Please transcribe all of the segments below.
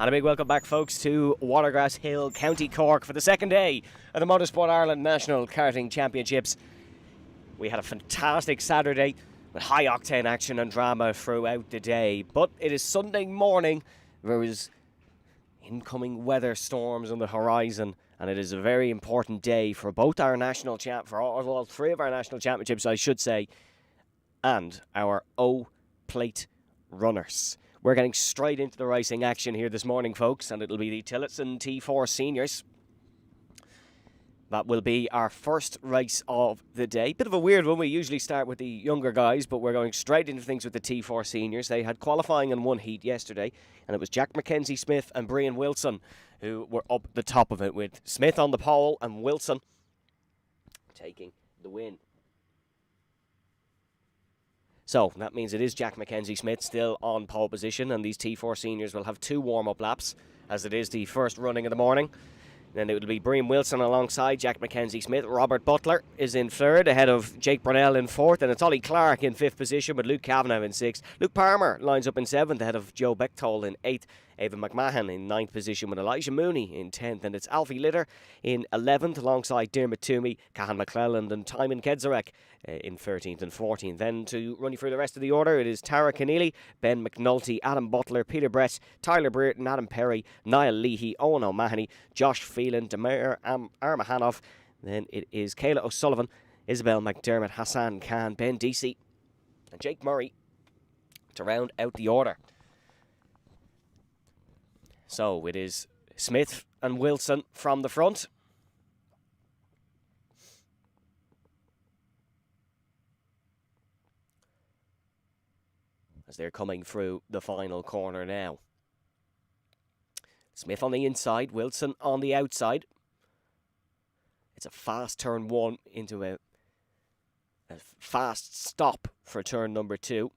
And a big welcome back, folks, to Watergrass Hill, County Cork for the second day of the Motorsport Ireland National Karting Championships. We had a fantastic Saturday with high-octane action and drama throughout the day. But it is Sunday morning. There was incoming weather storms on the horizon, and it is a very important day for both our national for all three of our national championships, I should say, and our O-Plate runners. We're getting straight into the racing action here this morning, folks, and it'll be the Tillotson T4 Seniors. That will be our first race of the day. Bit of a weird one. We usually start with the younger guys, but we're going straight into things with the T4 Seniors. They had qualifying in one heat yesterday, and it was Jack Mackenzie Smith and Brian Wilson who were up the top of it, with Smith on the pole and Wilson taking the win. So that means it is Jack Mackenzie Smith still on pole position, and these T4 Seniors will have two warm-up laps, as it is the first running of the morning. Then it will be Brian Wilson alongside Jack Mackenzie Smith. Robert Butler is in third, ahead of Jake Brunel in fourth, and it's Ollie Clark in fifth position with Luke Kavanagh in sixth. Luke Palmer lines up in seventh, ahead of Joe Bechtold in eighth. Ava McMahon in ninth position with Elijah Mooney in 10th, and it's Alfie Litter in 11th alongside Dermot Toomey, Cahan McClelland and Timon Kedzarek in 13th and 14th. Then to run you through the rest of the order, it is Tara Keneally, Ben McNulty, Adam Butler, Peter Brett, Tyler Brereton, Adam Perry, Niall Leahy, Owen O'Mahony, Josh Phelan, Demir Armahanoff. Then it is Kayla O'Sullivan, Isabel McDermott, Hassan Khan, Ben Deasy and Jake Murray to round out the order. So it is Smith and Wilson from the front. As they're coming through the final corner now. Smith on the inside, Wilson on the outside. It's a fast turn one into a fast stop for turn number two.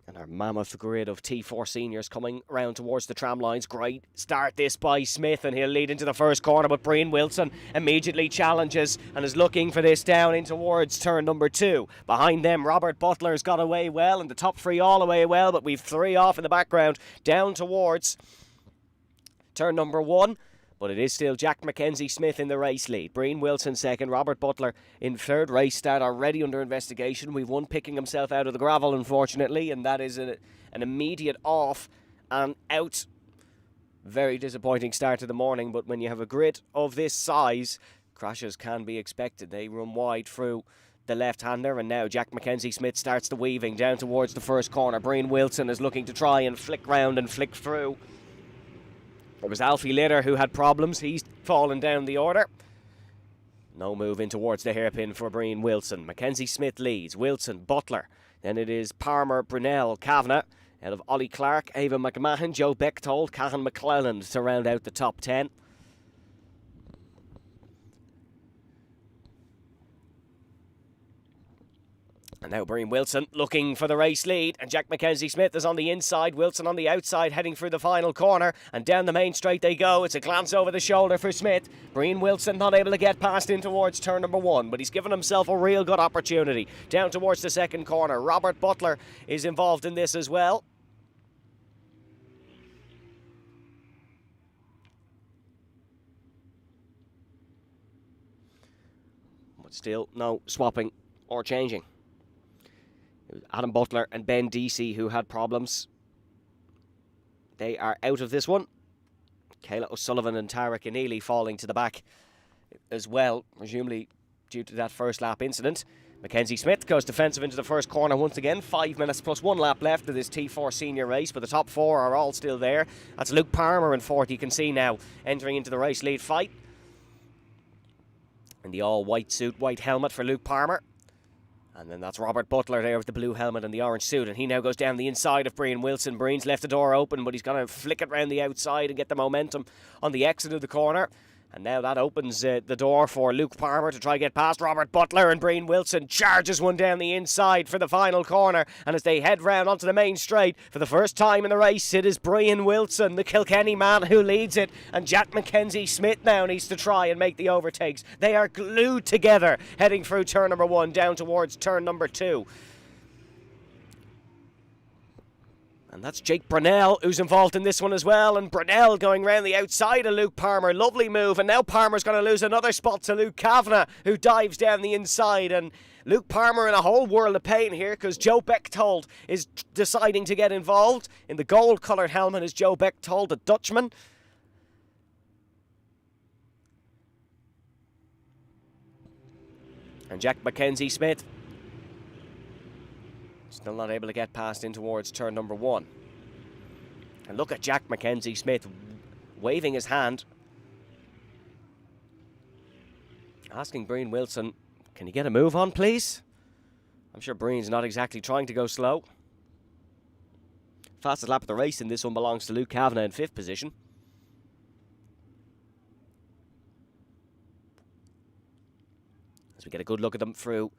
And our mammoth grid of T4 Seniors coming round towards the tram lines. Great start this by Smith, and he'll lead into the first corner, but Brian Wilson immediately challenges and is looking for this down in towards turn number two. Behind them, Robert Butler's got away well, and the top three all away well, but we've three off in the background down towards turn number one. But it is still Jack Mackenzie Smith in the race lead. Brian Wilson second, Robert Butler in third. Race start already under investigation. We've one picking himself out of the gravel, unfortunately, and that is an immediate off and out. Very disappointing start to the morning, but when you have a grid of this size, crashes can be expected. They run wide through the left-hander, and now Jack Mackenzie Smith starts the weaving down towards the first corner. Brian Wilson is looking to try and flick round and flick through. It was Alfie Litter who had problems. He's fallen down the order. No move in towards the hairpin for Brian Wilson. Mackenzie Smith leads. Wilson, Butler. Then it is Palmer, Brunel, Kavanagh. Out of Ollie Clark, Ava McMahon, Joe Bechtold, Cahan McClelland to round out the top 10. And now Brian Wilson looking for the race lead, and Jack Mackenzie Smith is on the inside, Wilson on the outside, heading through the final corner, and down the main straight they go. It's a glance over the shoulder for Smith. Brian Wilson not able to get past in towards turn number one, but he's given himself a real good opportunity. Down towards the second corner, Robert Butler is involved in this as well. But still no swapping or changing. It was Adam Butler and Ben Deasy who had problems. They are out of this one. Kayla O'Sullivan and Tara Keneally falling to the back as well, presumably due to that first lap incident. Mackenzie Smith goes defensive into the first corner once again. 5 minutes plus 1 lap left of this T4 Senior race, but the top four are all still there. That's Luke Palmer in fourth, you can see now, entering into the race lead fight. In the all-white suit, white helmet for Luke Palmer. And then that's Robert Butler there with the blue helmet and the orange suit. And he now goes down the inside of Brian Wilson. Brian's left the door open, but he's going to flick it round the outside and get the momentum on the exit of the corner. And now that opens the door for Luke Palmer to try to get past Robert Butler, and Brian Wilson charges one down the inside for the final corner. And as they head round onto the main straight, for the first time in the race, it is Brian Wilson, the Kilkenny man, who leads it. And Jack Mackenzie Smith now needs to try and make the overtakes. They are glued together, heading through turn number one down towards turn number two. And that's Jake Brunel who's involved in this one as well. And Brunel going round the outside of Luke Palmer. Lovely move. And now Palmer's going to lose another spot to Luke Kavanagh, who dives down the inside. And Luke Palmer in a whole world of pain here because Joe Bechtold is deciding to get involved. In the gold-coloured helmet is Joe Bechtold, the Dutchman. And Jack Mackenzie Smith still not able to get past in towards turn number 1. And look at Jack Mackenzie Smith waving his hand, asking Brian Wilson, can you get a move on, please? I'm sure Brian's not exactly trying to go slow. Fastest lap of the race in this one belongs to Luke Kavanagh in 5th position. As we get a good look at them through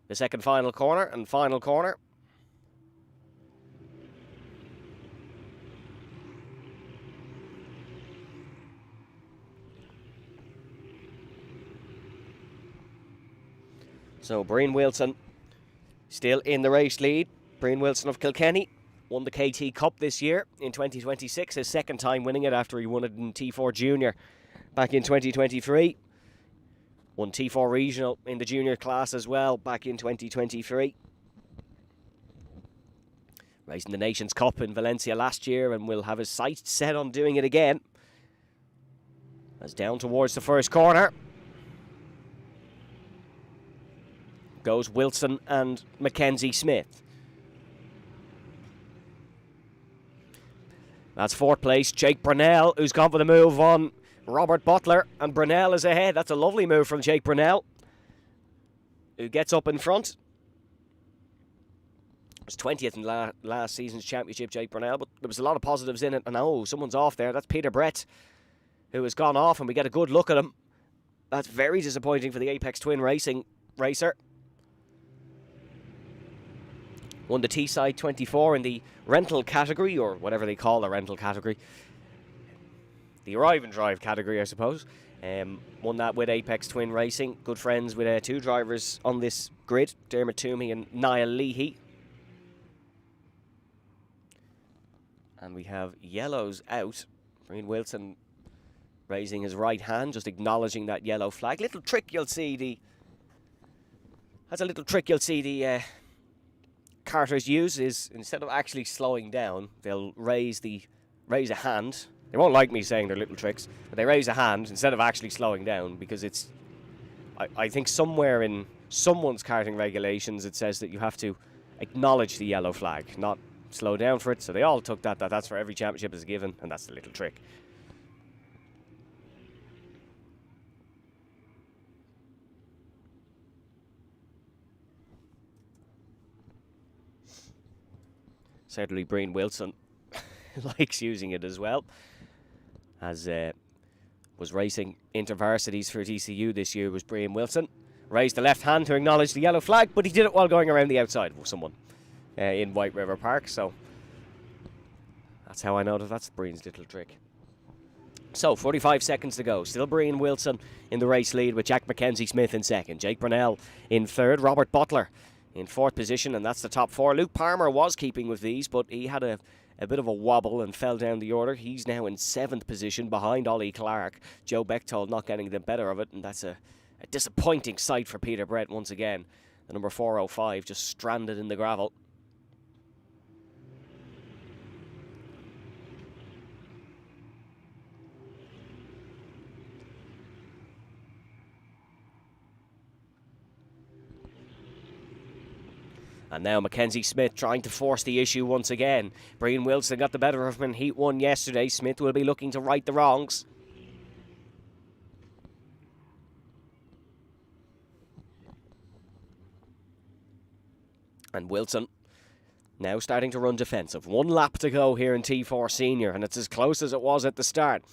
the second final corner and final corner. So Brian Wilson still in the race lead. Brian Wilson of Kilkenny won the KT Cup this year in 2026, his second time winning it after he won it in T4 Junior back in 2023. Won T4 Regional in the junior class as well back in 2023. Racing the Nations Cup in Valencia last year and will have his sights set on doing it again. As down towards the first corner goes Wilson and Mackenzie Smith. That's 4th place. Jake Brunel, who's gone for the move on Robert Butler, and Brunel is ahead. That's a lovely move from Jake Brunel, who gets up in front. It was 20th in last season's championship, Jake Brunel, but there was a lot of positives in it. And oh, someone's off there. That's Peter Brett, who has gone off, and we get a good look at him. That's very disappointing for the Apex Twin Racing racer. Won the T-Side 24 in the rental category, or whatever they call the rental category. The arrive and drive category, I suppose. Won that with Apex Twin Racing. Good friends with 2 drivers on this grid, Dermot Toomey and Niall Leahy. And we have yellows out. Brian Wilson raising his right hand, just acknowledging that yellow flag. Little trick you'll see the karters use is, instead of actually slowing down, they'll raise a hand. They won't like me saying they're little tricks, but they raise a hand instead of actually slowing down, because it's, I think somewhere in someone's karting regulations it says that you have to acknowledge the yellow flag, not slow down for it. So they all took that's for every championship is given, and that's the little trick. Certainly Brian Wilson likes using it as well, as was racing intervarsities for TCU this year was Brian Wilson. Raised the left hand to acknowledge the yellow flag, but he did it while going around the outside of someone in White River Park, so that's how I know that's Brian's little trick. So 45 seconds to go. Still Brian Wilson in the race lead with Jack Mackenzie Smith in second. Jake Brunel in third. Robert Butler in 4th position, and that's the top 4. Luke Palmer was keeping with these, but he had a bit of a wobble and fell down the order. He's now in 7th position behind Ollie Clark. Joe Bechtold not getting the better of it, and that's a disappointing sight for Peter Brett once again. The number 405 just stranded in the gravel. And now Mackenzie Smith trying to force the issue once again. Brian Wilson got the better of him in Heat 1 yesterday. Smith will be looking to right the wrongs. And Wilson now starting to run defensive. 1 lap to go here in T4 Senior, and it's as close as it was at the start.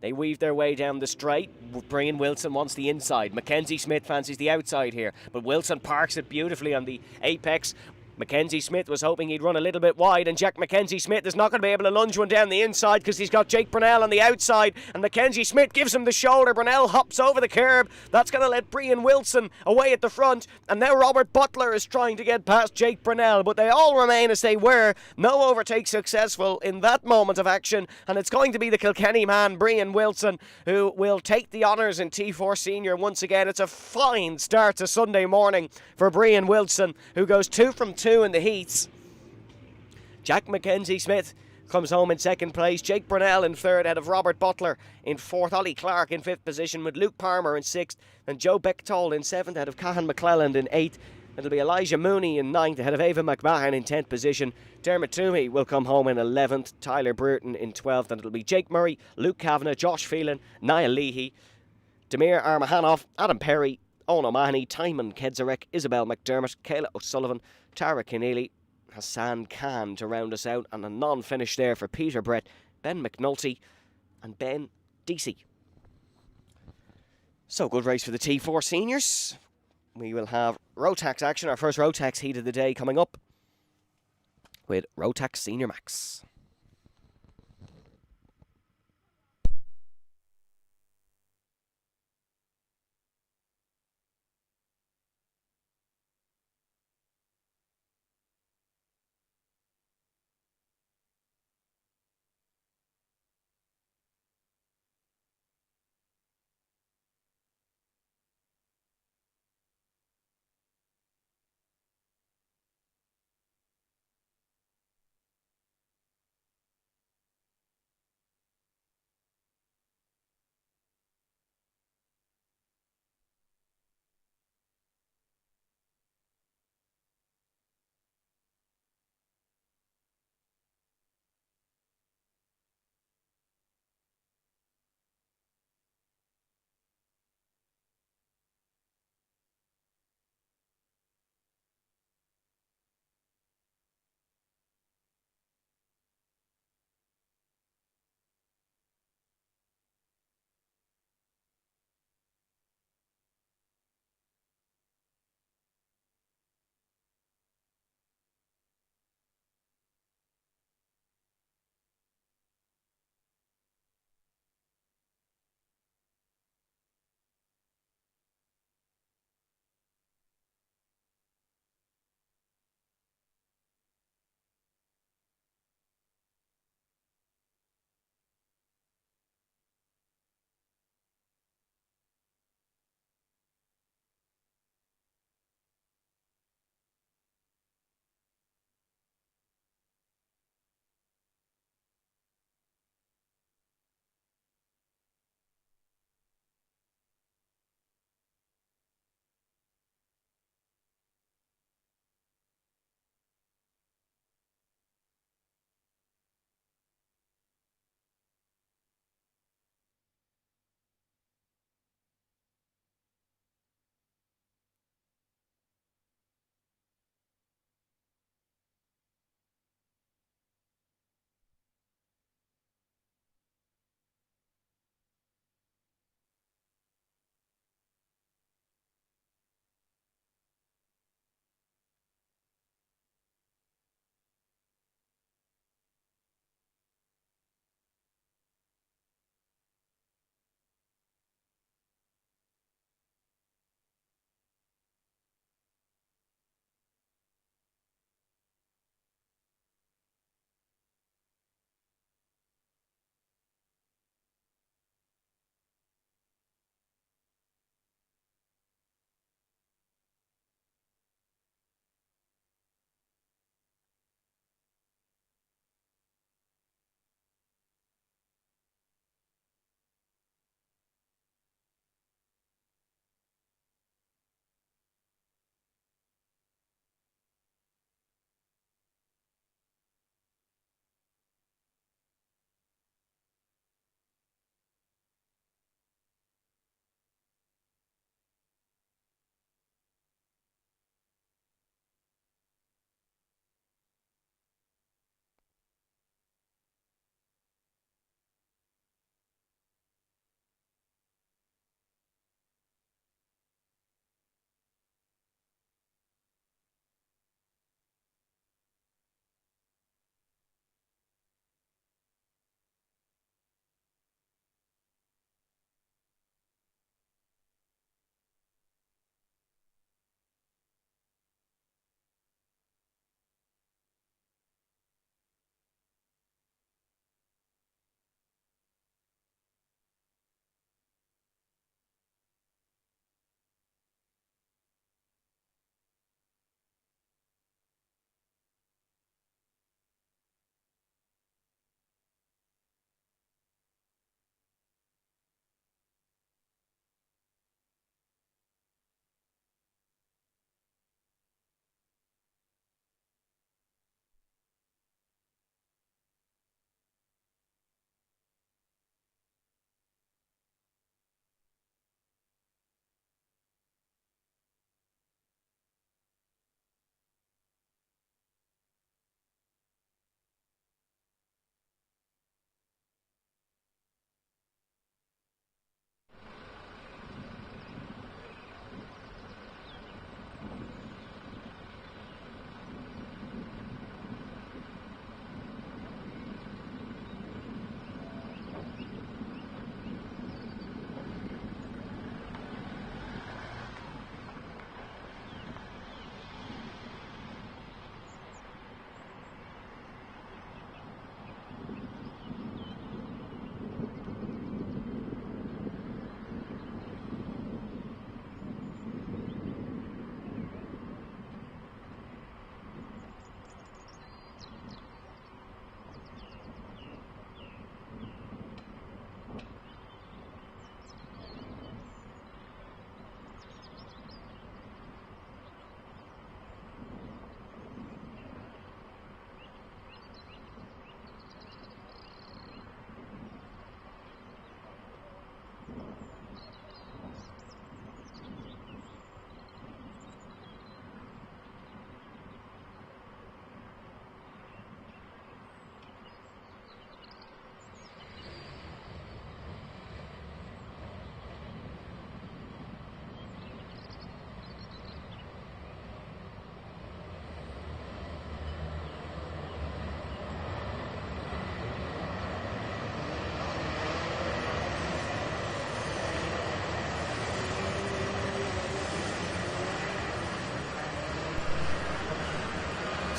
They weave their way down the straight. Brian Wilson wants the inside. Mackenzie Smith fancies the outside here, but Wilson parks it beautifully on the apex. Mackenzie Smith was hoping he'd run a little bit wide, and Jack Mackenzie Smith is not going to be able to lunge one down the inside because he's got Jake Brunel on the outside, and Mackenzie Smith gives him the shoulder. Brunel hops over the curb. That's going to let Brian Wilson away at the front, and now Robert Butler is trying to get past Jake Brunel, but they all remain as they were. No overtake successful in that moment of action, and it's going to be the Kilkenny man, Brian Wilson, who will take the honours in T4 Senior once again. It's a fine start to Sunday morning for Brian Wilson, who goes 2 from 2 in the heats. Jack Mackenzie Smith comes home in second place. Jake Brunel in third, ahead of Robert Butler in fourth. Ollie Clark in fifth position, with Luke Palmer in sixth, and Joe Bechtold in seventh, ahead of Cahan McClelland in eighth. It'll be Elijah Mooney in ninth, ahead of Ava McMahon in 10th position. Dermot Toomey will come home in 11th, Tyler Brereton in 12th, and it'll be Jake Murray, Luke Kavanagh, Josh Phelan, Niall Leahy, Demir Armahanoff, Adam Perry, Owen O'Mahony, Timon Kedzarek, Isabel McDermott, Kayla O'Sullivan, Tara Keneally, Hassan Khan to round us out, and a non-finish there for Peter Brett, Ben McNulty and Ben Deasy. So, good race for the T4 Seniors. We will have ROTAX action, our first ROTAX heat of the day coming up with ROTAX Senior Max.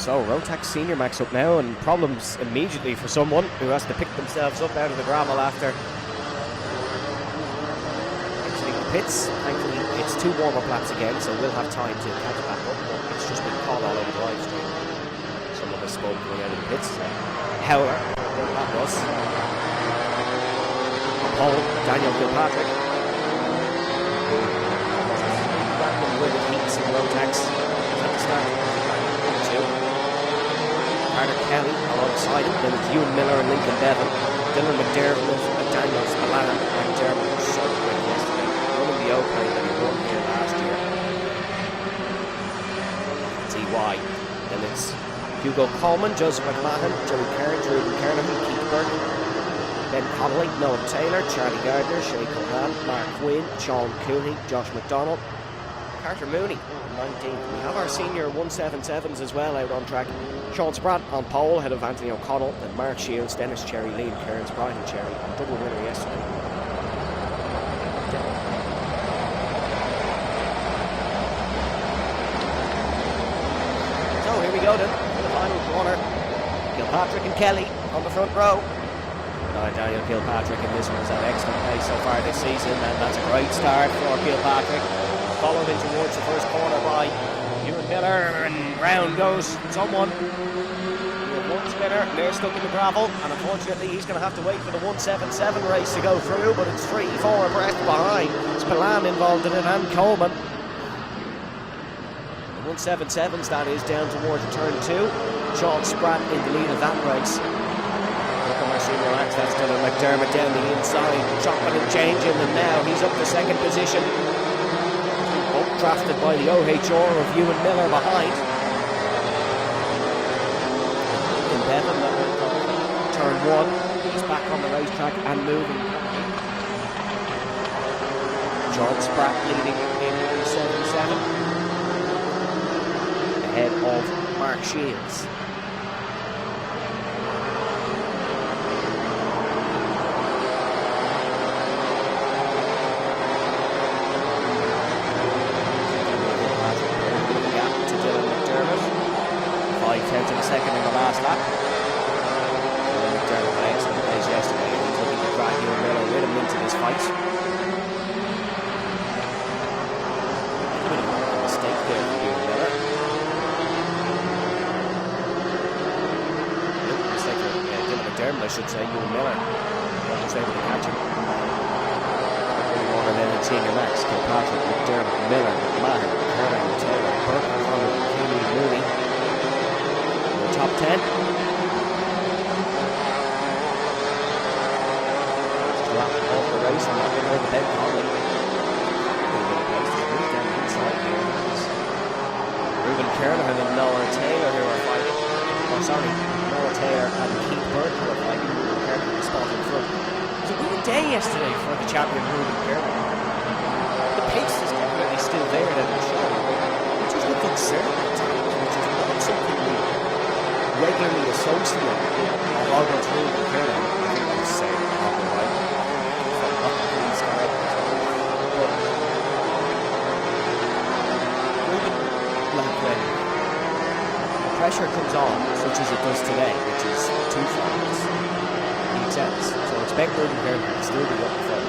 So ROTAX Senior Max up now, and problems immediately for someone who has to pick themselves up out of the gravel after exiting the pits. Thankfully, it's 2 warm-up laps again, so we'll have time to catch back up, but it's just been caught all over the live stream. Some of us spoke coming out of the pits. Howler, that was. Paul, Daniel Kilpatrick. Random winning heats in ROTAX at the start. 2. Carter Kelly alongside him. Then it's Ewan Miller and Lincoln Bevan. Dylan McDermott and Daniel Spillane. And Dermot was so quick yesterday. Running the O-play that he won here last year. See why. Then it's Hugo Coleman, Joseph McMahon, Joey Cairns, Ruben Kernahan, Keith Burke, Ben Connolly, Noel Taylor, Charlie Gardner, Shay Cohan, Mark Quinn, Sean Cooney, Josh McDonald, Carter Mooney, 19th. We have our senior 177s as well out on track. Sean Spratt on pole, ahead of Anthony O'Connell, and Mark Shields, Dennis Cherry, Liam Cairns, Brian Cherry, and double winner yesterday. So here we go then, for the final corner. Kilpatrick and Kelly on the front row. Daniel Kilpatrick, and this one's at excellent pace so far this season, and that's a great start for Kilpatrick. Followed in towards the first corner by Ewan Miller, and round goes someone. One spinner, and they're stuck in the gravel, and unfortunately he's going to have to wait for the 177 race to go through, but it's 3-4 abreast behind. Spillane involved in it, and Coleman. The 177s, that is, down towards turn 2. Sean Spratt in the lead of that race. Look at our senior max, that's Dylan McDermott down the inside, chopping and changing, and now he's up to second position. Drafted by the OHR of Ewan Miller behind. In Bevan, that went on turn 1. He's back on the racetrack and moving. John Spratt leading in 177. Ahead of Mark Shields. Tenths of a second in the last lap. McDermott had excellent pace yesterday, and he's looking to drag Ewan Miller with him into this fight. A bit of a mistake there for Ewan Miller. Mistake for Dylan McDermott, I should say. Ewan Miller was able to catch him. Warner then in senior max. Kilpatrick, McDermott, Miller, McMahon, Kernan, Taylor, Burke, Connolly, Keeley, Mooney. Top 10. Drop off the race and not over the Ben Connolly. Down the inside here. Ruben Kernahan and Noel Taylor who are fighting. Oh, sorry, Noel Taylor and Keith Burke who are fighting. Ruben Kernahan was spot in front. It was a good day yesterday for the champion Ruben Kernahan. The pace is definitely still there that it showed. Which is a concern at times, which is not something we regularly associate with Algon's Ruben Kernahan. I think I was saying Algon right. But Ruben, like when the pressure comes on, such as it does today, which is 2 finals, he accepts. So expect Ruben Kernahan to still be up the front.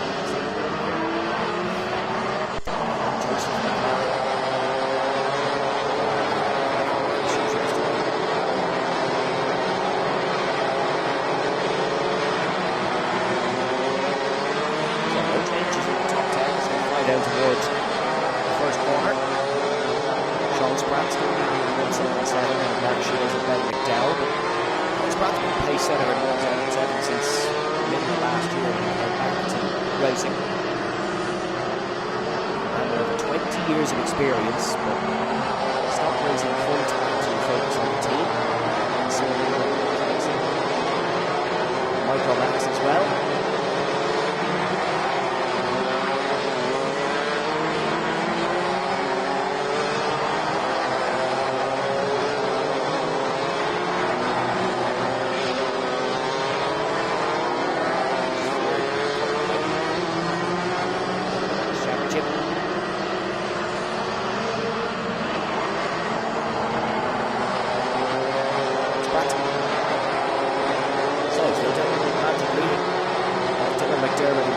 Down towards the first corner. Sean Spratt's going to be in 177 and Mark Shields and Ben McDowell. Sean Spratt's been pace setter in 177 since the middle of last year when he went back to racing. And over 20 years of experience, but stopped racing full time to focus on the team. So Michael Max as well.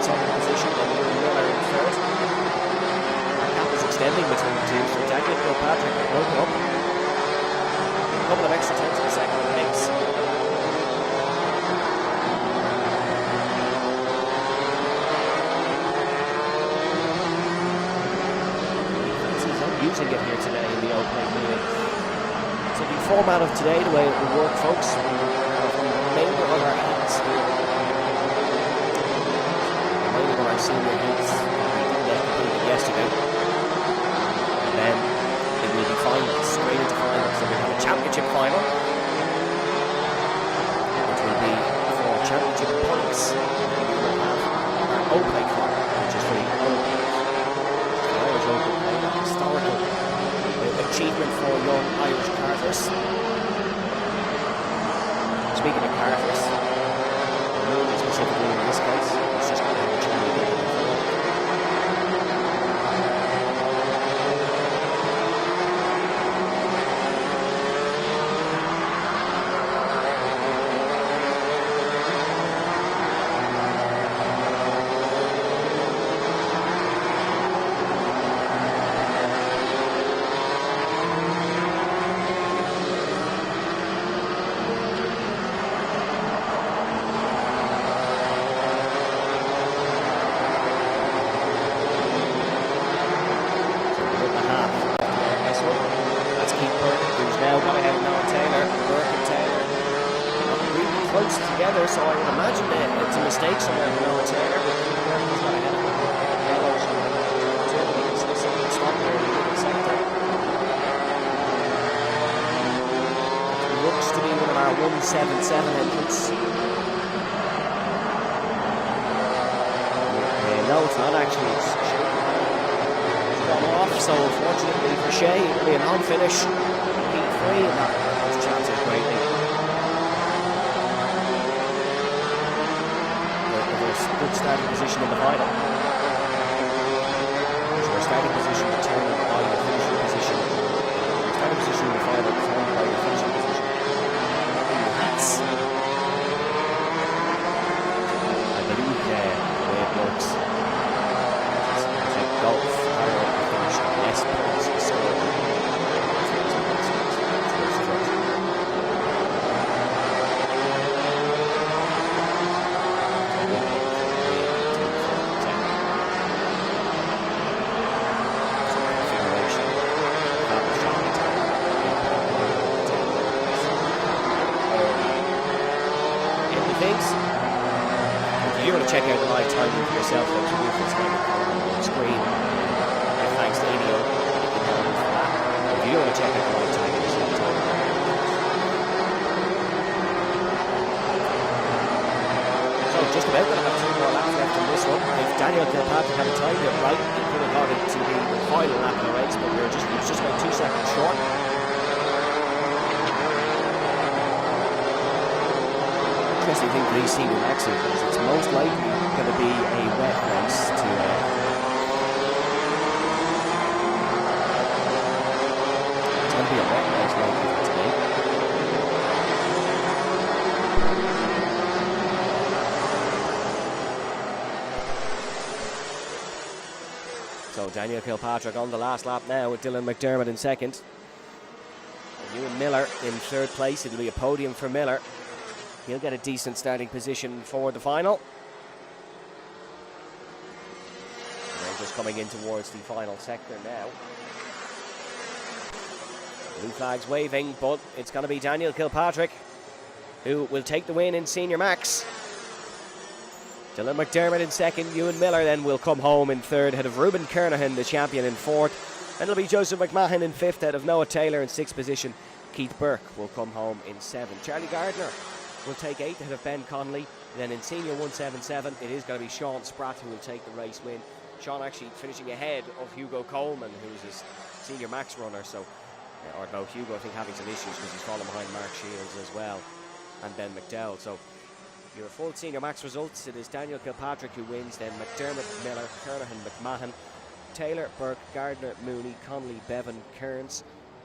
second position, and Miller in third. The gap is extending between the two, so Daniel Kilpatrick will go up. A couple of extra tenths of a second of pace. Using it here today in the opening meeting. So the format of today, the way it will work, folks, we have the remainder of our heats here. The remainder of our senior heats that we didn't get completed yesterday. And then it will be finals, straight into finals. So we have a championship final, which will be for championship points. And then we will have our opening final, which is for the Open. The Irish Open. Historical achievement for young Irish karters. Speaking of karters, Mooney specifically in this case, it's just going to have a chance to get it before. Together, so I would imagine that it's a mistake somewhere for Noah Taylor, but he's got ahead of him. Yellow, so he can stop there in the sector. It looks to be one of our 177 entrants. No, it's not actually. It's gone off, so unfortunately for Shea, it'll be a non-finish. P3, and that has chances greatly. Good starting position in the final. So our starting position determined by the finishing position. Our starting position in the final determined by the finishing position. In the hats. I believe the way it works is like golf. Higher up the finish, the less points you score. Check out the live timing for yourself, folks. We'll do this on the screen. And thanks to ADO for that. If you want to check out the live timing yourself, so just about going to have 2 more laps left on this one. If Daniel Kilpatrick had timed it right, he could have got it to be the final lap of the race, but he was just about 2 seconds short. Interesting thing for these senior maxes is it's most likely going to be a wet race to it's going to be a wet race likely for today. So Daniel Kilpatrick on the last lap now with Dylan McDermott in second. And Ewan Miller in third place. It'll be a podium for Miller. He'll get a decent starting position for the final. And they're just coming in towards the final sector now. Blue flags waving, but it's going to be Daniel Kilpatrick who will take the win in Senior Max. Dylan McDermott in second, Ewan Miller then will come home in third, ahead of Ruben Kernahan, the champion, in fourth. And it'll be Joseph McMahon in fifth, ahead of Noah Taylor in sixth position. Keith Burke will come home in seventh. Charlie Gardner will take 8th ahead of Ben Connolly. Then in Senior 177, it is going to be Sean Spratt who will take the race win. Sean actually finishing ahead of Hugo Coleman, who's his Senior Max runner. So, or no, Hugo I think having some issues because he's fallen behind Mark Shields as well, and Ben McDowell. So your full Senior Max results: it is Daniel Kilpatrick who wins, then McDermott, Miller, Kernahan, McMahon, Taylor, Burke, Gardner, Mooney, Connolly, Bevan, Kearns.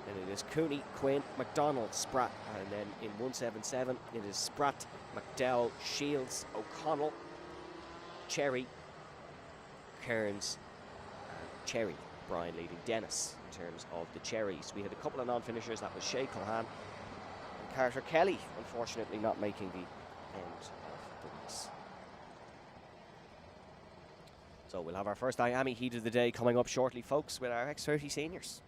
And it is Cooney, Quinn, McDonald, Spratt, and then in 177 it is Spratt, McDowell, Shields, O'Connell, Cherry, Kearns and Cherry. Brian leading Dennis in terms of the Cherries. We had a couple of non-finishers. That was Shay Cohan and Carter Kelly, unfortunately not making the end of the race. So we'll have our first IAME heat of the day coming up shortly, folks, with our X30 seniors.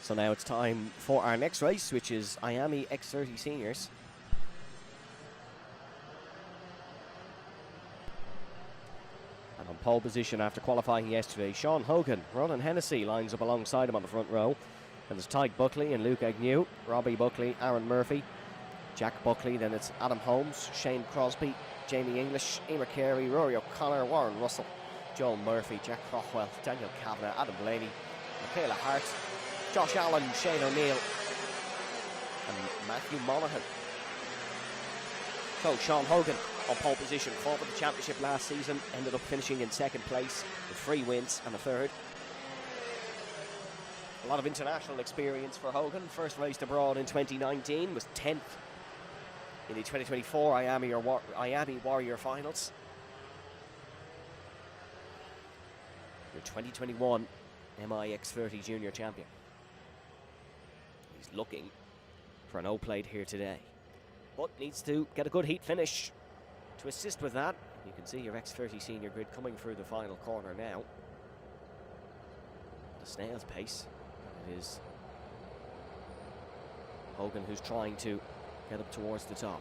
So now it's time for our next race, which is IAME X30 Seniors. And on pole position after qualifying yesterday, Sean Hogan. Ronan Hennessy lines up alongside him on the front row. And there's Tyke Buckley and Luke Agnew, Robbie Buckley, Aaron Murphy, Jack Buckley, then it's Adam Holmes, Shane Crosby, Jamie English, Emer Carey, Rory O'Connor, Warren Russell, Joel Murphy, Jack Crockwell, Daniel Kavanagh, Adam Blaney, Michaela Hart, Josh Allen, Shane O'Neill and Matthew Monaghan. So Sean Hogan on pole position, fought for the championship last season, ended up finishing in second place with 3 wins and a third. A lot of international experience for Hogan. First raced abroad in 2019, was 10th in the 2024 IAME Warrior Finals. The 2021 MIX30 Junior Champion. He's looking for an O-plate here today, but needs to get a good heat finish to assist with that. You can see your X30 Senior grid coming through the final corner now. At a snail's pace. It is Hogan who's trying to get up towards the top.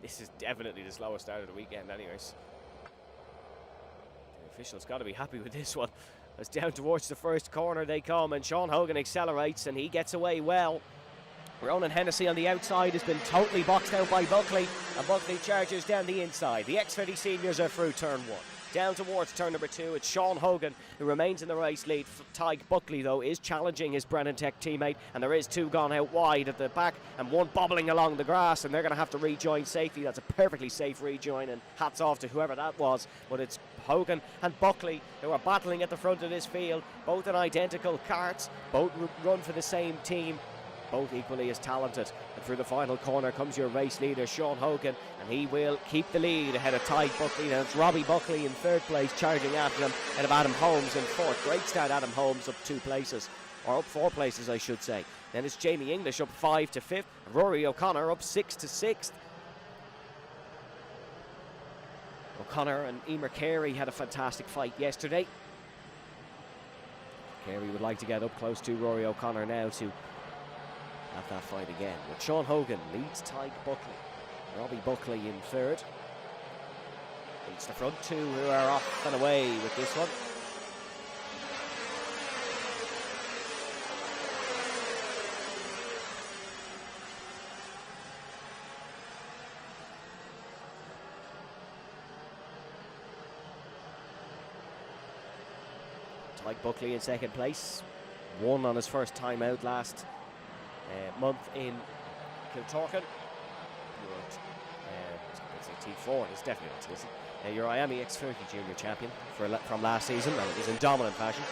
This is definitely the slowest start of the weekend anyways. The official's got to be happy with this one. As down towards the first corner they come, and Sean Hogan accelerates and he gets away well. Ronan Hennessy on the outside has been totally boxed out by Buckley, and Buckley charges down the inside. The X30 Seniors are through turn 1. Down towards turn number 2, it's Sean Hogan who remains in the race lead. Tyke Buckley, though, is challenging his Brennan Tech teammate, and there is 2 gone out wide at the back and 1 bobbling along the grass, and they're going to have to rejoin safely. That's a perfectly safe rejoin, and hats off to whoever that was. But it's Hogan and Buckley who are battling at the front of this field, both in identical carts, both run for the same team, both equally as talented. And through the final corner comes your race leader, Sean Hogan, and he will keep the lead ahead of Tyke Buckley. Now it's Robbie Buckley in 3rd place, charging after him, ahead of Adam Holmes in 4th. Great start, Adam Holmes up 2 places, or up 4 places I should say. Then it's Jamie English up 5 to 5th, and Rory O'Connor up 6 to 6th. O'Connor and Emer Carey had a fantastic fight yesterday. Carey would like to get up close to Rory O'Connor now to have that fight again. But Sean Hogan leads Tyke Buckley. Robbie Buckley in 3rd. It's the front 2 who are off and away with this one. Tyke Buckley in 2nd place. Won on his first time out last month in Kiltorkin. It's T4, it's definitely not Tillotson. Your IAME X30 Junior Champion from last season, and it was in dominant fashion.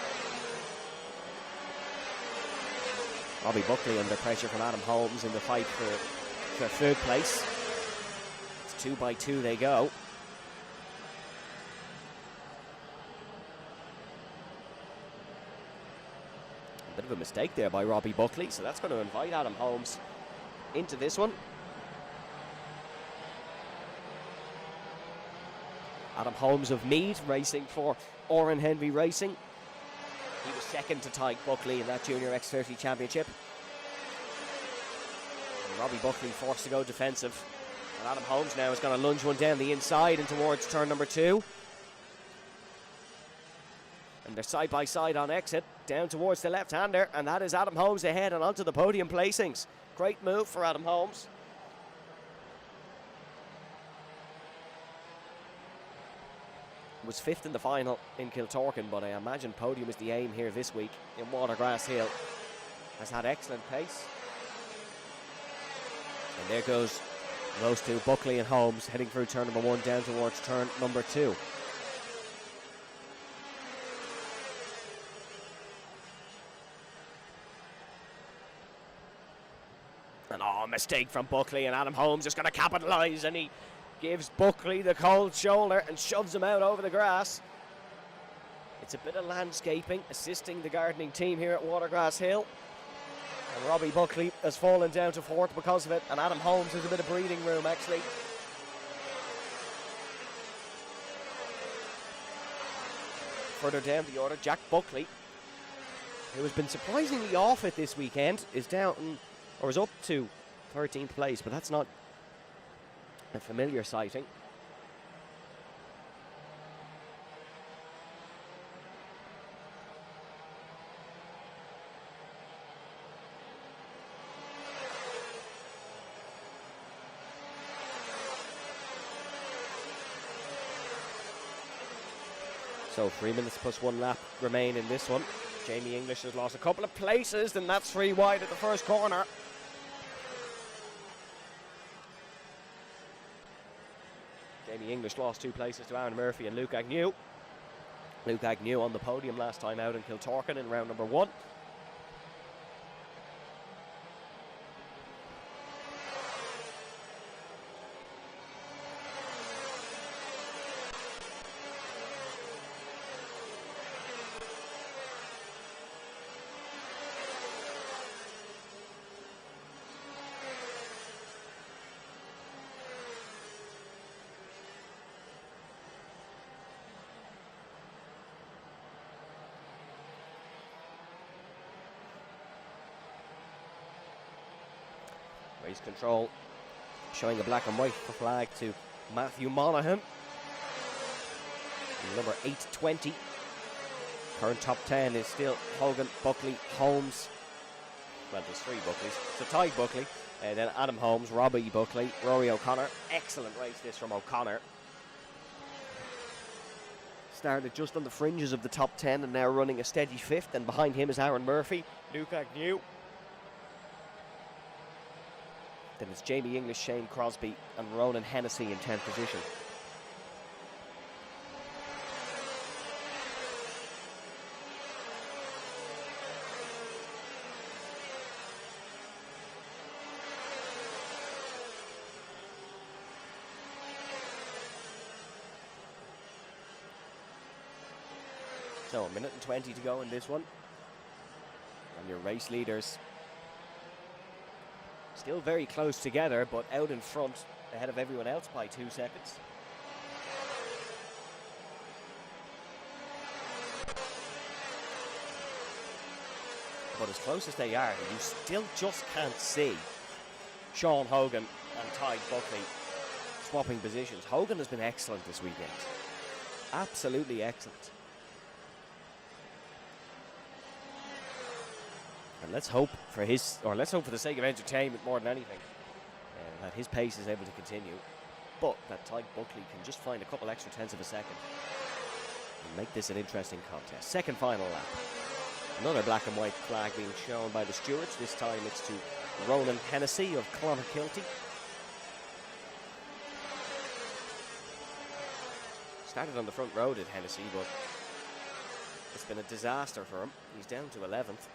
Robbie Buckley under pressure from Adam Holmes in the fight for 3rd place. It's 2 by 2 they go. Bit of a mistake there by Robbie Buckley, so that's going to invite Adam Holmes into this one. Adam Holmes of Mead racing for Oran Henry Racing. He was 2nd to Tyke Buckley in that Junior X30 Championship. And Robbie Buckley forced to go defensive. And Adam Holmes now is going to lunge one down the inside and towards turn number 2. And they're side by side on exit, down towards the left-hander, and that is Adam Holmes ahead and onto the podium placings. Great move for Adam Holmes. Was 5th in the final in Kiltorkin, but I imagine podium is the aim here this week in Watergrass Hill. Has had excellent pace. And there goes those 2, Buckley and Holmes, heading through turn number 1 down towards turn number 2. And mistake from Buckley, and Adam Holmes is going to capitalise, and he gives Buckley the cold shoulder and shoves him out over the grass. It's a bit of landscaping assisting the gardening team here at Watergrass Hill. And Robbie Buckley has fallen down to 4th because of it, and Adam Holmes has a bit of breathing room actually. Further down the order, Jack Buckley, who has been surprisingly off it this weekend, is down, or is up to 13th place, but that's not a familiar sighting. So 3 minutes plus 1 lap remain in this one. Jamie English has lost a couple of places, and that's 3 wide at the first corner. Jamie English lost 2 places to Aaron Murphy and Luke Agnew. Luke Agnew on the podium last time out in Kiltorkin in round number 1. Race control showing a black and white flag to Matthew Monaghan. Number 820. Current top 10 is still Hogan, Buckley, Holmes. Well, there's 3 Buckleys. So Ty Buckley, then Adam Holmes, Robbie Buckley, Rory O'Connor. Excellent race this from O'Connor. Started just on the fringes of the top 10 and now running a steady 5th. And behind him is Aaron Murphy, Luke Agnew. Then it's Jamie English, Shane Crosby and Ronan Hennessy in 10th position. So, a minute and 20 to go in this one. And your race leaders still very close together, but out in front, ahead of everyone else by 2 seconds. But as close as they are, you still just can't see Sean Hogan and Ty Buckley swapping positions. Hogan has been excellent this weekend. Absolutely excellent. And let's hope for the sake of entertainment more than anything, that his pace is able to continue, but that Ty Buckley can just find a couple extra tenths of a second and make this an interesting contest. Second final lap. Another black and white flag being shown by the stewards. This time it's to Ronan Hennessy of Clonakilty. Started on the front row at Hennessy, but it's been a disaster for him. He's down to 11th.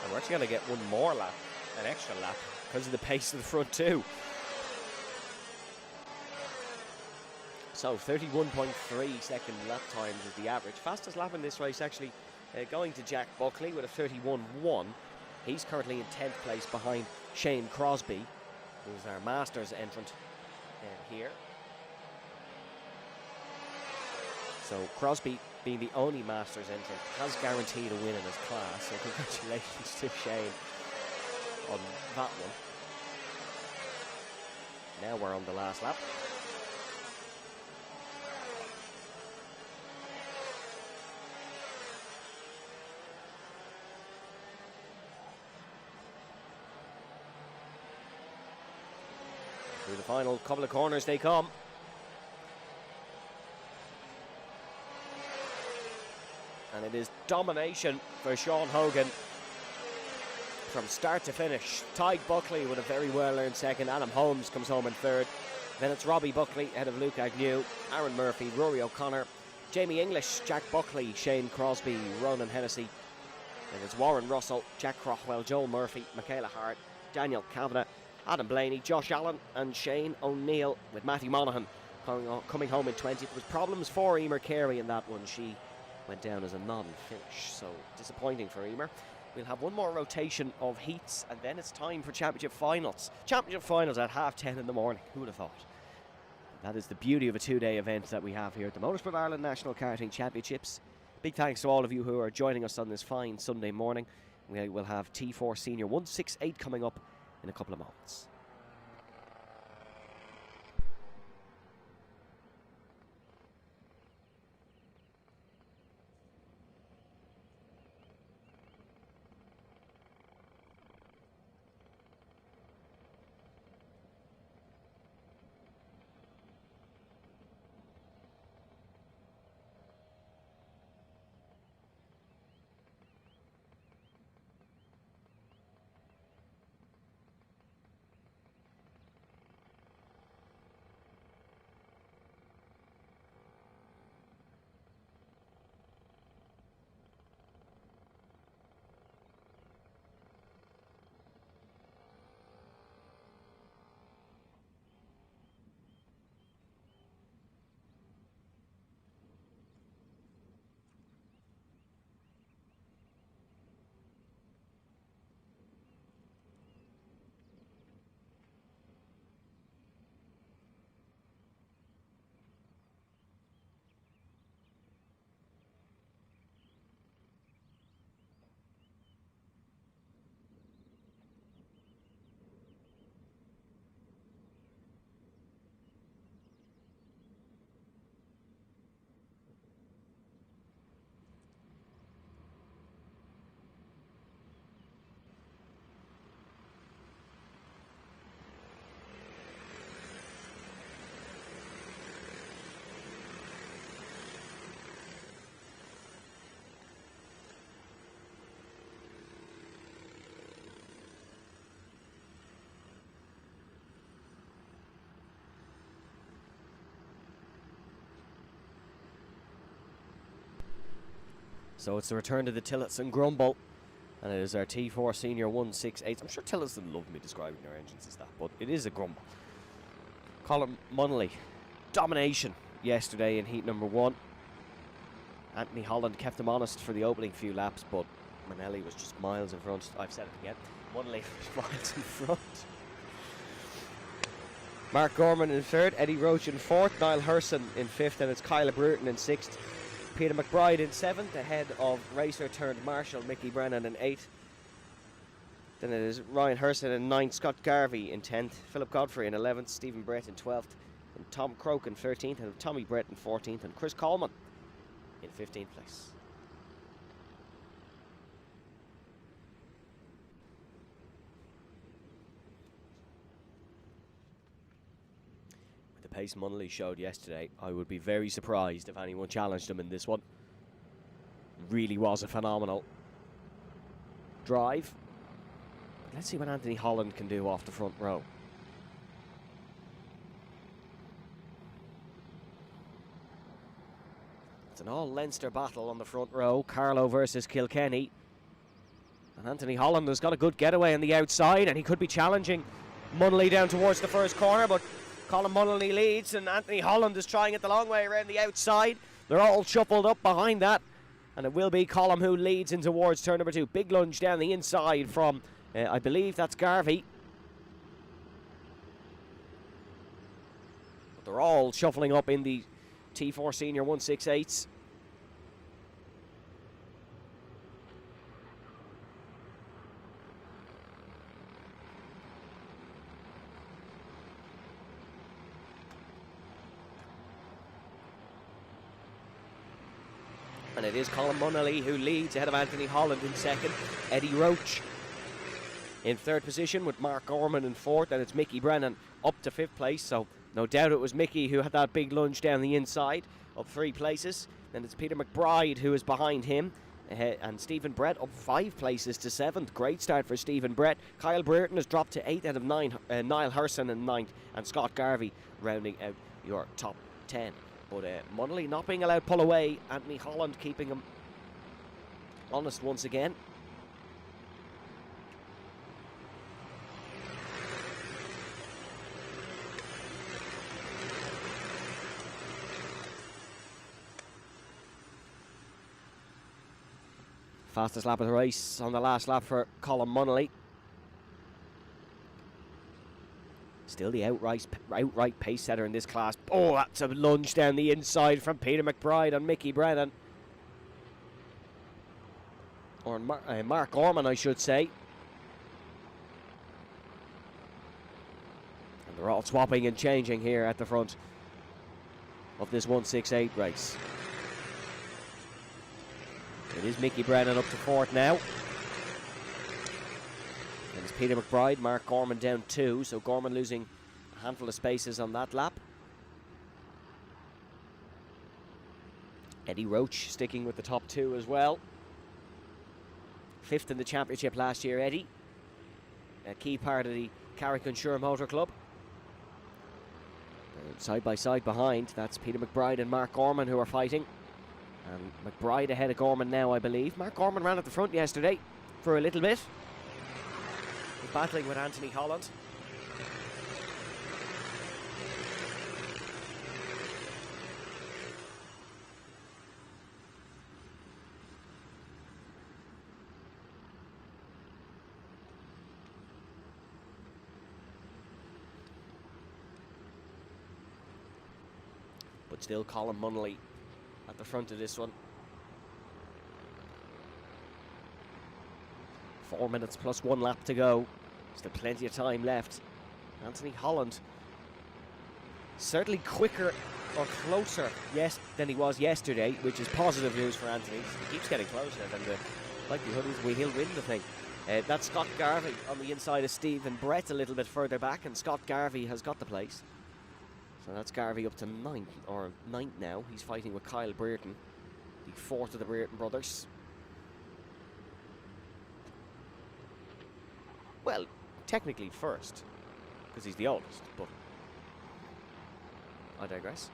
And we're actually going to get one more lap, an extra lap, because of the pace of the front two. So 31.3 second lap times is the average. Fastest lap in this race actually going to Jack Buckley with a 31.1. He's currently in 10th place behind Shane Crosby, who's our Masters entrant here. So Crosby, being the only Masters entrant, has guaranteed a win in his class. So congratulations to Shane on that one. Now we're on the last lap. Through the final couple of corners they come. And it is domination for Sean Hogan from start to finish. Ty Buckley with a very well-earned second. Adam Holmes comes home in third. Then it's Robbie Buckley ahead of Luke Agnew, Aaron Murphy, Rory O'Connor, Jamie English, Jack Buckley, Shane Crosby, Ronan Hennessy. Then it's Warren Russell, Jack Crockwell, Joel Murphy, Michaela Hart, Daniel Kavanagh, Adam Blaney, Josh Allen and Shane O'Neill, with Matthew Monaghan coming home in 20th. There was problems for Emer Carey in that one. She went down as a non-finish, so disappointing for Emer. We'll have one more rotation of heats and then it's time for championship finals. Championship finals at 10:30 in the morning. Who would have thought? That is the beauty of a two-day event that we have here at the Motorsport Ireland National Karting Championships. Big thanks to all of you who are joining us on this fine Sunday morning. We will have T4 Senior 168 coming up in a couple of moments. So it's the return to the Tillotson Grumble, and it is our T4 Senior 168. I'm sure Tillotson love me describing their engines as that, but it is a Grumble. Colin Munnelly, domination yesterday in heat number 1. Anthony Holland kept him honest for the opening few laps, but Manelli was just miles in front. I've said it again. Munnelly was miles in front. Mark Gorman in 3rd, Eddie Roach in 4th, Niall Herson in 5th, and it's Kyle Bruton in 6th. Peter McBride in 7th, ahead of racer turned marshal Mickey Brennan in 8th. Then it is Ryan Herson in 9th, Scott Garvey in 10th, Philip Godfrey in 11th, Stephen Brett in 12th, and Tom Croke in 13th, and Tommy Brett in 14th, and Chris Coleman in 15th place. With the pace Munnelly showed yesterday, I would be very surprised if anyone challenged him in this one. Really was a phenomenal drive. But let's see what Anthony Holland can do off the front row. It's an all-Leinster battle on the front row. Carlow versus Kilkenny. And Anthony Holland has got a good getaway on the outside, and he could be challenging Munnelly down towards the first corner, but Colin Munnelly leads, and Anthony Holland is trying it the long way around the outside. They're all shuffled up behind that, and it will be Colin who leads in towards turn number 2. Big lunge down the inside from, I believe that's Garvey. But they're all shuffling up in the T4 Senior 168s. And it is Colin Munnelly who leads ahead of Anthony Holland in 2nd. Eddie Roach in 3rd position with Mark Gorman in 4th, and it's Mickey Brennan up to 5th place, so no doubt it was Mickey who had that big lunge down the inside, up 3 places. Then it's Peter McBride who is behind him, and Stephen Brett up 5 places to 7th. Great start for Stephen Brett. Kyle Brereton has dropped to 8th out of 9. Niall Herson in 9th, and Scott Garvey rounding out your top 10. But Munnelly not being allowed pull away. Anthony Holland keeping him honest once again. Fastest lap of the race on the last lap for Colin Munnelly. Still the outright pace setter in this class. Oh, that's a lunge down the inside from Peter McBride and Mickey Brennan. Or Mark Gorman, I should say. And they're all swapping and changing here at the front of this 168 race. It is Mickey Brennan up to 4th now. And it's Peter McBride, Mark Gorman down 2, so Gorman losing a handful of spaces on that lap. Eddie Roach sticking with the top 2 as well. 5th in the championship last year, Eddie. A key part of the Carrick-on-Suir Motor Club. Side by side behind, that's Peter McBride and Mark Gorman who are fighting. And McBride ahead of Gorman now, I believe. Mark Gorman ran at the front yesterday for a little bit. He's battling with Anthony Holland. But still Colin Munnelly at the front of this one. 4 minutes plus 1 lap to go. Still plenty of time left. Anthony Holland certainly quicker or closer than he was yesterday, which is positive news for Anthony. He keeps getting closer, and the likelihood is he'll win the thing. That's Scott Garvey on the inside of Stephen Brett a little bit further back, and Scott Garvey has got the place. So that's Garvey up to 9th now. He's fighting with Kyle Brereton, the 4th of the Brereton brothers. Well, technically first, because he's the oldest, but I digress.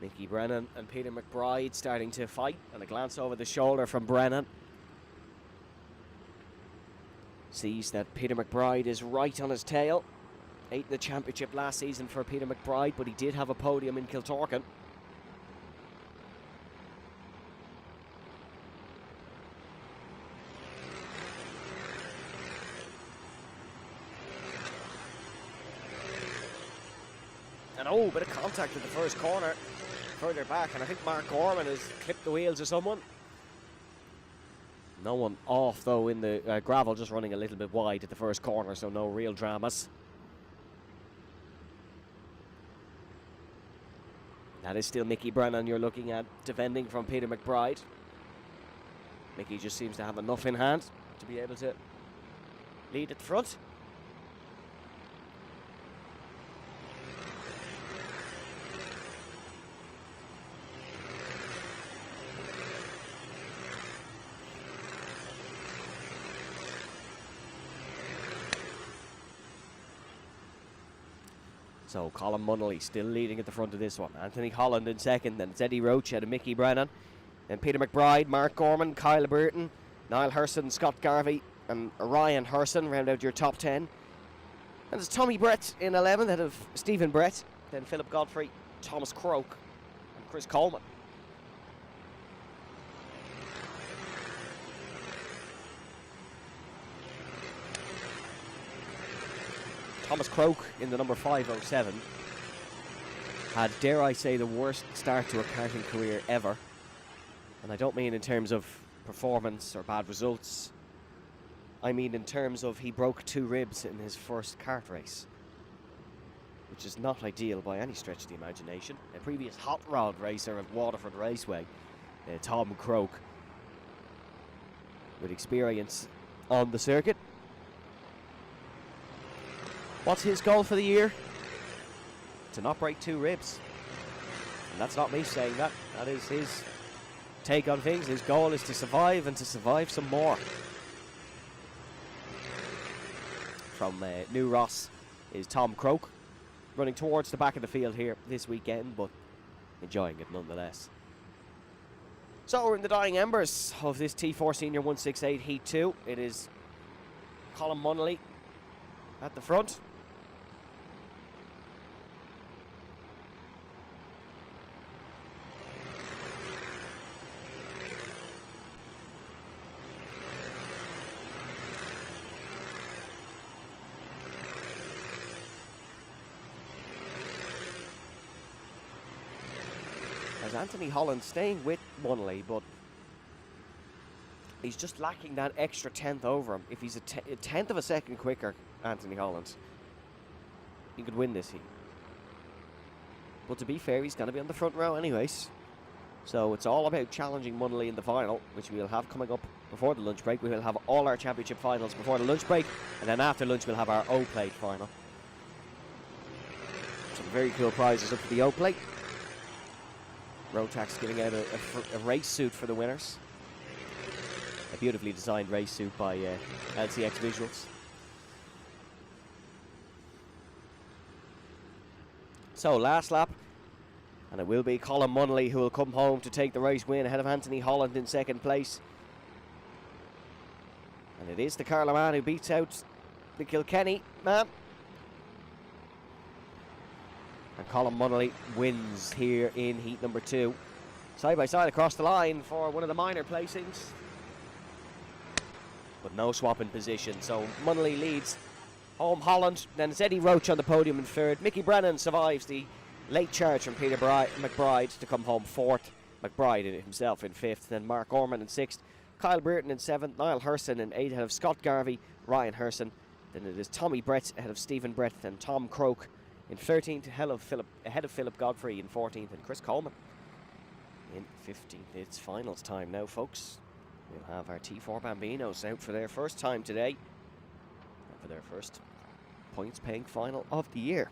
Mickey Brennan and Peter McBride starting to fight, and a glance over the shoulder from Brennan. Sees that Peter McBride is right on his tail. 8th in the championship last season for Peter McBride, but he did have a podium in Kiltorkin. And oh, bit of contact at the first corner, further back, and I think Mark Gorman has clipped the wheels of someone. No one off though in the gravel, just running a little bit wide at the first corner, so no real dramas. That is still Mickey Brennan you're looking at, defending from Peter McBride. Mickey just seems to have enough in hand to be able to lead at the front. So Colin Munnelly still leading at the front of this one. Anthony Holland in second, then it's Eddie Roach out of Mickey Brennan. Then Peter McBride, Mark Gorman, Kyle Burton, Niall Herson, Scott Garvey and Ryan Herson round out your top 10. And it's Tommy Brett in 11th ahead of Stephen Brett. Then Philip Godfrey, Thomas Croak and Chris Coleman. Thomas Croak in the number 507 had, dare I say, the worst start to a karting career ever. And I don't mean in terms of performance or bad results. I mean in terms of he broke 2 ribs in his first kart race, which is not ideal by any stretch of the imagination. A previous hot rod racer at Waterford Raceway, Tom Croak, with experience on the circuit. What's his goal for the year? To not break 2 ribs. And that's not me saying that. That is his take on things. His goal is to survive and to survive some more. From New Ross is Tom Croak, running towards the back of the field here this weekend, but enjoying it nonetheless. So we're in the dying embers of this T4 Senior 168 Heat 2. It is Colin Munnelly at the front. As Anthony Holland staying with Munnelly, but he's just lacking that extra 10th over him. If he's a 10th of a second quicker, Anthony Holland, he could win this heat. But to be fair, he's going to be on the front row anyways. So it's all about challenging Munnelly in the final, which we'll have coming up before the lunch break. We will have all our championship finals before the lunch break, and then after lunch we'll have our O-Plate final. Some very cool prizes up for the O-Plate. ROTAX giving out a race suit for the winners. A beautifully designed race suit by LCX Visuals. So last lap, and it will be Colin Munnelly who will come home to take the race win ahead of Anthony Holland in second place. And it is the Carlow man who beats out the Kilkenny man. And Colin Munnelly wins here in heat number 2. Side by side across the line for one of the minor placings. But no swap in position. So Munnelly leads home Holland. Then it's Eddie Roach on the podium in 3rd. Mickey Brennan survives the late charge from Peter McBride to come home 4th. McBride himself in 5th. Then Mark Orman in 6th. Kyle Burton in 7th. Niall Herson in 8th ahead of Scott Garvey, Ryan Herson. Then it is Tommy Brett ahead of Stephen Brett and Tom Croak in 13th, ahead of Philip Godfrey in 14th, and Chris Coleman in 15th. It's finals time now, folks. We'll have our T4 Bambinos out for their first time today, and for their first points-paying final of the year.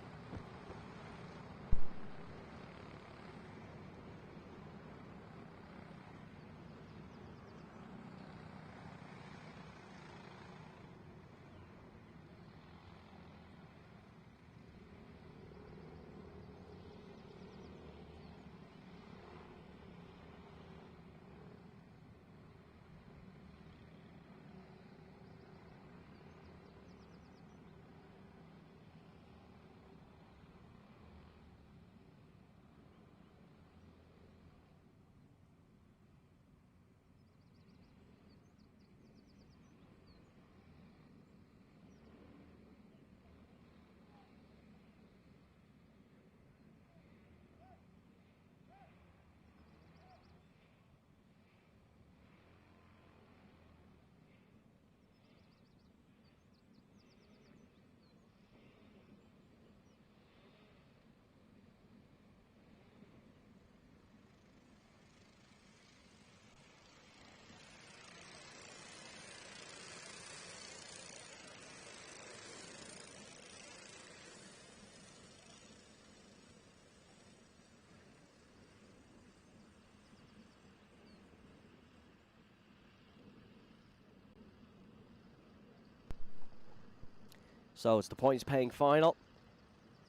So it's the points-paying final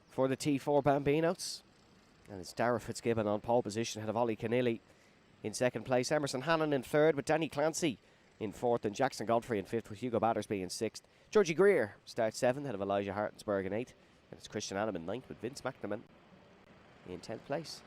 for the T4 Bambinos. And it's Dara Fitzgibbon on pole position ahead of Ollie Keneally in second place. Emerson Hannon in third with Danny Clancy in fourth, and Jackson Godfrey in fifth with Hugo Battersby in sixth. Georgie Greer starts seventh ahead of Elijah Hartensberg in eighth. And it's Christian Adam in ninth with Vince McNamara in 10th place.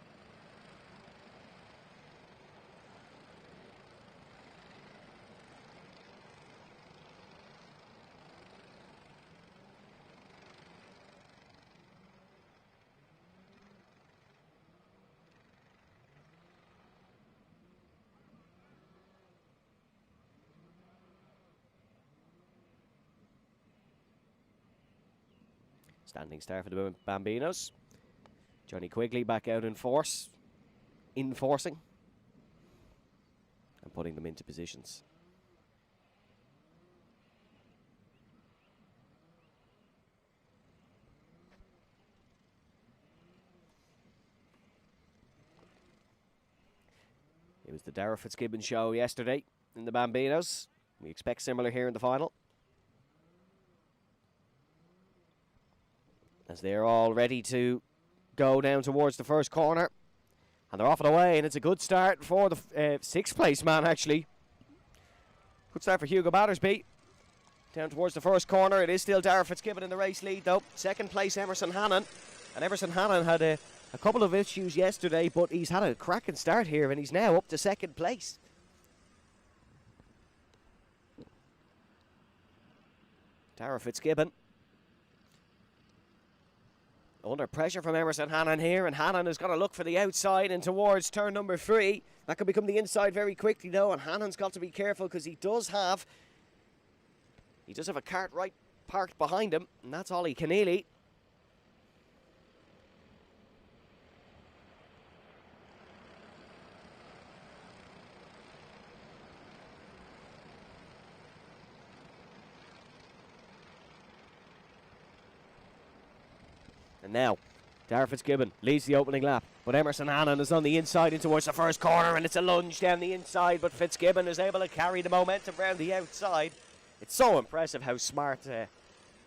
Standing start for the Bambinos. Johnny Quigley back out in force, enforcing and putting them into positions. It was the Dara Fitzgibbon show yesterday in the Bambinos. We expect similar here in the final, as they're all ready to go down towards the first corner. And they're off and away, and it's a good start for the sixth place man, actually. Good start for Hugo Battersby. Down towards the first corner. It is still Dara Fitzgibbon in the race lead, though. Second place, Emerson Hannon. And Emerson Hannon had a couple of issues yesterday, but he's had a cracking start here, and he's now up to second place. Dara Fitzgibbon under pressure from Emerson Hannon here, and Hannon is going to look for the outside and towards turn number 3. That could become the inside very quickly, though, and Hannon's got to be careful because he does have a cart right parked behind him, and that's Ollie Keneally. And now, Dara Fitzgibbon leads the opening lap, but Emerson Hannon is on the inside in towards the first corner, and it's a lunge down the inside, but Fitzgibbon is able to carry the momentum round the outside. It's so impressive how smart the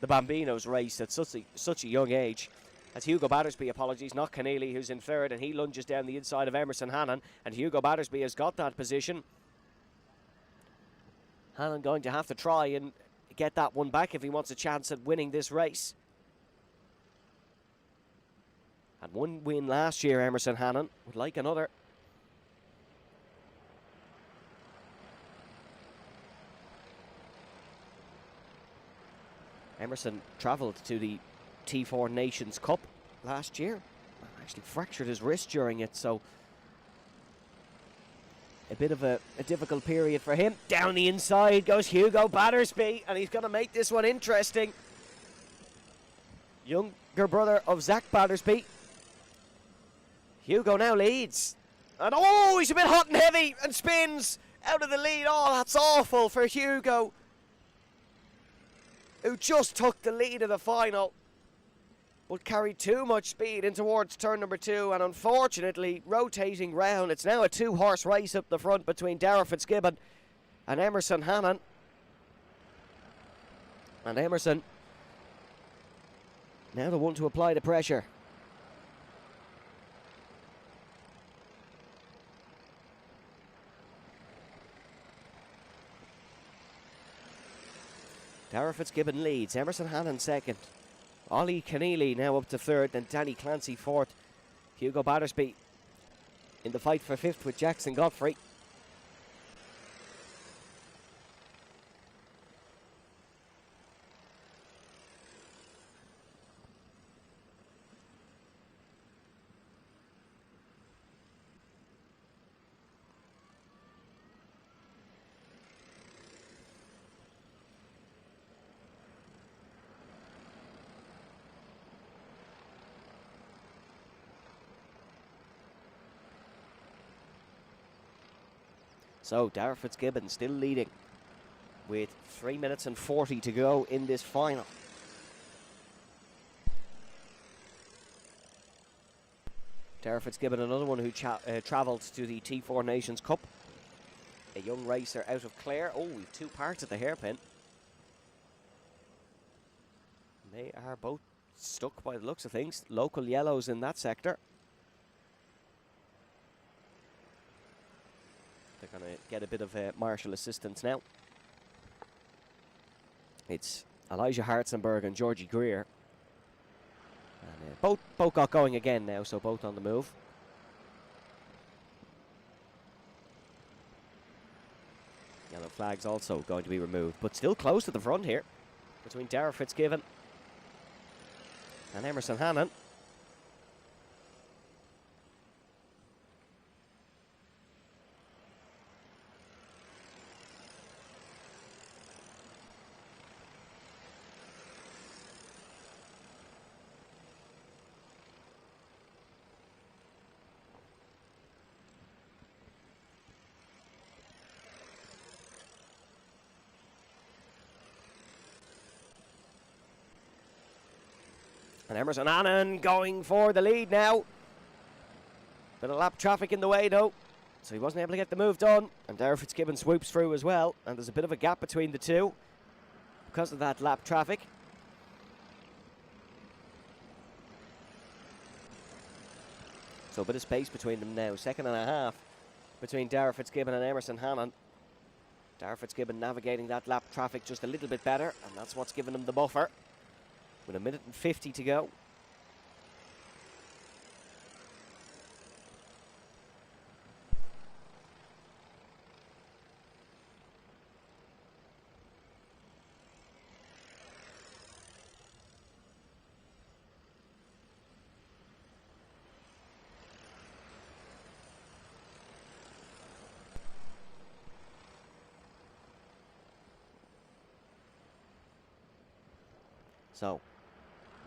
Bambinos race at such a young age. As Hugo Battersby, apologies, not Keneally, who's in third, and he lunges down the inside of Emerson Hannon, and Hugo Battersby has got that position. Hannon going to have to try and get that one back if he wants a chance at winning this race. Had one win last year, Emerson Hannon would like another. Emerson travelled to the T4 Nations Cup last year. Actually fractured his wrist during it, so a bit of a difficult period for him. Down the inside goes Hugo Battersby, and he's going to make this one interesting. Younger brother of Zach Battersby. Hugo now leads. And oh, he's a bit hot and heavy and spins out of the lead. Oh, that's awful for Hugo, who just took the lead of the final, but carried too much speed in towards turn number 2, and unfortunately rotating round. It's now a 2-horse race up the front between Dara Fitzgibbon and Emerson Hannon. And Emerson now the one to apply the pressure. Dara Fitzgibbon leads, Emerson Hannon second. Ollie Keneally now up to third, then Danny Clancy fourth. Hugo Battersby in the fight for fifth with Jackson Godfrey. So Dara Fitzgibbon still leading with 3 minutes and 40 to go in this final. Dara Fitzgibbon, another one who travelled to the T4 Nations Cup. A young racer out of Clare. Oh, we've 2 parts at the hairpin. They are both stuck by the looks of things. Local yellows in that sector. They're going to get a bit of marshal assistance now. It's Elijah Hartzenberg and Georgie Greer. And both got going again now, so both on the move. Yellow flag's also going to be removed, but still close to the front here between Dara Fitzgibbon and Emerson Hannon. And Emerson Hannon going for the lead now. Bit of lap traffic in the way though, so he wasn't able to get the move done. And Dara Fitzgibbon swoops through as well. And there's a bit of a gap between the two because of that lap traffic. So a bit of space between them now. 2.5 between Dara Fitzgibbon and Emerson Hannon. Dara Fitzgibbon navigating that lap traffic just a little bit better, and that's what's given him the buffer. With 1:50 to go. So,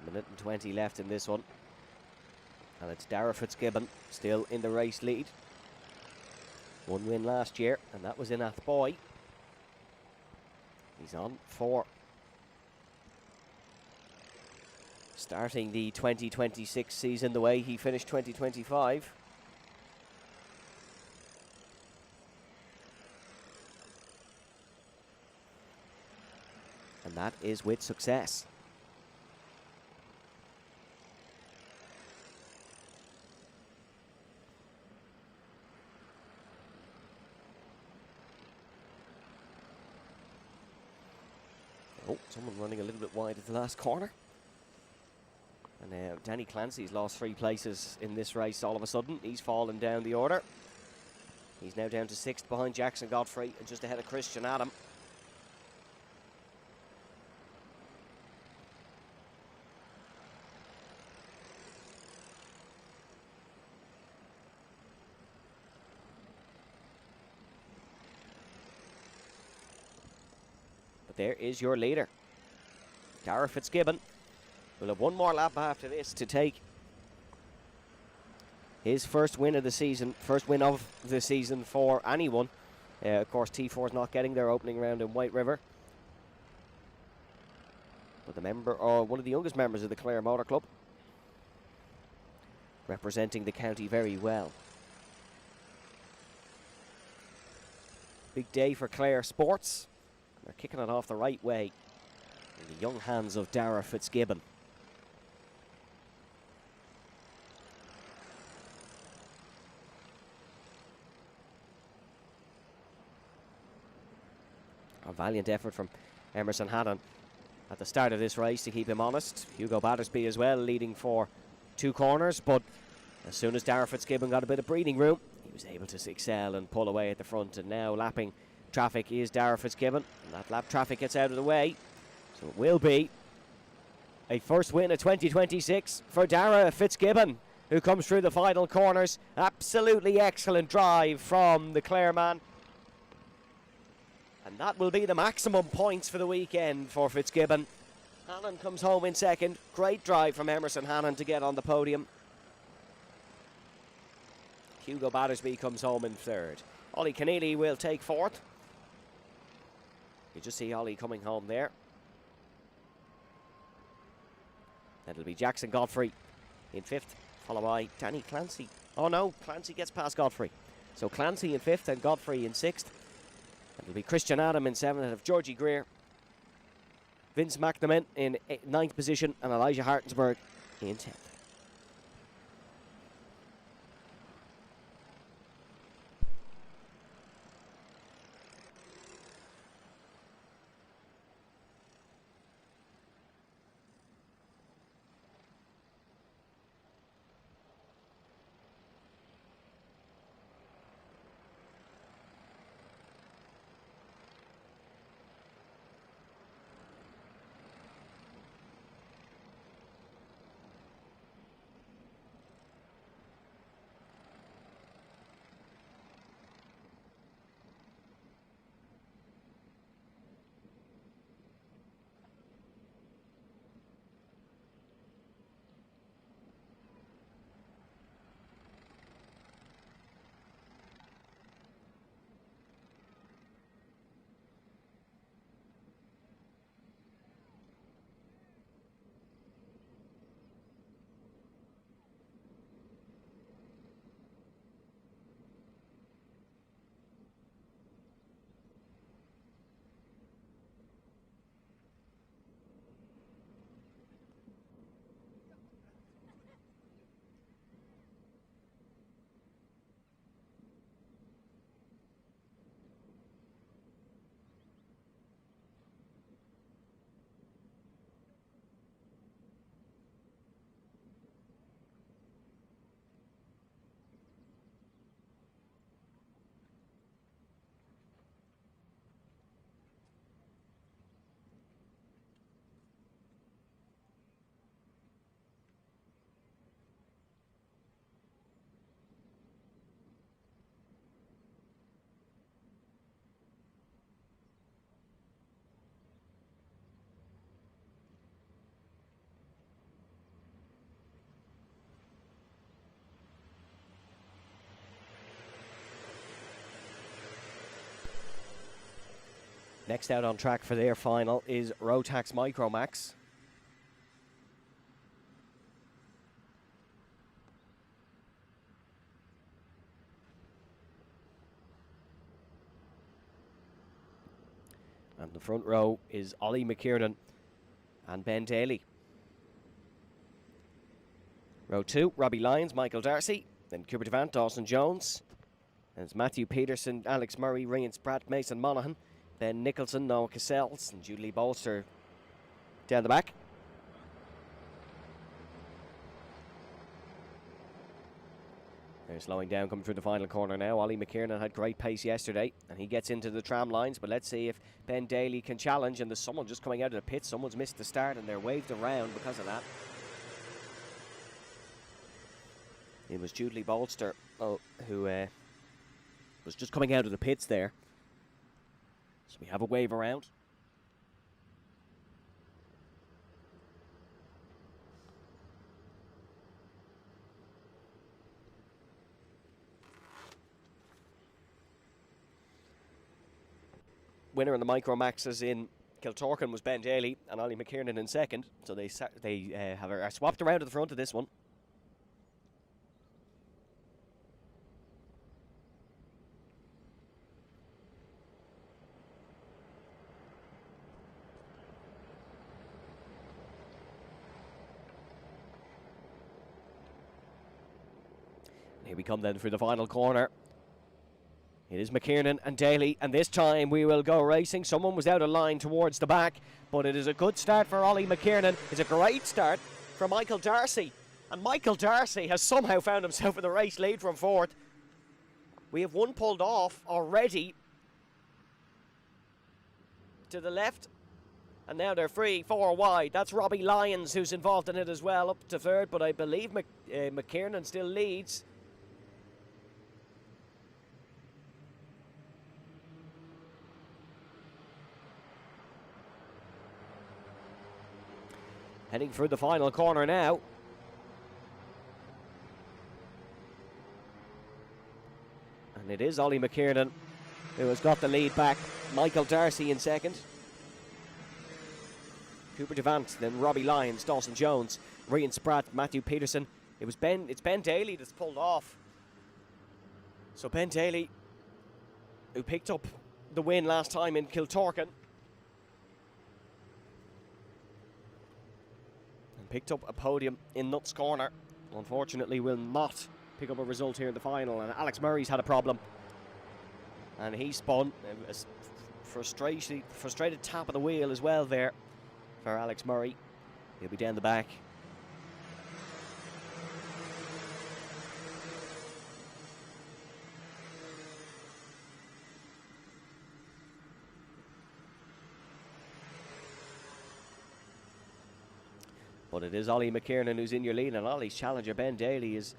1:20 left in this one. And it's Dara Fitzgibbon still in the race lead. One win last year, and that was in Athboy. He's on for starting the 2026 season the way he finished 2025. And that is with success. Oh, someone running a little bit wide at the last corner. And Danny Clancy's lost 3 places in this race all of a sudden. He's fallen down the order. He's now down to 6th behind Jackson Godfrey and just ahead of Christian Adam. There is your leader. Dara Fitzgibbon will have one more lap after this to take his first win of the season, for anyone. Of course, T4 is not getting their opening round in White River. But one of the youngest members of the Clare Motor Club, representing the county very well. Big day for Clare Sports. They're kicking it off the right way in the young hands of Dara Fitzgibbon. A valiant effort from Emerson Hannon at the start of this race to keep him honest. Hugo Battersby as well leading for 2 corners, but as soon as Dara Fitzgibbon got a bit of breathing room, he was able to excel and pull away at the front, and now lapping traffic is Dara Fitzgibbon, and that lap traffic gets out of the way, so it will be a first win of 2026 for Dara Fitzgibbon, who comes through the final corners. Absolutely excellent drive from the Clare man, and that will be the maximum points for the weekend for Fitzgibbon. Hannon comes home in 2nd. Great drive from Emerson Hannon to get on the podium. Hugo Battersby comes home in 3rd. Ollie Keneally will take 4th. You just see Ollie coming home there. It'll be Jackson Godfrey in 5th, followed by Danny Clancy. Oh no, Clancy gets past Godfrey. So Clancy in 5th and Godfrey in 6th. It'll be Christian Adam in 7th ahead of Georgie Greer. Vince McNamara in 9th position and Elijah Hartensberg in 10th. Next out on track for their final is ROTAX Micromax. And the front row is Ollie McKiernan and Ben Daly. Row 2, Robbie Lyons, Michael Darcy, then Cooper Devant, Dawson Jones. And it's Matthew Peterson, Alex Murray, Ryan Spratt, Mason Monaghan, Ben Nicholson, Noah Cassells, and Julie Bolster down the back. They're slowing down, coming through the final corner now. Ollie McKiernan had great pace yesterday, and he gets into the tram lines, but let's see if Ben Daly can challenge. And there's someone just coming out of the pit. Someone's missed the start, and they're waved around because of that. It was Julie Bolster, who was just coming out of the pits there. So we have a wave around. Winner in the Micromaxes in Kiltorcan was Ben Daly and Ollie McKiernan in second. So they are swapped around at the front of this one. Here we come then through the final corner. It is McKiernan and Daly, and this time we will go racing. Someone was out of line towards the back, but it is a good start for Ollie McKiernan. It's a great start for Michael Darcy, and Michael Darcy has somehow found himself in the race lead from fourth. We have one pulled off already to the left, and now they're free, 4 wide. That's Robbie Lyons who's involved in it as well, up to third, but I believe McKiernan still leads. Heading through the final corner now. And it is Ollie McKiernan who has got the lead back. Michael Darcy in second. Cooper Devant, then Robbie Lyons, Dawson Jones, Ryan Spratt, Matthew Peterson. It's Ben Daly that's pulled off. So Ben Daly, who picked up the win last time in Kiltorcan, picked up a podium in Nuts Corner. Unfortunately, will not pick up a result here in the final. And Alex Murray's had a problem. And he spun. A frustrated tap of the wheel as well there for Alex Murray. He'll be down the back. But it is Ollie McKiernan who's in your lead, and Ollie's challenger Ben Daly is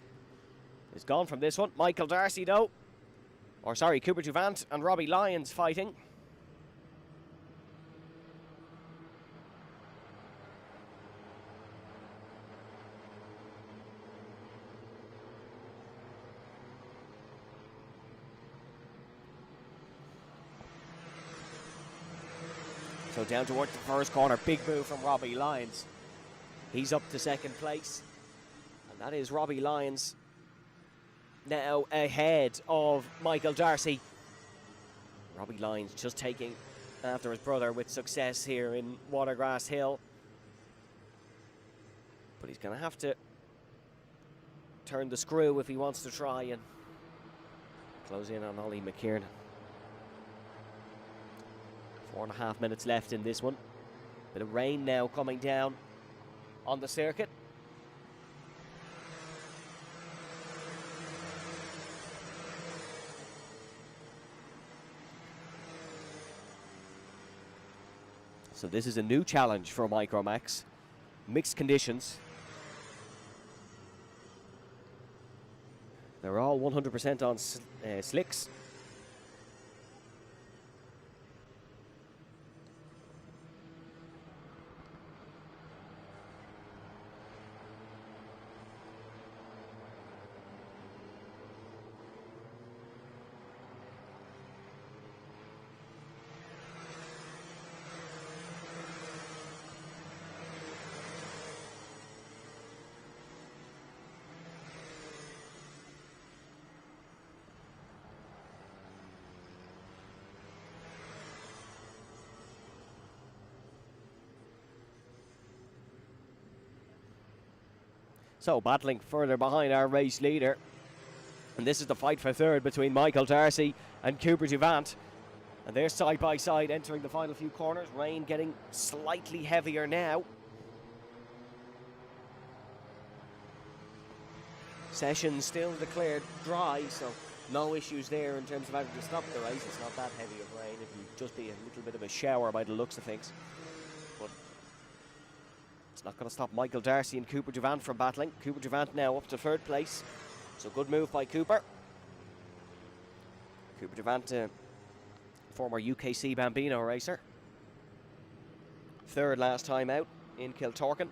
gone from this one. Michael Darcy though, or sorry, Cooper Duvant and Robbie Lyons fighting. So down towards the first corner, big move from Robbie Lyons. He's up to second place, and that is Robbie Lyons now ahead of Michael Darcy. Robbie Lyons just taking after his brother with success here in Watergrass Hill. But he's going to have to turn the screw if he wants to try and close in on Ollie McKiernan. 4.5 minutes left in this one. Bit of rain now coming down on the circuit. So this is a new challenge for Micromax. Mixed conditions. They're all 100% on slicks. So battling further behind our race leader. And this is the fight for third between Michael Darcy and Cooper Duvant. And they're side by side entering the final few corners. Rain getting slightly heavier now. Session still declared dry, so no issues there in terms of having to stop the race. It's not that heavy of rain. It will just be a little bit of a shower by the looks of things. But it's not going to stop Michael Darcy and Cooper Duvant from battling. Cooper Duvant now up to third place. So good move by Cooper. Cooper Duvant, former UKC Bambino racer. Third last time out in Kiltorkin.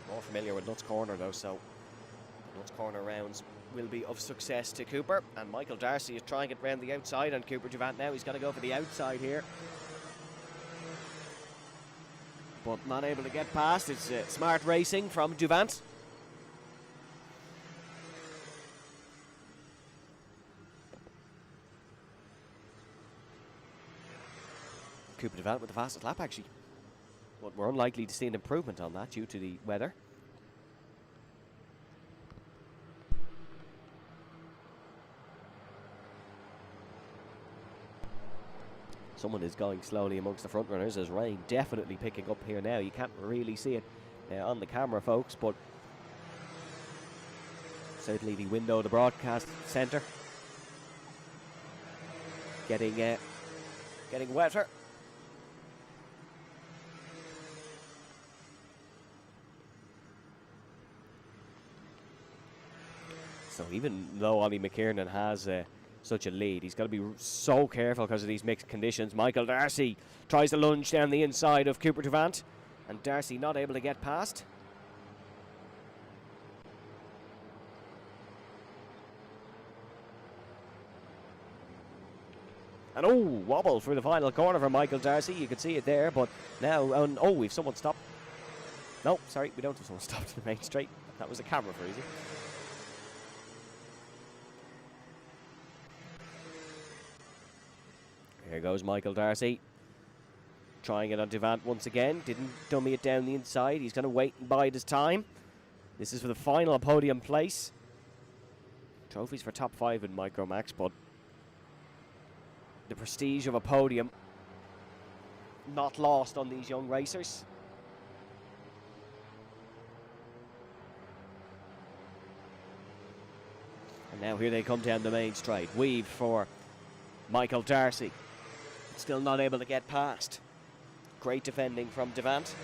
More familiar with Nuts Corner though, so the Nuts Corner rounds will be of success to Cooper. And Michael Darcy is trying it round the outside on Cooper Duvant now. He's got to go for the outside here, but not able to get past. It's smart racing from Duvant. Cooper Duvant with the fastest lap actually, but we're unlikely to see an improvement on that due to the weather. Someone is going slowly amongst the front runners as rain definitely picking up here now. You can't really see it on the camera, folks, but certainly the window of the broadcast centre getting wetter. So even though Ollie McKiernan has such a lead, he's got to be so careful because of these mixed conditions. Michael Darcy tries to lunge down the inside of Cooper Duvant, and Darcy not able to get past. And oh, wobble through the final corner for Michael Darcy. You can see it there, but now, oh, we've someone stopped. No, sorry, we don't have someone stopped in the main straight. That was a camera freezing. Here goes Michael Darcy, trying it on Devant once again. Didn't dummy it down the inside. He's going to wait and bide his time. This is for the final podium place. Trophies for top 5 in Micromax, but the prestige of a podium not lost on these young racers. And now here they come down the main straight. Weave for Michael Darcy. Still not able to get past. Great defending from Devant.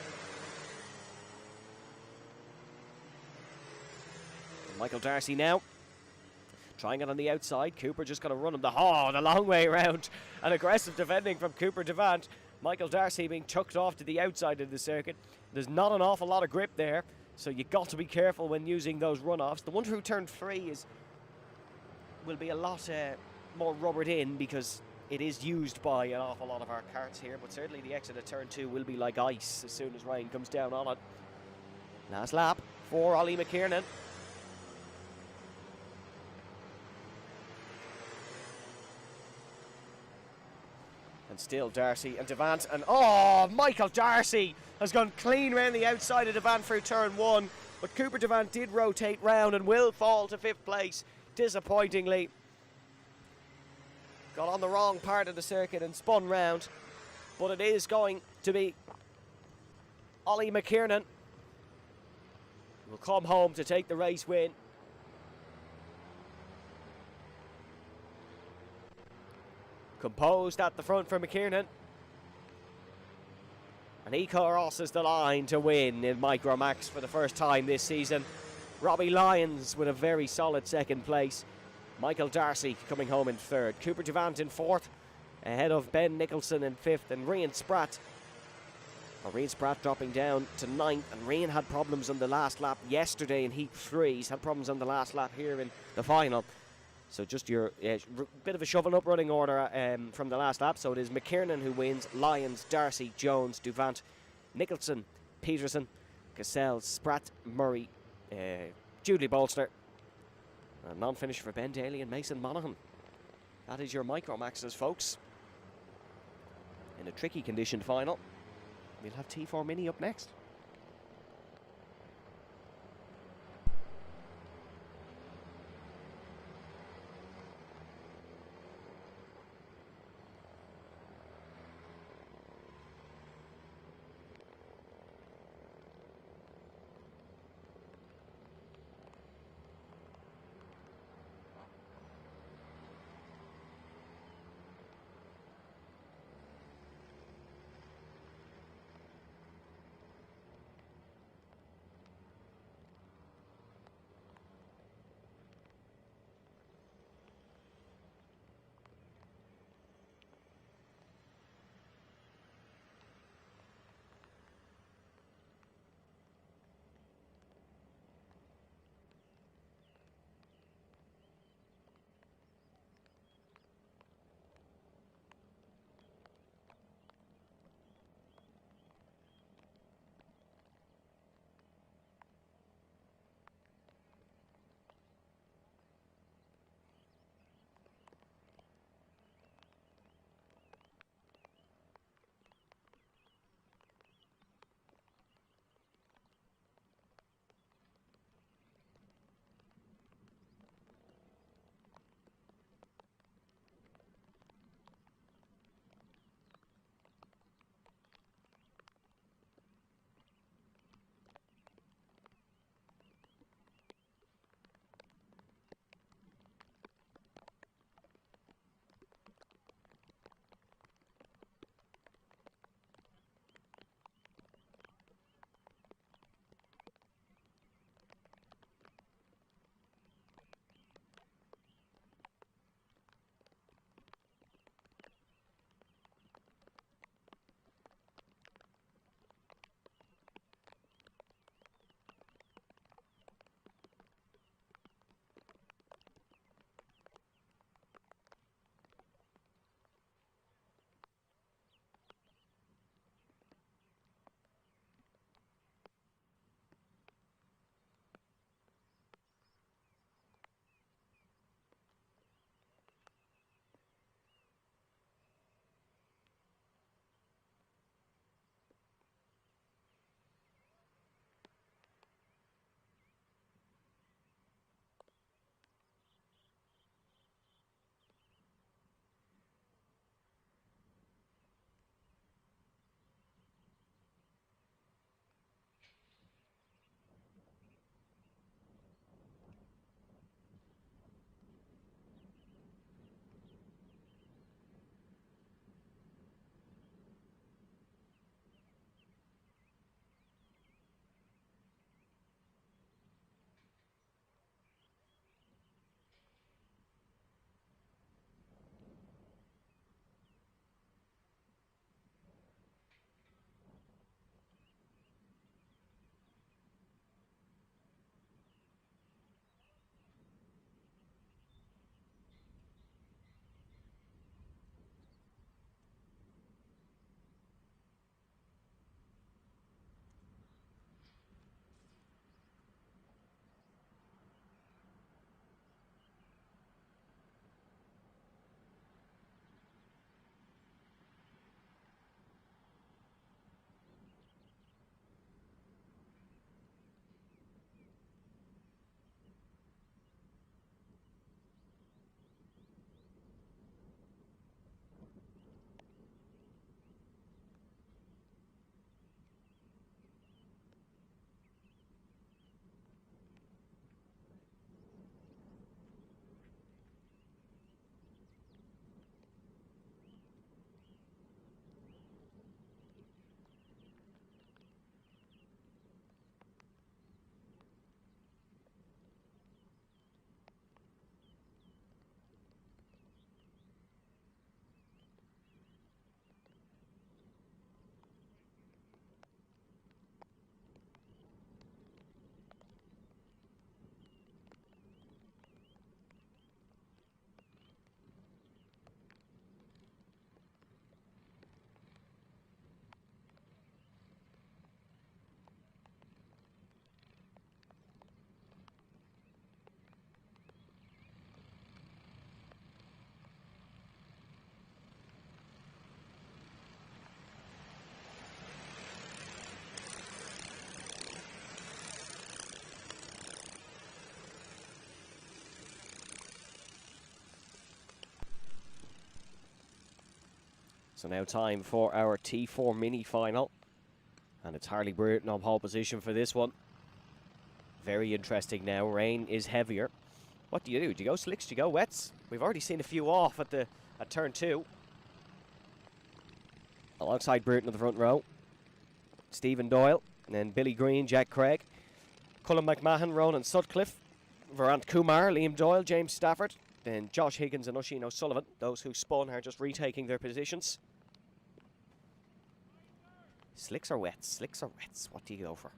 Michael Darcy now trying it on the outside. Cooper just going to run him the long way around. An aggressive defending from Cooper Devant. Michael Darcy being chucked off to the outside of the circuit. There's not an awful lot of grip there, so you got to be careful when using those runoffs. The one through turn 3 will be a lot more rubbered in because it is used by an awful lot of our karts here, but certainly the exit of turn 2 will be like ice as soon as rain comes down on it. Last lap for Ollie McKiernan. And still Darcy and Devant, and Michael Darcy has gone clean around the outside of Devant through turn 1, but Cooper Devant did rotate round and will fall to 5th place, disappointingly. Got on the wrong part of the circuit and spun round, but it is going to be Ollie McKiernan who will come home to take the race win. Composed at the front for McKiernan. And he crosses the line to win in Micromax for the first time this season. Robbie Lyons with a very solid 2nd place. Michael Darcy coming home in 3rd. Cooper Devant in 4th, ahead of Ben Nicholson in 5th, and Rian Spratt. Rian Spratt dropping down to 9th, and Rian had problems on the last lap yesterday in Heat 3. He's had problems on the last lap here in the final. So just your bit of a shovel up running order from the last lap. So it is McKiernan who wins, Lyons, Darcy, Jones, Devant, Nicholson, Peterson, Cassell, Spratt, Murray, Julie Bolster. A non-finish for Ben Daly and Mason Monaghan. That is your Micromaxes, folks. In a tricky conditioned final. We'll have T4 Mini up next. So now time for our T4 mini final. And it's Harley Burton on pole position for this one. Very interesting now. Rain is heavier. What do you do? Do you go slicks? Do you go wets? We've already seen a few off at turn 2. Alongside Burton in the front row. Stephen Doyle. And then Billy Green, Jack Craig. Cullen McMahon, Ronan Sutcliffe. Varant Kumar, Liam Doyle, James Stafford. Then Josh Higgins and Oisin O'Sullivan. Those who spun are just retaking their positions. Slicks or wets? Slicks or wets? What do you go for?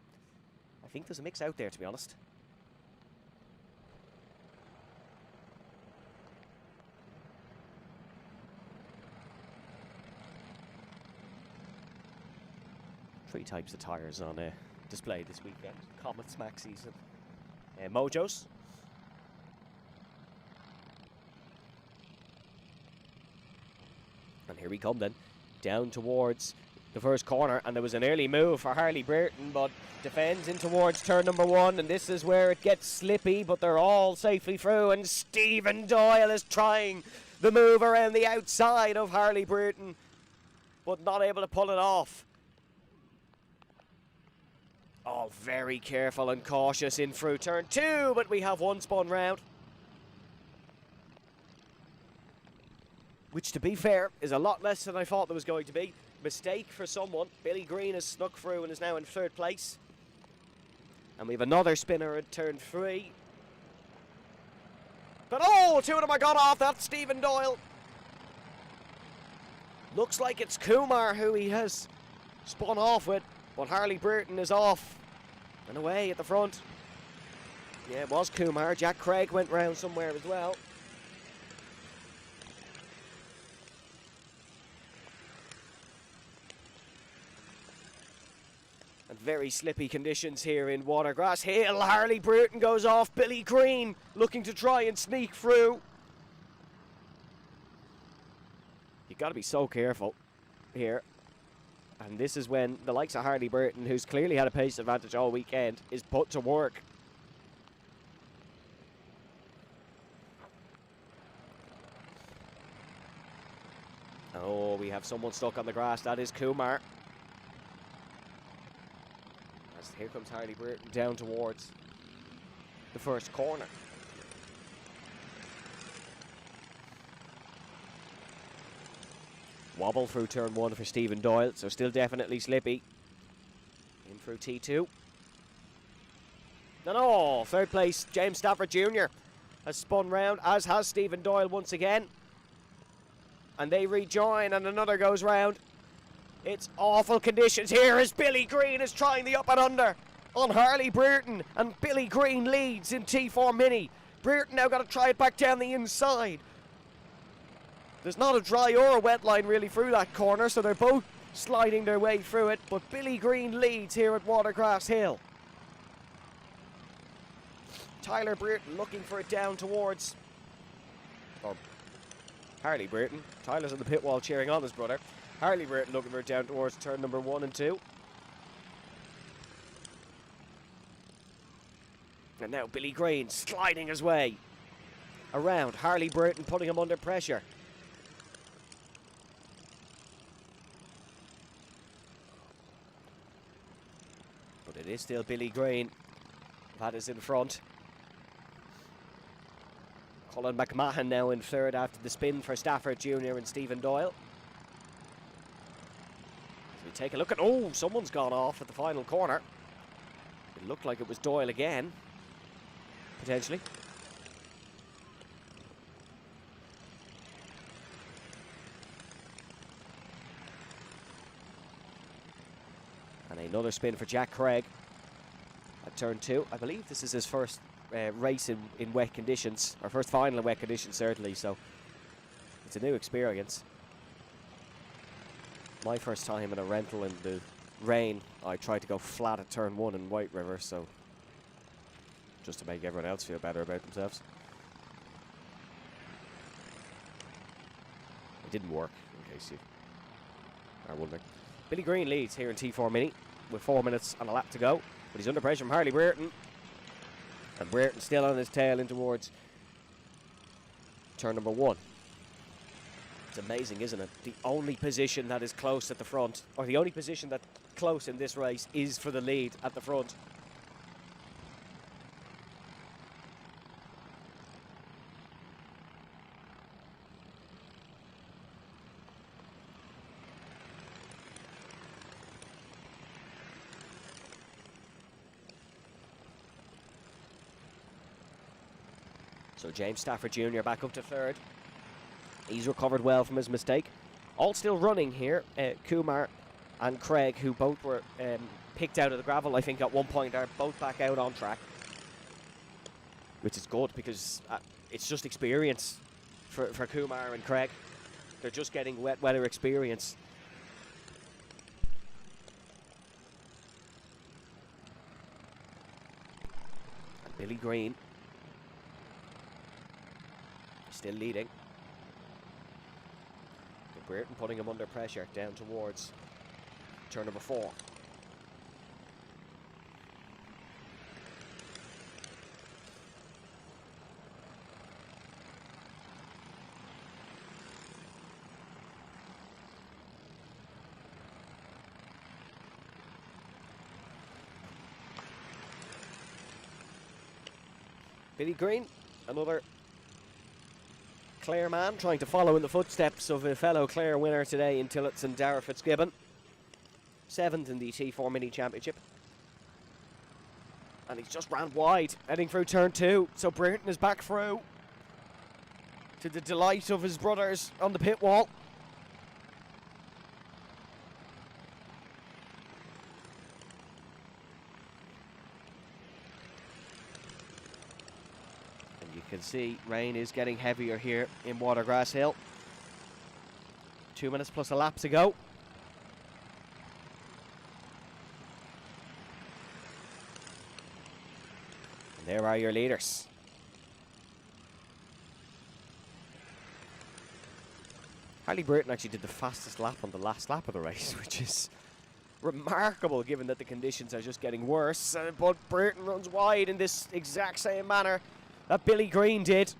I think there's a mix out there, to be honest. Three types of tyres on display this weekend. Comets, Maxis and Mojos. And here we come then, down towards the first corner, and there was an early move for Harley Burton, but defends in towards turn number 1, and this is where it gets slippy, but they're all safely through, and Stephen Doyle is trying the move around the outside of Harley Burton, but not able to pull it off. Oh, very careful and cautious in through turn 2, but we have one spun round. Which, to be fair, is a lot less than I thought there was going to be. Mistake for someone. Billy Green has snuck through and is now in 3rd place. And we have another spinner at turn 3. But oh, 2 of them are gone off. That's Stephen Doyle. Looks like it's Kumar who he has spun off with. But Harley Burton is off and away at the front. Yeah, it was Kumar. Jack Craig went round somewhere as well. And very slippy conditions here in Watergrass Hill. Harley Burton goes off. Billy Green looking to try and sneak through. You've got to be so careful here. And this is when the likes of Harley Burton, who's clearly had a pace advantage all weekend, is put to work. Oh, we have someone stuck on the grass. That is Kumar. As here comes Harley Burton down towards the first corner. Wobble through turn 1 for Stephen Doyle, so still definitely slippy. In through T2. No, 3rd place, James Stafford Jr. has spun round, as has Stephen Doyle once again. And they rejoin, and another goes round. It's awful conditions here as Billy Green is trying the up and under on Harley Burton, and Billy Green leads in T4 Mini. Burton now got to try it back down the inside. There's not a dry or a wet line really through that corner, so they're both sliding their way through it, but Billy Green leads here at Watergrass Hill. Tyler Burton looking for it down towards Harley Burton. Tyler's on the pit wall cheering on his brother. Harley Burton looking for it down towards turn number 1 and 2. And now Billy Green sliding his way around. Harley Burton putting him under pressure. But it is still Billy Green that is in front. Cullen McMahon now in 3rd after the spin for Stafford Jr. and Stephen Doyle. As we take a look at... Oh, someone's gone off at the final corner. It looked like it was Doyle again. Potentially. And another spin for Jack Craig at turn 2. I believe this is his first race in wet conditions, or first final in wet conditions certainly, so it's a new experience. My first time in a rental in the rain, I tried to go flat at turn 1 in White River, so just to make everyone else feel better about themselves. It didn't work, in case you are wondering. Billy Green leads here in T4 Mini with 4 minutes and a lap to go, but he's under pressure from Harley Burton. And Burton still on his tail in towards turn number 1. It's amazing, isn't it? The only position that is close at the front, or the only position that's close in this race, is for the lead at the front. So James Stafford Jr. back up to third. He's recovered well from his mistake. All still running here. Kumar and Craig, who both were picked out of the gravel, I think, at one point, are both back out on track. Which is good, because it's just experience for Kumar and Craig. They're just getting wet weather experience. And Billy Green still leading. But Brereton putting him under pressure down towards turn number 4. Billy Green, another Clare man, trying to follow in the footsteps of a fellow Clare winner today in Tillotson, Darragh Fitzgibbon. 7th in the T4 Mini Championship. And he's just ran wide, heading through turn 2. So Brereton is back through, to the delight of his brothers on the pit wall. You can see rain is getting heavier here in Watergrass Hill. 2 minutes plus a lap to go. And there are your leaders. Harley Brereton actually did the fastest lap on the last lap of the race, which is remarkable given that the conditions are just getting worse. But Brereton runs wide in this exact same manner that Billy Green did.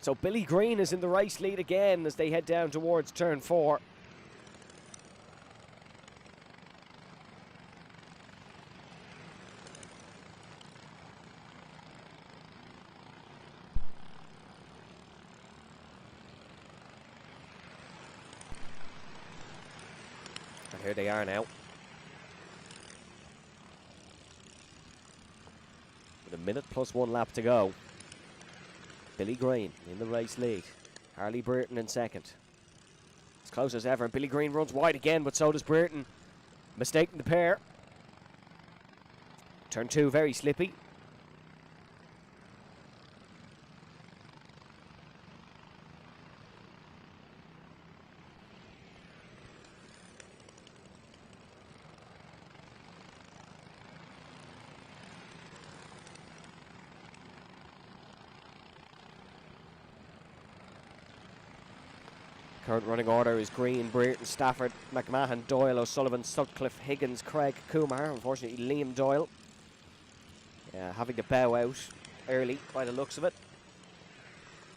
So Billy Green is in the race lead again as they head down towards turn 4. And here they are now. With a minute plus 1 lap to go. Billy Green in the race lead. Harley Brereton in second. As close as ever. And Billy Green runs wide again, but so does Brereton. Mistaking the pair. Turn 2 very slippy. Current running order is Green, Brereton, Stafford, McMahon, Doyle, O'Sullivan, Sutcliffe, Higgins, Craig, Kumar. Unfortunately, Liam Doyle having to bow out early by the looks of it.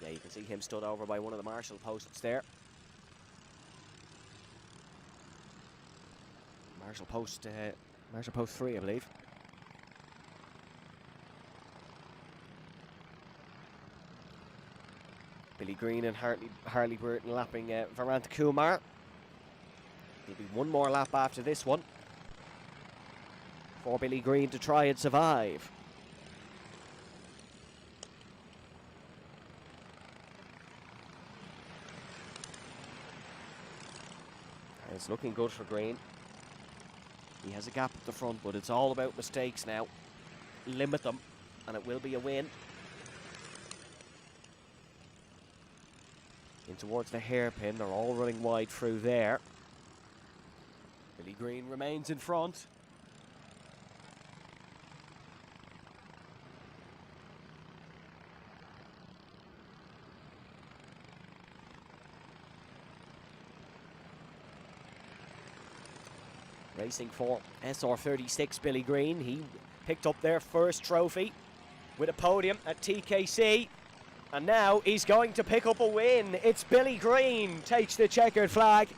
Yeah, you can see him stood over by one of the marshal posts there. Marshal post 3, I believe. Billy Green and Harley Brereton lapping Varanta Kumar. There'll be one more lap after this one for Billy Green to try and survive. And it's looking good for Green. He has a gap at the front, but it's all about mistakes now. Limit them, and it will be a win. In towards the hairpin, they're all running wide through there. Billy Green remains in front. Racing for SR36 Billy Green. He picked up their first trophy with a podium at TKC. And now he's going to pick up a win. It's Billy Green takes the checkered flag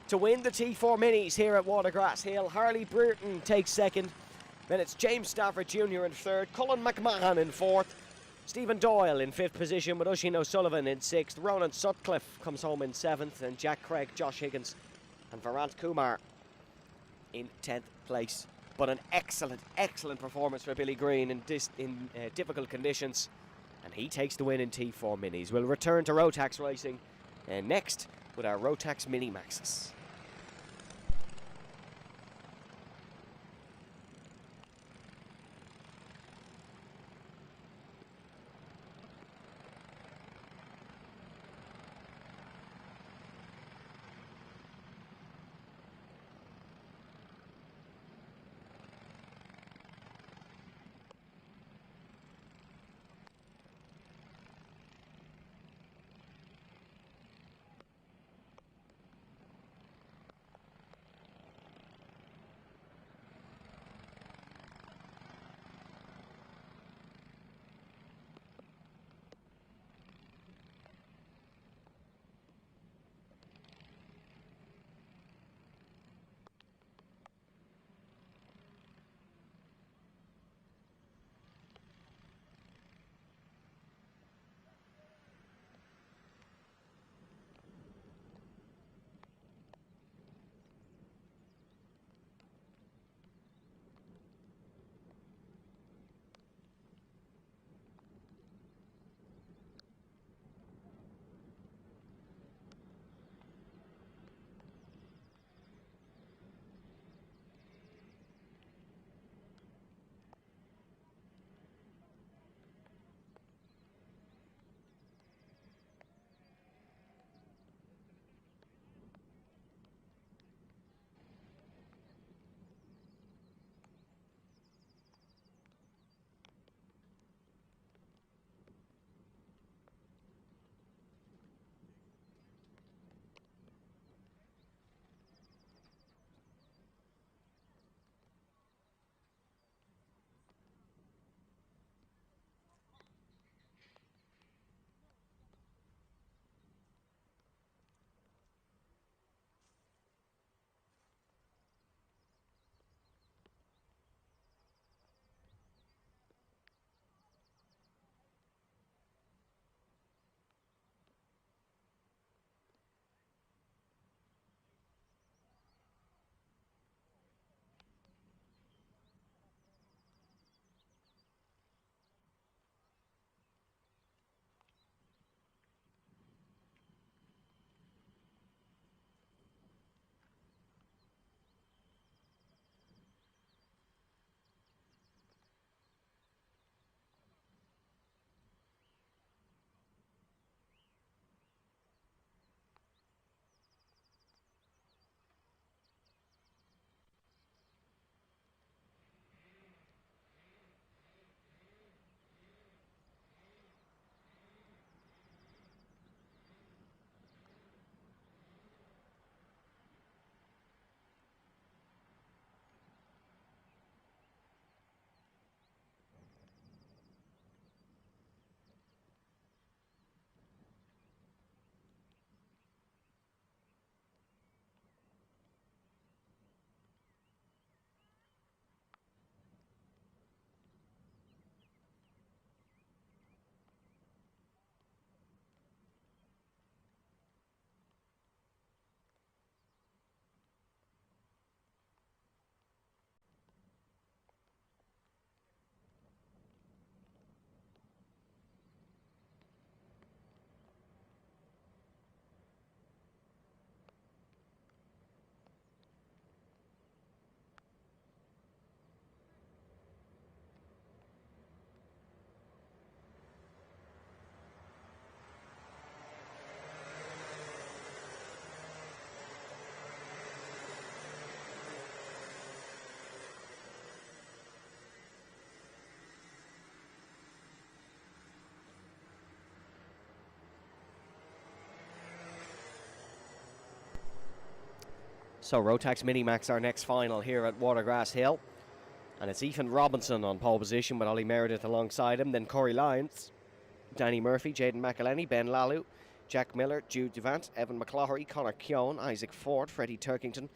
to win the T4 Minis here at Watergrass Hill. Harley Brereton takes second. Then it's James Stafford Jr. in third. Cullen McMahon in fourth. Stephen Doyle in fifth position with Oisin O'Sullivan in sixth. Ronan Sutcliffe comes home in seventh. And Jack Craig, Josh Higgins and Varant Kumar in 10th place. But an excellent, excellent performance for Billy Green in difficult conditions. And he takes the win in T4 Minis. We'll return to ROTAX racing next with our ROTAX Mini Maxes. So ROTAX Minimax, our next final here at Watergrass Hill. And it's Ethan Robinson on pole position with Ollie Meredith alongside him. Then Corey Lyons, Danny Murphy, Jaden McElhenney, Ben Lalu, Jack Miller, Jude Duvant, Evan McCloughery, Conor Keown, Isaac Ford, Freddie Turkington,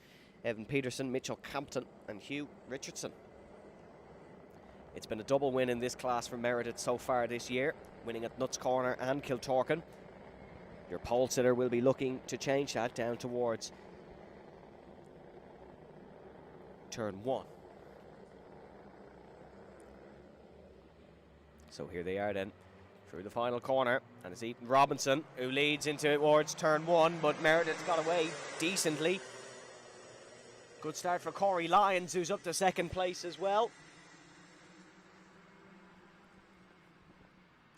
Evan Peterson, Mitchell Campton and Hugh Richardson. It's been a double win in this class for Meredith so far this year, winning at Nuts Corner and Kiltorkin. Your pole sitter will be looking to change that down towards turn 1. So here they are then, through the final corner, and it's Ethan Robinson who leads into towards turn 1, but Meredith's got away decently. Good start for Corey Lyons, who's up to second place as well.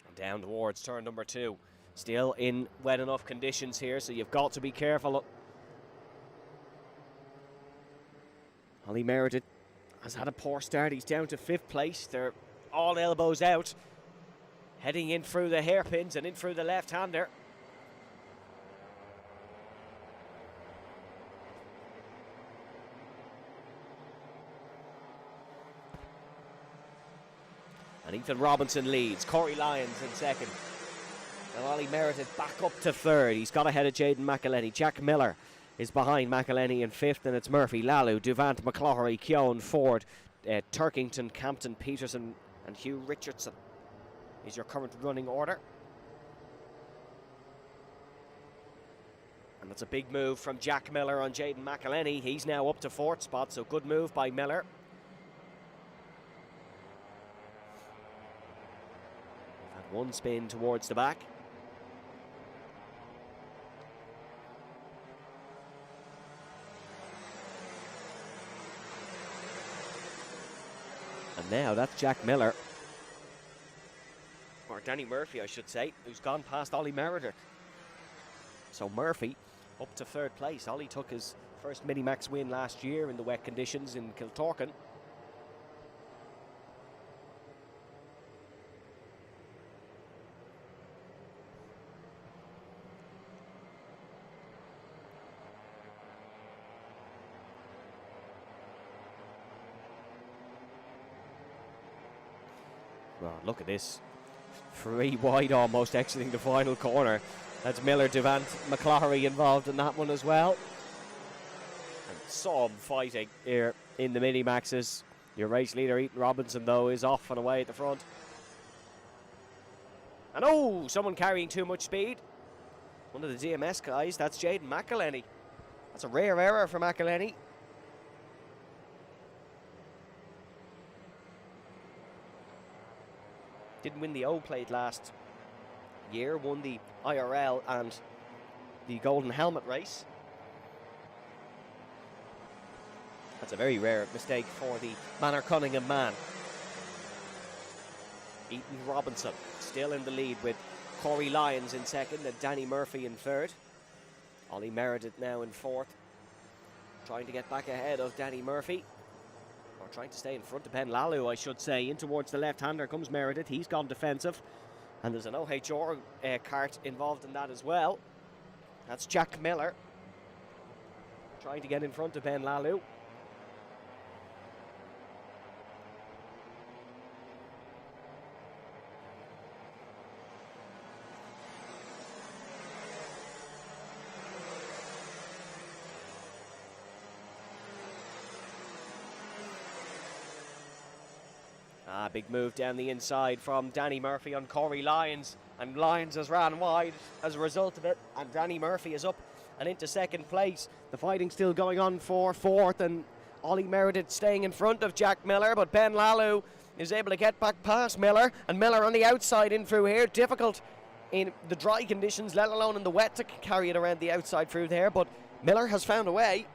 And down towards turn number 2. Still in wet enough conditions here, so you've got to be careful. Ollie Meredith has had a poor start. He's down to 5th place. They're all elbows out, heading in through the hairpins and in through the left-hander. And Ethan Robinson leads. Corey Lyons in second. And Ollie Meredith back up to 3rd. He's got ahead of Jaden McElhenney. Jack Miller is behind McElhenney in 5th, and it's Murphy, Lalu, Duvant, McCloughery, Keown, Ford, Turkington, Campton, Peterson and Hugh Richardson is your current running order. And that's a big move from Jack Miller on Jaden McElhenney. He's now up to 4th spot, so good move by Miller. We've had one spin towards the back. And now that's Jack Miller, or Danny Murphy I should say, who's gone past Ollie Meredith. So Murphy up to 3rd place. Ollie took his first Minimax win last year in the wet conditions in Kiltorkin. Well, look at this. 3 wide almost exiting the final corner. That's Miller, Duvant, McCloughery involved in that one as well. And some fighting here in the Mini-Maxes. Your race leader, Ethan Robinson, though, is off and away at the front. And oh, someone carrying too much speed. One of the DMS guys, that's Jaden McElhenney. That's a rare error for McElhenney. Didn't win the O plate last year, won the IRL and the Golden Helmet race. That's a very rare mistake for the Manor Cunningham man. Ethan Robinson still in the lead with Corey Lyons in 2nd and Danny Murphy in 3rd. Ollie Meredith now in 4th, trying to get back ahead of Danny Murphy. Or trying to stay in front of Ben Lalu, I should say. In towards the left-hander comes Meredith. He's gone defensive. And there's an OHR cart involved in that as well. That's Jack Miller, trying to get in front of Ben Lalu. Big move down the inside from Danny Murphy on Corey Lyons, and Lyons has ran wide as a result of it, and Danny Murphy is up and into 2nd place. The fighting still going on for 4th, and Ollie Meredith staying in front of Jack Miller, but Ben Lalu is able to get back past Miller, and Miller on the outside in through here. Difficult in the dry conditions, let alone in the wet, to carry it around the outside through there, but Miller has found a way.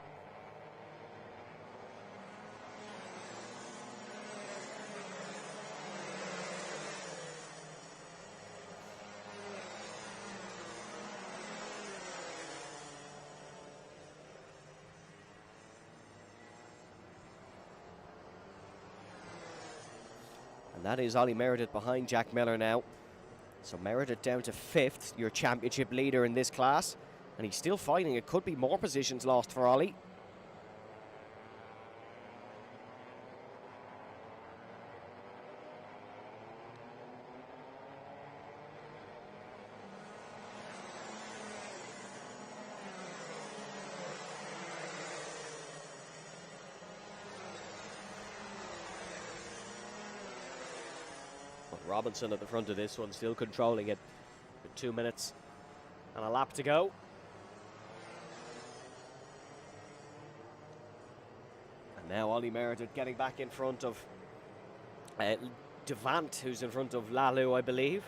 That is Ollie Meredith behind Jack Miller now. So Meredith down to 5th, your championship leader in this class. And he's still fighting. It could be more positions lost for Ollie. Robinson at the front of this one, still controlling it with 2 minutes and a lap to go. And now Ollie Meredith getting back in front of Devant, who's in front of Lalu, I believe.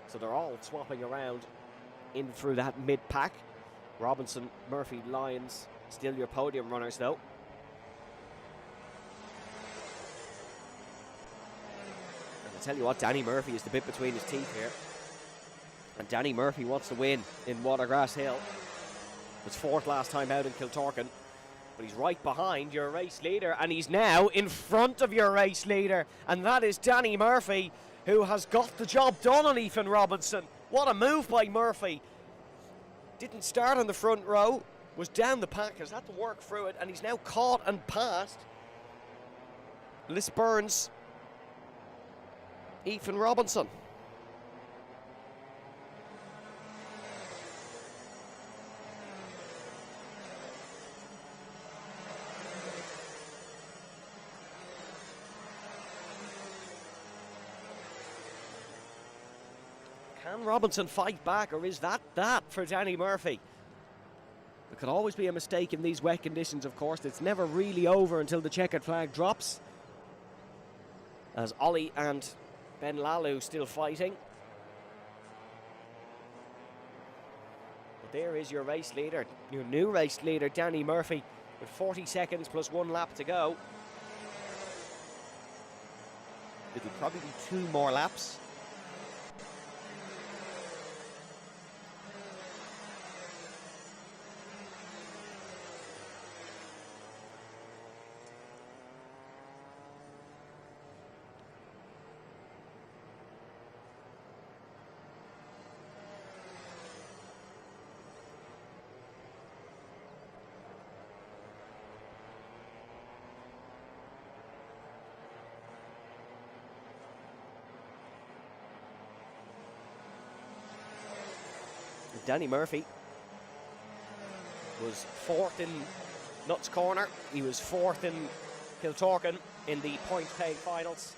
So they're all swapping around in through that mid-pack. Robinson, Murphy, Lyons, still your podium runners though. And I tell you what, Danny Murphy is the bit between his teeth here. And Danny Murphy wants to win in Watergrass Hill. Was fourth last time out in Kiltorkin. But he's right behind your race leader, and he's now in front of your race leader. And that is Danny Murphy, who has got the job done on Ethan Robinson. What a move by Murphy. Didn't start on the front row, was down the pack, has had to work through it, and he's now caught and passed Liz Burns, Ethan Robinson. Can Robinson fight back, or is that for Danny Murphy? There could always be a mistake in these wet conditions, of course. It's never really over until the checkered flag drops. As Ollie and Ben Lalu still fighting. But there is your race leader, your new race leader, Danny Murphy, with 40 seconds plus 1 lap to go. It'll probably be 2 more laps. Danny Murphy was 4th in Nuts Corner. He was 4th in Kiltorkin in the point pay finals.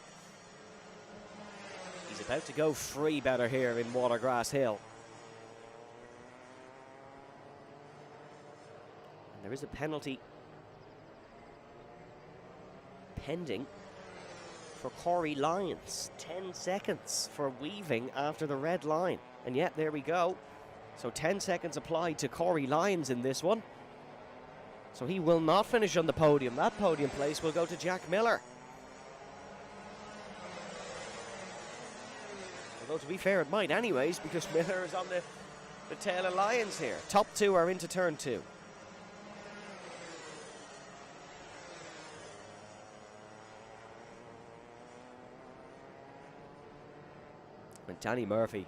He's about to go free better here in Watergrass Hill. And there is a penalty pending for Corey Lyons. 10 seconds for weaving after the red line. And yet, there we go. So 10 seconds applied to Corey Lyons in this one. So he will not finish on the podium. That podium place will go to Jack Miller. Although to be fair, it might anyways, because Miller is on the tail of Lyons here. Top 2 are into turn 2. And Danny Murphy,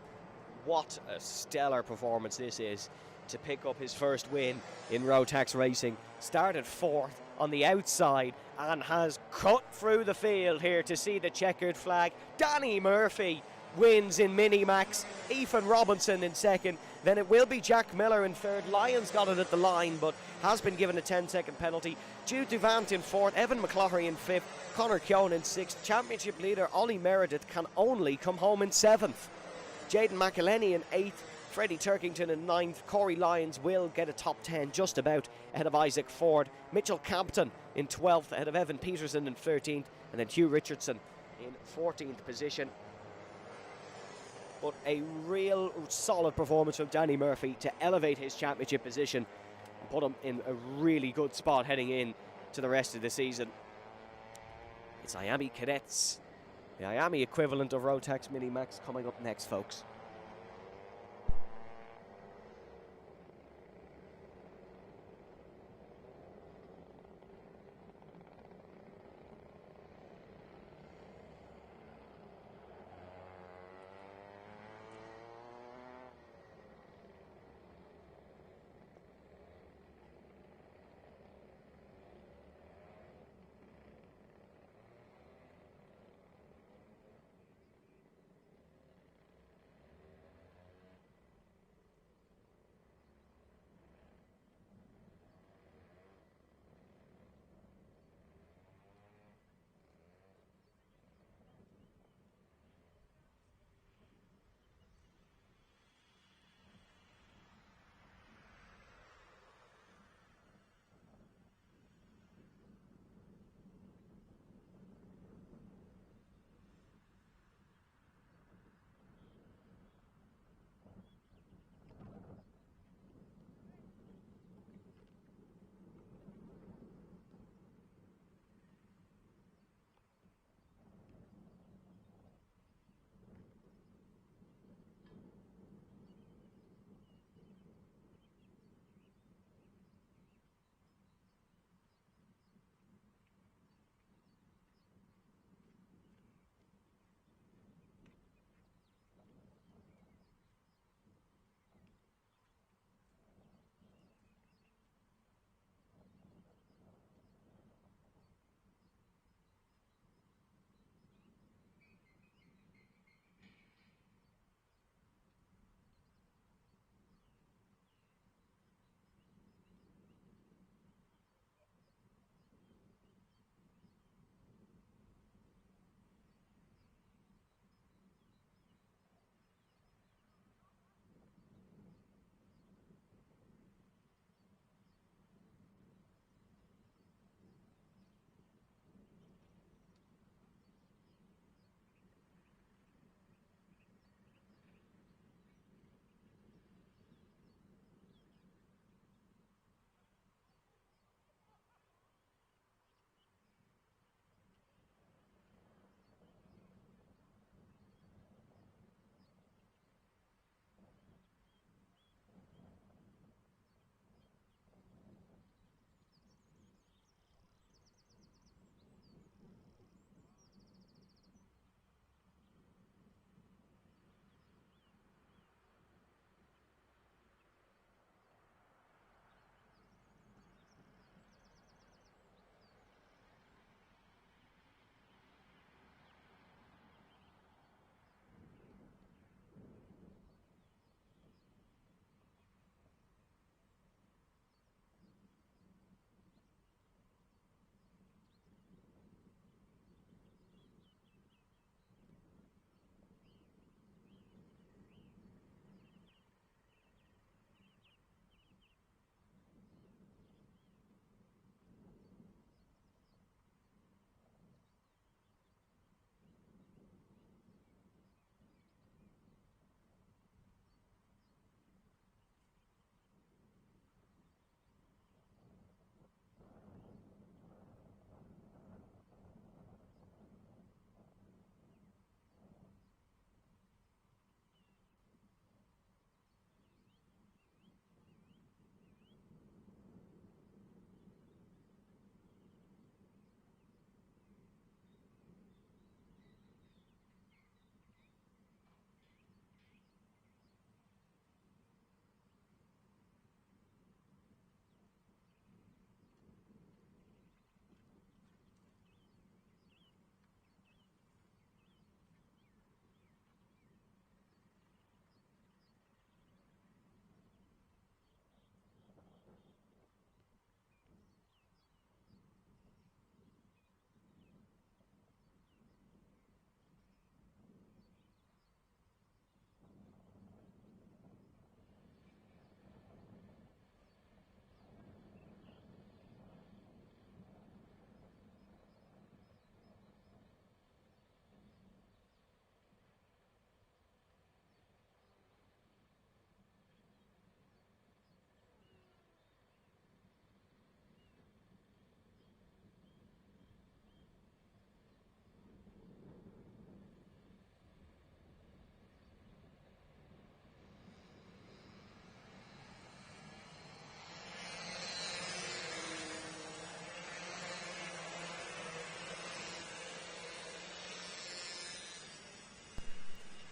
what a stellar performance this is to pick up his first win in ROTAX racing. Started 4th on the outside and has cut through the field here to see the checkered flag. Danny Murphy wins in Minimax. Ethan Robinson in 2nd. Then it will be Jack Miller in 3rd. Lyons got it at the line, but has been given a 10-second penalty. Jude Duvant in 4th. Evan McCloughery in 5th. Connor Keown in 6th. Championship leader Ollie Meredith can only come home in 7th. Jaden McElhenney in 8th, Freddie Turkington in 9th, Corey Lyons will get a top 10 just about ahead of Isaac Ford, Mitchell Campton in 12th ahead of Evan Peterson in 13th, and then Hugh Richardson in 14th position. But a real solid performance from Danny Murphy to elevate his championship position and put him in a really good spot heading in to the rest of the season. It's IAME Cadets, the IAME equivalent of ROTAX Minimax, coming up next, folks.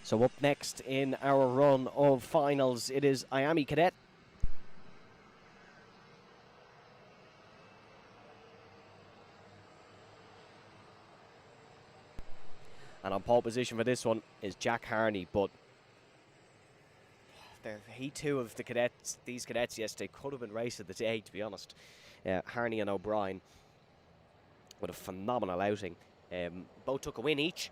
So up next in our run of finals, it is IAME Cadet. And on pole position for this one is Jack Harney, but he too of the cadets, these cadets yesterday could have been race of the day, to be honest. Harney and O'Brien with a phenomenal outing. Both took a win each.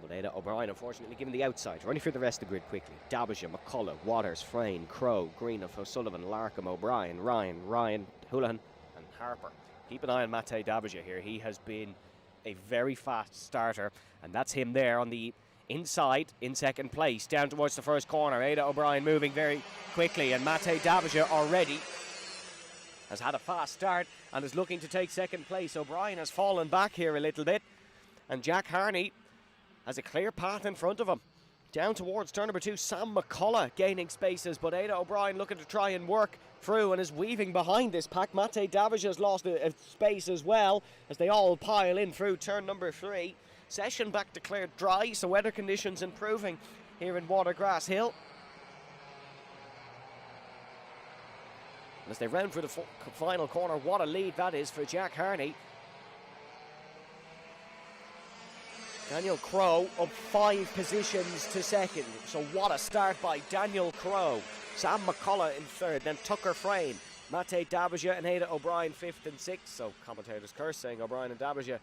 But Ada O'Brien unfortunately given the outside. Running through the rest of the grid quickly. Dabaja, McCullough, Waters, Frayne, Crow, Greenough, O'Sullivan, Larkham, O'Brien, Ryan, Houlihan and Harper. Keep an eye on Mate Dabaja here. He has been a very fast starter, and that's him there on the inside in second place, down towards the first corner. Ada O'Brien moving very quickly, and Mate Dabaja already has had a fast start and is looking to take second place. O'Brien has fallen back here a little bit, and Jack Harney has a clear path in front of him. Down towards turn number 2, Sam McCullough gaining spaces, but Ada O'Brien looking to try and work through and is weaving behind this pack. Mate Dabaja has lost a space as well as they all pile in through turn number 3. Session back declared dry, so weather conditions improving here in Watergrass Hill. And as they round through the final corner, what a lead that is for Jack Harney. Daniel Crow up 5 positions to second. So what a start by Daniel Crow. Sam McCullough in third, then Tucker Frayne, Mate Dabaja and Ada O'Brien 5th and 6th. So commentators curse saying O'Brien and Dabaja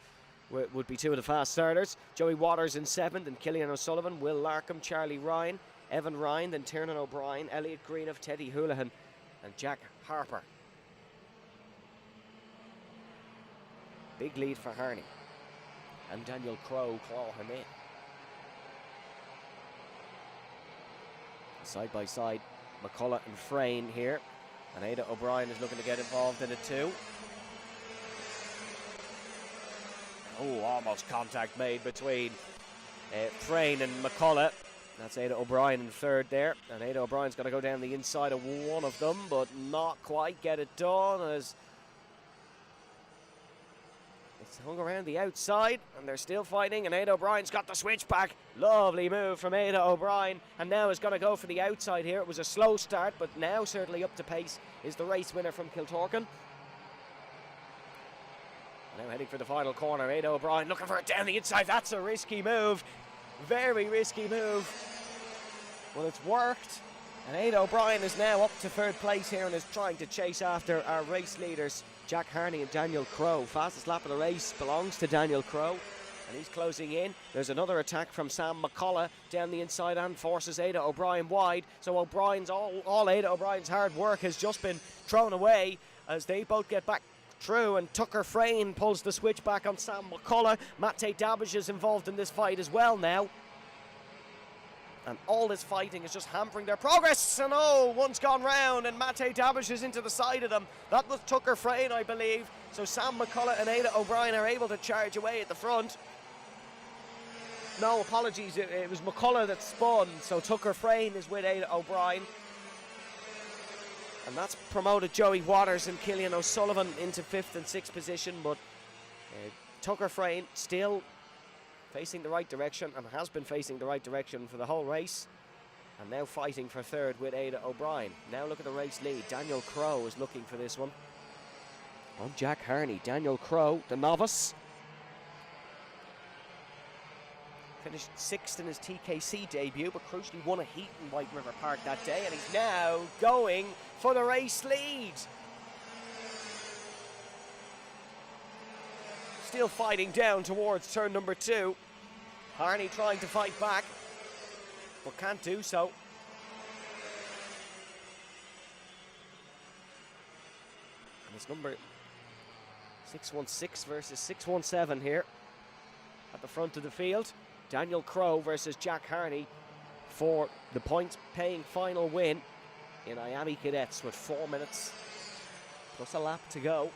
would be 2 of the fast starters. Joey Waters in 7th, and Killian O'Sullivan, Will Larkham, Charlie Ryan, Evan Ryan, then Tiernan O'Brien, Elliot Greenough, Teddy Houlihan and Jack Harper. Big lead for Harney. And Daniel Crow claw him in. Side by side, McCullough and Frayne here. And Ada O'Brien is looking to get involved in it too. Oh, almost contact made between Frayne and McCullough. That's Ada O'Brien in third there. And Ada O'Brien's got to go down the inside of one of them, but not quite get it done as it's hung around the outside, and they're still fighting, and Ada O'Brien's got the switchback. Lovely move from Ada O'Brien, and now is going to go for the outside here. It was a slow start, but now certainly up to pace is the race winner from Kiltorkin. Now heading for the final corner, Ada O'Brien looking for it down the inside. That's a risky move. Very risky move. Well, it's worked, and Ada O'Brien is now up to third place here and is trying to chase after our race leaders, Jack Harney and Daniel Crow. Fastest lap of the race belongs to Daniel Crow, and he's closing in. There's another attack from Sam McCullough down the inside and forces Ada O'Brien wide. So O'Brien's all Ada O'Brien's hard work has just been thrown away as they both get back through, and Tucker Frayne pulls the switch back on Sam McCullough. Mate Dabaja is involved in this fight as well now. And all this fighting is just hampering their progress. And oh, one's gone round, and Mate Dabaja is into the side of them. That was Tucker Frayne, I believe. So Sam McCullough and Ada O'Brien are able to charge away at the front. No, apologies, it was McCullough that spun. So Tucker Frayne is with Ada O'Brien. And that's promoted Joey Waters and Killian O'Sullivan into 5th and 6th position. But Tucker Frayne still facing the right direction, and has been facing the right direction for the whole race, and now fighting for third with Ada O'Brien. Now look at the race lead. Daniel Crow is looking for this one on Jack Harney. Daniel Crow, the novice, finished 6th in his TKC debut, but crucially won a heat in White River Park that day, and he's now going for the race lead. Still fighting down towards turn number 2. Harney trying to fight back, but can't do so. And it's number 616 versus 617 here at the front of the field. Daniel Crow versus Jack Harney for the points-paying final win in IAME Cadets with 4 minutes plus a lap to go.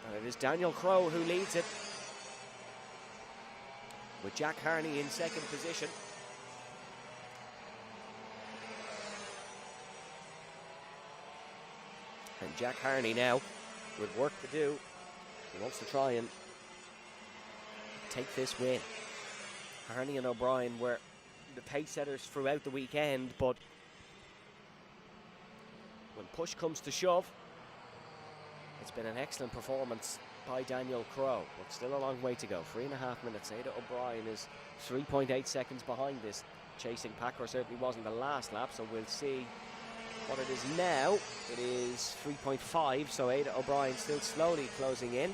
And it is Daniel Crow who leads it, with Jack Harney in second position. And Jack Harney now with work to do. He wants to try and take this win. Harney and O'Brien were the pace setters throughout the weekend, but when push comes to shove, it's been an excellent performance by Daniel Crowe, but still a long way to go. 3.5 minutes. Ada O'Brien is 3.8 seconds behind this chasing pack, or certainly wasn't the last lap, so we'll see what it is now. It is 3.5, so Ada O'Brien still slowly closing in.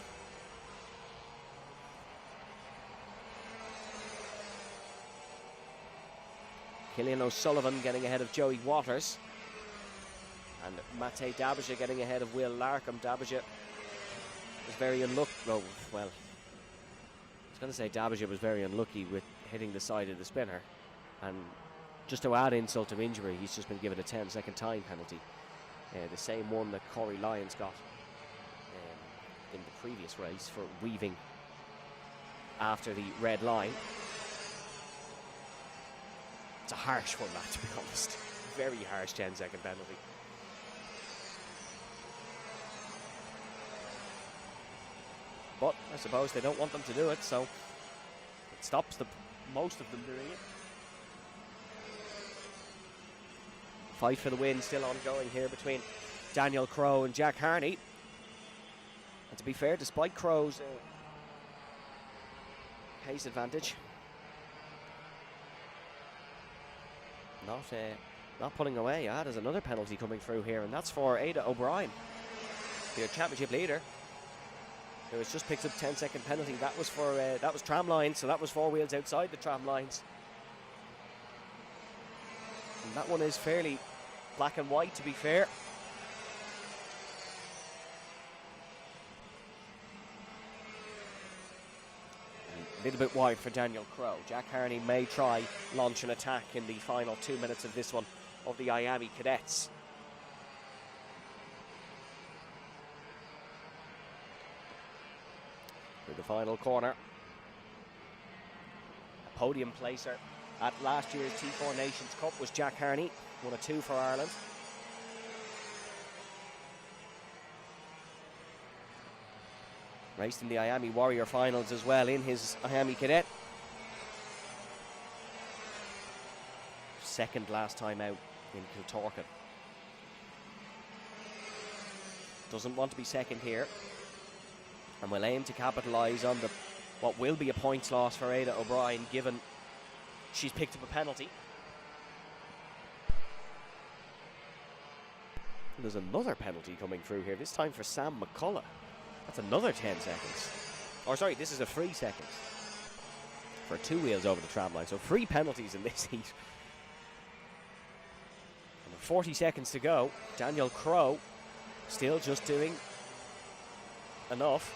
Killian O'Sullivan getting ahead of Joey Waters. And Mate Dabija getting ahead of Will Larkham. Dabija was very unlucky. Oh, well, I was going to say Dabija was very unlucky with hitting the side of the spinner. And just to add insult to injury, he's just been given a 10-second time penalty. The same one that Corey Lyons got in the previous race for weaving after the red line. It's a harsh one, that, to be honest. Very harsh 10-second penalty. But I suppose they don't want them to do it, so it stops most of them doing it. Fight for the win still ongoing here between Daniel Crowe and Jack Harney. And to be fair, despite Crowe's pace advantage, not pulling away. There's another penalty coming through here, and that's for Ada O'Brien, the championship leader, who has just picked up 10-second penalty. That was for that was tram lines, so that was 4 wheels outside the tram lines. And that one is fairly black and white, to be fair. A little bit wide for Daniel Crowe. Jack Harney may try launch an attack in the final 2 minutes of this one of the IAME Cadets. Through the final corner. A podium placer at last year's T4 Nations Cup was Jack Harney. Won a 2 for Ireland. Raced in the IAME Warrior Finals as well in his IAME Cadet. Second last time out in Kiltorkin. Doesn't want to be second here. And will aim to capitalise on what will be a points loss for Ada O'Brien, given she's picked up a penalty. And there's another penalty coming through here, this time for Sam McCullough. That's another 10 seconds. Or sorry, this is a 3 seconds for 2 wheels over the tram line. So 3 penalties in this heat. And with 40 seconds to go, Daniel Crowe still just doing enough.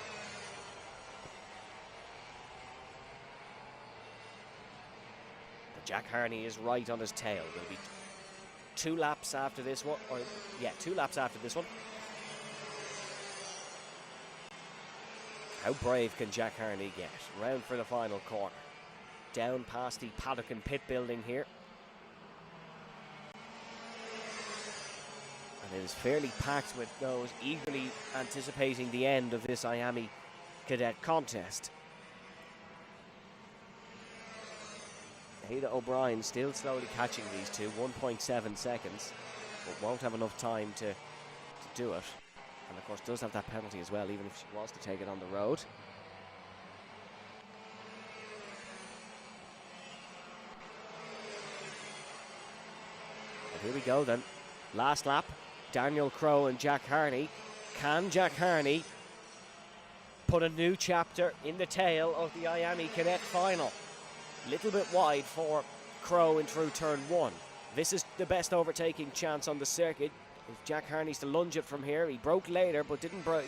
But Jack Harney is right on his tail. There'll be 2 laps after this one. 2 laps after this one. How brave can Jack Harney get? Round for the final corner. Down past the paddock and pit building here. And it is fairly packed with those eagerly anticipating the end of this IAME Cadet contest. Ada O'Brien still slowly catching these two, 1.7 seconds, but won't have enough time to do it. And of course does have that penalty as well, even if she was to take it on the road. And here we go then. Last lap, Daniel Crowe and Jack Harney. Can Jack Harney put a new chapter in the tail of the IAME Cadet final? Little bit wide for Crowe in through turn 1. This is the best overtaking chance on the circuit. If Jack Harney's to lunge it from here, he broke later but didn't break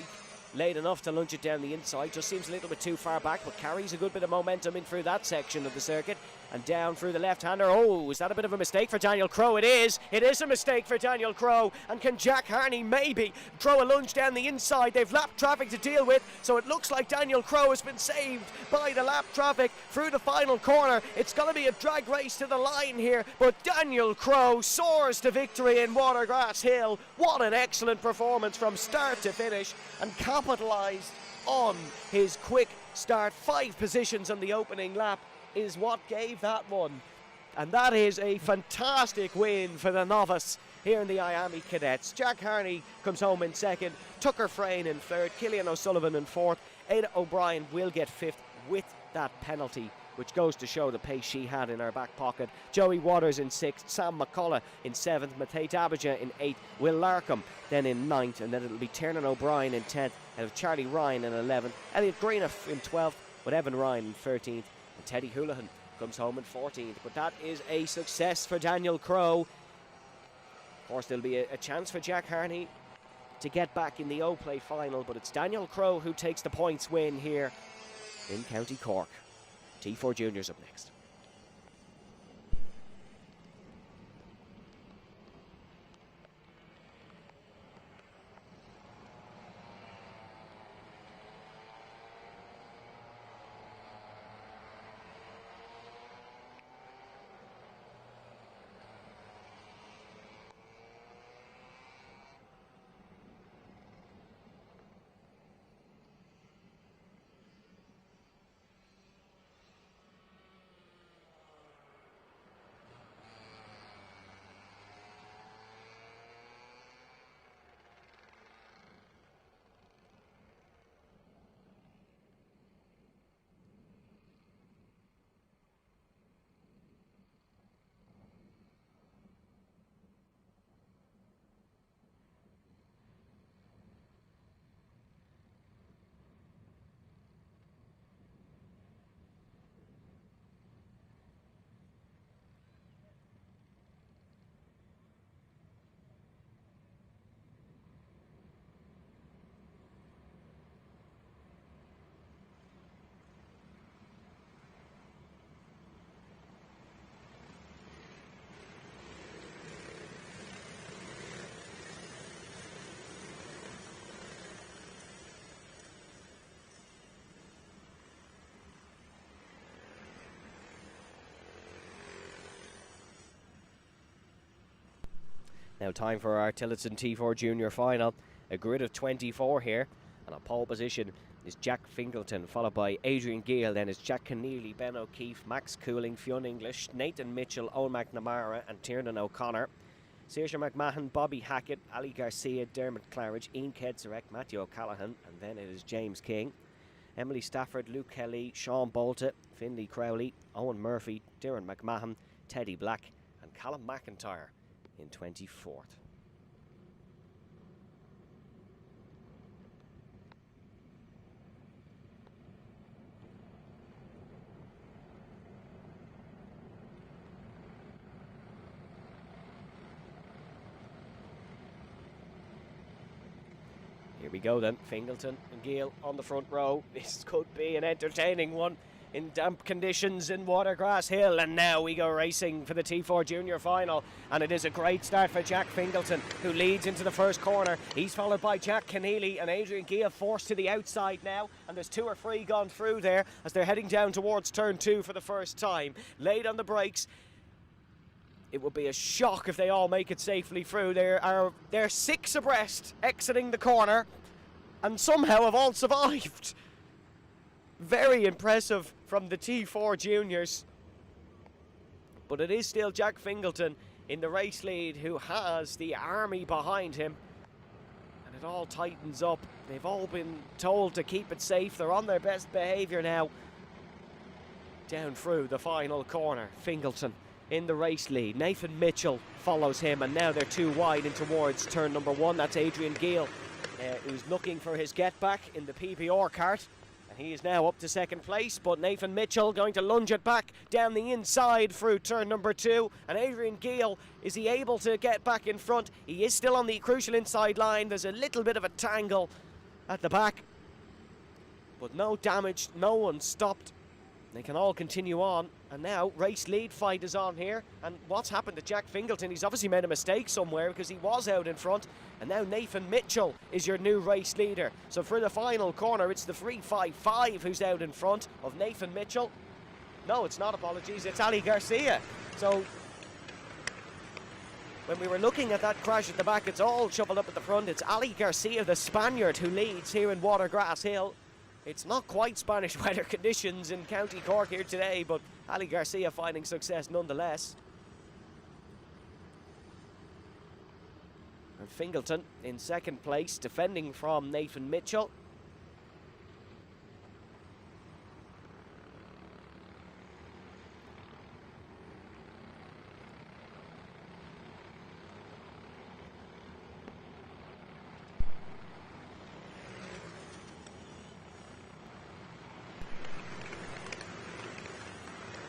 late enough to lunge it down the inside. Just seems a little bit too far back, but carries a good bit of momentum in through that section of the circuit and down through the left-hander. Oh, is that a bit of a mistake for Daniel Crowe? It is a mistake for Daniel Crowe. And can Jack Harney maybe throw a lunge down the inside? They've lap traffic to deal with, so it looks like Daniel Crowe has been saved by the lap traffic through the final corner. It's going to be a drag race to the line here, but Daniel Crowe soars to victory in Watergrass Hill. What an excellent performance from start to finish, and capitalised on his quick start. 5 positions on the opening lap is what gave that one. And that is a fantastic win for the novice here in the IAME Cadets. Jack Harney comes home in second, Tucker Frayne in third, Cillian O'Sullivan in fourth. Ada O'Brien will get fifth with that penalty, which goes to show the pace she had in her back pocket. Joey Waters in sixth, Sam McCullough in seventh, Matej Dabija in eighth, Will Larkham then in ninth, and then it'll be Tiernan O'Brien in 10th, and Charlie Ryan in 11th, Elliot Greenough in 12th, with Evan Ryan in 13th, and Teddy Houlihan comes home in 14th. But that is a success for Daniel Crowe. Of course, there'll be a chance for Jack Harney to get back in the O-Play final, but it's Daniel Crowe who takes the points win here in County Cork. T4 Juniors up next. Now time for our Tillotson T4 Junior final. A grid of 24 here, and a pole position is Jack Fingleton, followed by Adrian Gill, then is Jack Keneally, Ben O'Keefe, Max Cooling, Fionn English, Nathan Mitchell, Owen McNamara and Tiernan O'Connor. Saoirse McMahon, Bobby Hackett, Ali Garcia, Dermot Claridge, Ian Kedsarek, Matthew O'Callaghan, and then it is James King. Emily Stafford, Luke Kelly, Sean Bolta, Finlay Crowley, Owen Murphy, Darren McMahon, Teddy Black and Callum McIntyre in 24th. Here we go then, Fingleton and Gill on the front row. This could be an entertaining one in damp conditions in Watergrass Hill, and now we go racing for the T4 Junior final, and it is a great start for Jack Fingleton, who leads into the first corner. He's followed by Jack Keneally and Adrian Gill, forced to the outside now, and there's 2 or 3 gone through there as they're heading down towards turn 2 for the first time. Late on the brakes. It would be a shock if they all make it safely through. They're 6 abreast exiting the corner, and somehow have all survived. Very impressive from the T4 Juniors. But it is still Jack Fingleton in the race lead, who has the army behind him. And it all tightens up. They've all been told to keep it safe. They're on their best behaviour now. Down through the final corner, Fingleton in the race lead. Nathan Mitchell follows him, and now they're 2 wide in towards turn number 1. That's Adrian Gill, who's looking for his get back in the PBR kart. And he is now up to second place, but Nathan Mitchell going to lunge it back down the inside through turn number 2. And Adrian Gill, is he able to get back in front? He is still on the crucial inside line. There's a little bit of a tangle at the back, but no damage, no one stopped. They can all continue on, and now race lead fight is on here. And what's happened to Jack Fingleton? He's obviously made a mistake somewhere, because he was out in front, and now Nathan Mitchell is your new race leader. So for the final corner, it's the 355 who's out in front of Nathan Mitchell. No, it's not, apologies, it's Ali Garcia. So when we were looking at that crash at the back, it's all shuffled up at the front. It's Ali Garcia, the Spaniard, who leads here in Watergrass Hill. It's not quite Spanish weather conditions in County Cork here today, but Ali Garcia finding success nonetheless. And Fingleton in second place, defending from Nathan Mitchell.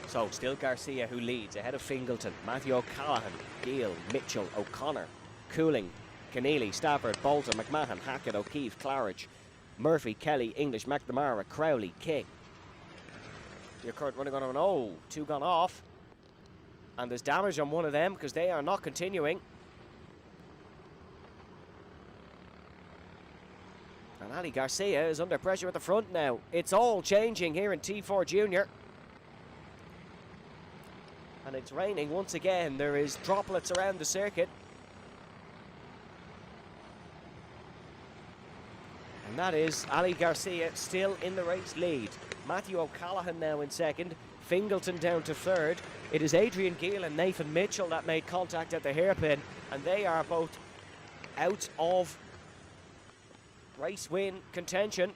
So, still Garcia who leads, ahead of Fingleton, Matthew O'Callaghan, Gill, Mitchell, O'Connor, Cooling, Keneally, Stafford, Bolton, McMahon, Hackett, O'Keefe, Claridge, Murphy, Kelly, English, McNamara, Crowley, King. Your current running on, oh, two gone off. And there's damage on one of them because they are not continuing. And Ali Garcia is under pressure at the front now. It's all changing here in T4 Junior. And it's raining once again. There is droplets around the circuit. And that is Ali Garcia still in the race lead. Matthew O'Callaghan now in second. Fingleton down to third. It is Adrian Gill and Nathan Mitchell that made contact at the hairpin. And they are both out of race win contention.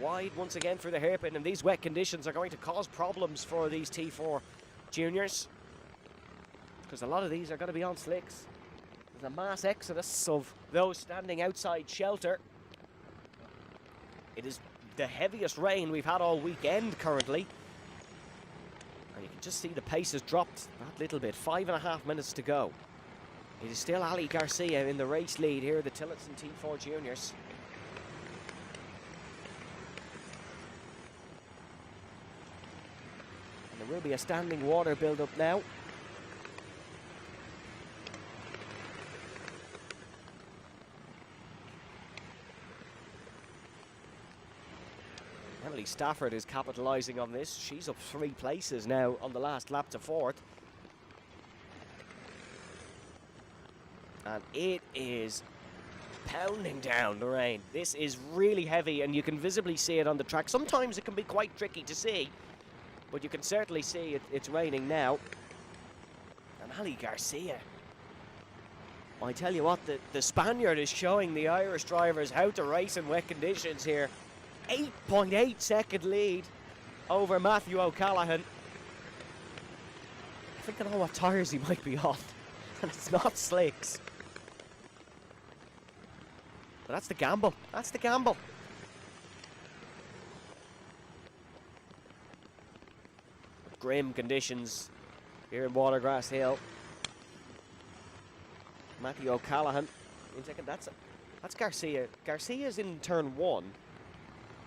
Wide once again for the hairpin. And these wet conditions are going to cause problems for these T4 juniors, because a lot of these are going to be on slicks. There's a mass exodus of those standing outside shelter. It is the heaviest rain we've had all weekend currently. And you can just see the pace has dropped that little bit. 5.5 minutes to go. It is still Ali Garcia in the race lead here, the Tillotson T4 juniors. And there will be a standing water build-up now. Emily Stafford is capitalising on this. She's up 3 places now on the last lap to 4th. And it is pounding down the rain. This is really heavy and you can visibly see it on the track. Sometimes it can be quite tricky to see, but you can certainly see it's raining now. And Ali Garcia, I tell you what, the Spaniard is showing the Irish drivers how to race in wet conditions here. 8.8 second lead over Matthew O'Callaghan. I think I know what tyres he might be on, and it's not slicks. But that's the gamble. That's the gamble. Grim conditions here in Watergrass Hill. Matthew O'Callaghan in second. That's Garcia. Garcia's in turn 1.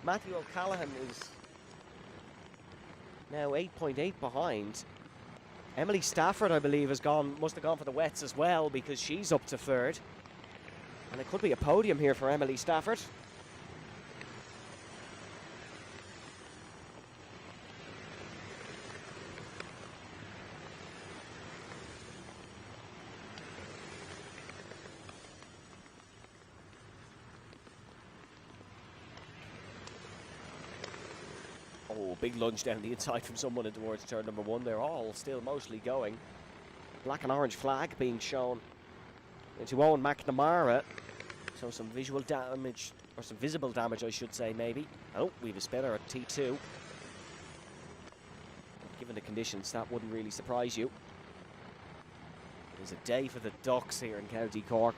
Matthew O'Callaghan is now 8.8 behind. Emily Stafford, I believe, must have gone for the wets as well, because she's up to 3rd. And it could be a podium here for Emily Stafford. Oh, big lunge down the inside from someone in towards turn number 1. They're all still mostly going. Black and orange flag being shown into Owen McNamara. So some visual damage, or some visible damage, I should say, maybe. Oh, we have a spinner at T2. Given the conditions, that wouldn't really surprise you. It is a day for the Ducks here in County Cork.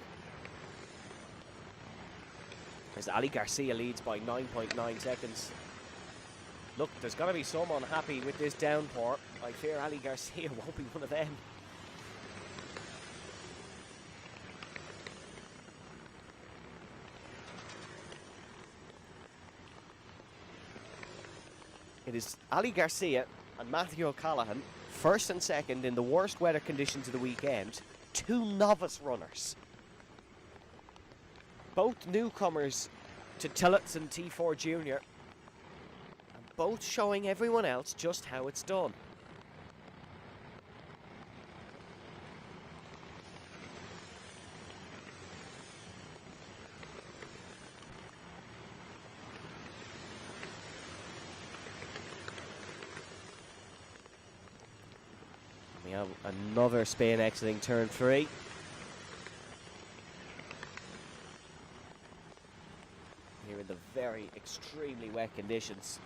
As Ali Garcia leads by 9.9 seconds. Look, there's got to be someone happy with this downpour. I fear Ali Garcia won't be one of them. It is Ali Garcia and Matthew O'Callaghan, first and second in the worst weather conditions of the weekend. 2 novice runners. Both newcomers to Tillotson T4 Junior. And both showing everyone else just how it's done. We have another spin exiting turn 3. Here in the very extremely wet conditions.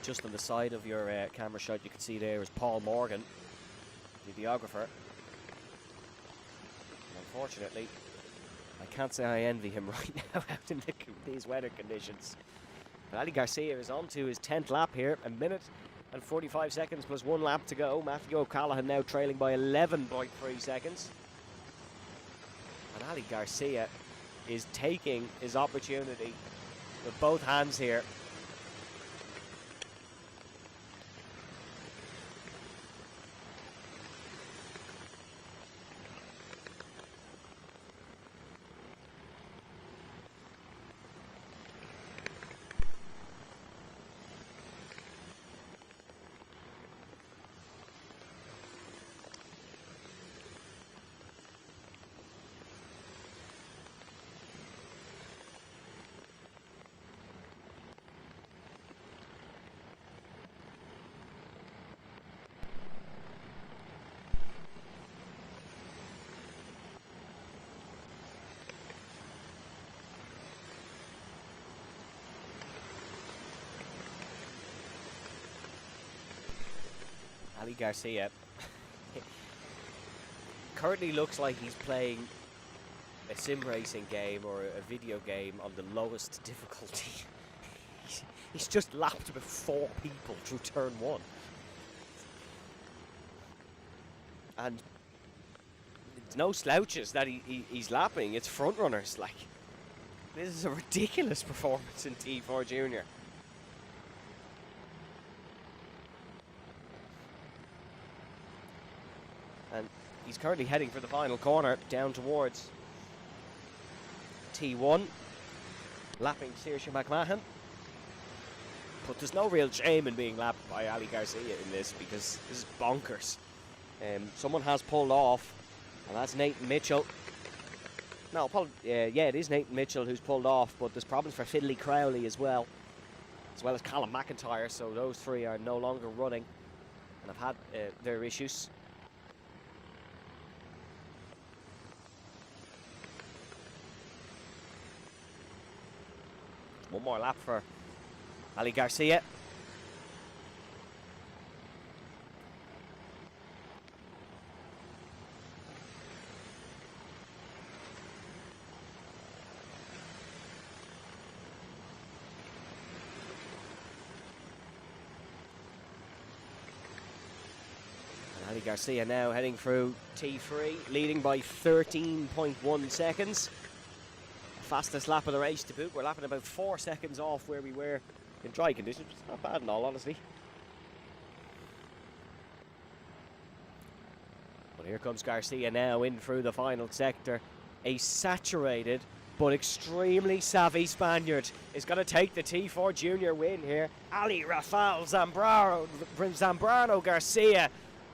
Just on the side of your camera shot, you can see there is Paul Morgan, the videographer. And unfortunately, I can't say I envy him right now out in these weather conditions. But Ali Garcia is on to his 10th lap here, a minute and 45 seconds plus 1 lap to go. Matthew O'Callaghan now trailing by 11.3 seconds. And Ali Garcia is taking his opportunity with both hands here. Ali Garcia currently looks like he's playing a sim racing game or a video game on the lowest difficulty. He's just lapped about 4 people through turn 1. And it's no slouches that he's lapping, it's front runners. Like, this is a ridiculous performance in T4 Junior. And he's currently heading for the final corner down towards T1, lapping Saoirse McMahon. But there's no real shame in being lapped by Ali Garcia in this, because this is bonkers. Someone has pulled off, and that's Nathan Mitchell. No, yeah, it is Nathan Mitchell who's pulled off, but there's problems for Finlay Crowley as well as Callum McIntyre, so those 3 are no longer running and have had their issues. One more lap for Ali Garcia. And Ali Garcia now heading through T3, leading by 13.1 seconds. Fastest lap of the race to boot. We're lapping about 4 seconds off where we were in dry conditions. It's not bad in all honesty. But here comes Garcia now in through the final sector. A saturated but extremely savvy Spaniard is going to take the T4 Junior win here. Ali Rafael Zambrano Garcia.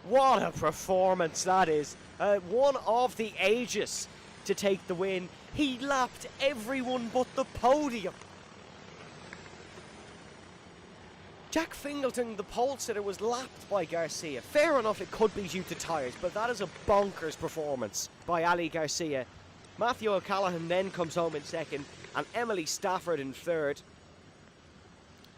What a performance that is. One of the ages to take the win. He lapped everyone but the podium. Jack Fingleton, the pole sitter, was lapped by Garcia. Fair enough, it could be due to tyres, but that is a bonkers performance by Ali Garcia. Matthew O'Callaghan then comes home in second, and Emily Stafford in third.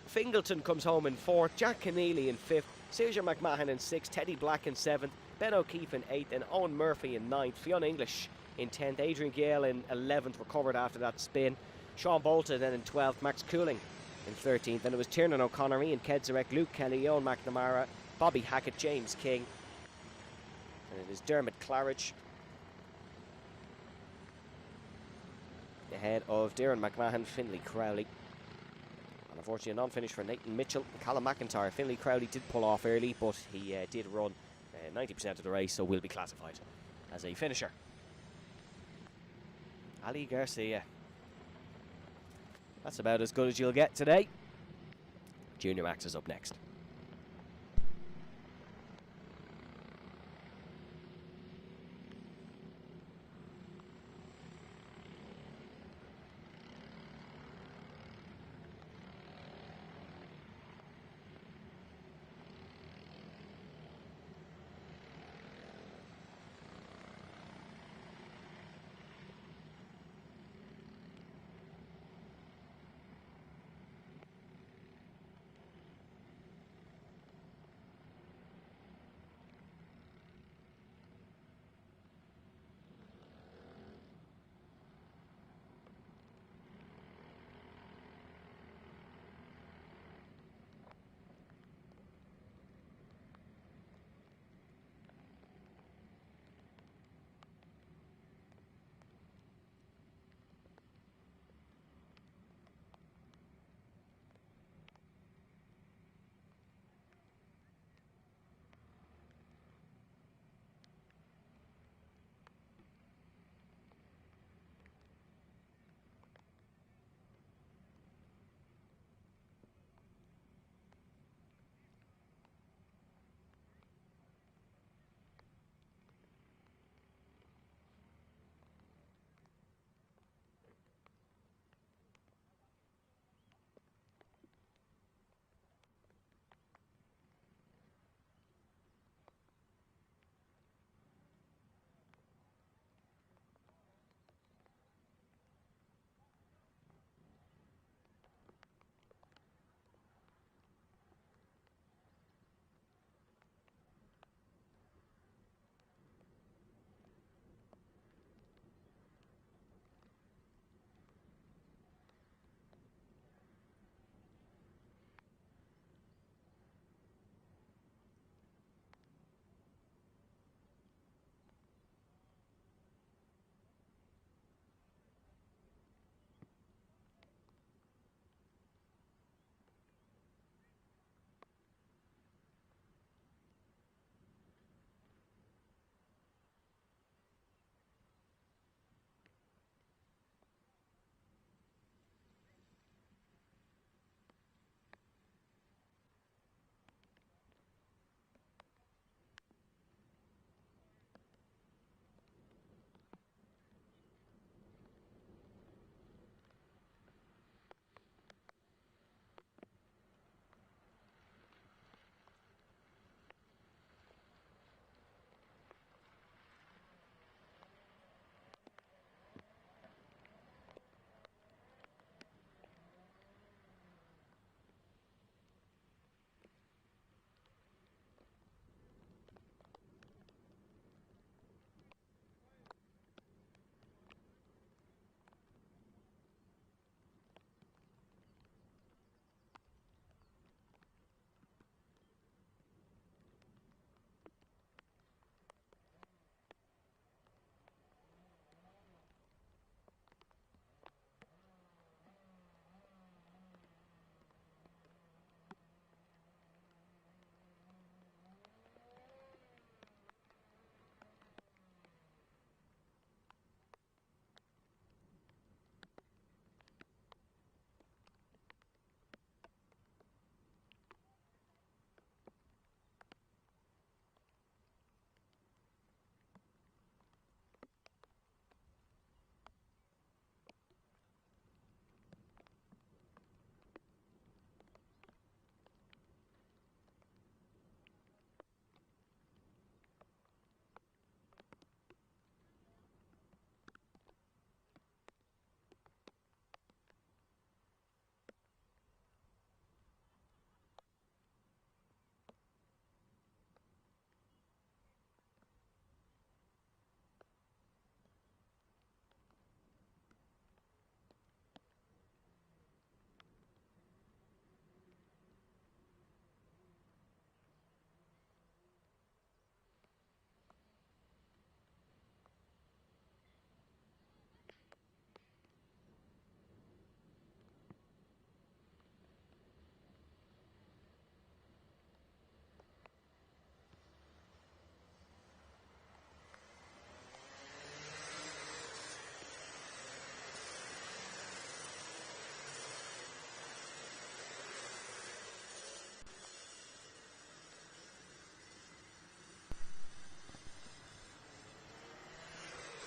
Fingleton comes home in fourth, Jack Keneally in fifth, Saoirse McMahon in sixth, Teddy Black in seventh, Ben O'Keefe in eighth, and Owen Murphy in ninth. Fiona English in 10th, Adrian Gale in 11th, recovered after that spin. Sean Bolton then in 12th, Max Cooling in 13th. Then it was Tiernan O'Connor, Ian Kedzarek, Luke Kelly, Owen McNamara, Bobby Hackett, James King. And it is Dermot Claridge ahead of Darren McMahon, Finlay Crowley. And unfortunately a non-finish for Nathan Mitchell and Callum McIntyre. Finlay Crowley did pull off early, but he did run 90% of the race, so will be classified as a finisher. Ali Garcia. That's about as good as you'll get today. Junior Max is up next.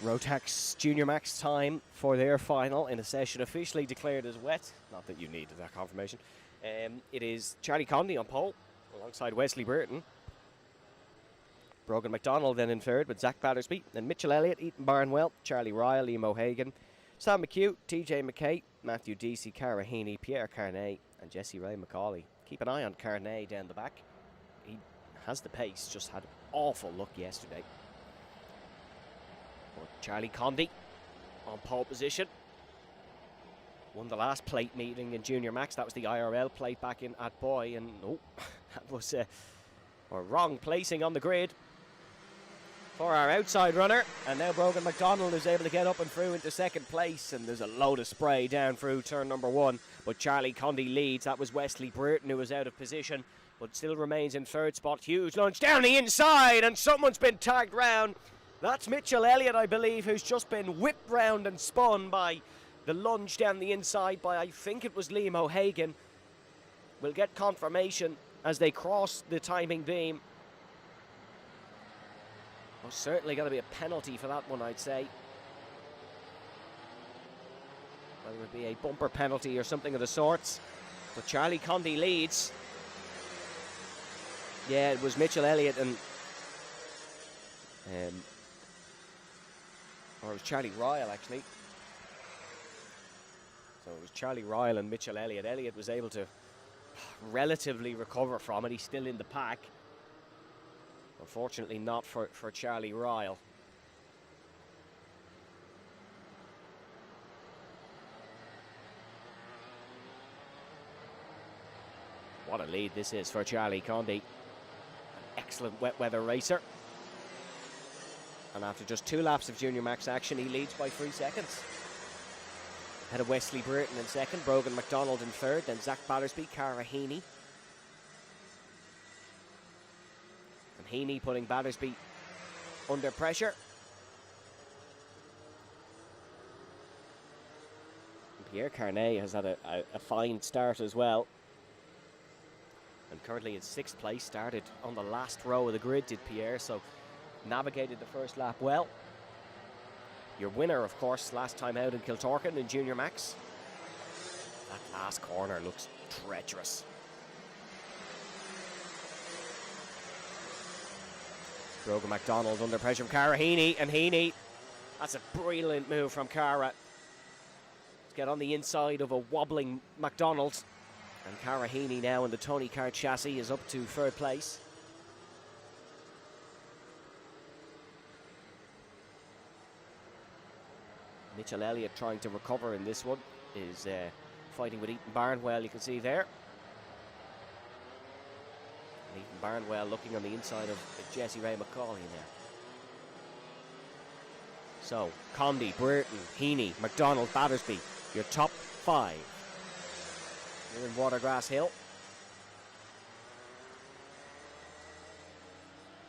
ROTAX Junior Max time for their final in a session officially declared as wet. Not that you needed that confirmation. It is Charlie Condy on pole alongside Wesley Burton. Brogan McDonald then in third with Zach Battersby. Then Mitchell Elliott, Ethan Barnwell, Charlie Ryle, Liam O'Hagan, Sam McHugh, TJ McKay, Matthew Deasy, Cara Heaney, Pierre Carnay and Jesse Ray McCauley. Keep an eye on Carnay down the back. He has the pace, just had awful luck yesterday. But Charlie Condy on pole position. Won the last plate meeting in Junior Max. That was the IRL plate back in at Boy. And oh, that was a wrong placing on the grid for our outside runner. And now Brogan McDonald is able to get up and through into second place. And there's a load of spray down through turn number 1. But Charlie Condy leads. That was Wesley Burton who was out of position, but still remains in third spot. Huge lunge down the inside, and someone's been tagged round. That's Mitchell Elliott, I believe, who's just been whipped round and spun by the lunge down the inside by, I think it was Liam O'Hagan. We'll get confirmation as they cross the timing beam. Well, certainly got to be a penalty for that one, I'd say. Whether it be a bumper penalty or something of the sorts. But Charlie Condy leads. Yeah, it was Mitchell Elliott and or it was Charlie Ryle, actually. So it was Charlie Ryle and Mitchell Elliott. Elliott was able to relatively recover from it. He's still in the pack. Unfortunately not for Charlie Ryle. What a lead this is for Charlie Condy. An excellent wet weather racer. And after just 2 laps of Junior Max action, he leads by 3 seconds. Ahead of Wesley Burton in second, Brogan McDonald in third, then Zach Battersby, Cara Heaney. And Heaney putting Battersby under pressure. And Pierre Carnay has had a fine start as well. And currently in 6th place, started on the last row of the grid, did Pierre, so navigated the first lap well. Your winner, of course, last time out in Kiltorkin in Junior Max. That last corner looks treacherous. Brogan McDonald under pressure from Cara Heaney, and Heaney, that's a brilliant move from Cara. Let's get on the inside of a wobbling McDonald. And Cara Heaney now in the Tony Kart chassis is up to 3rd place. Mitchell Elliott trying to recover in this one is fighting with Ethan Barnwell, you can see there. And Ethan Barnwell looking on the inside of Jesse Ray McCauley now. So, Condy, Burton, Heaney, McDonald, Battersby, your top 5. You're in Watergrass Hill.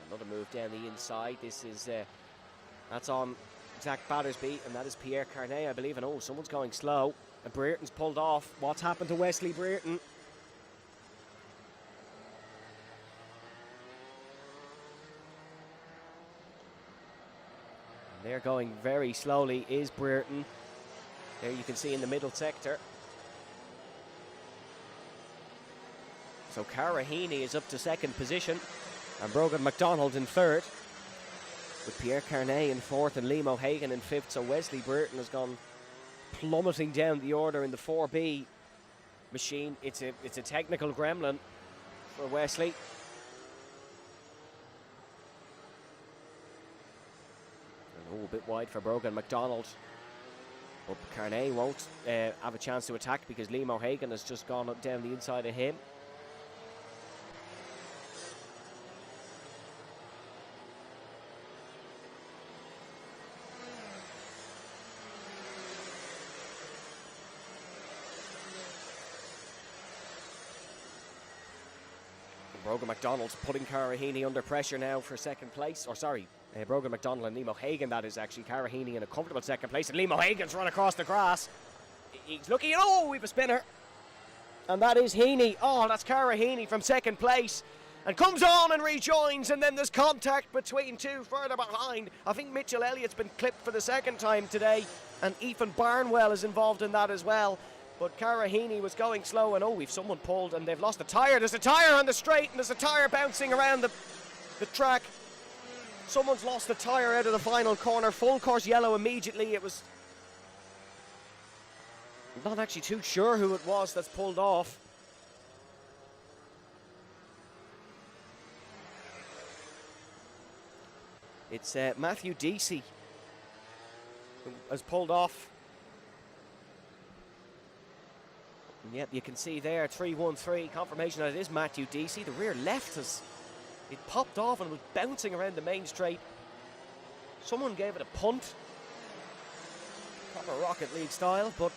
Another move down the inside. This is, that's on Zach Battersby, and that is Pierre Carnay, I believe. And oh, someone's going slow. And Brereton's pulled off. What's happened to Wesley Brereton? And they're going very slowly, is Brereton. There you can see in the middle sector. So Cara Heaney is up to 2nd position, and Brogan McDonald in 3rd, with Pierre Carnay in 4th and Liam O'Hagan in 5th. So Wesley Burton has gone plummeting down the order in the 4B machine. It's a technical gremlin for Wesley. And, oh, a bit wide for Brogan McDonald. But Carnay won't have a chance to attack because Liam O'Hagan has just gone up down the inside of him. Brogan McDonald's putting Cara Heaney under pressure now for 2nd place. Or sorry, Brogan McDonald and Liam O'Hagan, that is actually. Cara Heaney in a comfortable 2nd place. And Liam O'Hagan's run across the grass. He's looking, oh, we've a spinner. And that is Heaney. Oh, that's Cara Heaney from 2nd place. and comes on and rejoins, and then there's contact between two further behind. I think Mitchell Elliott's been clipped for the second time today, and Ethan Barnwell is involved in that as well. But Cara Heaney was going slow, and we've someone pulled and they've lost a tyre. There's a tyre on the straight, and there's a tyre bouncing around the track. Someone's lost a tyre out of the final corner. Full course yellow immediately. It was... I'm not actually too sure who it was that's pulled off. It's Matthew Deasy who has pulled off. And yep, you can see there, 3-1-3, confirmation that it is Matthew Deasy. The rear left has... It popped off and was bouncing around the main straight. Someone gave it a punt. Proper Rocket League style, but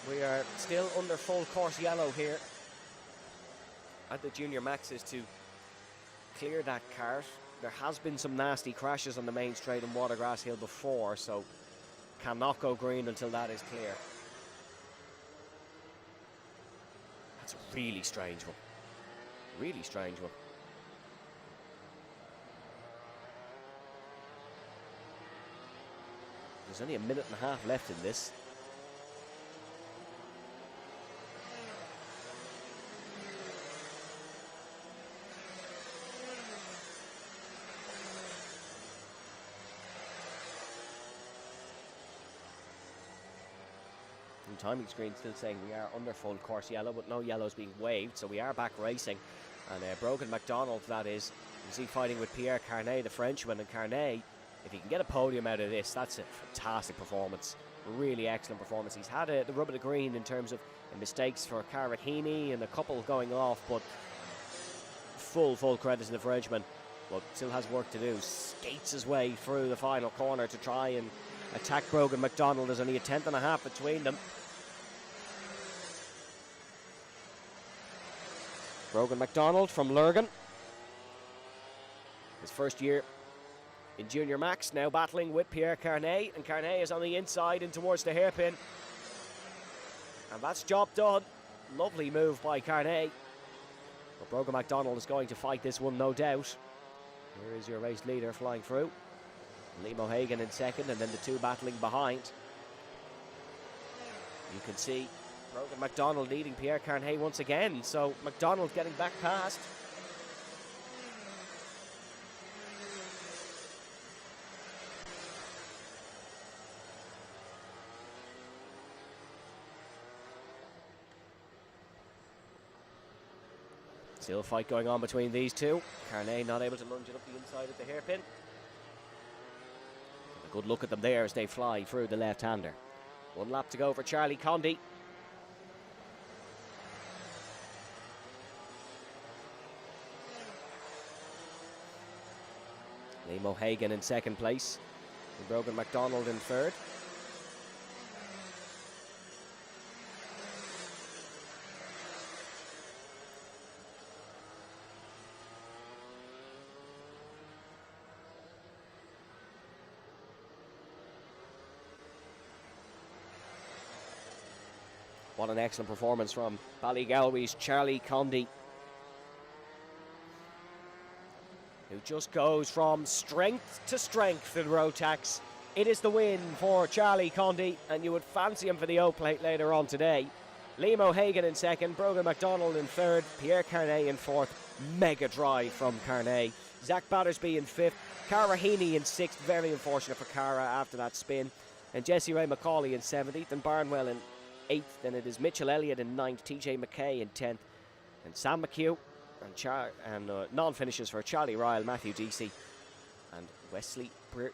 we are still under full course yellow here at the Junior Maxes to clear that cart. There has been some nasty crashes on the main straight in Watergrass Hill before, so cannot go green until that is clear. That's a really strange one. Really strange one. There's only a minute and a half left in this. The timing screen still saying we are under full course yellow, but no yellows being waved, so we are back racing. And Brogan McDonald, that is, you see fighting with Pierre Carnet, the Frenchman. And Carnet, if he can get a podium out of this, that's a fantastic performance. Really excellent performance. He's had the rub of the green in terms of mistakes for Cara Heaney and a couple going off, but full credit to the Frenchman. But still has work to do. Skates his way through the final corner to try and attack Brogan McDonald. There's only a tenth and a half between them. Brogan McDonald from Lurgan. His first year in Junior Max, now battling with Pierre Carnet, and Carnet is on the inside and towards the hairpin. And that's job done. Lovely move by Carnet. But Brogan McDonald is going to fight this one, no doubt. Here is your race leader flying through. Liam O'Hagan in second, and then the two battling behind. You can see Brogan McDonald leading Pierre Carnet once again, so McDonald getting back past. Still a fight going on between these two. Carnet not able to lunge it up the inside of the hairpin. A good look at them there as they fly through the left-hander. One lap to go for Charlie Condie. Liam O'Hagan in second place, and Brogan McDonald in third. What an excellent performance from Ballygalway's Charlie Condie, who just goes from strength to strength in ROTAX. It is the win for Charlie Condie, and you would fancy him for the O-Plate later on today. Liam O'Hagan in second, Brogan McDonald in third, Pierre Carnet in fourth. Mega drive from Carnet. Zach Battersby in fifth, Cara Heaney in sixth. Very unfortunate for Cara after that spin. And Jesse Ray McCauley in seventh, Ethan Barnwell in eighth. Then it is Mitchell Elliott in ninth, TJ McKay in 10th, and Sam McHugh and non-finishers for Charlie Ryle, Matthew Deasy, and Wesley Breer.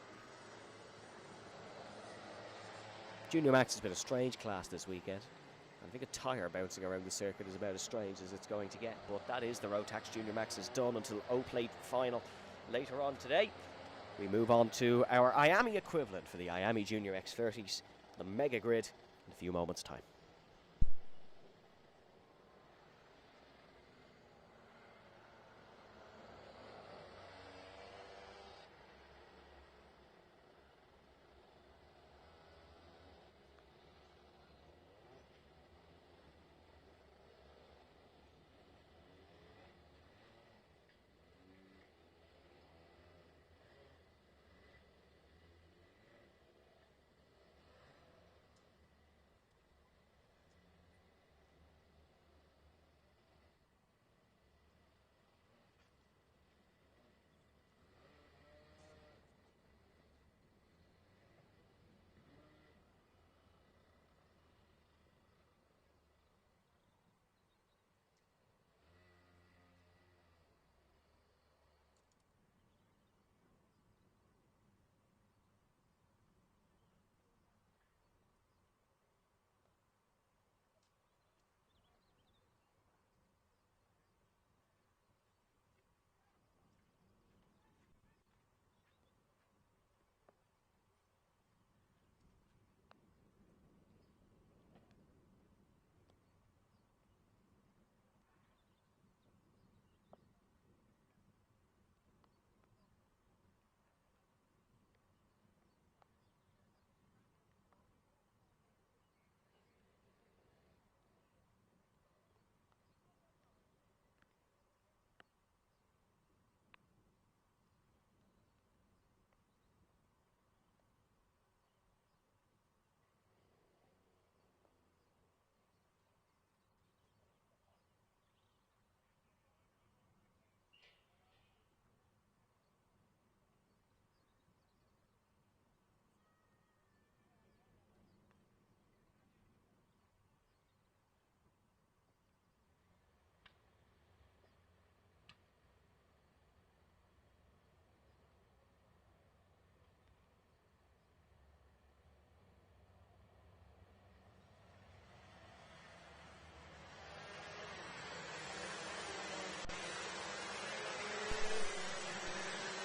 Junior Max has been a strange class this weekend. I think a tyre bouncing around the circuit is about as strange as it's going to get, but that is the ROTAX Junior Max is done until O-Plate final later on today. We move on to our IAME equivalent for the IAME Junior X30s, the Mega Grid, in a few moments' time.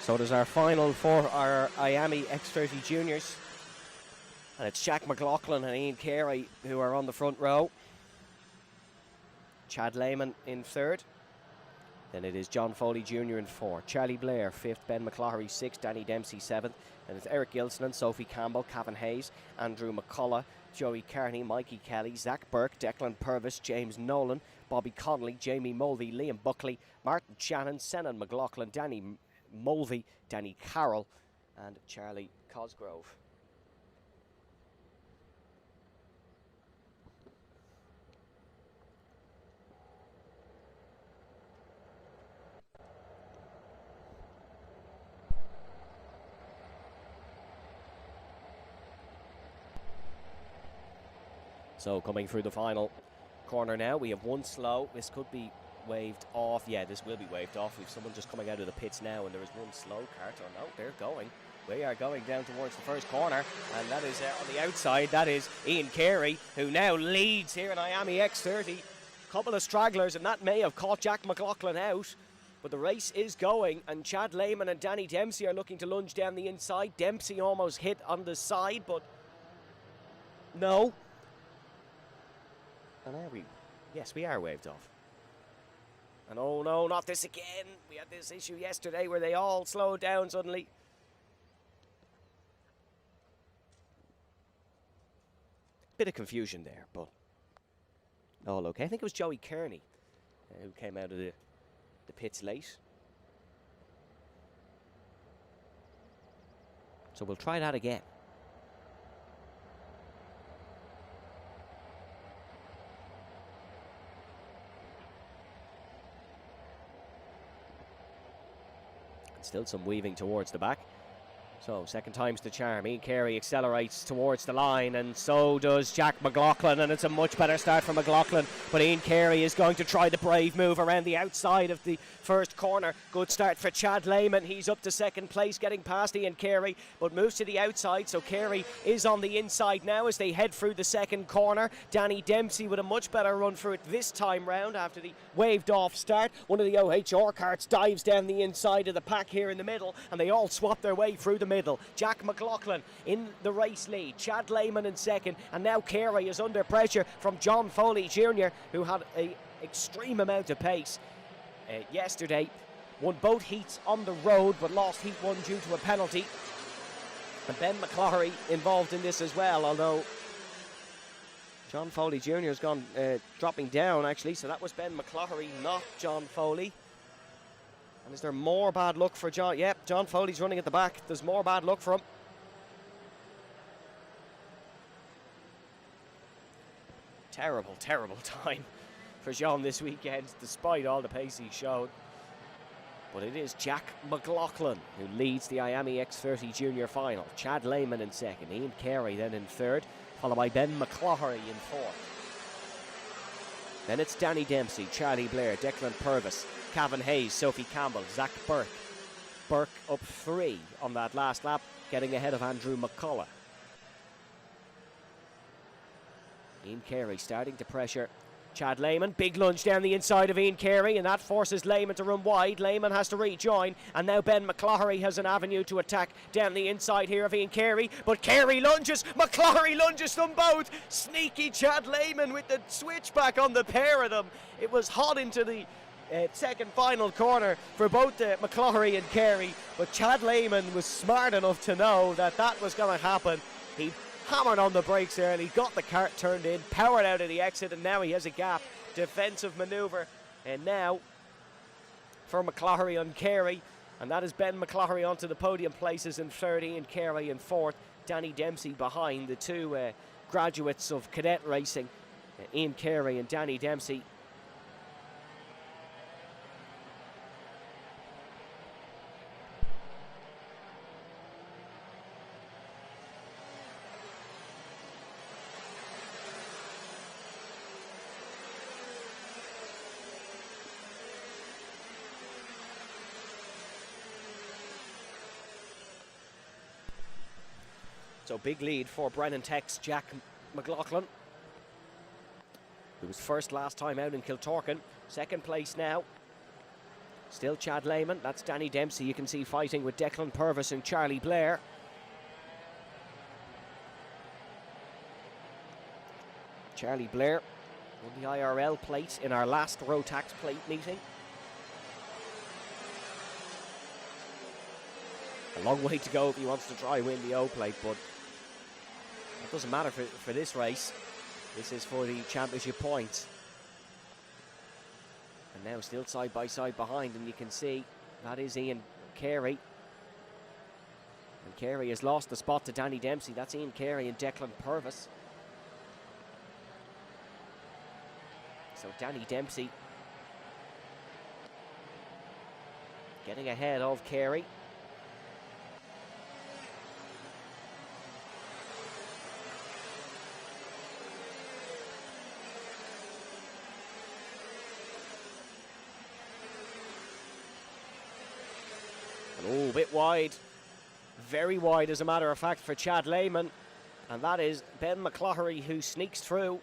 So there's our final for our IAME X30 Juniors. And it's Jack McLaughlin and Ian Carey who are on the front row. Chad Lehman in third. Then it is John Foley Jr. in fourth. Charlie Blair fifth. Ben McCloughery sixth. Danny Dempsey seventh. And it's Eric Gilson and Sophie Campbell, Cavan Hayes, Andrew McCullough, Joey Carney, Mikey Kelly, Zach Burke, Declan Purvis, James Nolan, Bobby Connolly, Jamie Mulvey, Liam Buckley, Martin Shannon, Senan McLaughlin, Danny Mulvey, Danny Carroll, and Charlie Cosgrove. So coming through the final corner now, we have one slow. This could be waved off. Yeah, this will be waved off. We've someone just coming out of the pits now, and there is one slow kart. Oh no, they're going. We are going down towards the first corner, and that is on the outside. That is Ian Carey, who now leads here in IAME X30. Couple of stragglers, and that may have caught Jack McLaughlin out. But the race is going, and Chad Lehman and Danny Dempsey are looking to lunge down the inside. Dempsey almost hit on the side, but no. And are we? Yes, we are waved off. And oh no, not this again. We had this issue yesterday where they all slowed down suddenly. Bit of confusion there, but all okay. I think it was Joey Kearney who came out of the pits late. So we'll try that again. Still some weaving towards the back. So second time's the charm. Ian Carey accelerates towards the line, and so does Jack McLaughlin, and it's a much better start for McLaughlin. But Ian Carey is going to try the brave move around the outside of the first corner. Good start for Chad Lehman. He's up to second place, getting past Ian Carey, but moves to the outside. So Carey is on the inside now as they head through the second corner. Danny Dempsey with a much better run for it this time round after the waved off start. One of the OHR carts dives down the inside of the pack here in the middle, and they all swap their way through the middle. Jack McLaughlin in the race lead, Chad Lehman in second, and now Carey is under pressure from John Foley Jr., who had an extreme amount of pace yesterday. Won both heats on the road, but lost heat one due to a penalty. And Ben McCloughery involved in this as well, although John Foley Jr. has gone dropping down actually, so that was Ben McCloughery, not John Foley. And is there more bad luck for John? Yep, John Foley's running at the back. There's more bad luck for him. Terrible, terrible time for John this weekend, despite all the pace he showed. But it is Jack McLaughlin who leads the IAME X30 Junior Final. Chad Lehman in second, Ian Carey then in third, followed by Ben McCloughery in fourth. Then it's Danny Dempsey, Charlie Blair, Declan Purvis, Cavan Hayes, Sophie Campbell, Zach Burke. Burke up 3 on that last lap, getting ahead of Andrew McCullough. Ian Carey starting to pressure Chad Lehman. Big lunge down the inside of Ian Carey, and that forces Lehman to run wide. Lehman has to rejoin, and now Ben McCloughery has an avenue to attack down the inside here of Ian Carey. But Carey lunges, McCloughery lunges them both. Sneaky Chad Lehman with the switchback on the pair of them. It was hot into the second final corner for both McCloughery and Carey, but Chad Lehman was smart enough to know that that was going to happen. He hammered on the brakes early, got the kart turned in, powered out of the exit, and now he has a gap. Defensive manoeuvre, and now for McCloughery and Carey, and that is Ben McCloughery onto the podium places in third, Ian Carey in fourth, Danny Dempsey behind. The two graduates of Cadet racing, Ian Carey and Danny Dempsey. So big lead for Brennan Tech's Jack McLaughlin, who was first last time out in Kiltorkin. Second place now Still Chad Lehman, that's Danny Dempsey, you can see fighting with Declan Purvis and Charlie Blair. Charlie Blair won the IRL plate in our last ROTAX plate meeting. A long way to go if he wants to try win the O plate, but it doesn't matter for this race. This is for the championship points. And now still side by side behind, and you can see that is Ian Carey. And Carey has lost the spot to Danny Dempsey. That's Ian Carey and Declan Purvis. So Danny Dempsey getting ahead of Carey. Oh, a bit wide. Very wide, as a matter of fact, for Chad Lehman. And that is Ben McCloughery, who sneaks through.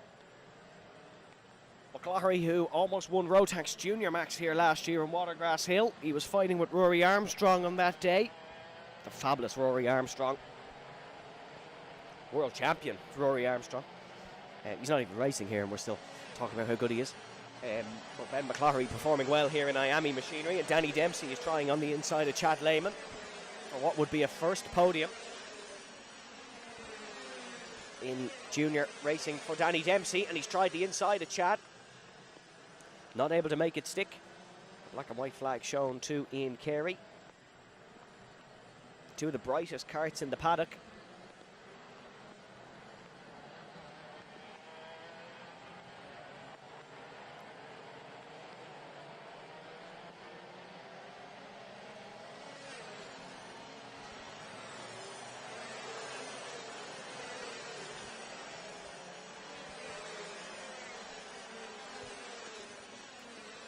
McCloughery, who almost won ROTAX Junior Max here last year in Watergrass Hill. He was fighting with Rory Armstrong on that day. The fabulous Rory Armstrong. World champion, Rory Armstrong. He's not even racing here, and we're still talking about how good he is. But Ben McCloughery performing well here in IAME machinery, and Danny Dempsey is trying on the inside of Chad Lehman for what would be a first podium in junior racing for Danny Dempsey, and he's tried the inside of Chad. Not able to make it stick. Black and white flag shown to Ian Carey. Two of the brightest karts in the paddock.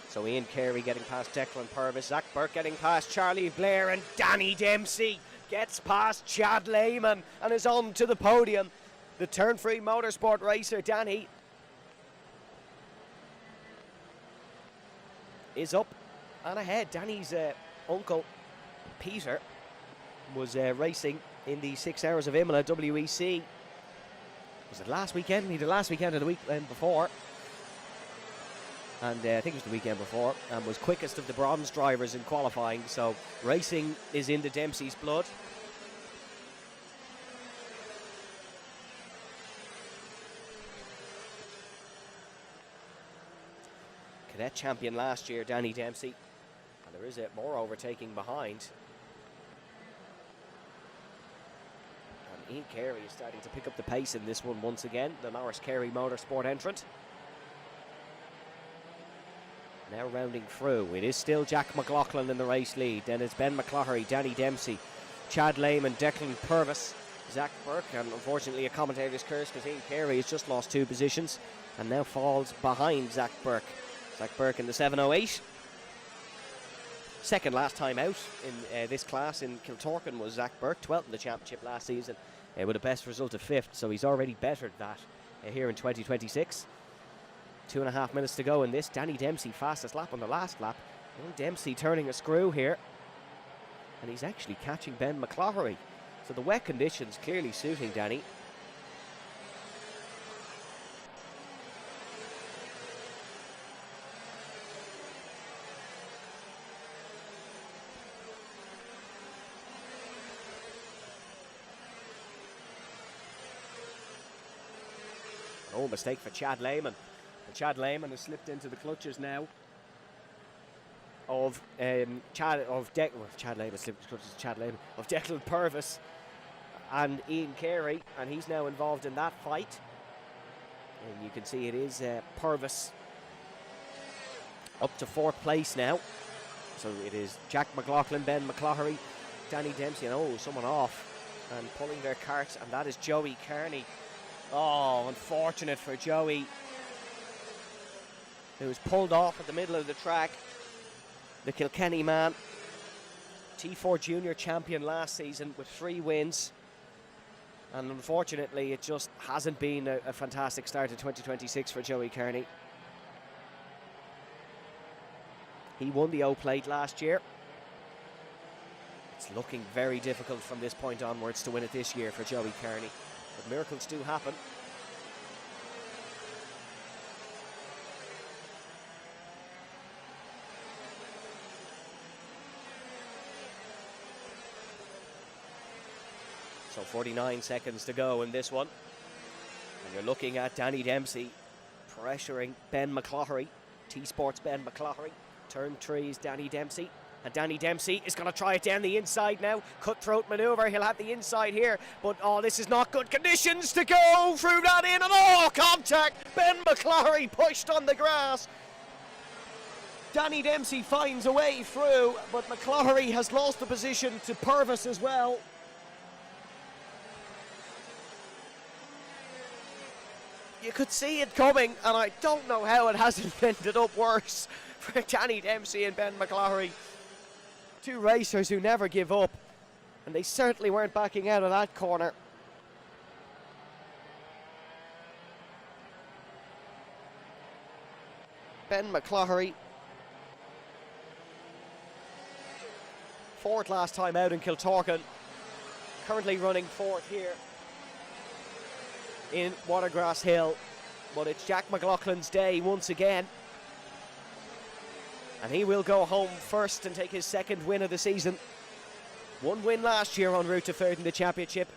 So Ian Carey getting past Declan Purvis, Zach Burke getting past Charlie Blair, and Danny Dempsey gets past Chad Lehman and is on to the podium. The turn-free motorsport racer Danny is up and ahead. Danny's uncle Peter was racing in the 6 Hours of Imola WEC. Was it last weekend? Either last weekend or the weekend before. And I think it was the weekend before, and was quickest of the bronze drivers in qualifying. So racing is in the Dempsey's blood. Cadet champion last year, Danny Dempsey. And there is more overtaking behind. And Ian Carey is starting to pick up the pace in this one once again, the Norris Carey Motorsport entrant. Now rounding through, it is still Jack McLaughlin in the race lead. Then it's Ben McCloughery, Danny Dempsey, Chad Lehman, Declan Purvis, Zach Burke, and unfortunately a commentator's curse because Ian Carey has just lost 2 positions and now falls behind Zach Burke. Zach Burke in the 708. Second last time out in this class in Kiltorkin was Zach Burke, 12th in the championship last season with a best result of 5th, so he's already bettered that here in 2026. 2.5 minutes to go in this. Danny Dempsey fastest lap on the last lap. Young Dempsey turning a screw here. And he's actually catching Ben McCloughery. So the wet conditions clearly suiting Danny. Oh, mistake for Chad Lehman. And Chad Lehman has slipped into the clutches now of Chad Lehman slipped into the clutches of Chad Lehman of Declan Purvis and Ian Carey, and he's now involved in that fight. And you can see it is Purvis up to 4th place now. So it is Jack McLaughlin, Ben McCloughery, Danny Dempsey, and someone off and pulling their carts, and that is Joey Kearney. Oh, unfortunate for Joey. He was pulled off at the middle of the track. The Kilkenny man, T4 Junior champion last season with 3 wins. And unfortunately, it just hasn't been a fantastic start to 2026 for Joey Kearney. He won the O-Plate last year. It's looking very difficult from this point onwards to win it this year for Joey Kearney. But miracles do happen. So 49 seconds to go in this one. And you're looking at Danny Dempsey pressuring Ben McCloughery. T-Sports Ben McCloughery. Turn 3 is Danny Dempsey. And Danny Dempsey is going to try it down the inside now. Cutthroat manoeuvre. He'll have the inside here. But, oh, this is not good conditions to go through that in. And, oh, contact. Ben McCloughery pushed on the grass. Danny Dempsey finds a way through. But McCloughery has lost the position to Purvis as well. You could see it coming, and I don't know how it hasn't ended up worse for Danny Dempsey and Ben McCloughery. Two racers who never give up, and they certainly weren't backing out of that corner. Ben McCloughery, fourth last time out in Kiltorcan, currently running fourth here in Watergrass Hill, but it's Jack McLaughlin's day once again, and he will go home first and take his second win of the season. One win last year en route to third in the championship.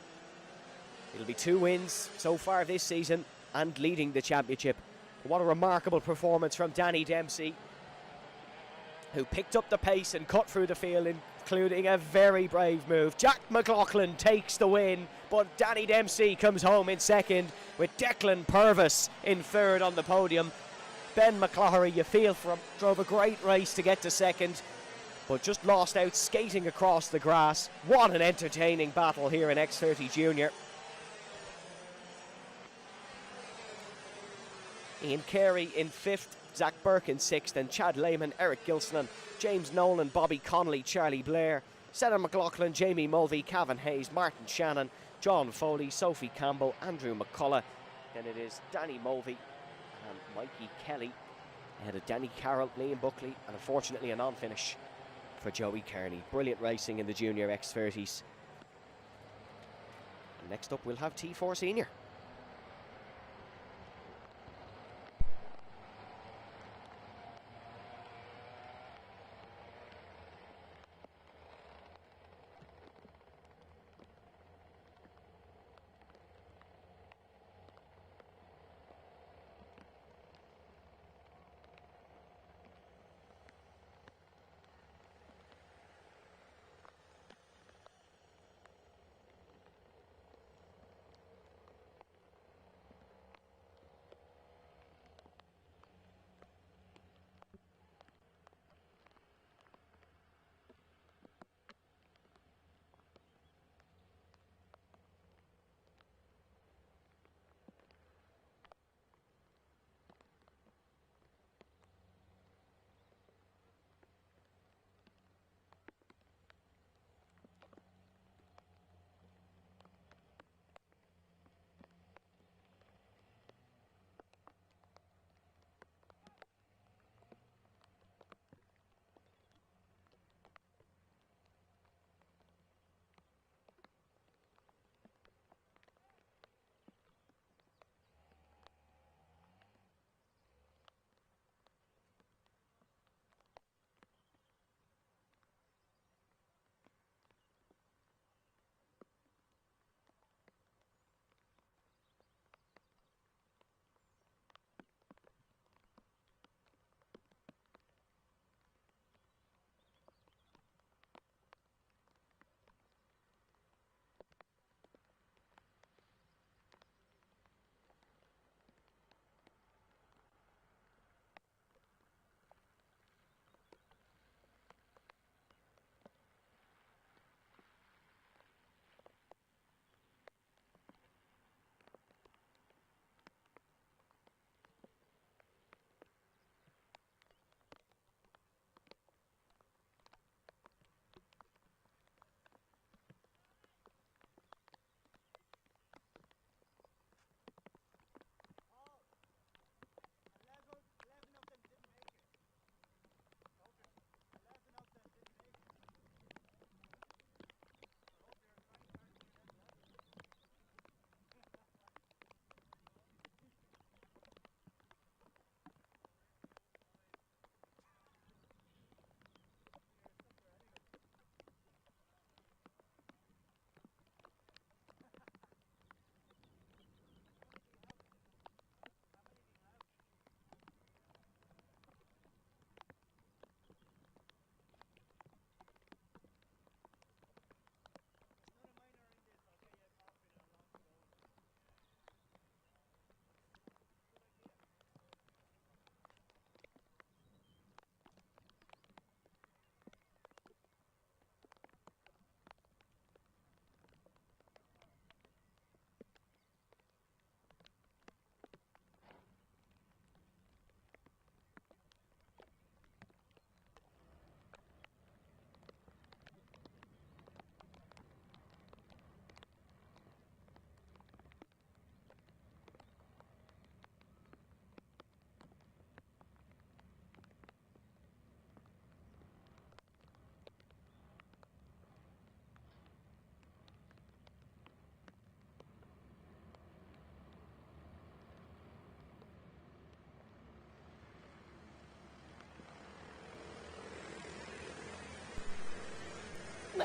It'll be 2 wins so far this season and leading the championship. What a remarkable performance from Danny Dempsey, who picked up the pace and cut through the field, including a very brave move. Jack McLaughlin takes the win, but Danny Dempsey comes home in second, with Declan Purvis in third on the podium. Ben McCloughery, you feel for him, drove a great race to get to second, but just lost out skating across the grass. What an entertaining battle here in X30 Junior. Ian Carey in 5th, Zach Burke in 6th, and Chad Lehman, Eric Gilson, James Nolan, Bobby Connolly, Charlie Blair, Senna McLaughlin, Jamie Mulvey, Cavan Hayes, Martin Shannon, John Foley, Sophie Campbell, Andrew McCullough. Then it is Danny Mulvey and Mikey Kelly ahead of Danny Carroll, Liam Buckley, and unfortunately a non-finish for Joey Kearney. Brilliant racing in the Junior X30s. And next up we'll have T4 Senior.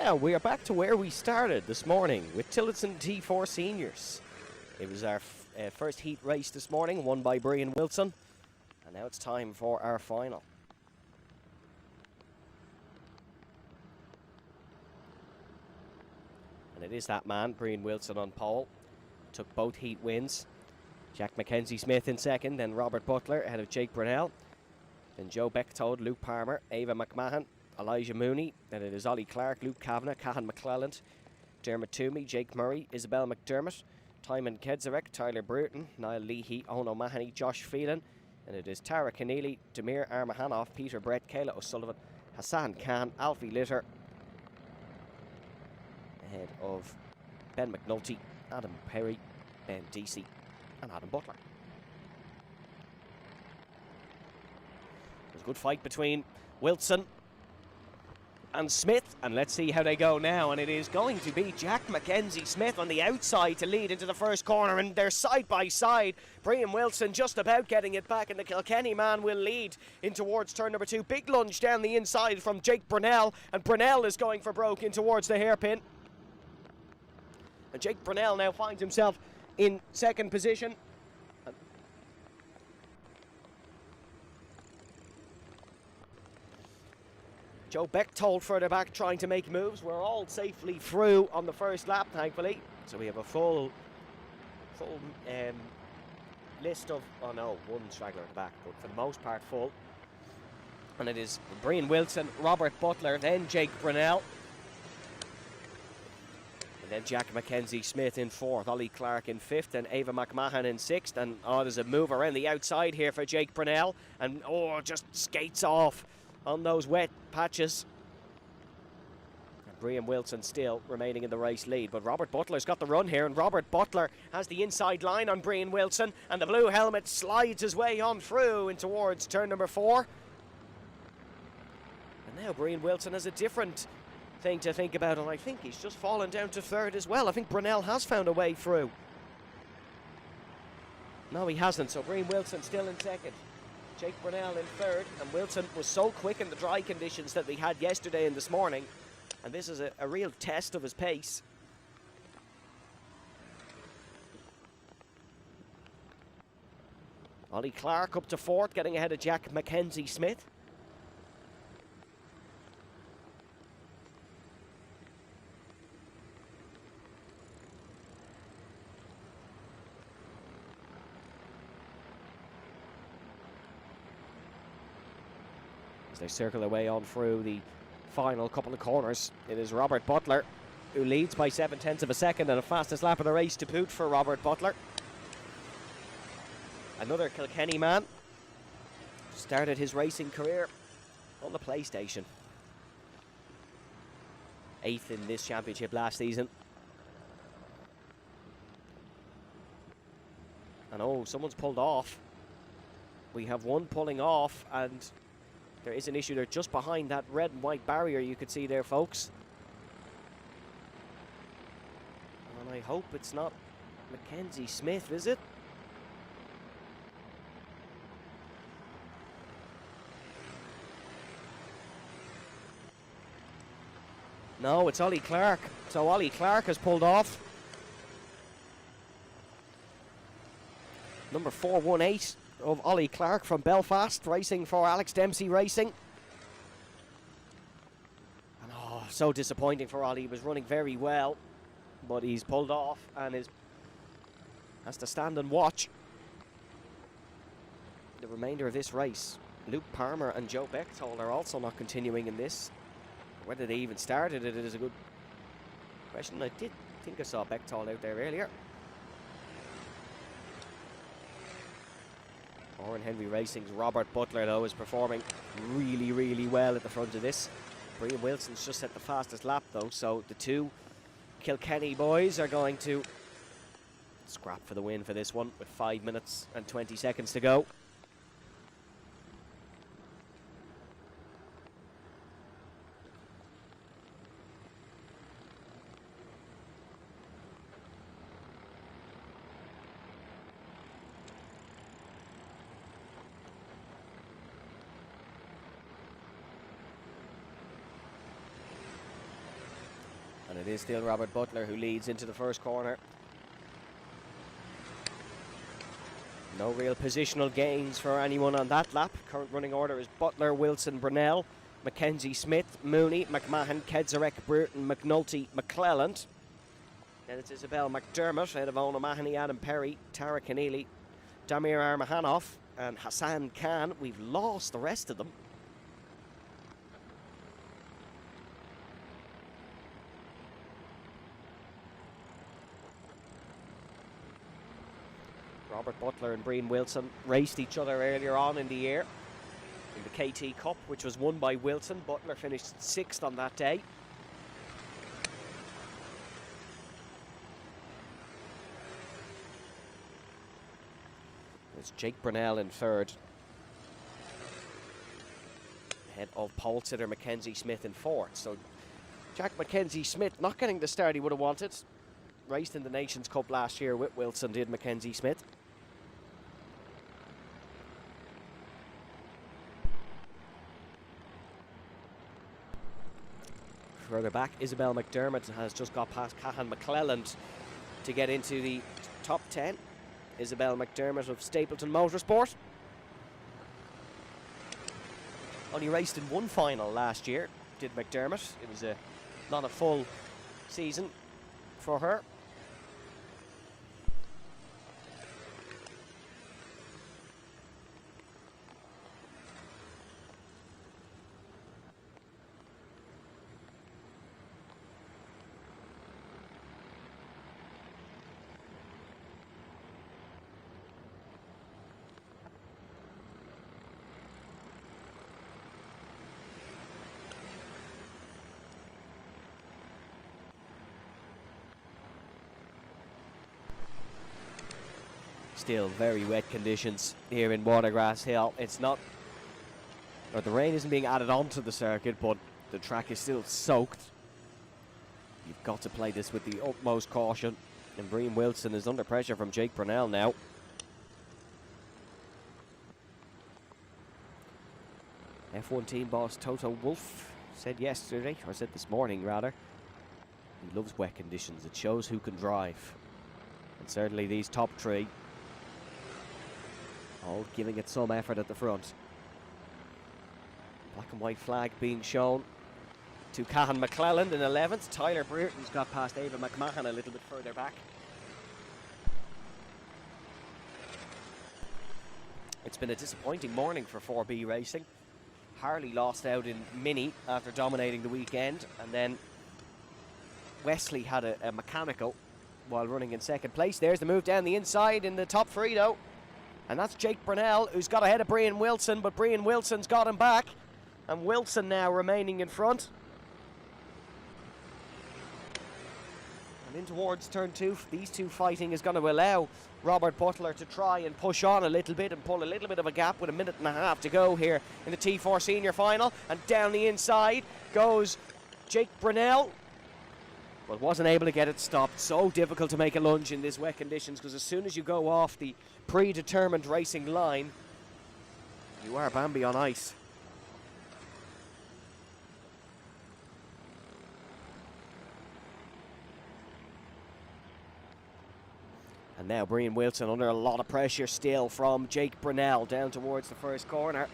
Yeah, we are back to where we started this morning with Tillotson T4 Seniors. It was our first heat race this morning, won by Brian Wilson. And now it's time for our final. And it is that man, Brian Wilson, on pole. Took both heat wins. Jack Mackenzie-Smith in second, then Robert Butler ahead of Jake Brunel. Then Joe Bechtold, Luke Palmer, Ava McMahon, Elijah Mooney. Then it is Ollie Clark, Luke Kavanagh, Cahan McClelland, Dermot Toomey, Jake Murray, Isabel McDermott, Timon Kedzarek, Tyler Bruton, Niall Leahy, Owen O'Mahony, Josh Phelan. And it is Tara Keneally, Demir Armahanoff, Peter Brett, Kayla O'Sullivan, Hassan Khan, Alfie Litter, ahead of Ben McNulty, Adam Perry, Ben Deasy, and Adam Butler. There's a good fight between Wilson and Smith, and let's see how they go now. And it is going to be Jack Mackenzie-Smith on the outside to lead into the first corner, and they're side by side. Brian Wilson just about getting it back, and the Kilkenny man will lead in towards turn number 2. Big lunge down the inside from Jake Brunel, and Brunel is going for broke in towards the hairpin. And Jake Brunel now finds himself in second position. Joe Bechtold further back trying to make moves. We're all safely through on the first lap, thankfully. So we have a full list of, oh no, one straggler at the back, but for the most part full. And it is Brian Wilson, Robert Butler, then Jake Brunel. And then Jack Mackenzie-Smith in 4th, Ollie Clark in 5th, and Ava McMahon in 6th. And there's a move around the outside here for Jake Brunel. And just skates off on those wet patches. And Brian Wilson still remaining in the race lead, but Robert Butler's got the run here, and Robert Butler has the inside line on Brian Wilson, and the blue helmet slides his way on through in towards turn number 4. And now Brian Wilson has a different thing to think about, and I think he's just fallen down to 3rd as well. I think Brunel has found a way through. No, he hasn't, so Brian Wilson still in 2nd. Jake Brunel in 3rd, and Wilson was so quick in the dry conditions that we had yesterday and this morning, and this is a real test of his pace. Ollie Clark up to 4th, getting ahead of Jack Mackenzie-Smith. As they circle their way on through the final couple of corners, it is Robert Butler who leads by 7/10 of a second, and a fastest lap of the race to boot for Robert Butler. Another Kilkenny man, started his racing career on the PlayStation. 8th in this championship last season. And someone's pulled off. We have one pulling off, and there is an issue there just behind that red and white barrier you could see there, folks. And I hope it's not Mackenzie-Smith, is it? No, it's Ollie Clark. So Ollie Clark has pulled off. Number 418. Of Ollie Clark from Belfast, racing for Alex Dempsey Racing. And so disappointing for Ollie. He was running very well, but he's pulled off and has to stand and watch the remainder of this race. Luke Palmer and Joe Bechtold are also not continuing in this. Whether they even started it is a good question. I did think I saw Bechtold out there earlier. Oran Henry Racing's Robert Butler, though, is performing really, really well at the front of this. Brian Wilson's just set the fastest lap, though, so the two Kilkenny boys are going to scrap for the win for this one with 5 minutes and 20 seconds to go. It is still Robert Butler who leads into the first corner. No real positional gains for anyone on that lap. Current running order is Butler, Wilson, Brunel, Mackenzie Smith, Mooney, McMahon, Kedzarek, Burton, McNulty, McClelland. Then it's Isabel McDermott, ahead of Owen O'Mahony, Adam Perry, Tara Keneally, Damir Armahanov and Hassan Khan. We've lost the rest of them. Robert Butler and Brian Wilson raced each other earlier on in the year in the KT Cup, which was won by Wilson. Butler finished 6th on that day. It's Jake Brunel in 3rd, ahead of pole sitter Mackenzie Smith in 4th. So Jack Mackenzie Smith not getting the start he would have wanted. Raced in the Nations Cup last year with Wilson, did Mackenzie Smith. Further back, Isabel McDermott has just got past Cahan McClelland to get into the top 10. Isabel McDermott of Stapleton Motorsport. Only raced in one final last year, did McDermott. It was not a full season for her. Still very wet conditions here in Watergrass Hill. It's not, or the rain isn't being added onto the circuit, but the track is still soaked. You've got to play this with the utmost caution. And Brian Wilson is under pressure from Jake Brunel now. F1 team boss Toto Wolff said yesterday, or said this morning rather, he loves wet conditions. It shows who can drive. And certainly these top 3 all giving it some effort at the front. Black and white flag being shown to Cahan McClelland in 11th. Tyler Brereton's got past Ava McMahon a little bit further back. It's been a disappointing morning for 4B racing. Harley lost out in Mini after dominating the weekend, and then Wesley had a mechanical while running in 2nd place. There's the move down the inside in the top 3 though. And that's Jake Brunel, who's got ahead of Brian Wilson, but Brian Wilson's got him back. And Wilson now remaining in front. And in towards turn 2, these two fighting is going to allow Robert Butler to try and push on a little bit and pull a little bit of a gap with 1.5 minutes to go here in the T4 Senior Final. And down the inside goes Jake Brunel. But wasn't able to get it stopped. So difficult to make a lunge in these wet conditions, because as soon as you go off the predetermined racing line, you are Bambi on ice. And now Brian Wilson under a lot of pressure still from Jake Brunel down towards the first corner.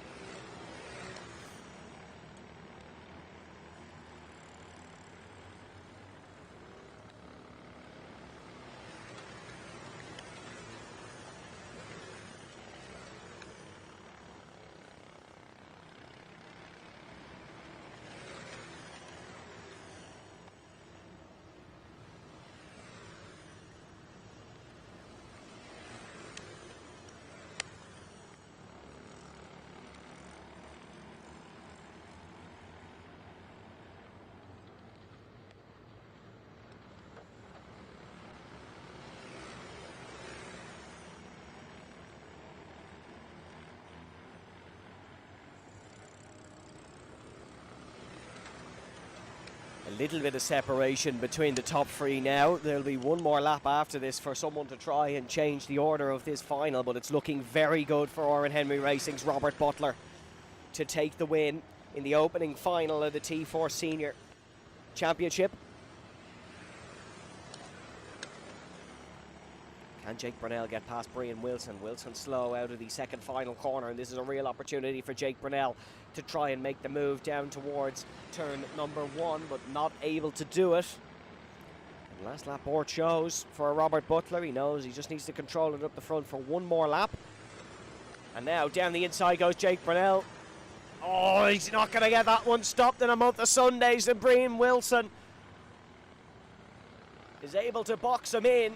A little bit of separation between the top 3 now. There'll be one more lap after this for someone to try and change the order of this final, but it's looking very good for Oran Henry Racing's Robert Butler to take the win in the opening final of the T4 Senior Championship. Can Jake Brunel get past Brian Wilson? Wilson slow out of the second final corner, and this is a real opportunity for Jake Brunel to try and make the move down towards turn number 1, but not able to do it. And last lap board shows for Robert Butler. He knows he just needs to control it up the front for one more lap. And now down the inside goes Jake Brunel. Oh, he's not going to get that one stopped in a month of Sundays, and Brian Wilson is able to box him in.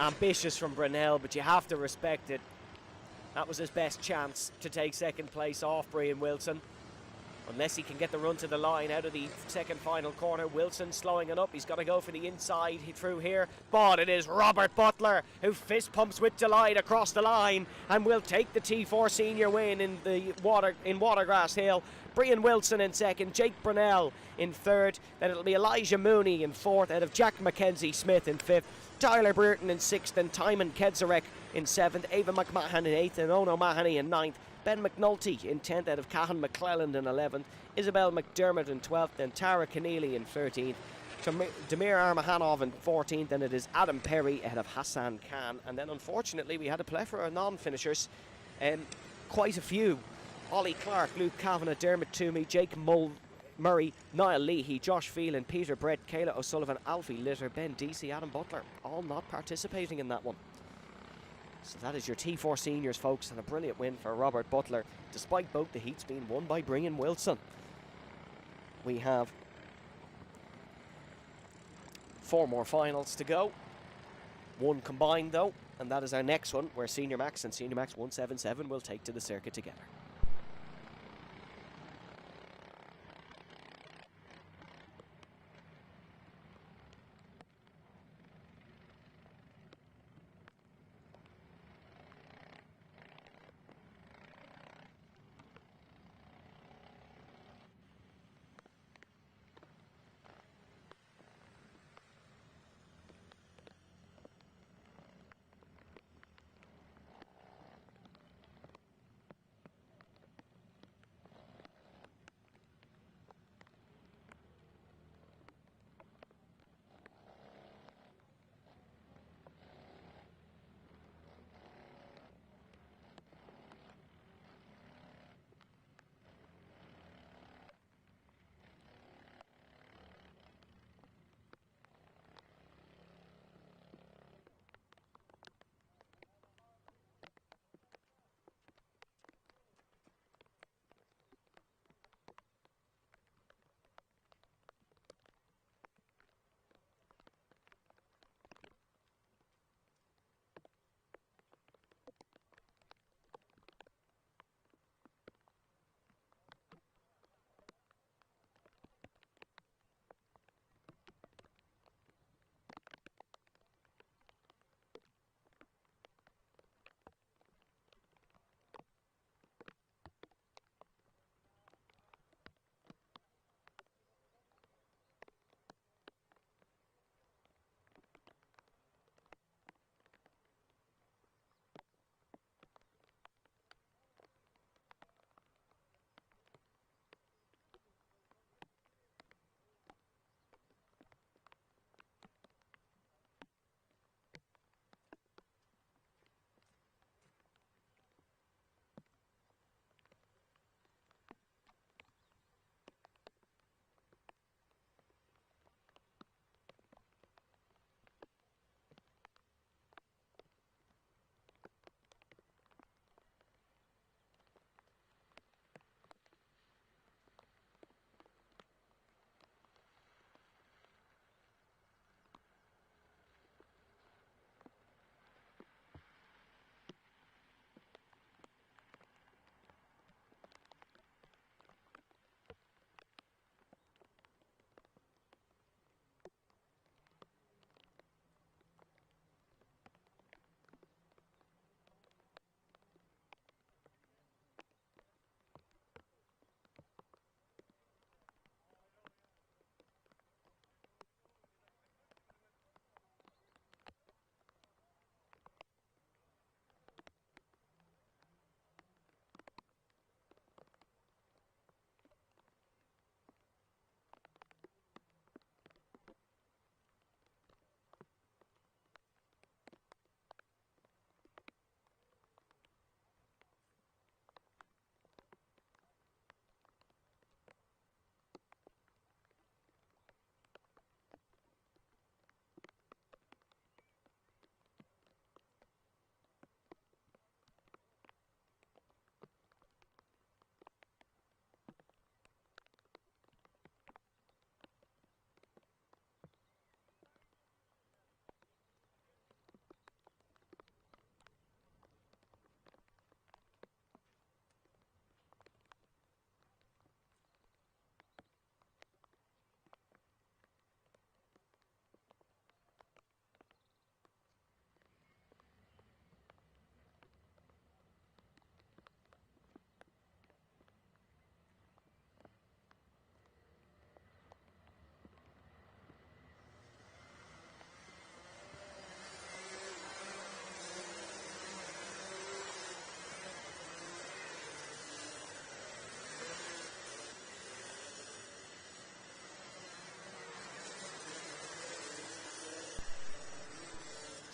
Ambitious from Brunel, but you have to respect it. That was his best chance to take second place off Brian Wilson. Unless he can get the run to the line out of the second final corner. Wilson slowing it up. He's got to go for the inside through here. But it is Robert Butler who fist pumps with delight across the line and will take the T4 senior win in Watergrass Hill. Brian Wilson in second, Jake Brunel in third. Then it'll be Elijah Mooney in fourth, out of Jack Mackenzie Smith in fifth. Tyler Brereton in sixth, and Timon Kedzarek in seventh. Ava McMahon in eighth, and Ono Mahoney in ninth. Ben McNulty in 10th, out of Cahan McClelland in 11th. Isabel McDermott in 12th, and Tara Keneally in 13th. Damir Armahanov in 14th, and it is Adam Perry ahead of Hassan Khan. And then unfortunately we had a plethora of non-finishers, quite a few. Ollie Clark, Luke Kavanagh, Dermot Toomey, Jake Murray, Niall Leahy, Josh Phelan, Peter Brett, Kayla O'Sullivan, Alfie Litter, Ben Deasy, Adam Butler, all not participating in that one. So that is your T4 seniors, folks, and a brilliant win for Robert Butler, despite both the heats being won by Brian Wilson. We have 4 more finals to go. 1 combined, though, and that is our next one, where Senior Max and Senior Max 177 will take to the circuit together.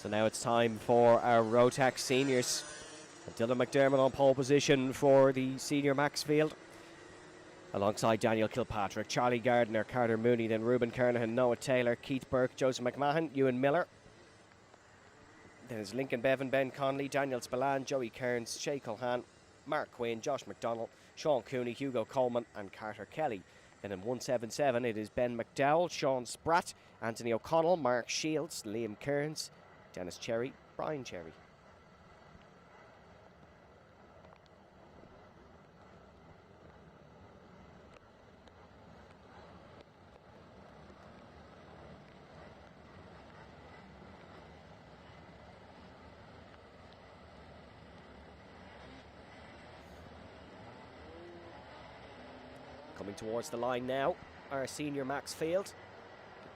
So now it's time for our ROTAX seniors. Dylan McDermott on pole position for the senior max field, alongside Daniel Kilpatrick, Charlie Gardner, Carter Mooney, then Ruben Kernahan, Noah Taylor, Keith Burke, Joseph McMahon, Ewan Miller. Then it's Lincoln Bevan, Ben Conley, Daniel Spillane, Joey Kearns, Shay Culhan, Mark Quinn, Josh McDonald, Sean Cooney, Hugo Coleman and Carter Kelly. Then in 177 it is Ben McDowell, Sean Spratt, Anthony O'Connell, Mark Shields, Liam Kearns, Dennis Cherry, Brian Cherry. Coming towards the line now, our senior max field.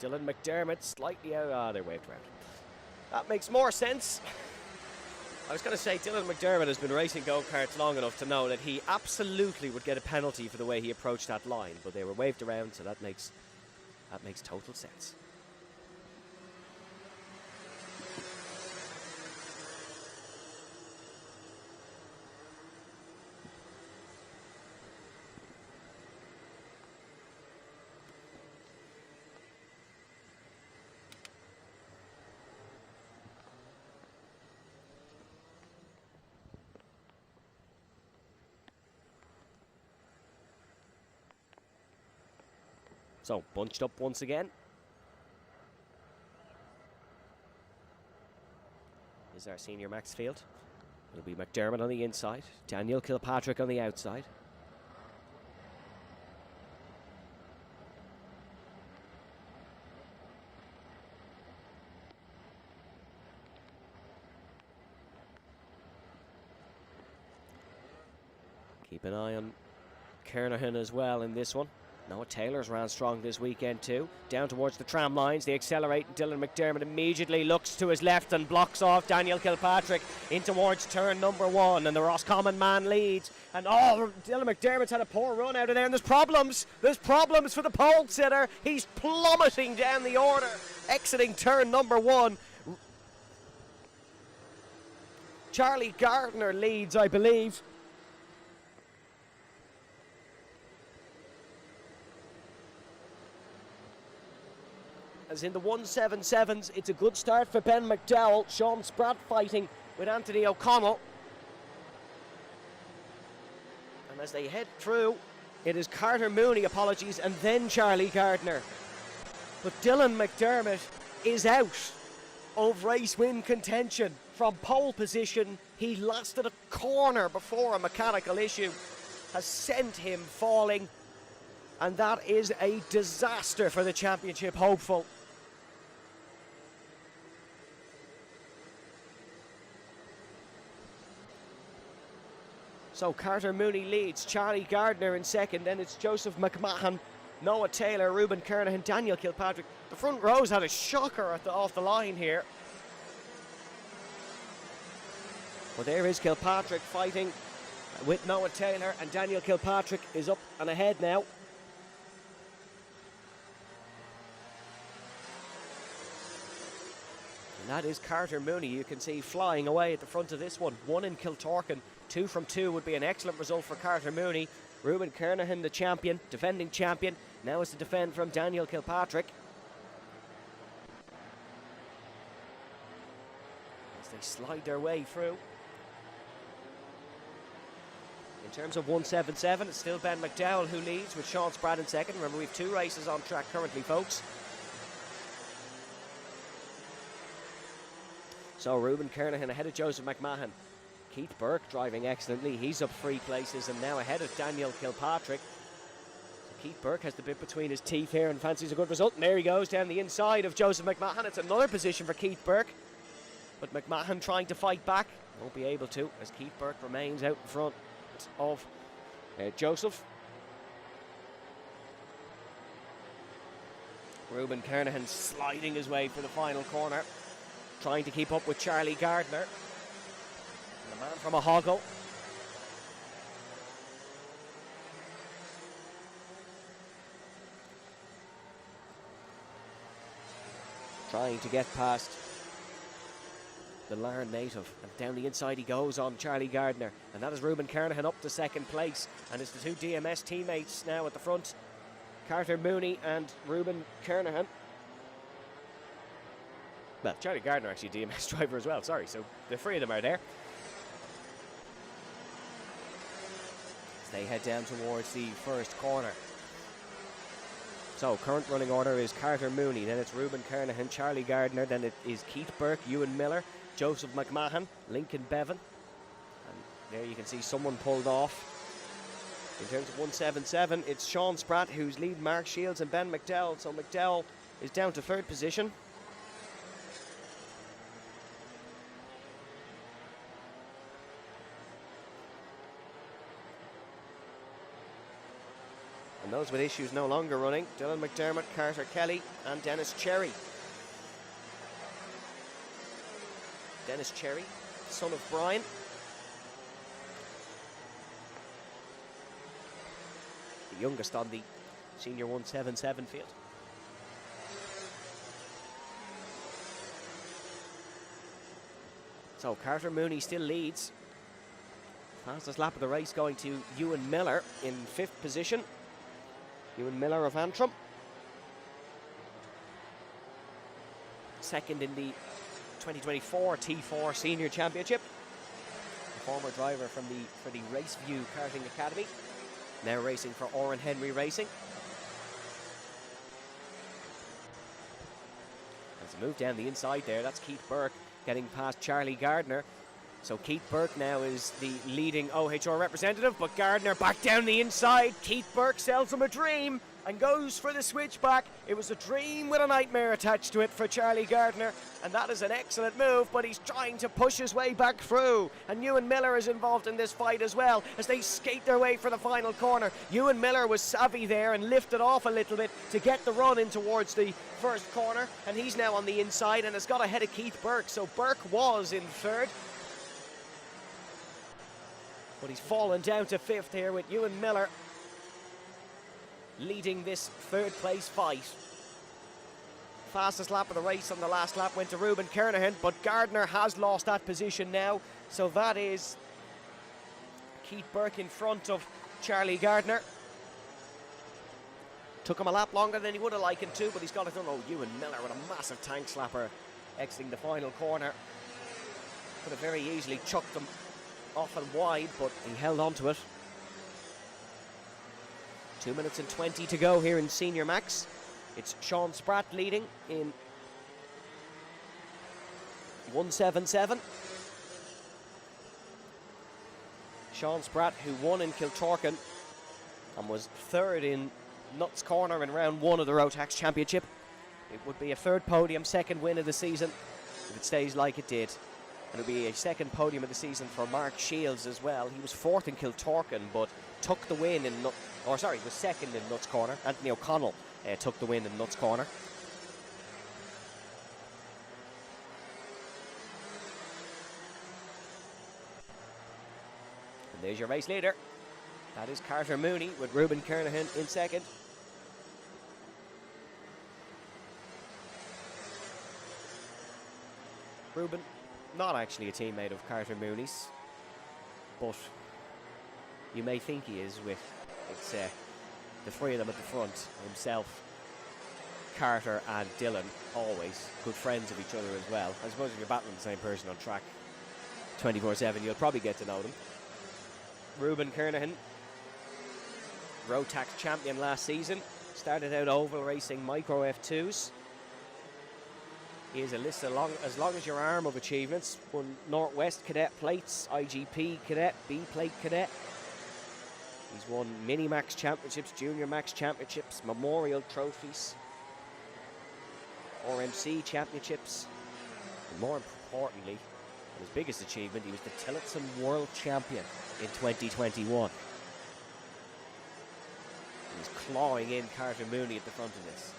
Dylan McDermott slightly out. They're waved around. That makes more sense. I was going to say Dylan McDermott has been racing go-karts long enough to know that he absolutely would get a penalty for the way he approached that line, but they were waved around, so that makes total sense. So, bunched up once again. Is our senior max field. It'll be McDermott on the inside, Daniel Kilpatrick on the outside. Keep an eye on Kernahan as well in this one. Noah Taylor's ran strong this weekend too. Down towards the tram lines, they accelerate. Dylan McDermott immediately looks to his left and blocks off Daniel Kilpatrick in towards turn number 1, and the Roscommon man leads. And Dylan McDermott's had a poor run out of there, and there's problems. There's problems for the pole sitter. He's plummeting down the order, exiting turn number 1. Charlie Gardner leads, I believe. As in the 177s, it's a good start for Ben McDowell. Sean Spratt fighting with Anthony O'Connell. And as they head through, it is Carter Mooney, apologies, and then Charlie Gardner. But Dylan McDermott is out of race win contention. From pole position, he lasted a corner before a mechanical issue has sent him falling. And that is a disaster for the championship hopeful. So Carter Mooney leads, Charlie Gardner in second, then it's Joseph McMahon, Noah Taylor, Ruben Kernahan, Daniel Kilpatrick. The front row's had a shocker off the line here. Well, there is Kilpatrick fighting with Noah Taylor, and Daniel Kilpatrick is up and ahead now. And that is Carter Mooney, you can see flying away at the front of this one. 1 in Kiltorkin, 2 from 2 would be an excellent result for Carter Mooney. Ruben Kernahan, the champion, defending champion. Now is to defend from Daniel Kilpatrick. As they slide their way through. In terms of 177, it's still Ben McDowell who leads with Sean Spratt in second. Remember, we have 2 races on track currently, folks. So Ruben Kernahan ahead of Joseph McMahon. Keith Burke driving excellently. He's up 3 places and now ahead of Daniel Kilpatrick. So Keith Burke has the bit between his teeth here and fancies a good result. And there he goes down the inside of Joseph McMahon. It's another position for Keith Burke. But McMahon trying to fight back. Won't be able to, as Keith Burke remains out in front of Joseph. Ruben Kernahan sliding his way for the final corner, trying to keep up with Charlie Gardner. And the man from Ohogo. Trying to get past the Larne native. And down the inside he goes on Charlie Gardner. And that is Ruben Kernahan up to second place. And it's the two DMS teammates now at the front. Carter Mooney and Ruben Kernahan. Well, Charlie Gardner actually a DMS driver as well, sorry. So the three of them are there. As they head down towards the first corner. So, current running order is Carter Mooney, then it's Ruben Kernahan, Charlie Gardner, then it is Keith Burke, Ewan Miller, Joseph McMahon, Lincoln Bevan. And there you can see someone pulled off. In terms of 177, it's Sean Spratt who's lead Mark Shields and Ben McDowell. So McDowell is down to third position. And those with issues no longer running, Dylan McDermott, Carter Kelly and Dennis Cherry. Dennis Cherry, son of Brian. The youngest on the senior 177 field. So Carter Mooney still leads. Fastest lap of the race going to Ewan Miller in 5th position. Ewan Miller of Antrim. Second in the 2024 T4 Senior Championship. A former driver for the Raceview Karting Academy. Now racing for Oran Henry Racing. As a move down the inside there, that's Keith Burke getting past Charlie Gardner. So Keith Burke now is the leading OHR representative, but Gardner back down the inside. Keith Burke sells him a dream and goes for the switchback. It was a dream with a nightmare attached to it for Charlie Gardner, and that is an excellent move, but he's trying to push his way back through. And Ewan Miller is involved in this fight as well as they skate their way for the final corner. Ewan Miller was savvy there and lifted off a little bit to get the run in towards the first corner, and he's now on the inside and has got ahead of Keith Burke. So Burke was in third, but he's fallen down to 5th here with Ewan Miller leading this 3rd place fight. Fastest lap of the race on the last lap went to Ruben Kernahan, but Gardner has lost that position now. So that is Keith Burke in front of Charlie Gardner. Took him a lap longer than he would have liked him to, but he's got it done. Oh, Ewan Miller with a massive tank slapper exiting the final corner. Could have very easily chucked them off and wide, but he held on to it. 2 minutes and 20 to go here in Senior Max. It's Sean Spratt leading in 177. Sean Spratt, who won in Kiltorkin and was 3rd in Nuts Corner in round 1 of the ROTAX Championship. It would be a 3rd podium, 2nd win of the season if it stays like it did. And it'll be a 2nd podium of the season for Mark Shields as well. He was 4th in Kiltorkin, but took the win in was 2nd in Nuts Corner. Anthony O'Connell took the win in Nuts Corner. And there's your race leader. That is Carter Mooney with Ruben Kernahan in 2nd. Ruben, not actually a teammate of Carter Mooney's, but you may think he is with the three of them at the front, himself, Carter and Dylan, always good friends of each other as well. I suppose if you're battling the same person on track 24/7, you'll probably get to know them. Ruben Kernahan, ROTAX champion last season, started out oval racing micro F2s. He has a list as long as your arm of achievements. Won Northwest Cadet plates, IGP Cadet, B plate Cadet. He's won Mini Max Championships, Junior Max Championships, Memorial Trophies, RMC Championships, and more importantly, his biggest achievement, he was the Tillotson World Champion in 2021. He's clawing in Carter Mooney at the front of this.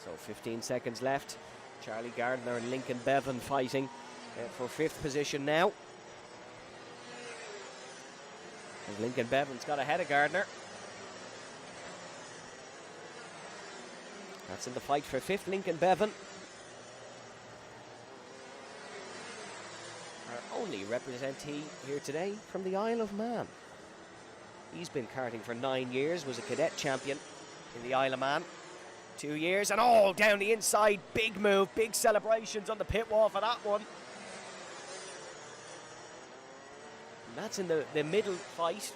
So 15 seconds left. Charlie Gardner and Lincoln Bevan fighting for 5th position now. And Lincoln Bevan's got ahead of Gardner. That's in the fight for 5th, Lincoln Bevan. Our only representee here today from the Isle of Man. He's been karting for 9 years, was a cadet champion in the Isle of Man. 2 years, and all down the inside. Big move, big celebrations on the pit wall for that one. And that's in the middle fight.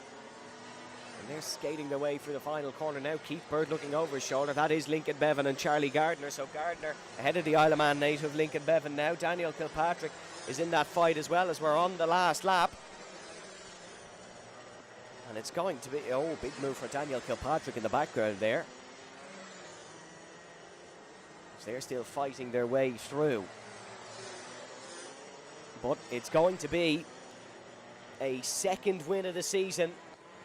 And they're skating their way through the final corner now. Keith Bird looking over his shoulder. That is Lincoln Bevan and Charlie Gardner. So Gardner ahead of the Isle of Man native Lincoln Bevan now. Daniel Kilpatrick is in that fight as well, as we're on the last lap. And it's going to be, oh, big move for Daniel Kilpatrick in the background there. They're still fighting their way through. But it's going to be a 2nd win of the season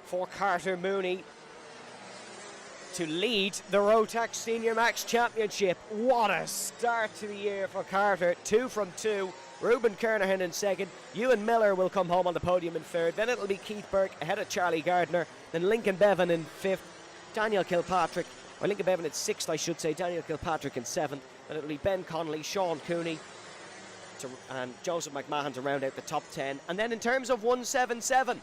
for Carter Mooney to lead the ROTAX Senior Max Championship. What a start to the year for Carter. 2 from 2. Ruben Kernahan in 2nd. Ewan Miller will come home on the podium in 3rd. Then it'll be Keith Burke ahead of Charlie Gardner. Then Lincoln Bevan in 5th. Daniel Kilpatrick, or Lincoln Bevan at 6th, I should say. Daniel Kilpatrick in 7th. Then it'll be Ben Connolly, Sean Cooney, and Joseph McMahon to round out the top 10. And then in terms of 177,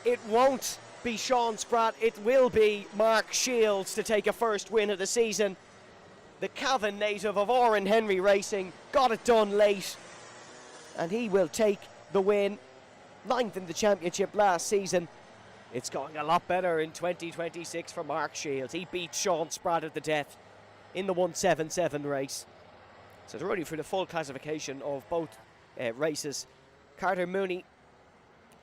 it won't be Sean Spratt, it will be Mark Shields to take a 1st win of the season. The Cavan native of Oran Henry Racing got it done late, and he will take the win. 9th in the championship last season. It's going a lot better in 2026 for Mark Shields. He beat Sean Spratt at the death in the 177 race. So they're ready for the full classification of both races. Carter Mooney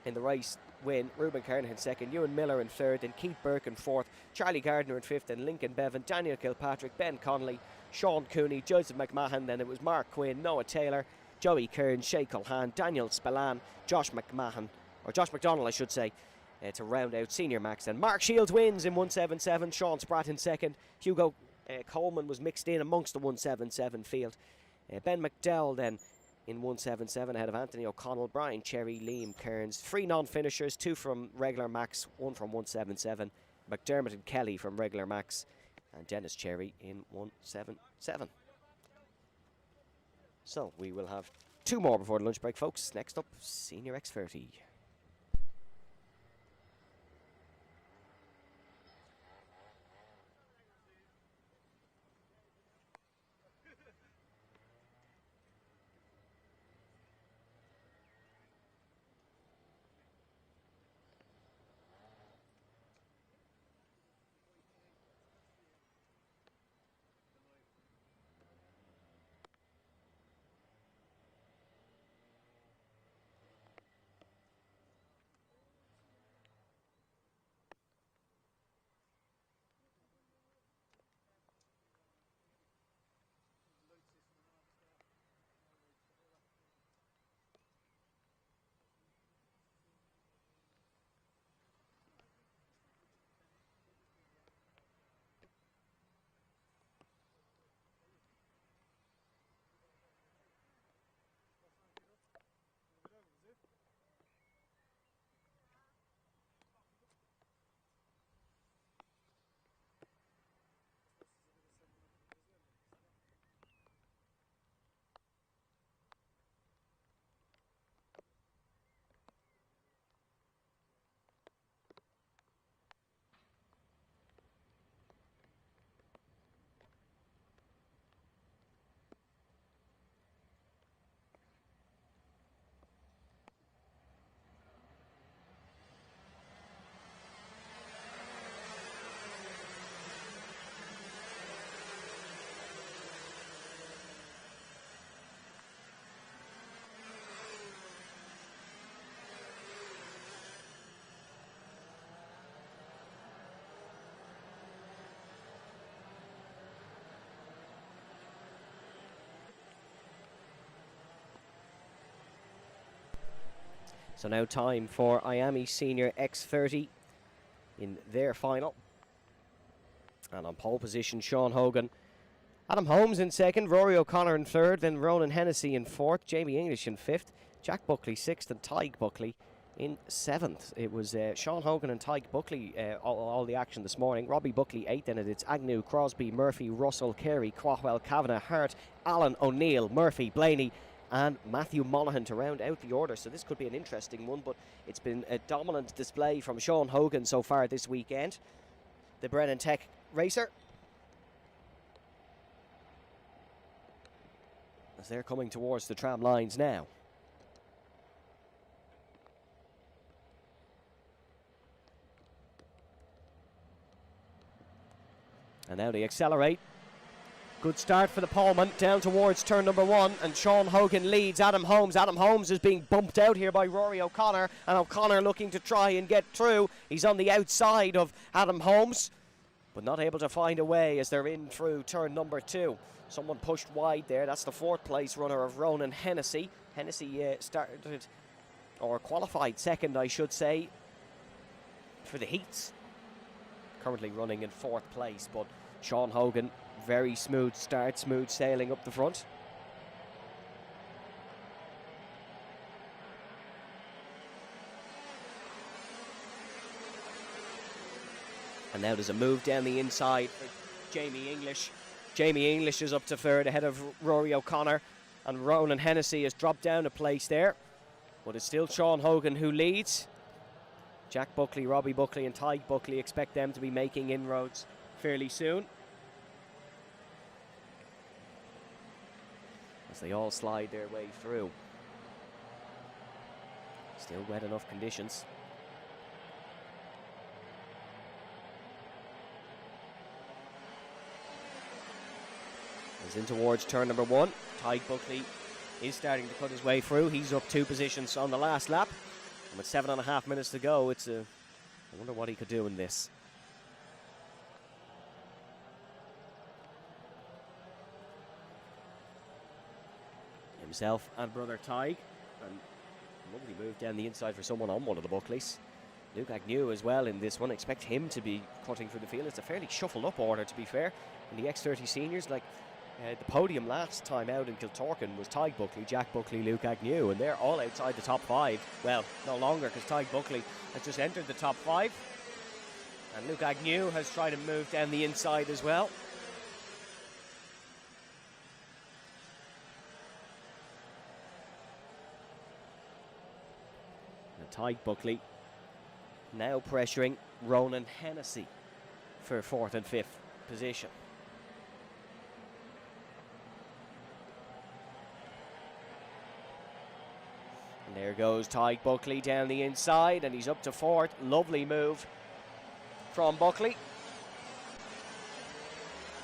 in the race win, Ruben Kernahan 2nd, Ewan Miller in 3rd, and Keith Burke in 4th, Charlie Gardner in 5th, and Lincoln Bevan, Daniel Kilpatrick, Ben Connolly, Sean Cooney, Joseph McMahon. Then it was Mark Quinn, Noah Taylor, Joey Kearns, Shay Culhan, Daniel Spillane, Josh McDonald I should say, to round out Senior Max. And Mark Shields wins in 177, Sean Spratt in 2nd, Hugo Coleman was mixed in amongst the 177 field. Ben McDowell then in 177 ahead of Anthony O'Connell, Brian Cherry, Liam Kearns. 3 non-finishers, 2 from regular max, 1 from 177. McDermott and Kelly from regular max, and Dennis Cherry in 177. So we will have 2 more before the lunch break, folks. Next up, Senior X30. So now time for IAME Senior X30 in their final. And on pole position, Sean Hogan Adam Holmes in second, Rory O'Connor in third, then Ronan Hennessy in fourth, Jamie English in fifth, Jack Buckley sixth, and Tyke Buckley in seventh. It was Sean Hogan and Tyke Buckley all the action this morning. Robbie Buckley eighth, and it's Agnew, Crosby, Murphy, Russell, Carey, Craughwell, Kavanagh, Hart, Allen, O'Neill, Murphy, Blaney, and Matthew Monaghan to round out the order. So this could be an interesting one, but it's been a dominant display from Sean Hogan so far this weekend. The Brennan Tech racer, as they're coming towards the tram lines now. And now they accelerate. Good start for the Pullman down towards turn number one, and Sean Hogan leads Adam Holmes. Adam Holmes is being bumped out here by Rory O'Connor, and O'Connor looking to try and get through. He's on the outside of Adam Holmes, but not able to find a way as they're in through turn number two. Someone pushed wide there. That's the fourth place runner of Ronan Hennessy. Hennessy started, or qualified second, I should say, for the heats. Currently running in fourth place, but Sean Hogan, very smooth start, smooth sailing up the front. And now there's a move down the inside for Jamie English. Jamie English is up to third ahead of Rory O'Connor, and Ronan Hennessy has dropped down a place there, but it's still Sean Hogan who leads. Jack Buckley, Robbie Buckley and Tyke Buckley, expect them to be making inroads fairly soon, as they all slide their way through. Still wet enough conditions. As in towards turn number one, Tyke Buckley is starting to cut his way through. He's up 2 positions on the last lap, and with 7.5 minutes to go, I wonder what he could do in this. Himself and brother Tyke, and lovely move down the inside for someone on one of the Buckleys. Luke Agnew as well in this one. Expect him to be cutting through the field. It's a fairly shuffled up order, to be fair, in the X30 seniors. Like the podium last time out in Kiltorkin was Tyke Buckley, Jack Buckley, Luke Agnew, and they're all outside the top 5. Well, no longer, because Tyke Buckley has just entered the top 5, and Luke Agnew has tried to move down the inside as well. And Tyke Buckley now pressuring Ronan Hennessy for 4th and 5th position. And there goes Tyke Buckley down the inside, and he's up to 4th. Lovely move from Buckley,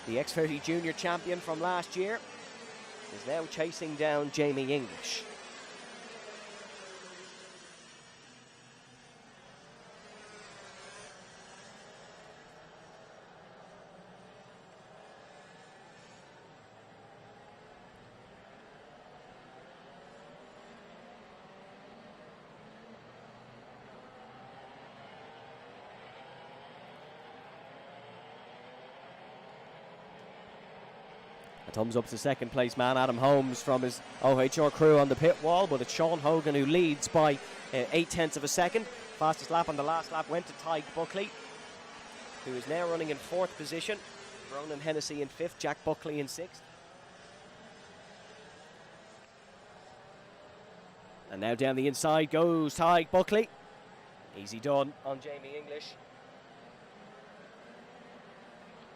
the X30 junior champion from last year, is now chasing down Jamie English. A thumbs up to second place man Adam Holmes from his OHR crew on the pit wall, but it's Sean Hogan who leads by 0.8 of a second. Fastest lap on the last lap went to Tyke Buckley, who is now running in 4th position. Ronan Hennessy in 5th, Jack Buckley in 6th. And now down the inside goes Tyke Buckley. Easy done on Jamie English.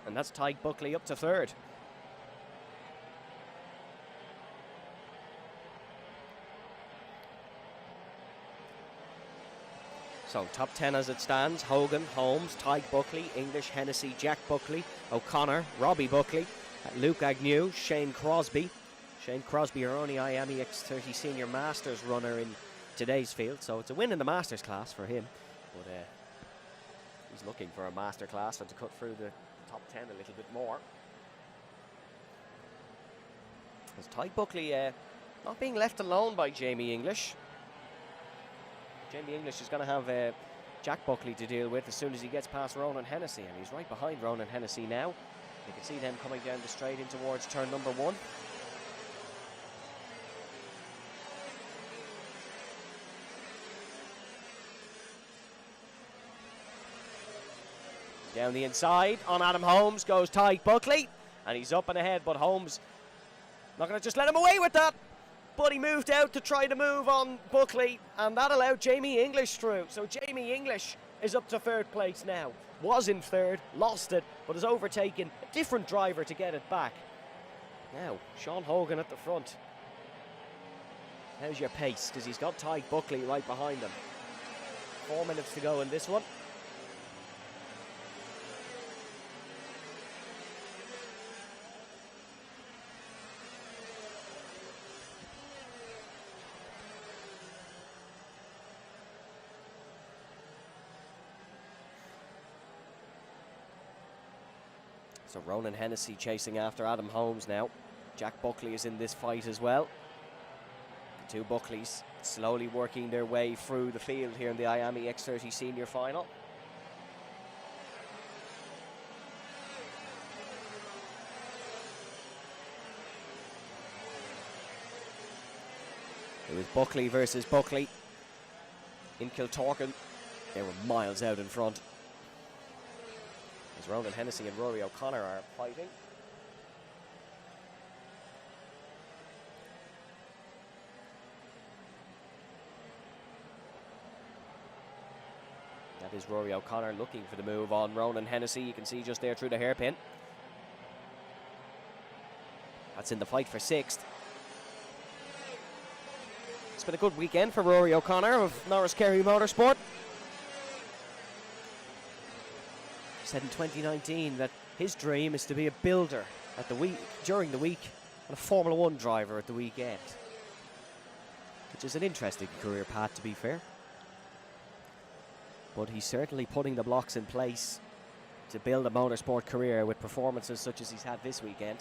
And that's Tyke Buckley up to 3rd. So top 10 as it stands: Hogan, Holmes, Tyke Buckley, English, Hennessy, Jack Buckley, O'Connor, Robbie Buckley, Luke Agnew, Shane Crosby. Shane Crosby, our only IAME X30 Senior Masters runner in today's field, so it's a win in the Masters class for him. But he's looking for a Master class and to cut through the top 10 a little bit more. As Tyke Buckley not being left alone by Jamie English. Jamie English is going to have Jack Buckley to deal with as soon as he gets past Ronan Hennessy, and he's right behind Ronan Hennessy now. You can see them coming down the straight in towards turn number 1. Down the inside, on Adam Holmes goes Tyke Buckley, and he's up and ahead, but Holmes not going to just let him away with that. But he moved out to try to move on Buckley, and that allowed Jamie English through. So Jamie English is up to 3rd place now. Was in 3rd, lost it, but has overtaken a different driver to get it back. Now, Sean Hogan at the front. How's your pace? Because he's got Tyke Buckley right behind him. 4 minutes to go in this one. So Ronan Hennessy chasing after Adam Holmes now. Jack Buckley is in this fight as well. The two Buckleys slowly working their way through the field here in the IAME X30 Senior Final. It was Buckley versus Buckley in Kiltorkin. They were miles out in front. As Ronan Hennessy and Rory O'Connor are fighting. That is Rory O'Connor looking for the move on Ronan Hennessy. You can see just there through the hairpin. That's in the fight for 6th. It's been a good weekend for Rory O'Connor of Norris Kerry Motorsport. Said in 2019 that his dream is to be a builder at the week during the week and a Formula 1 driver at the weekend, which is an interesting career path, to be fair. But he's certainly putting the blocks in place to build a motorsport career with performances such as he's had this weekend.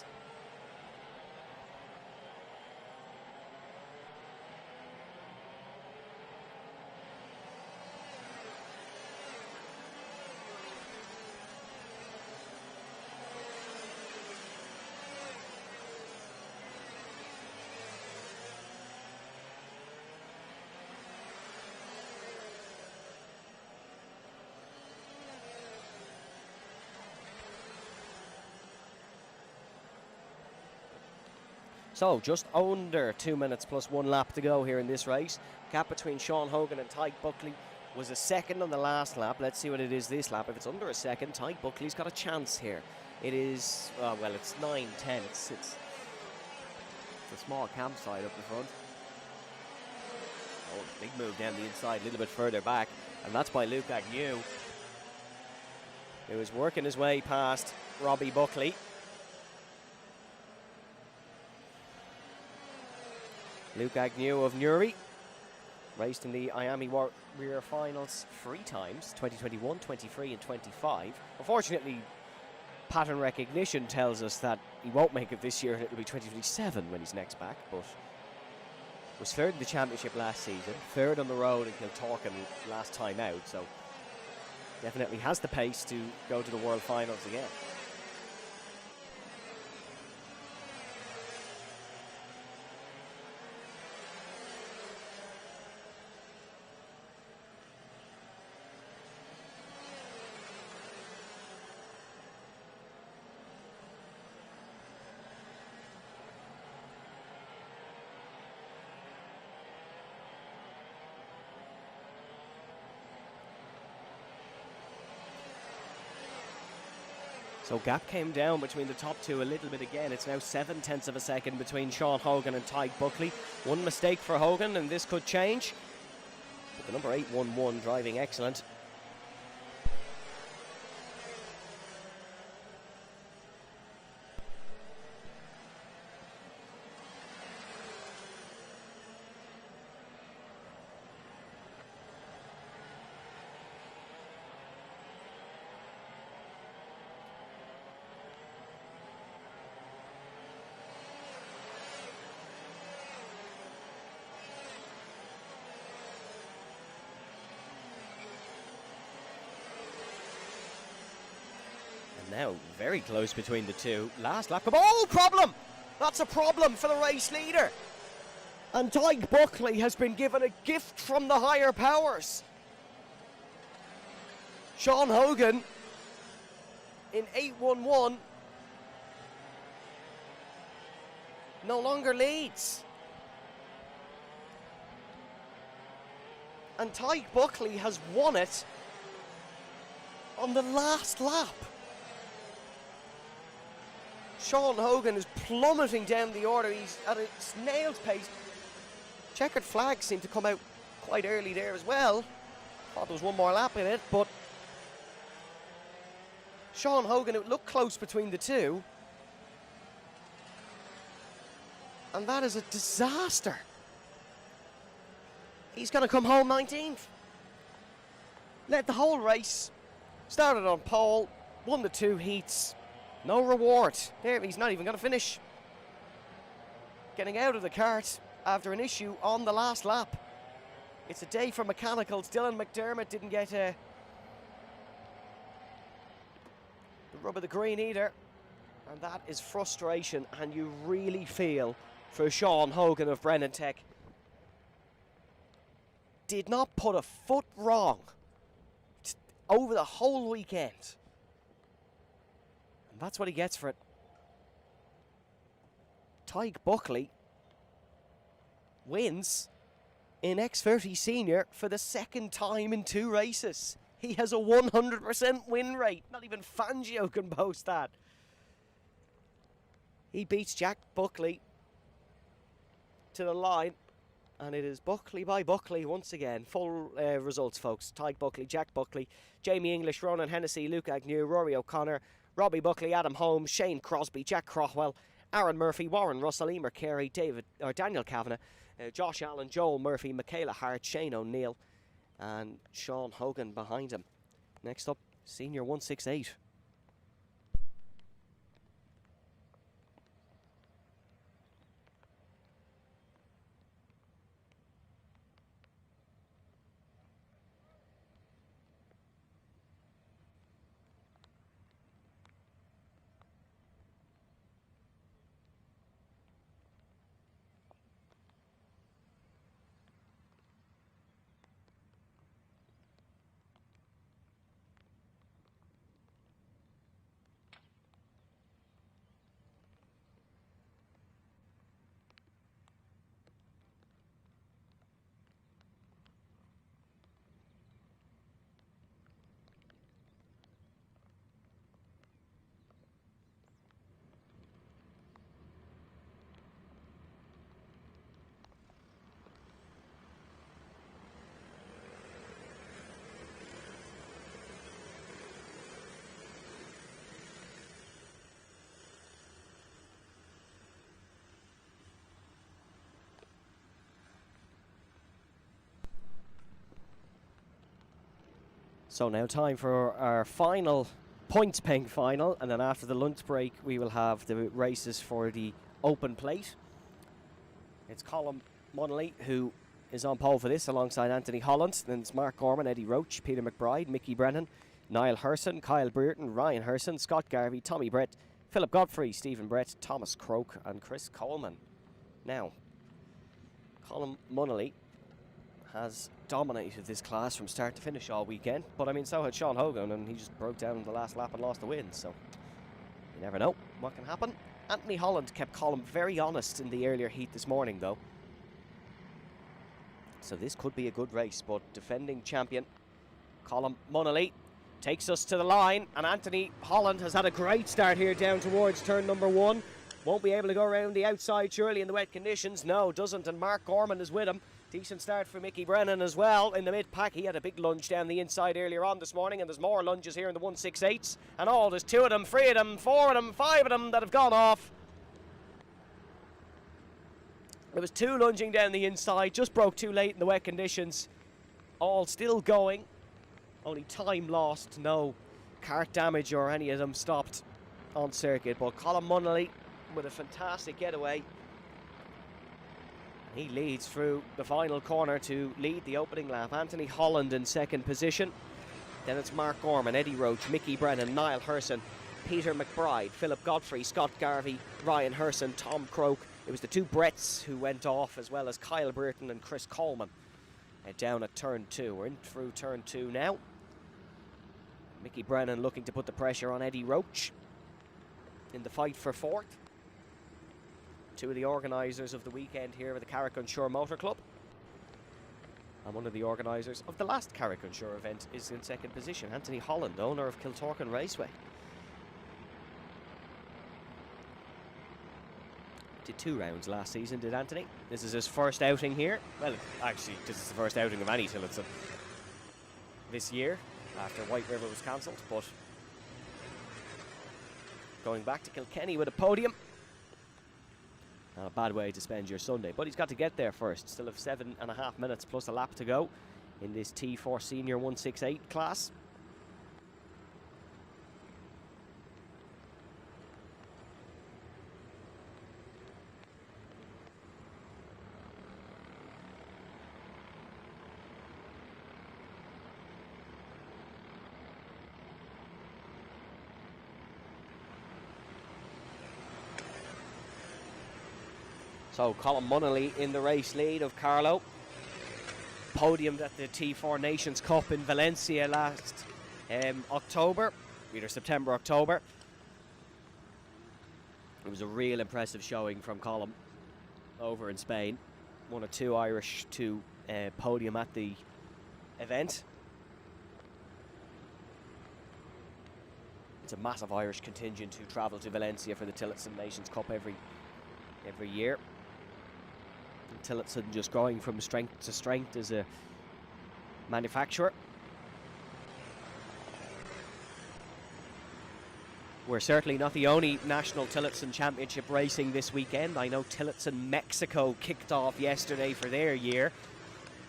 So, just under 2 minutes plus 1 lap to go here in this race. Gap between Sean Hogan and Tyke Buckley was a second on the last lap. Let's see what it is this lap. If it's under a second, Tyke Buckley's got a chance here. It is, well, it's 9:10. It's a small campsite up the front. Oh, big move down the inside, a little bit further back. And that's by Luke Agnew, who is working his way past Robbie Buckley. Luke Agnew of Newry raced in the IAME Warrior Finals 3 times, 2021, 23 and 25. Unfortunately, pattern recognition tells us that he won't make it this year, and it'll be 2027 when he's next back, but was 3rd in the championship last season, 3rd on the road in Kiltorkin last time out, so definitely has the pace to go to the World Finals again. So gap came down between the top two a little bit again. It's now 0.7 of a second between Sean Hogan and Tyke Buckley. One mistake for Hogan and this could change. But the number 811 driving excellent. Now very close between the two. Last lap. Oh, problem! That's a problem for the race leader. And Tyke Buckley has been given a gift from the higher powers. Sean Hogan in 811 no longer leads. And Tyke Buckley has won it on the last lap. Sean Hogan is plummeting down the order. He's at a snail's pace. Checkered flags seem to come out quite early there as well. Thought there was one more lap in it, but Sean Hogan, it looked close between the two. And that is a disaster. He's going to come home 19th. Led the whole race. Started on pole. Won the 2 heats. No reward. There, he's not even going to finish. Getting out of the kart after an issue on the last lap. It's a day for mechanicals. Dylan McDermott didn't get the rub of the green either. And that is frustration, and you really feel for Sean Hogan of Brennan Tech. Did not put a foot wrong over the whole weekend. And that's what he gets for it. Tyke Buckley wins in X30 Senior for the 2nd time in 2 races. He has a 100% win rate. Not even Fangio can boast that. He beats Jack Buckley to the line. And it is Buckley by Buckley once again. Full results, folks. Tyke Buckley, Jack Buckley, Jamie English, Ronan Hennessy, Luke Agnew, Rory O'Connor, Robbie Buckley, Adam Holmes, Shane Crosby, Jack Crockwell, Aaron Murphy, Warren Russell, Emer Carey, Daniel Kavanagh, Josh Allen, Joel Murphy, Michaela Hart, Shane O'Neill, and Sean Hogan behind him. Next up, Senior 168. So now time for our final points paying final, and then after the lunch break we will have the races for the open plate. It's Colm Munnelly who is on pole for this alongside Anthony Holland. Then it's Mark Gorman, Eddie Roach, Peter McBride, Mickey Brennan, Niall Herson, Kyle Brereton, Ryan Herson, Scott Garvey, Tommy Brett, Philip Godfrey, Stephen Brett, Thomas Croke and Chris Coleman. Now, Colm Munnelly has dominated this class from start to finish all weekend, but I mean so had Sean Hogan, and he just broke down in the last lap and lost the win, so you never know what can happen. Anthony Holland kept Colm very honest in the earlier heat this morning though, so this could be a good race. But defending champion Colm Munnelly takes us to the line, and Anthony Holland has had a great start here down towards turn number 1. Won't be able to go around the outside surely in the wet conditions. No, doesn't, and Mark Gorman is with him. Decent start for Mickey Brennan as well in the mid-pack. He had a big lunge down the inside earlier on this morning, and there's more lunges here in the 168s. And there's 2 of them, 3 of them, 4 of them, 5 of them that have gone off. There was 2 lunging down the inside, just broke too late in the wet conditions. All still going. Only time lost, no kart damage or any of them stopped on circuit. But Colm Munnelly with a fantastic getaway. He leads through the final corner to lead the opening lap. Anthony Holland in second position. Then it's Mark Gorman, Eddie Roach, Mickey Brennan, Niall Herson, Peter McBride, Philip Godfrey, Scott Garvey, Ryan Herson, Tom Croke. It was the two Bretts who went off, as well as Kyle Burton and Chris Coleman. Down at turn 2. We're in through turn 2 now. Mickey Brennan looking to put the pressure on Eddie Roach in the fight for fourth. Two of the organisers of the weekend here at the Carrick-on-Shore Motor Club. And one of the organisers of the last Carrick-on-Shore event is in second position, Anthony Holland, owner of Kiltorkin Raceway. Did 2 rounds last season, did Anthony? This is his first outing here. Well, actually, this is the first outing of any Tillotson this year, after White River was cancelled, but going back to Kilkenny with a podium. Not a bad way to spend your Sunday, but he's got to get there first. Still have 7.5 minutes plus a lap to go in this T4 Senior 168 class. So Colin Munnelly in the race lead of Carlo. Podiumed at the T4 Nations Cup in Valencia last October, either September, October. It was a real impressive showing from Colin over in Spain. One of 2 Irish to podium at the event. It's a massive Irish contingent who travel to Valencia for the Tillotson Nations Cup every year. Tillotson just growing from strength to strength as a manufacturer. We're certainly not the only national Tillotson Championship racing this weekend. I know Tillotson Mexico kicked off yesterday for their year.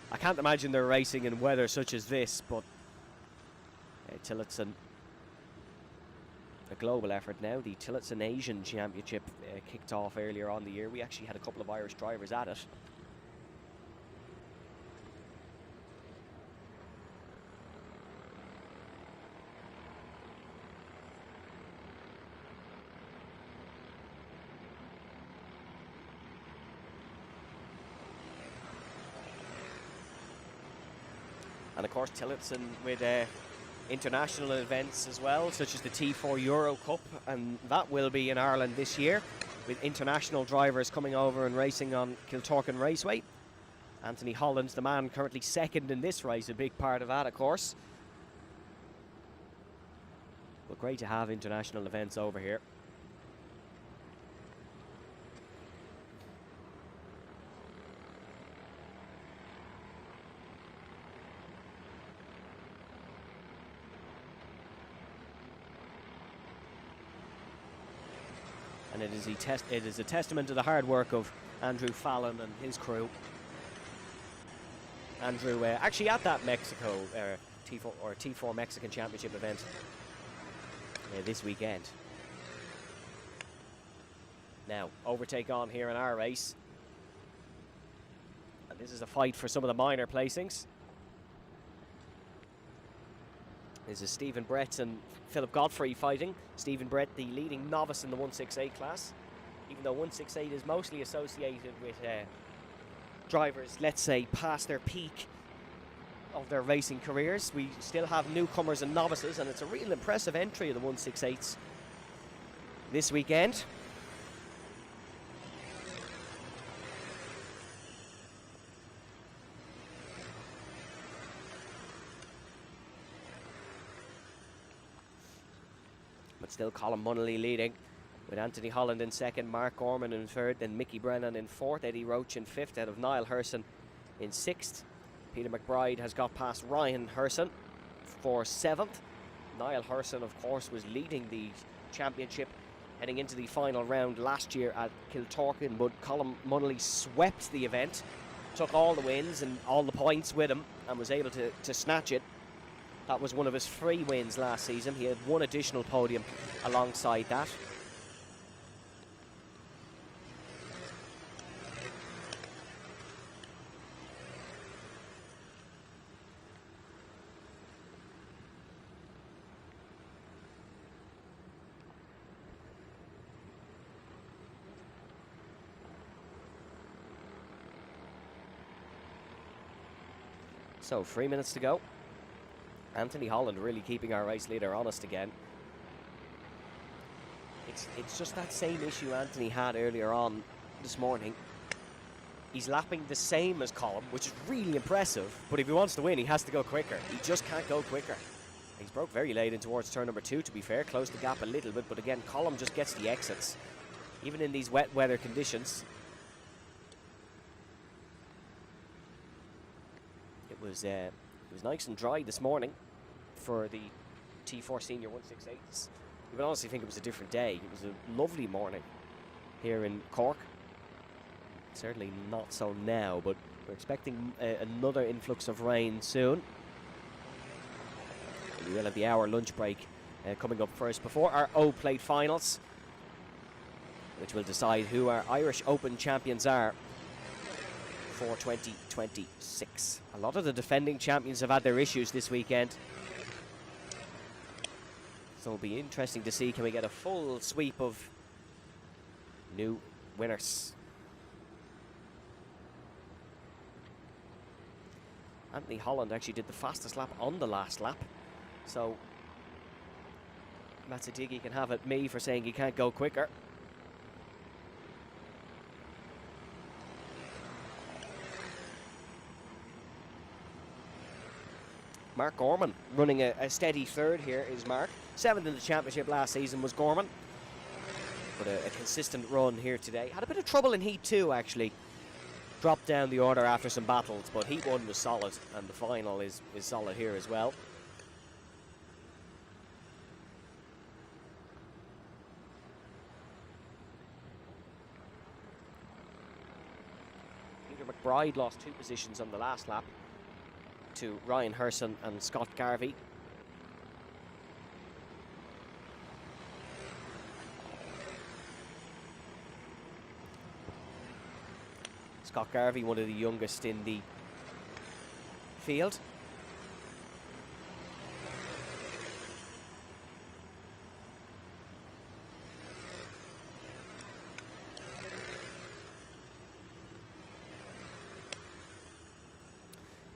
I can't imagine they're racing in weather such as this, but Tillotson, a global effort now. The Tillotson Asian Championship kicked off earlier on the year. We actually had a couple of Irish drivers at it. And of course Tillotson with international events as well, such as the T4 Euro Cup, and that will be in Ireland this year, with international drivers coming over and racing on Kiltorkin Raceway. Anthony Holland, the man currently second in this race, a big part of that, of course. But great to have international events over here. And it is a testament to the hard work of Andrew Fallon and his crew. Andrew actually at that Mexico T4 Mexican Championship event this weekend. Now, overtake on here in our race. And this is a fight for some of the minor placings. This is Stephen Brett and Philip Godfrey fighting. Stephen Brett, the leading novice in the 168 class. Even though 168 is mostly associated with drivers, let's say, past their peak of their racing careers, we still have newcomers and novices, and it's a real impressive entry of the 168s this weekend. But still Colin Munnelly leading, with Anthony Holland in second, Mark Gorman in third, then Mickey Brennan in fourth, Eddie Roach in fifth, out of Niall Herson in sixth. Peter McBride has got past Ryan Herson for seventh. Niall Herson, of course, was leading the championship heading into the final round last year at Kiltorkin, but Colin Munnelly swept the event, took all the wins and all the points with him, and was able to snatch it. That was one of his 3 wins last season. He had 1 additional podium alongside that. So 3 minutes to go. Anthony Holland really keeping our race leader honest again. It's just that same issue Anthony had earlier on this morning. He's lapping the same as Colm, which is really impressive, but if he wants to win, he has to go quicker. He just can't go quicker. He's broke very late in towards turn number 2, to be fair, closed the gap a little bit, but again, Colm just gets the exits, even in these wet weather conditions. It was nice and dry this morning for the T4 Senior 168s. You would honestly think it was a different day. It was a lovely morning here in Cork. Certainly not so now, but we're expecting another influx of rain soon. We will have the hour lunch break coming up first before our O-Plate finals, which will decide who our Irish Open champions are for 2026. A lot of the defending champions have had their issues this weekend, so it'll be interesting to see, can we get a full sweep of new winners. Anthony Holland actually did the fastest lap on the last lap, so Matsudigi can have at me for saying he can't go quicker. Mark Gorman running a steady third here is Mark. 7th in the championship last season was Gorman, but a consistent run here today. Had a bit of trouble in Heat 2 actually. Dropped down the order after some battles, but Heat 1 was solid, and the final is solid here as well. Peter McBride lost 2 positions on the last lap to Ryan Herson and Scott Garvey. Scott Garvey, one of the youngest in the field.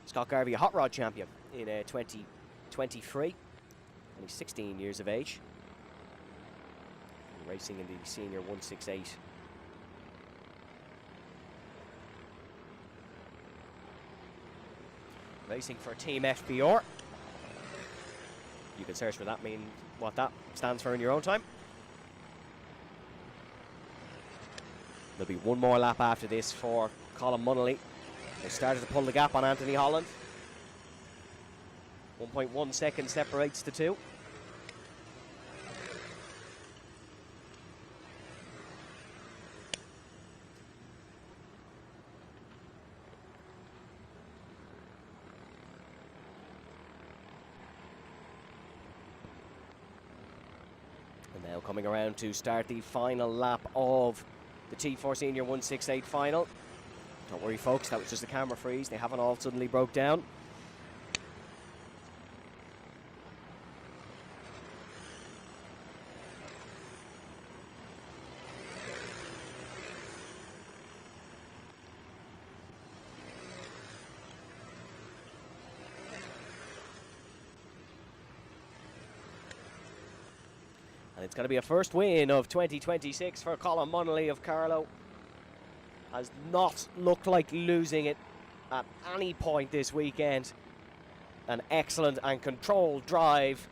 Scott Garvey, a hot rod champion in 2023, only 16 years of age, racing in the Senior 168. Racing for Team FBR. You can search for that, what that stands for in your own time. There'll be one more lap after this for Colm Munnelly. They started to pull the gap on Anthony Holland. 1.1 seconds separates the two. And now coming around to start the final lap of the T4 Senior 168 final. Don't worry folks, that was just a camera freeze. They haven't all suddenly broke down. And it's going to be a first win of 2026 for Colm Munnelly of Carlow. Has not looked like losing it at any point this weekend. An excellent and controlled drive.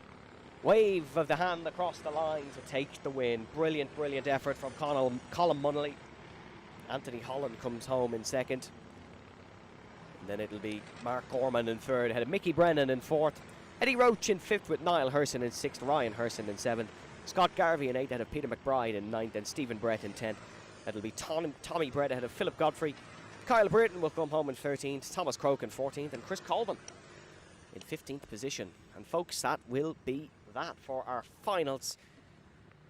Wave of the hand across the line to take the win. Brilliant, brilliant effort from Colm Munnelly. Anthony Holland comes home in second. And then it'll be Mark Gorman in third, ahead of Mickey Brennan in fourth. Eddie Roach in fifth with Niall Herson in sixth, Ryan Herson in seventh. Scott Garvey in eighth, ahead of Peter McBride in ninth, and Stephen Brett in 10th. That'll be Tommy Brett ahead of Philip Godfrey. Kyle Britton will come home in 13th, Thomas Croke in 14th, and Chris Colvin in 15th position. And folks, that will be that for our finals.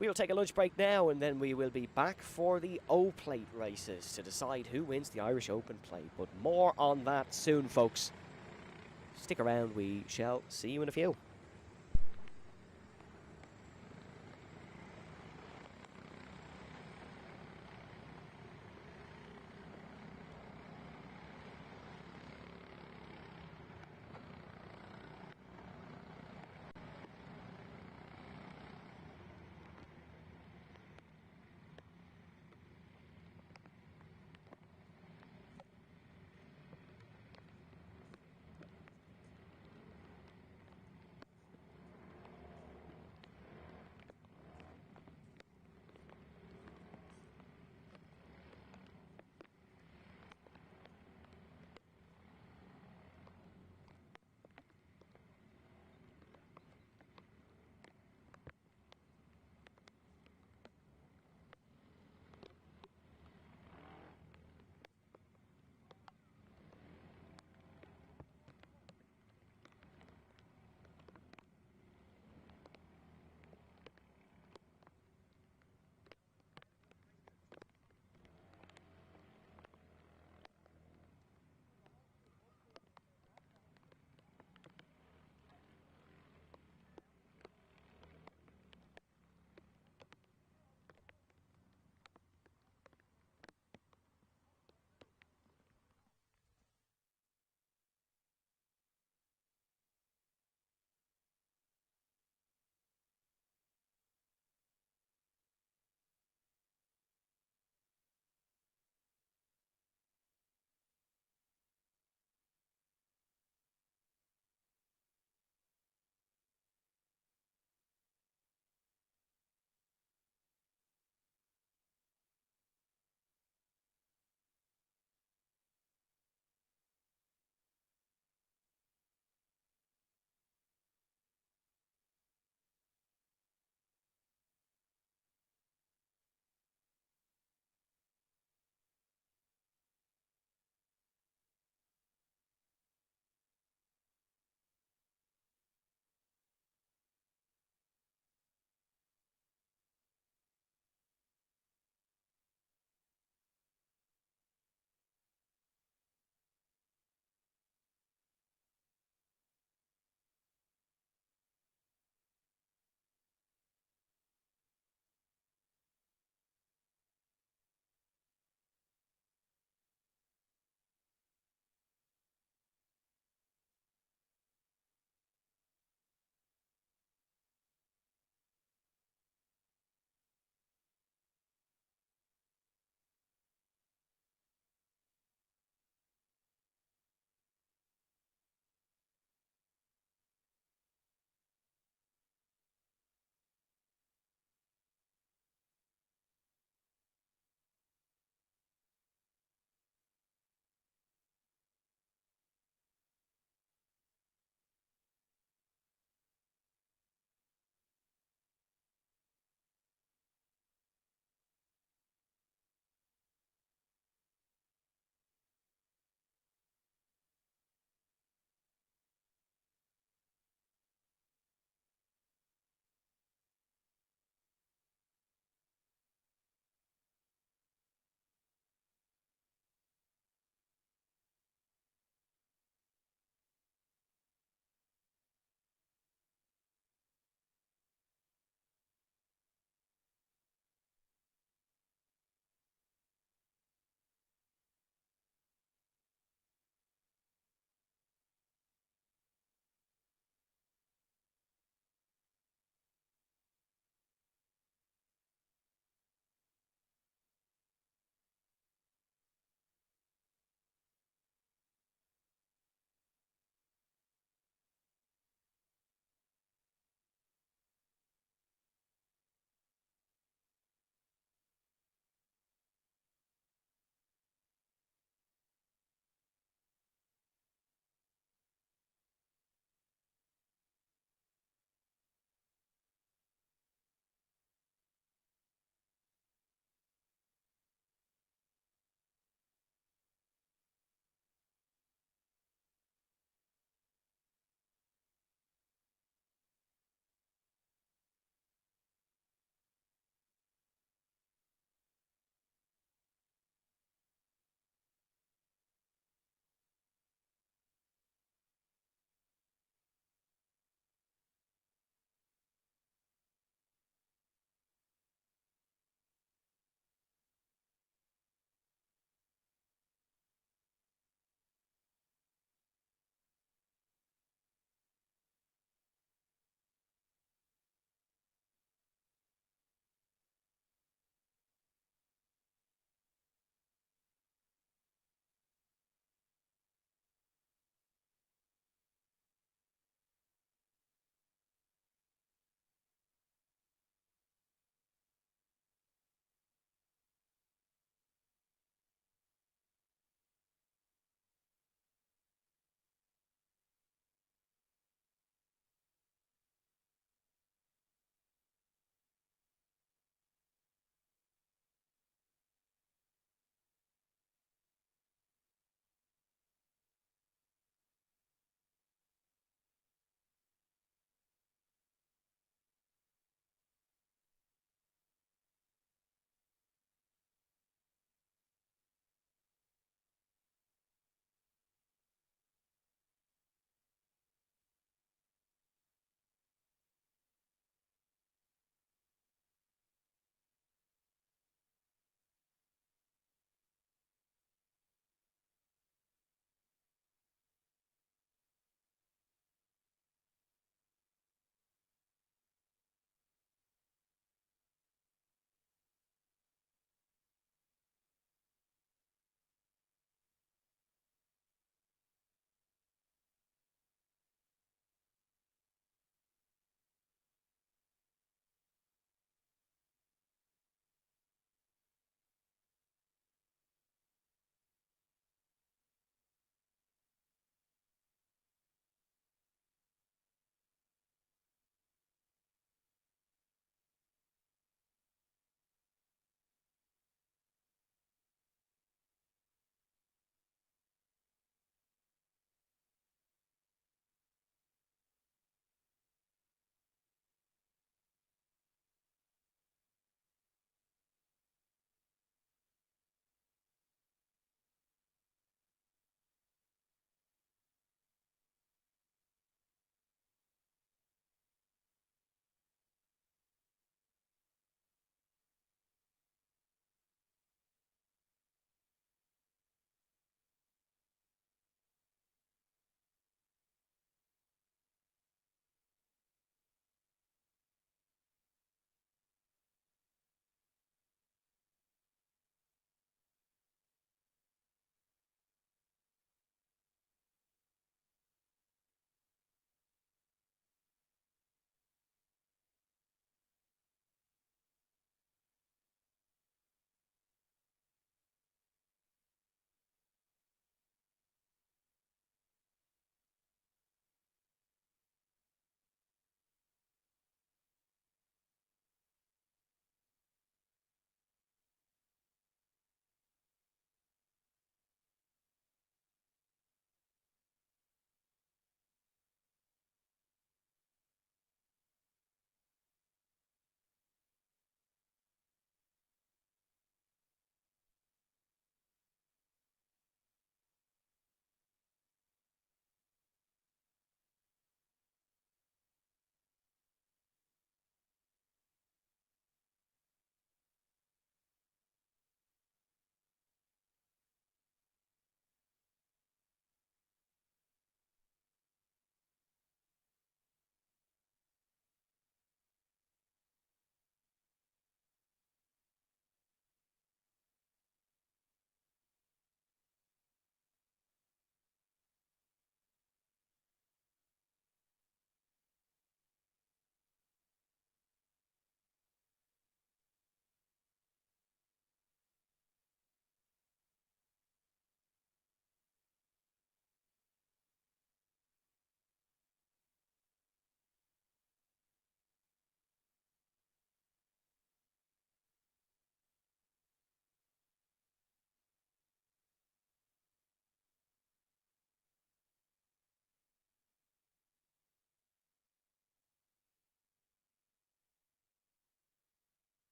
We will take a lunch break now, and then we will be back for the O-Plate races to decide who wins the Irish Open Plate. But more on that soon, folks. Stick around, we shall see you in a few.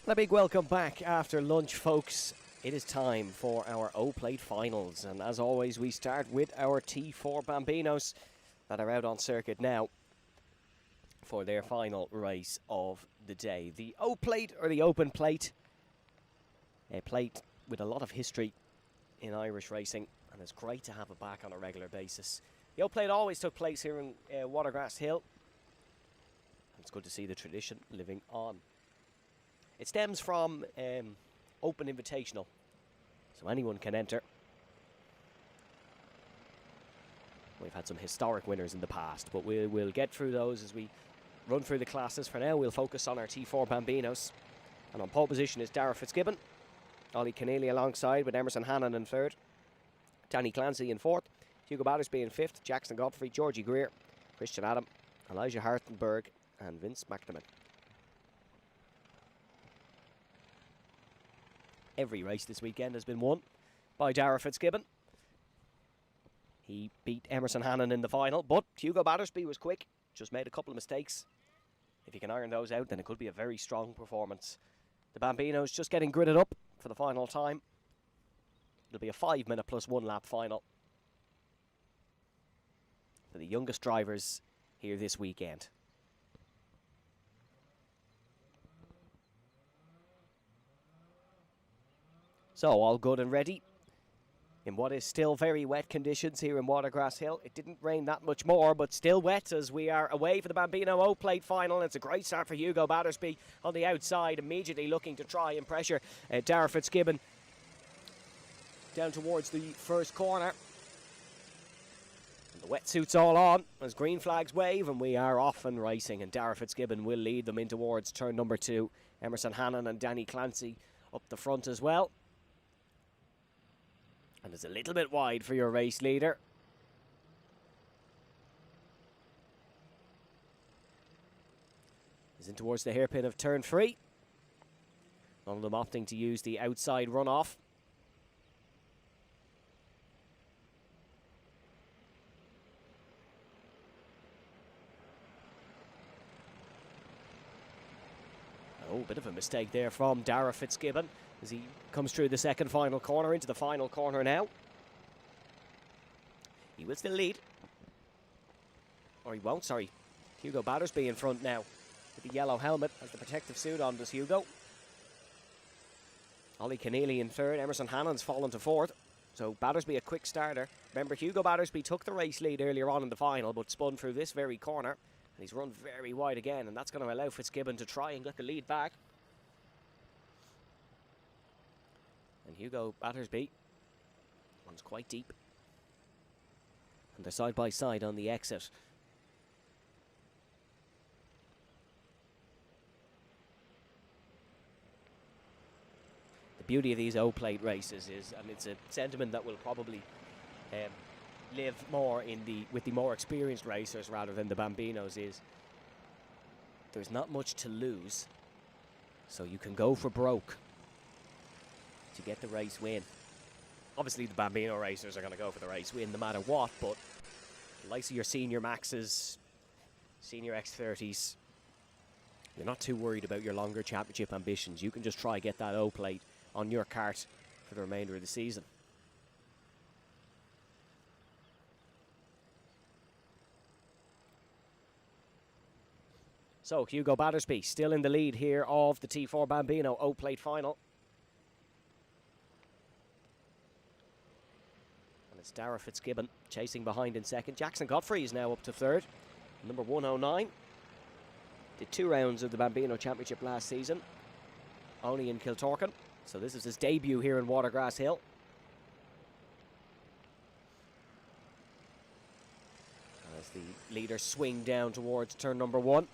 A big welcome back after lunch, folks. It is time for our O-Plate finals, and as always we start with our T4 Bambinos that are out on circuit now for their final race of the day. The O-Plate, or the open plate, a plate with a lot of history in Irish racing, and it's great to have it back on a regular basis. The O-Plate always took place here in Watergrass Hill. It's good to see the tradition living on. It stems from Open Invitational, so anyone can enter. We've had some historic winners in the past, but we'll get through those as we run through the classes. For now, we'll focus on our T4 Bambinos. And on pole position is Dara Fitzgibbon. Ollie Keneally alongside with Emerson Hannon in third. Danny Clancy in fourth. Hugo Battersby in fifth. Jackson Godfrey, Georgie Greer, Christian Adam, Elijah Hartenberg, and Vince McNamara. Every race this weekend has been won by Dara Fitzgibbon. He beat Emerson Hannon in the final, but Hugo Battersby was quick, just made a couple of mistakes. If you can iron those out, then it could be a very strong performance. The Bambinos just getting gridded up for the final time. It'll be a 5-minute plus 1 lap final for the youngest drivers here this weekend. So, all good and ready in what is still very wet conditions here in Watergrass Hill. It didn't rain that much more, but still wet as we are away for the Bambino O-Plate final. It's a great start for Hugo Battersby on the outside, immediately looking to try and pressure Dara Fitzgibbon down towards the first corner. And the wetsuit's all on as green flags wave, and we are off and racing, and Dara Fitzgibbon will lead them in towards turn number 2. Emerson Hannon and Danny Clancy up the front as well. And it's a little bit wide for your race leader. He's in towards the hairpin of turn 3. None of them opting to use the outside runoff. Oh, bit of a mistake there from Dara Fitzgibbon as he comes through the second final corner into the final corner now. He will still lead. Or he won't, sorry. Hugo Battersby in front now with the yellow helmet, has the protective suit on, does Hugo. Ollie Keneally in third, Emerson Hannon's fallen to fourth. So Battersby a quick starter. Remember, Hugo Battersby took the race lead earlier on in the final, but spun through this very corner. And he's run very wide again, and that's going to allow Fitzgibbon to try and get the lead back. And Hugo Battersby runs quite deep. And they're side by side on the exit. The beauty of these O-Plate races is, and it's a sentiment that will probably live more with the more experienced racers rather than the Bambinos, is there's not much to lose, so you can go for broke to get the race win. Obviously the Bambino racers are going to go for the race win no matter what, but the likes of your senior Maxes, senior X30s, you're not too worried about your longer championship ambitions. You can just try get that O-Plate on your cart for the remainder of the season. So Hugo Battersby still in the lead here of the T4 Bambino O-Plate final. And it's Dara Fitzgibbon chasing behind in second. Jackson Godfrey is now up to third. Number 109. Did 2 rounds of the Bambino Championship last season, only in Kiltorcan. So this is his debut here in Watergrass Hill. As the leaders swing down towards turn number 1.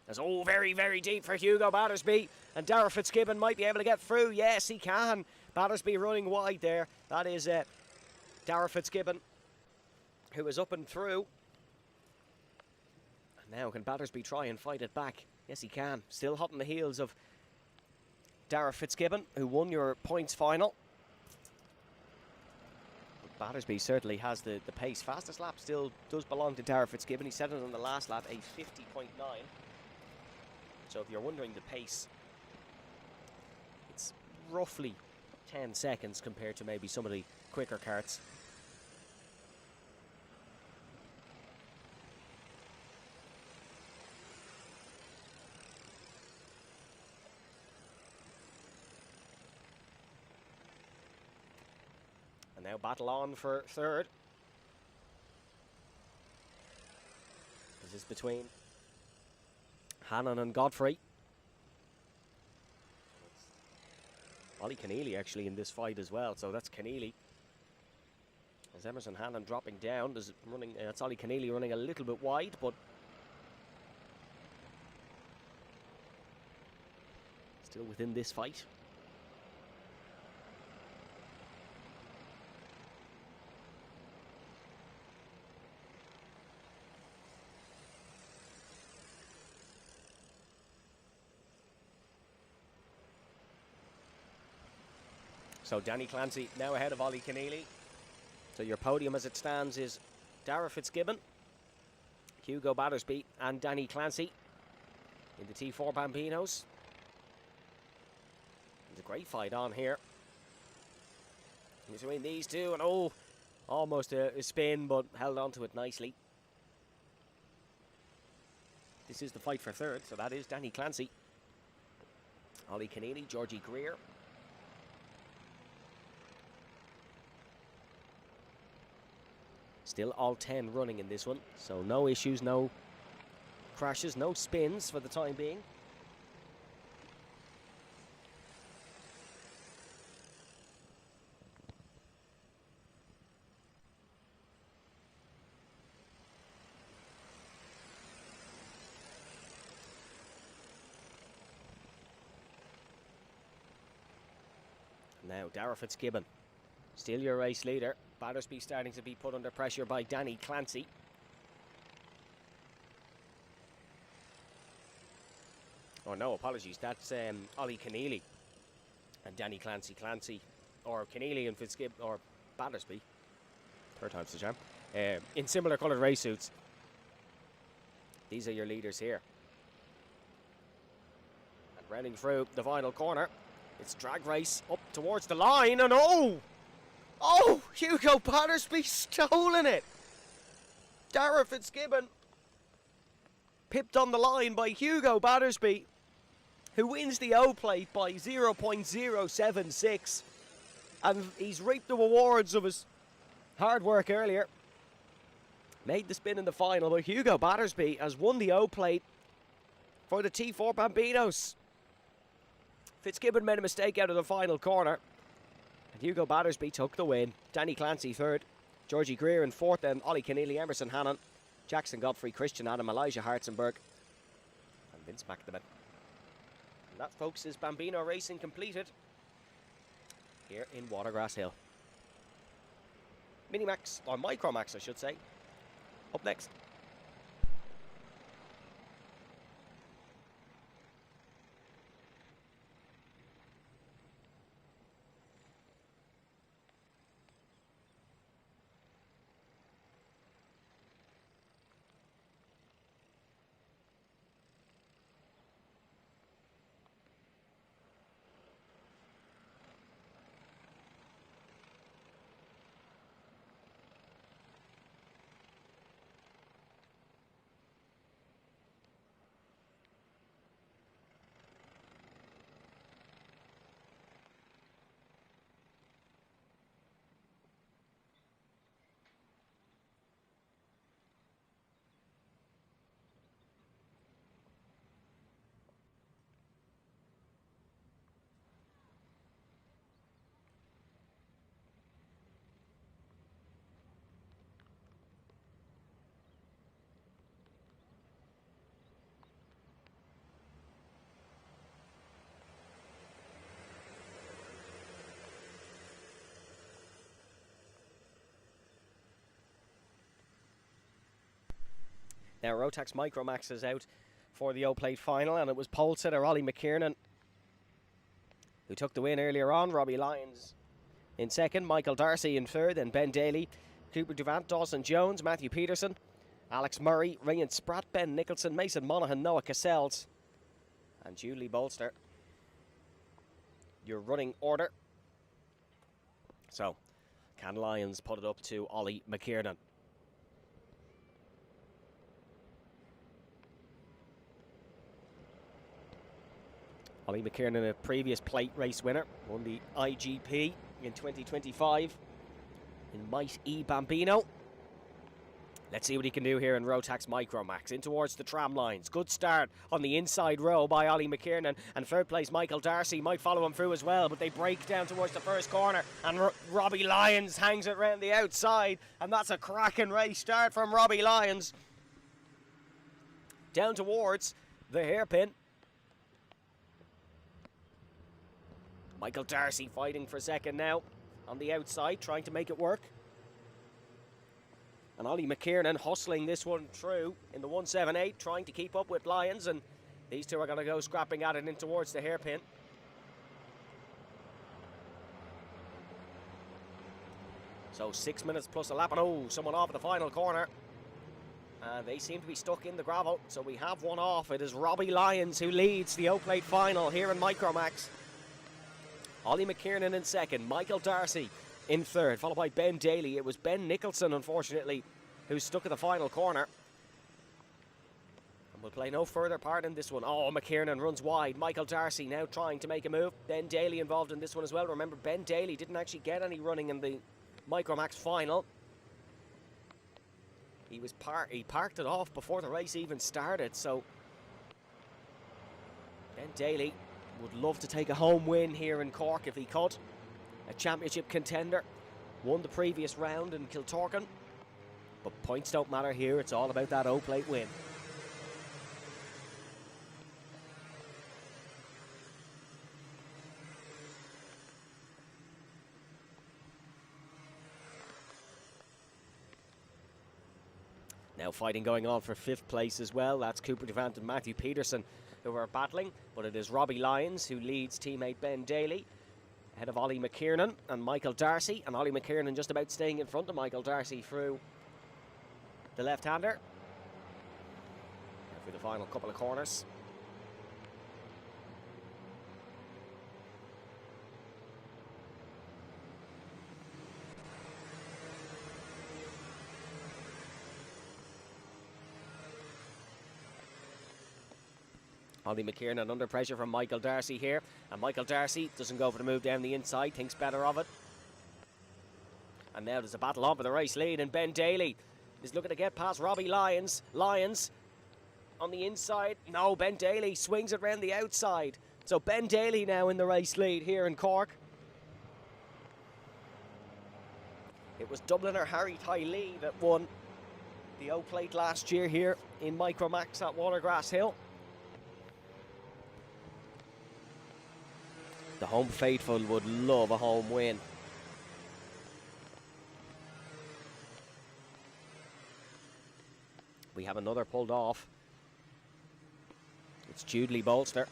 That's very, very deep for Hugo Battersby. And Dara Fitzgibbon might be able to get through. Yes, he can. Battersby running wide there. That is Dara Fitzgibbon, who is up and through. And now can Battersby try and fight it back? Yes, he can. Still hot on the heels of Dara Fitzgibbon, who won your points final. Battersby certainly has the pace. Fastest lap still does belong to Darragh Fitzgibbon. He set it on the last lap, a 50.9. So if you're wondering the pace, it's roughly 10 seconds compared to maybe some of the quicker karts. And now battle on for third. This is between Hannon and Godfrey. Ollie Keneally actually in this fight as well, so that's Keneally. As Emerson Hannon dropping down, that's Ollie Keneally running a little bit wide, but still within this fight. So Danny Clancy now ahead of Ollie Keneally. So your podium as it stands is Darragh Fitzgibbon, Hugo Battersby and Danny Clancy in the T4 Bambinos. There's a great fight on here between these two, and almost a spin, but held on to it nicely. This is the fight for third, so that is Danny Clancy, Ollie Keneally, Georgie Greer. Still all 10 running in this one, so no issues, no crashes, no spins for the time being. Now Darragh Fitzgibbon, still your race leader. Battersby starting to be put under pressure by Danny Clancy. Oh no, apologies, that's Ollie Keneally and Danny Clancy, or Keneally and Fitzgibbon, or Battersby, third time's the charm, in similar coloured race suits. These are your leaders here. And running through the final corner, it's drag race up towards the line, and oh, Hugo Battersby stolen it. Darragh Fitzgibbon pipped on the line by Hugo Battersby, who wins the O plate by 0.076. And he's reaped the rewards of his hard work earlier. Made the spin in the final, but Hugo Battersby has won the O plate for the T4 Bambinos. Fitzgibbon made a mistake out of the final corner, and Hugo Battersby took the win. Danny Clancy third, Georgie Greer in fourth, then Ollie Keneally, Emerson Hannon, Jackson Godfrey, Christian Adam, Elijah Hartzenberg, and Vince McNamara. And that, folks, is Bambino racing completed here in Watergrass Hill. Minimax, or Micromax I should say, up next. Now ROTAX Micromax is out for the O-Plate final, and it was pole sitter Ollie McKiernan who took the win earlier on. Robbie Lyons in second, Michael Darcy in third, then Ben Daly, Cooper Duvant, Dawson Jones, Matthew Peterson, Alex Murray, Ryan Spratt, Ben Nicholson, Mason Monaghan, Noah Cassells, and Julie Bolster. Your running order. So, can Lyons put it up to Ollie McKiernan? Ollie McKiernan, a previous plate race winner, won the IGP in 2025 in Might E Bambino. Let's see what he can do here in ROTAX Micromax. In towards the tram lines. Good start on the inside row by Ollie McKiernan. And third place, Michael Darcy, might follow him through as well. But they break down towards the first corner. And Robbie Lyons hangs it round the outside. And that's a cracking race start from Robbie Lyons. Down towards the hairpin. Michael Darcy fighting for second now. On the outside, trying to make it work. And Ollie McKiernan hustling this one through in the 178, trying to keep up with Lyons, and these two are going to go scrapping at it in towards the hairpin. So 6 minutes plus a lap, and oh, someone off at the final corner. And they seem to be stuck in the gravel, so we have one off. It is Robbie Lyons who leads the O-Plate final here in Micromax. Ollie McKiernan in second, Michael Darcy in third, followed by Ben Daly. It was Ben Nicholson, unfortunately, who's stuck at the final corner. And will play no further part in this one. Oh, McKiernan runs wide. Michael Darcy now trying to make a move. Ben Daly involved in this one as well. Remember, Ben Daly didn't actually get any running in the Micromax final. He parked it off before the race even started, so Ben Daly would love to take a home win here in Cork if he could. A championship contender, won the previous round in Kiltorcan, but points don't matter here. It's all about that O-Plate win. Now fighting going on for fifth place as well. That's Cooper Duvant and Matthew Peterson who are battling, but it is Robbie Lyons who leads teammate Ben Daly ahead of Ollie McKiernan and Michael Darcy, and Ollie McKiernan just about staying in front of Michael Darcy through the left-hander. Through the final couple of corners. Ollie McKiernan under pressure from Michael Darcy here. And Michael Darcy doesn't go for the move down the inside, thinks better of it. And now there's a battle on for the race lead, and Ben Daly is looking to get past Robbie Lyons. Lyons on the inside. No, Ben Daly swings it round the outside. So Ben Daly now in the race lead here in Cork. It was Dubliner Harry Lee that won the O-Plate last year here in Micromax at Watergrass Hill. The home faithful would love a home win. We have another pulled off. It's Julie Bolster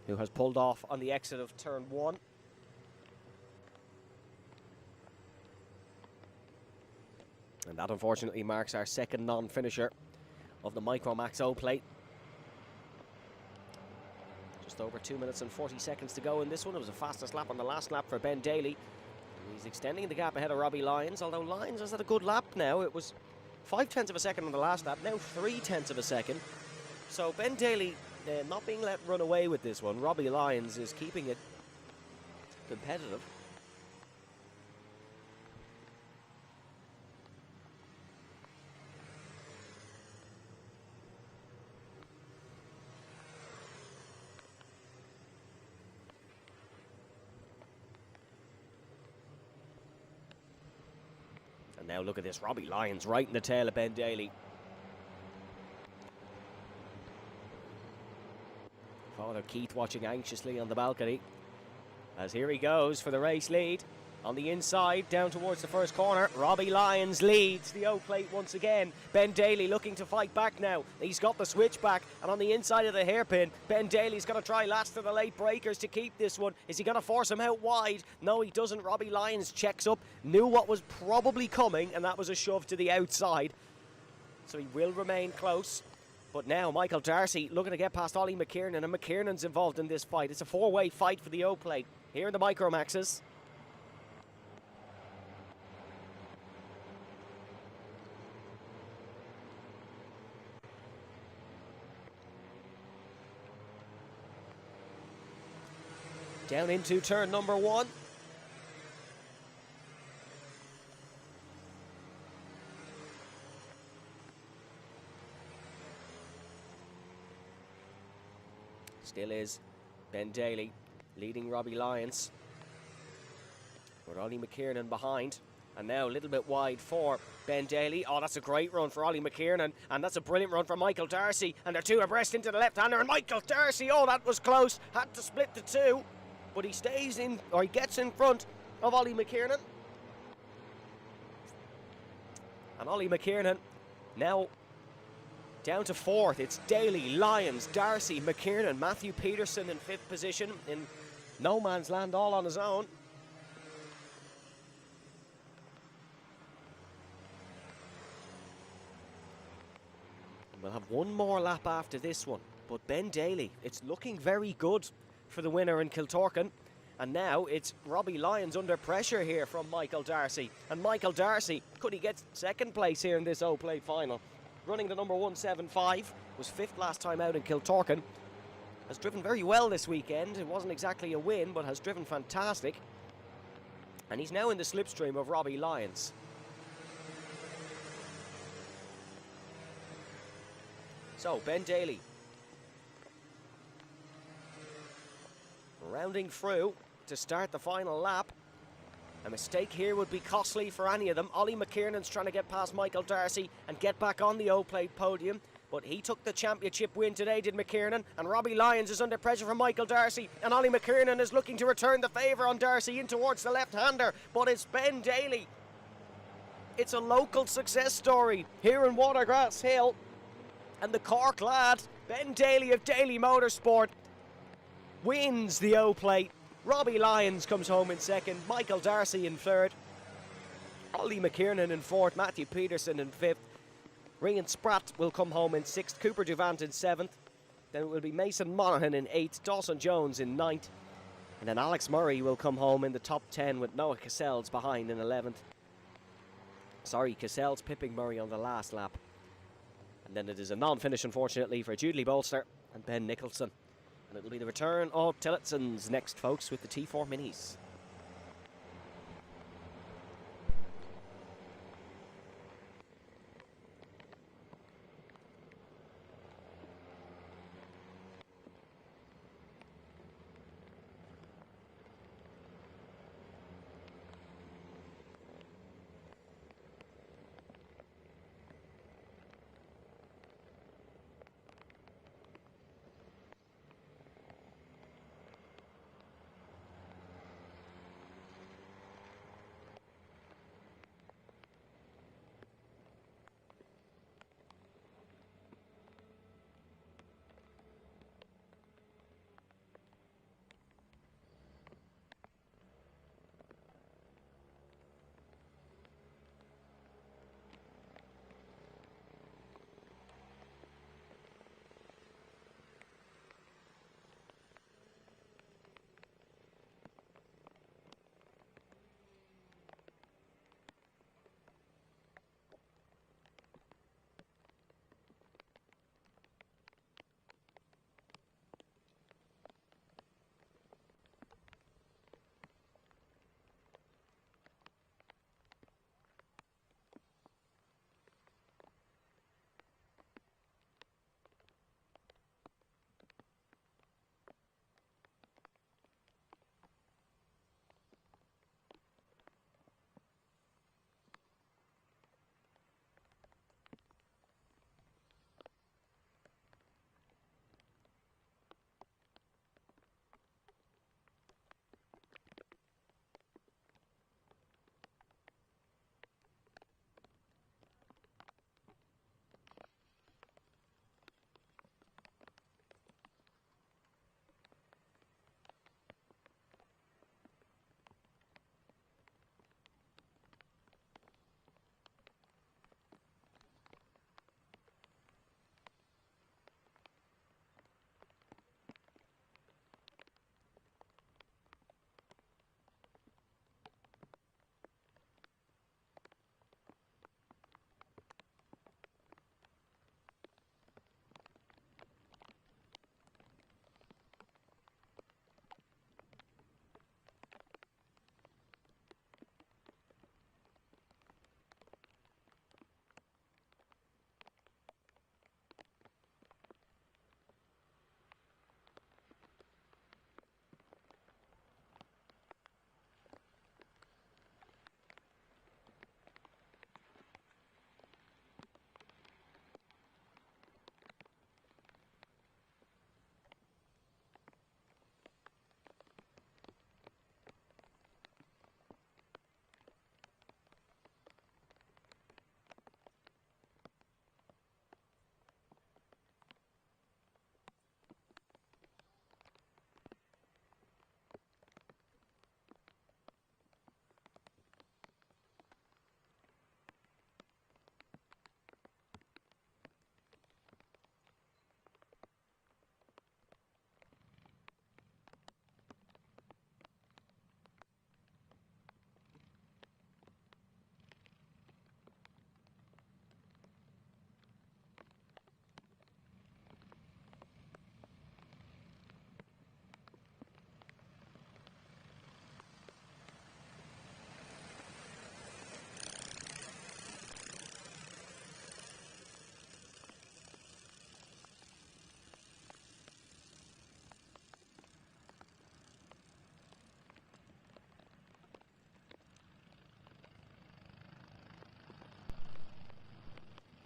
who has pulled off on the exit of turn 1. And that unfortunately marks our second non-finisher of the Micromax O-Plate. Just over 2 minutes and 40 seconds to go in this one. It was the fastest lap on the last lap for Ben Daly. He's extending the gap ahead of Robbie Lyons, although Lyons has had a good lap now. It was 0.5 of a second on the last lap, now 0.3 of a second. So Ben Daly not being let run away with this one. Robbie Lyons is keeping it competitive. And now look at this, Robbie Lyons right in the tail of Ben Daly. Father Keith watching anxiously on the balcony, as here he goes for the race lead. On the inside, down towards the first corner, Robbie Lyons leads the O-plate once again. Ben Daly looking to fight back now. He's got the switchback, and on the inside of the hairpin, Ben Daly's going to try last to the late breakers to keep this one. Is he going to force him out wide? No, he doesn't. Robbie Lyons checks up, knew what was probably coming, and that was a shove to the outside. So he will remain close. But now Michael Darcy looking to get past Ollie McKiernan, and McKiernan's involved in this fight. It's a four-way fight for the O-plate here in the Micromaxes. Down into turn number 1. Still is Ben Daly leading Robbie Lyons. With Ollie McKiernan behind. And now a little bit wide for Ben Daly. Oh, that's a great run for Ollie McKiernan. And that's a brilliant run for Michael Darcy. And they're two abreast into the left-hander. And Michael Darcy, oh, that was close. Had to split the two. But he stays in, or he gets in front of Ollie McKiernan. And Ollie McKiernan now down to 4th. It's Daly, Lyons, Darcy, McKiernan, Matthew Peterson in 5th position in no man's land, all on his own. And we'll have one more lap after this one. But Ben Daly, it's looking very good for the winner in Kiltorcan. And now it's Robbie Lyons under pressure here from Michael Darcy. And Michael Darcy, could he get 2nd place here in this O-plate final? Running the number 175, was 5th last time out in Kiltorcan. Has driven very well this weekend. It wasn't exactly a win, but has driven fantastic. And he's now in the slipstream of Robbie Lyons. So, Ben Daly rounding through to start the final lap. A mistake here would be costly for any of them. Ollie McKiernan's trying to get past Michael Darcy and get back on the O-plate podium. But he took the championship win today, did McKiernan. And Robbie Lyons is under pressure from Michael Darcy. And Ollie McKiernan is looking to return the favour on Darcy in towards the left-hander. But it's Ben Daly. It's a local success story here in Watergrass Hill. And the Cork lad, Ben Daly of Daly Motorsport, wins the O-plate. Robbie Lyons comes home in 2nd, Michael Darcy in 3rd, Ollie McKiernan in 4th, Matthew Peterson in 5th, Rian Spratt will come home in 6th, Cooper Duvant in 7th, then it will be Mason Monaghan in 8th, Dawson Jones in 9th, and then Alex Murray will come home in the top 10 with Noah Cassell's behind in 11th. Sorry, Cassell's pipping Murray on the last lap. And then it is a non-finish, unfortunately, for Julie Bolster and Ben Nicholson. And it'll be the return of Tillotson's next, folks, with the T4 Minis.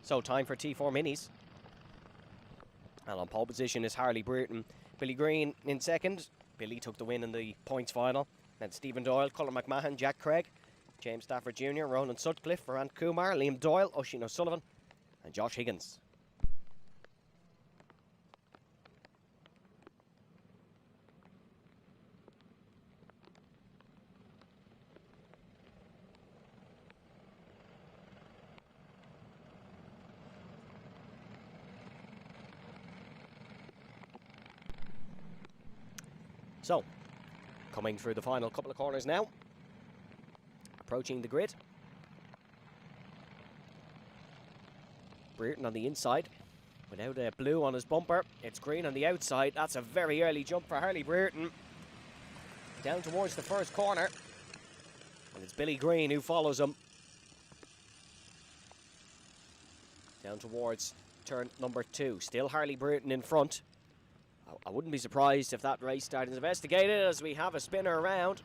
So time for T4 Minis. And on pole position is Harley Brereton. Billy Green in second. Billy took the win in the points final. Then Stephen Doyle, Colin McMahon, Jack Craig, James Stafford Jr., Ronan Sutcliffe, Varant Kumar, Liam Doyle, Oisin O'Sullivan, and Josh Higgins. So, coming through the final couple of corners now. Approaching the grid. Brereton on the inside. Without a blue on his bumper. It's green on the outside. That's a very early jump for Harley Brereton. Down towards the first corner. And it's Billy Green who follows him. Down towards turn number 2. Still Harley Brereton in front. I wouldn't be surprised if that race started investigated as we have a spinner around.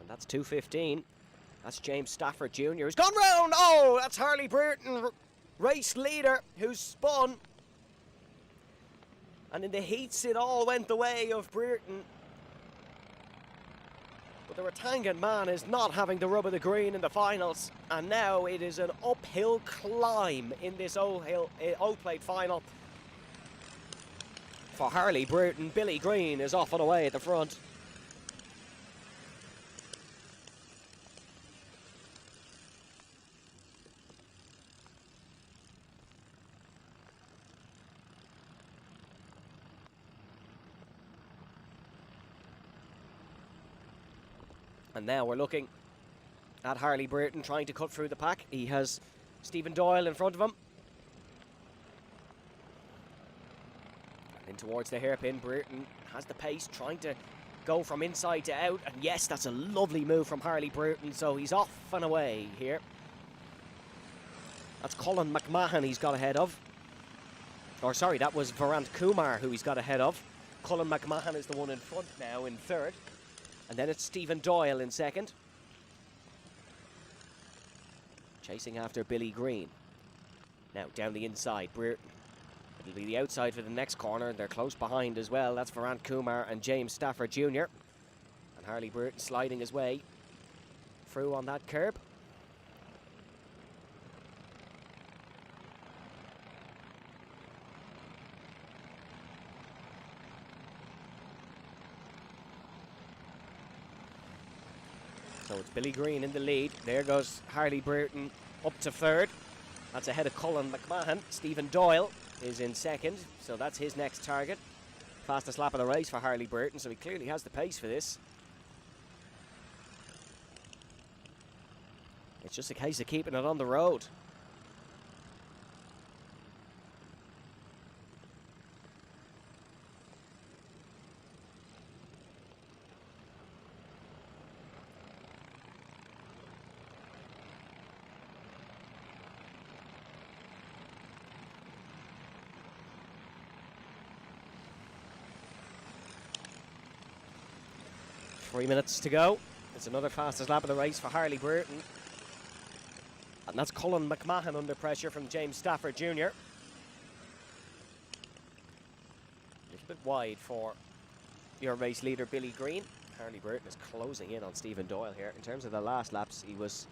And that's 2:15. That's James Stafford Jr. who's gone round. Oh, that's Harley Brereton, race leader, who's spun. And in the heats, it all went the way of Brereton. But the Rotangan man is not having the rub of the green in the finals. And now it is an uphill climb in this Old Plate final. For Harley Brereton, Billy Green is off and away at the front. And now we're looking at Harley Brereton trying to cut through the pack. He has Stephen Doyle in front of him. In towards the hairpin, Brereton has the pace, trying to go from inside to out. And yes, that's a lovely move from Harley Brereton, so he's off and away here. That's Colin McMahon he's got ahead of. Or sorry, that was Varant Kumar who he's got ahead of. Colin McMahon is the one in front now in third. And then it's Stephen Doyle in second. Chasing after Billy Green. Now down the inside, Brereton. It'll be the outside for the next corner. They're close behind as well. That's Varant Kumar and James Stafford Jr. And Harley Brereton sliding his way through on that curb. So it's Billy Green in the lead. There goes Harley Brereton up to third. That's ahead of Colin McMahon. Stephen Doyle is in second, so that's his next target. Fastest lap of the race for Harley Brereton, so he clearly has the pace for this. It's just a case of keeping it on the road. Three minutes to go. It's another fastest lap of the race for Harley Brereton. And that's Colin McMahon under pressure from James Stafford Jr. A little bit wide for your race leader, Billy Green. Harley Brereton is closing in on Stephen Doyle here. In terms of the last laps, he was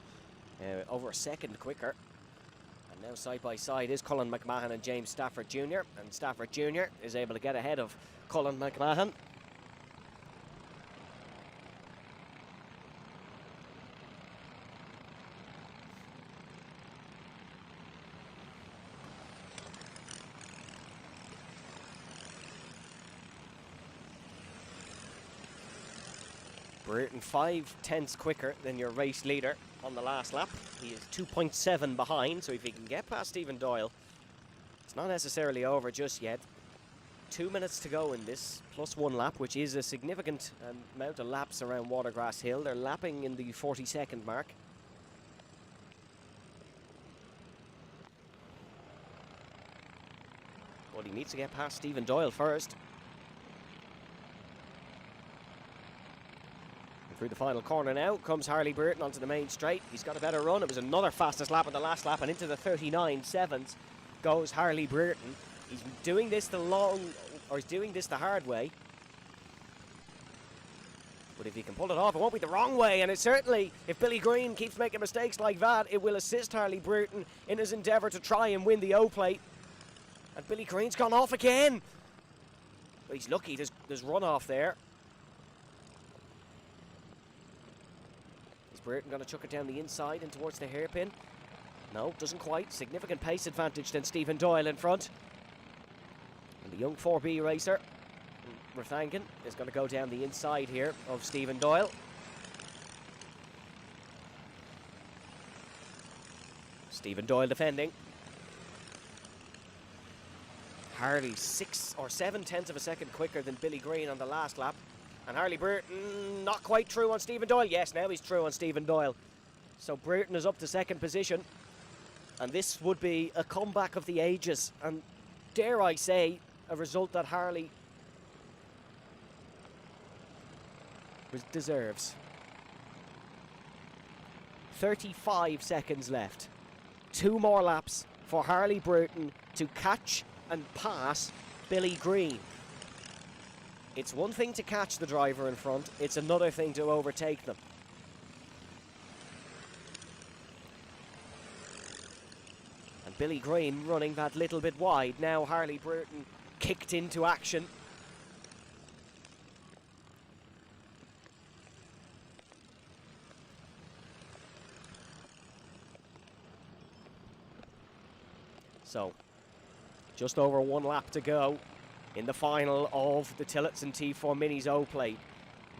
over a second quicker. And now side by side is Colin McMahon and James Stafford Jr. And Stafford Jr. is able to get ahead of Colin McMahon. Brereton 5/10 quicker than your race leader on the last lap. He is 2.7 behind, so if he can get past Stephen Doyle, it's not necessarily over just yet. 2 minutes to go in this, plus one lap, which is a significant amount of laps around Watergrass Hill. They're lapping in the 40-second mark. But he needs to get past Stephen Doyle first. Through the final corner now comes Harley Burton onto the main straight. He's got a better run. It was another fastest lap in the last lap, and into the 39.7s goes Harley Burton. He's doing this he's doing this the hard way. But if he can pull it off, it won't be the wrong way, and it certainly, if Billy Green keeps making mistakes like that, it will assist Harley Burton in his endeavour to try and win the O-Plate. And Billy Green's gone off again. But he's lucky, there's runoff there. Is Burton going to chuck it down the inside and towards the hairpin? No, doesn't quite. Significant pace advantage than Stephen Doyle in front. And the young 4B racer, Rathangan, is going to go down the inside here of Stephen Doyle. Stephen Doyle defending. Harley 6 or 7/10 of a second quicker than Billy Green on the last lap. And Harley Burton not quite true on Stephen Doyle. Yes, now he's true on Stephen Doyle. So Burton is up to second position. And this would be a comeback of the ages. And dare I say, a result that Harley deserves. 35 seconds left. 2 more laps for Harley Burton to catch and pass Billy Green. It's one thing to catch the driver in front, it's another thing to overtake them. And Billy Green running that little bit wide. Now Harley Burton kicked into action. So, just over 1 lap to go in the final of the Tillotson T4 Minis O-Plate.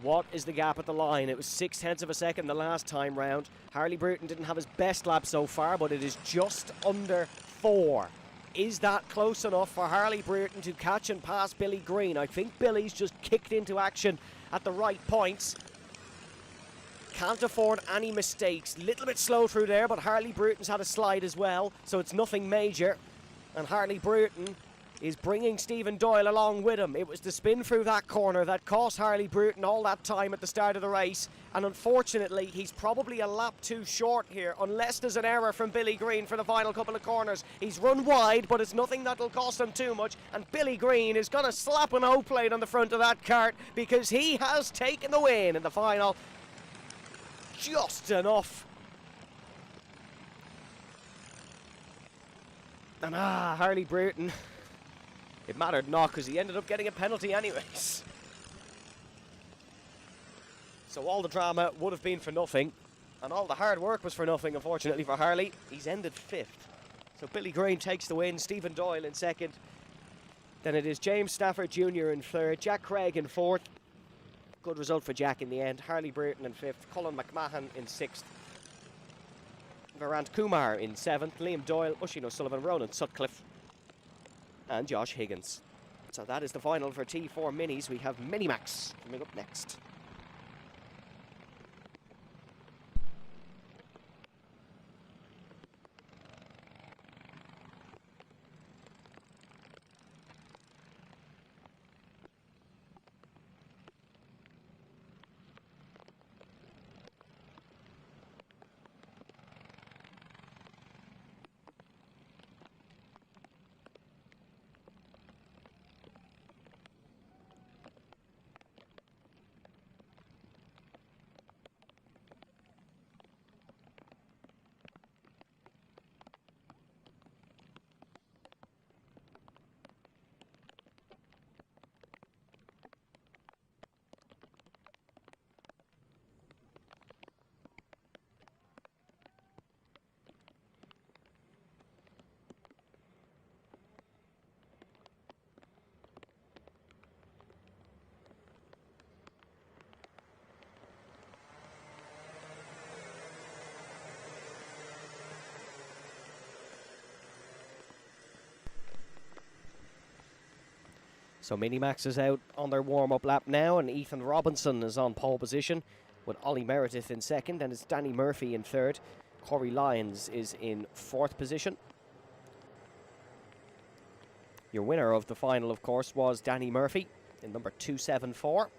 What is the gap at the line? It was 0.6 of a second the last time round. Harley Burton didn't have his best lap so far, but it is just under 4. Is that close enough for Harley Burton to catch and pass Billy Green? I think Billy's just kicked into action at the right points. Can't afford any mistakes. Little bit slow through there, but Harley Burton's had a slide as well, so it's nothing major. And Harley Burton is bringing Stephen Doyle along with him. It was the spin through that corner that cost Harley Burton all that time at the start of the race. And unfortunately, he's probably a lap too short here, unless there's an error from Billy Green for the final couple of corners. He's run wide, but it's nothing that'll cost him too much. And Billy Green is going to slap an O-Plate on the front of that kart because he has taken the win in the final. Just enough. And Harley Burton, it mattered not because he ended up getting a penalty anyways. So all the drama would have been for nothing, and all the hard work was for nothing, unfortunately for Harley. He's ended 5th. So Billy Green takes the win, Stephen Doyle in 2nd. Then it is James Stafford Jr. in 3rd, Jack Craig in 4th. Good result for Jack in the end. Harley Burton in 5th, Colin McMahon in 6th. Varant Kumar in 7th, Liam Doyle, Oisin O'Sullivan, Ronan Sutcliffe, and Josh Higgins. So that is the final for T4 Minis. We have Minimax coming up next. So Minimax is out on their warm-up lap now, and Ethan Robinson is on pole position with Ollie Meredith in 2nd, and it's Danny Murphy in 3rd. Corey Lyons is in 4th position. Your winner of the final, of course, was Danny Murphy in number 274.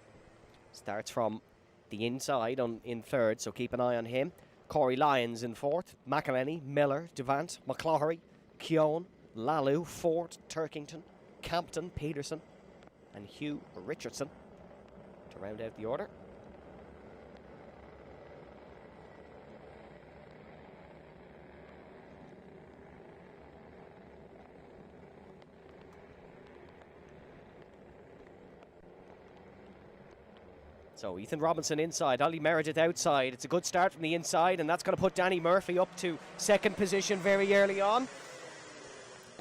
Starts from the inside in third, so keep an eye on him. Corey Lyons in fourth. McElhenney, Miller, Devant, McCloughery, Keown, Lalu, Ford, Turkington, Campton, Peterson, and Hugh Richardson to round out the order. So Ethan Robinson inside, Ollie Meredith outside. It's a good start from the inside, and that's going to put Danny Murphy up to second position very early on.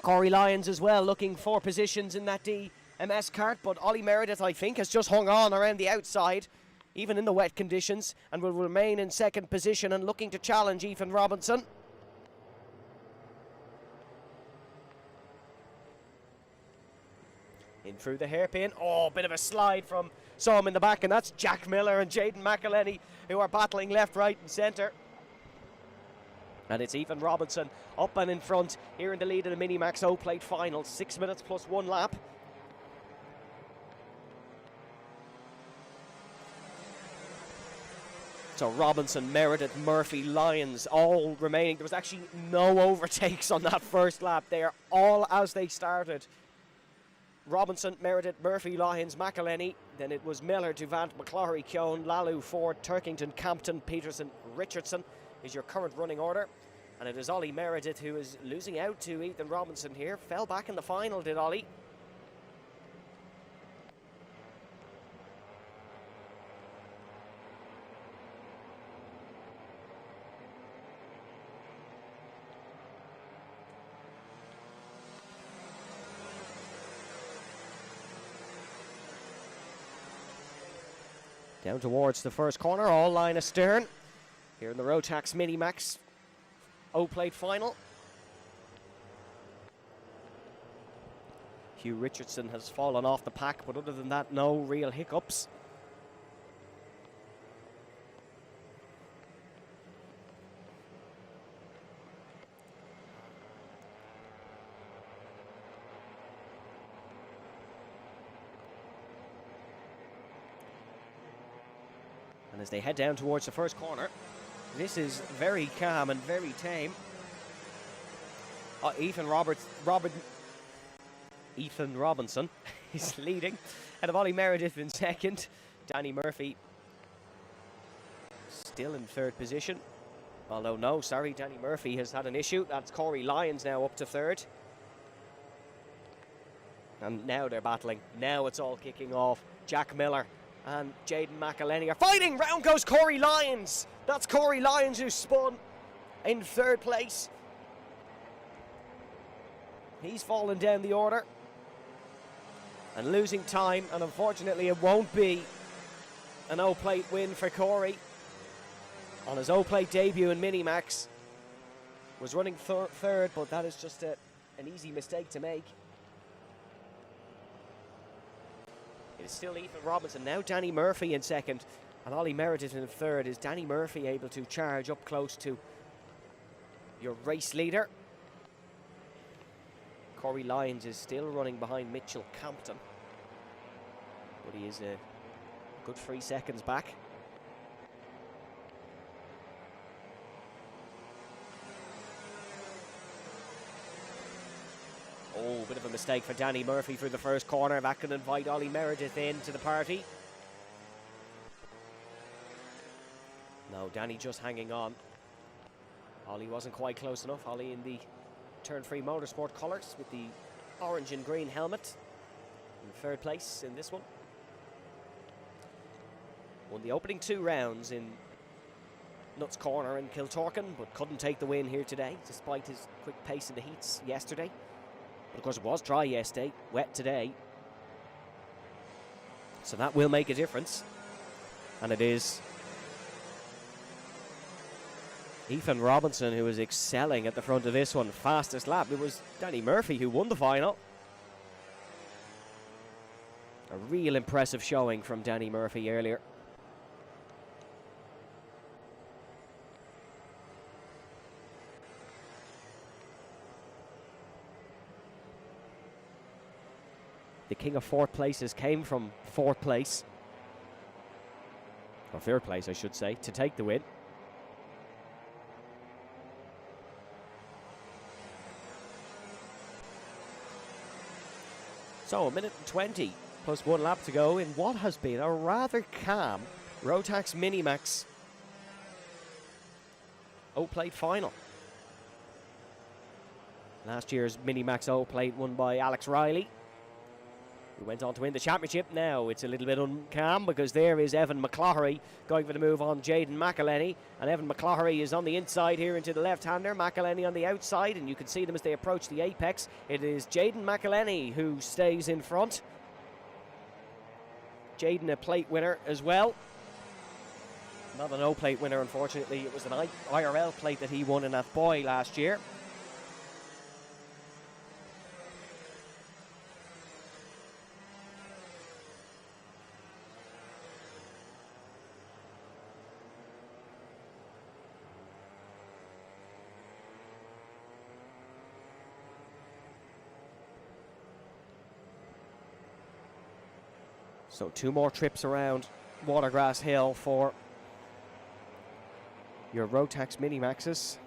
Corey Lyons as well, looking for positions in that DMS cart, but Ollie Meredith, I think, has just hung on around the outside, even in the wet conditions, and will remain in second position and looking to challenge Ethan Robinson. In through the hairpin. Oh, bit of a slide from Saw him in the back, and that's Jack Miller and Jaden McElhenney who are battling left, right and centre. And it's Ethan Robinson up and in front here in the lead of the Mini-Max O-Plate final. 6 minutes plus 1 lap. So Robinson, Meredith, Murphy, Lyons all remaining. There was actually no overtakes on that first lap. They are all as they started. Robinson, Meredith, Murphy, Lyons, McElhenney. Then it was Miller, Duvant, McCloughery, Keown, Lalu, Ford, Turkington, Campton, Peterson, Richardson is your current running order. And it is Ollie Meredith who is losing out to Ethan Robinson here. Fell back in the final, did Ollie. Down towards the first corner, all line astern. Here in the ROTAX Mini-Max O-Plate final. Hugh Richardson has fallen off the pack, but other than that, no real hiccups. And as they head down towards the first corner, this is very calm and very tame. Ethan Robinson is leading, and of Ollie Meredith in second. Danny Murphy still in third position. Although no, sorry, Danny Murphy has had an issue. That's Corey Lyons now up to third. And now they're battling. Now it's all kicking off. Jack Miller and Jaden McElhenney are fighting. Round goes Corey Lyons. That's Corey Lyons who spun in third place. He's fallen down the order and losing time, and unfortunately it won't be an O-Plate win for Corey. On his O-Plate debut in Mini-Max, was running third, but that is just an easy mistake to make. It is still Ethan Robinson, now Danny Murphy in second, and Ollie Meredith in third. Is Danny Murphy able to charge up close to your race leader? Corey Lyons is still running behind Mitchell Campton, but he is a good 3 seconds back. Oh, bit of a mistake for Danny Murphy through the first corner. That can invite Ollie Meredith into the party. No, Danny just hanging on. Ollie wasn't quite close enough. Ollie in the Turn 3 Motorsport colours with the orange and green helmet. In third place in this one. Won the opening 2 rounds in Nuts Corner in Kiltorkin, but couldn't take the win here today, despite his quick pace in the heats yesterday. But of course it was dry yesterday, wet today. So that will make a difference. And it is Ethan Robinson who is excelling at the front of this one. Fastest lap. It was Danny Murphy who won the final. A real impressive showing from Danny Murphy earlier. The king of 4th places came from 4th place. or third place I should say, to take the win. So a minute and 20 plus 1 lap to go in what has been a rather calm ROTAX Minimax O-Plate final. Last year's Minimax O-Plate won by Alex Riley, who went on to win the championship. Now it's a little bit uncalm because there is Evan McCloughery going for the move on Jaden McElhenney, and Evan McCloughery is on the inside here into the left-hander, McElhenney on the outside, and you can see them as they approach the apex. It is Jaden McElhenney who stays in front. Jaden a plate winner as well. Not an O-Plate winner, unfortunately. It was an IRL plate that he won in Athboy last year. So 2 more trips around Watergrass Hill for your ROTAX Minimaxes.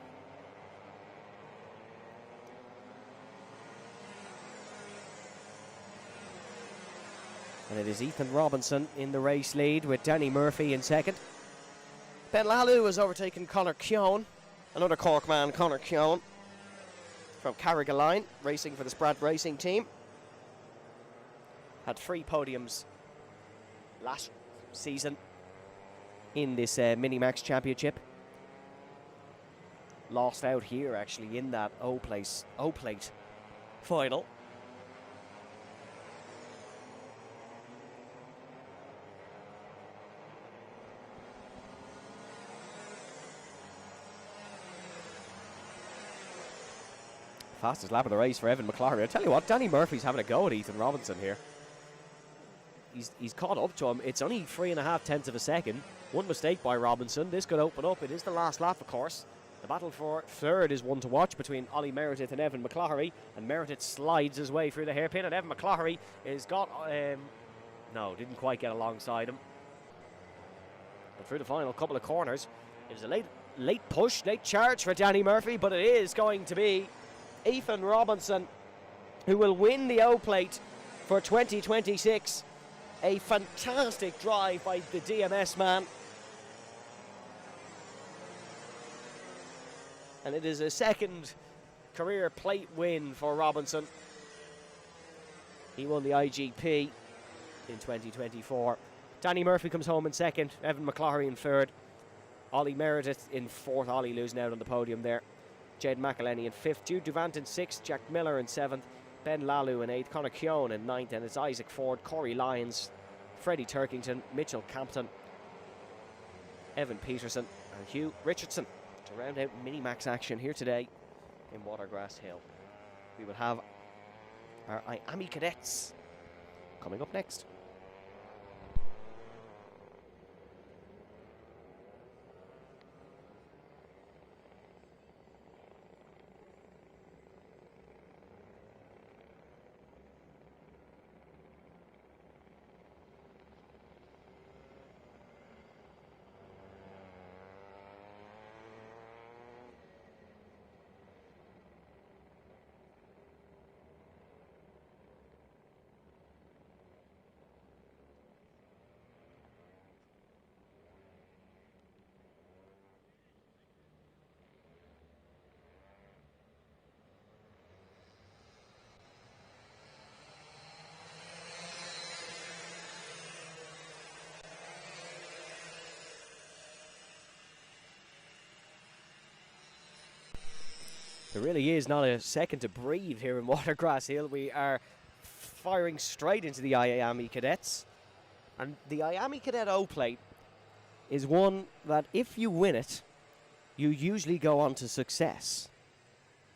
And it is Ethan Robinson in the race lead with Danny Murphy in second. Ben Lalu has overtaken Conor Keown, another Cork man, Conor Keown, from Carrigaline, racing for the Spratt Racing team. Had 3 podiums last season in this Minimax Championship. Lost out here actually in that O-Plate final. Fastest lap of the race for Evan McCloughery. I tell you what, Danny Murphy's having a go at Ethan Robinson here. He's caught up to him. It's only 3.5 tenths of a second. One mistake by Robinson. This could open up. It is the last lap, of course. The battle for third is one to watch between Ollie Meredith and Evan McCloughery. And Meredith slides his way through the hairpin. And Evan McCloughery has got... no, didn't quite get alongside him. But through the final couple of corners, it was a late push, late charge for Danny Murphy. But it is going to be Ethan Robinson who will win the O-Plate for 2026. A fantastic drive by the DMS man. And it is a second career plate win for Robinson. He won the IGP in 2024. Danny Murphy comes home in second. Evan McCloughery in third. Ollie Meredith in fourth. Ollie losing out on the podium there. Jaden McElhenney in fifth. Jude Duvant in sixth. Jack Miller in seventh. Ben Lalu in eighth. Conor Keown in ninth. And it's Isaac Ford, Corey Lyons, Freddie Turkington, Mitchell Campton, Evan Peterson and Hugh Richardson to round out Minimax action here today in Watergrass Hill. We will have our IAME cadets coming up next. There really is not a second to breathe here in Watergrass Hill. We are firing straight into the IAME cadets. And the IAME Cadet O-Plate is one that if you win it, you usually go on to success.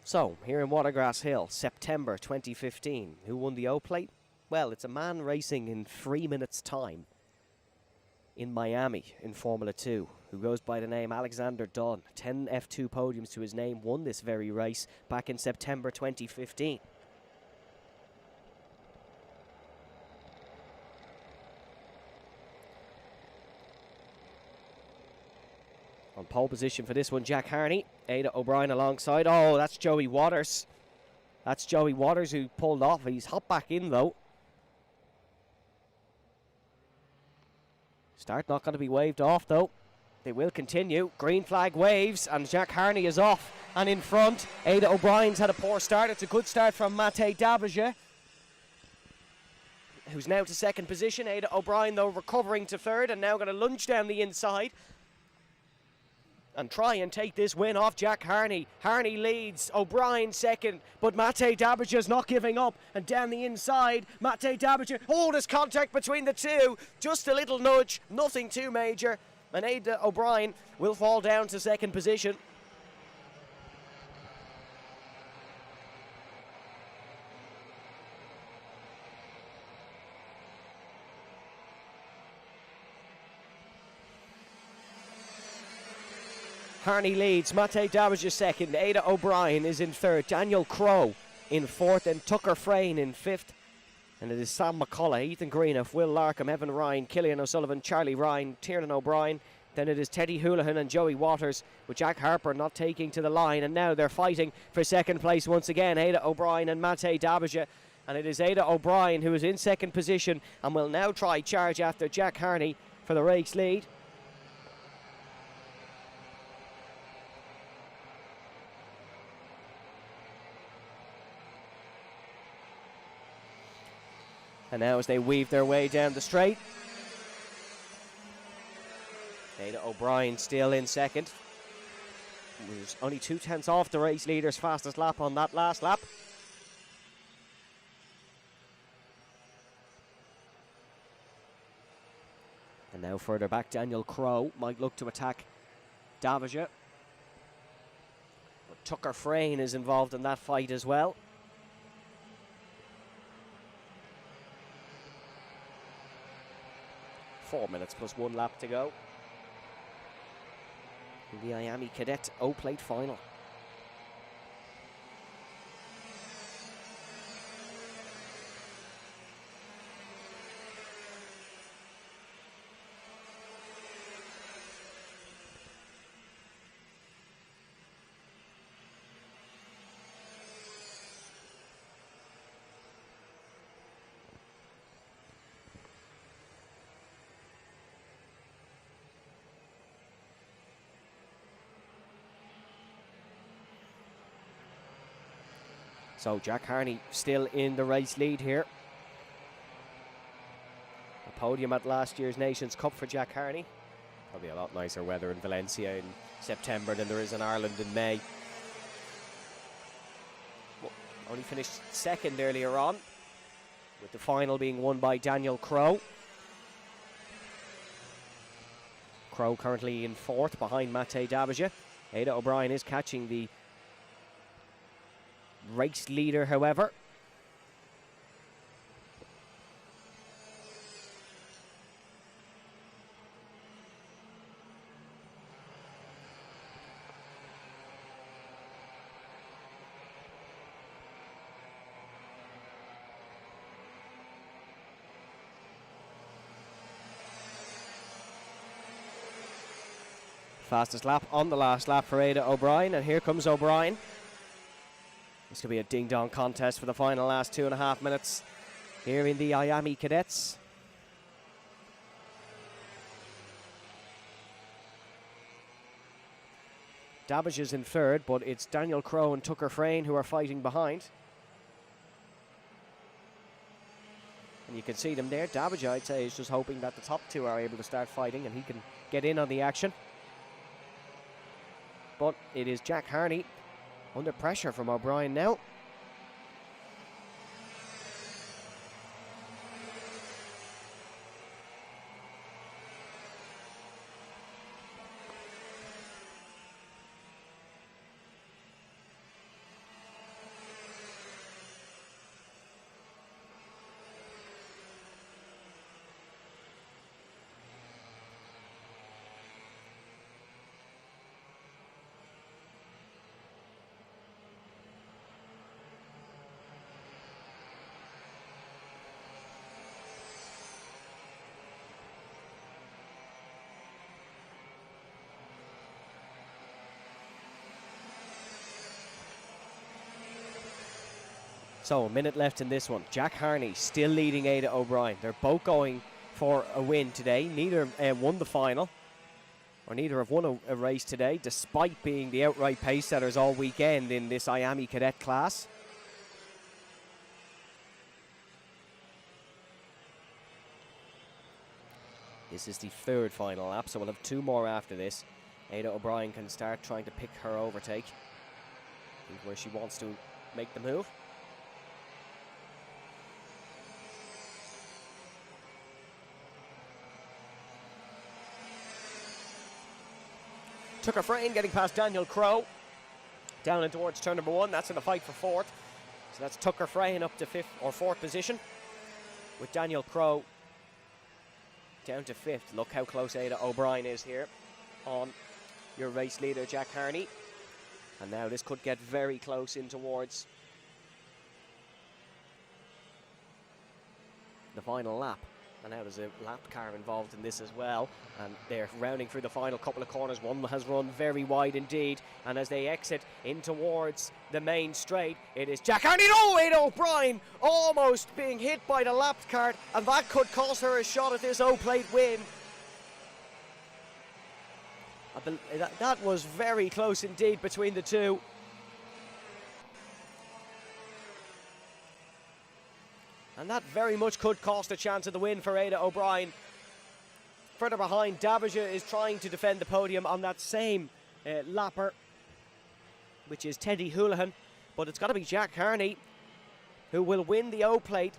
So, here in Watergrass Hill, September 2015, who won the O-Plate? Well, it's a man racing in 3 minutes' time in Miami in Formula 2, who goes by the name Alexander Dunn. 10 F2 podiums to his name, won this very race back in September 2015. On pole position for this one, Jack Harney. Ada O'Brien alongside. Oh, that's Joey Waters. That's Joey Waters who pulled off. He's hopped back in though. Start not going to be waved off though. They will continue. Green flag waves and Jack Harney is off and in front. Ada O'Brien's had a poor start. It's a good start from Mate Dabaja, who's now to second position. Ada O'Brien though recovering to third and now going to lunge down the inside and try and take this win off Jack Harney. Harney leads, O'Brien second, but Mate Dabaja's not giving up. And down the inside, Mate Dabaja, oh, there's contact between the two. Just a little nudge, nothing too major. And Ada O'Brien will fall down to second position. Harney leads, Mate Dabaja second, Ada O'Brien is in third, Daniel Crowe in fourth, and Tucker Frayne in fifth. And it is Sam McCullough, Ethan Greenough, Will Larkham, Evan Ryan, Killian O'Sullivan, Charlie Ryan, Tiernan O'Brien. Then it is Teddy Houlihan and Joey Waters, with Jack Harper not taking to the line. And now they're fighting for second place once again, Ada O'Brien and Mate Dabaja. And it is Ada O'Brien who is in second position and will now try charge after Jack Harney for the race lead. And now as they weave their way down the straight, Ada O'Brien still in second. He was only 2/10 off the race leader's fastest lap on that last lap. And now further back, Daniel Crowe might look to attack Dabaja. But Tucker Frayne is involved in that fight as well. Four minutes plus 1 lap to go in the IAME Cadet O-Plate final. So Jack Harney still in the race lead here. A podium at last year's Nations Cup for Jack Harney. Probably a lot nicer weather in Valencia in September than there is in Ireland in May. Well, only finished second earlier on, with the final being won by Daniel Crowe. Crowe currently in fourth behind Mate Dabaja. Ada O'Brien is catching the race leader, however. Fastest lap on the last lap for Ada O'Brien, and here comes O'Brien. This could be a ding-dong contest for the final last 2.5 minutes here in the IAME Cadets. Dabaja is in third, but it's Daniel Crowe and Tucker Frayne who are fighting behind. And you can see them there. Dabaja, I'd say, is just hoping that the top two are able to start fighting and he can get in on the action. But it is Jack Harney under pressure from O'Brien now. So a minute left in this one. Jack Harney still leading Ada O'Brien. They're both going for a win today. Neither won the final, or neither have won a race today, despite being the outright pace setters all weekend in this IAME Cadet class. This is the third final lap, so we'll have 2 more after this. Ada O'Brien can start trying to pick her overtake, where she wants to make the move. Tucker Frayne getting past Daniel Crowe. Down and towards turn number 1. That's in the fight for 4th. So that's Tucker Frayne up to 5th or 4th position, with Daniel Crowe down to 5th. Look how close Ada O'Brien is here on your race leader, Jack Harney. And now this could get very close in towards the final lap. And now there's a lap car involved in this as well. And they're rounding through the final couple of corners. One has run very wide indeed. And as they exit in towards the main straight, it is Jack Harney. No, Ada O'Brien almost being hit by the lap car. And that could cost her a shot at this O-Plate win. That was very close indeed between the two. And that very much could cost a chance of the win for Ada O'Brien. Further behind, Dabaja is trying to defend the podium on that same lapper, which is Teddy Houlihan. But it's got to be Jack Harney who will win the O-Plate.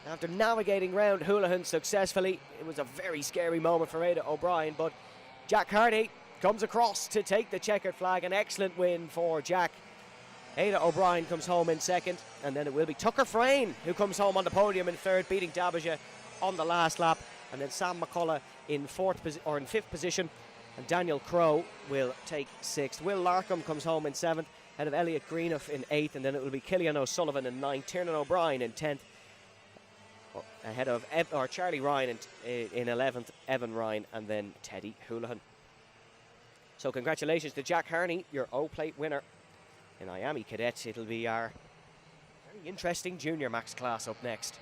After navigating round Houlihan successfully, it was a very scary moment for Ada O'Brien, but Jack Harney comes across to take the checkered flag. An excellent win for Jack. Ada O'Brien comes home in 2nd, and then it will be Tucker Frayne who comes home on the podium in 3rd, beating Dabaja on the last lap, and then Sam McCullough in 5th position, and Daniel Crowe will take 6th. Will Larkham comes home in 7th, ahead of Elliot Greenough in 8th, and then it will be Killian O'Sullivan in 9th, Tiernan O'Brien in 10th, ahead of Charlie Ryan in 11th, Evan Ryan, and then Teddy Houlihan. So congratulations to Jack Harney, your O-Plate winner in IAME Cadet. It'll be our very interesting Junior Max class up next.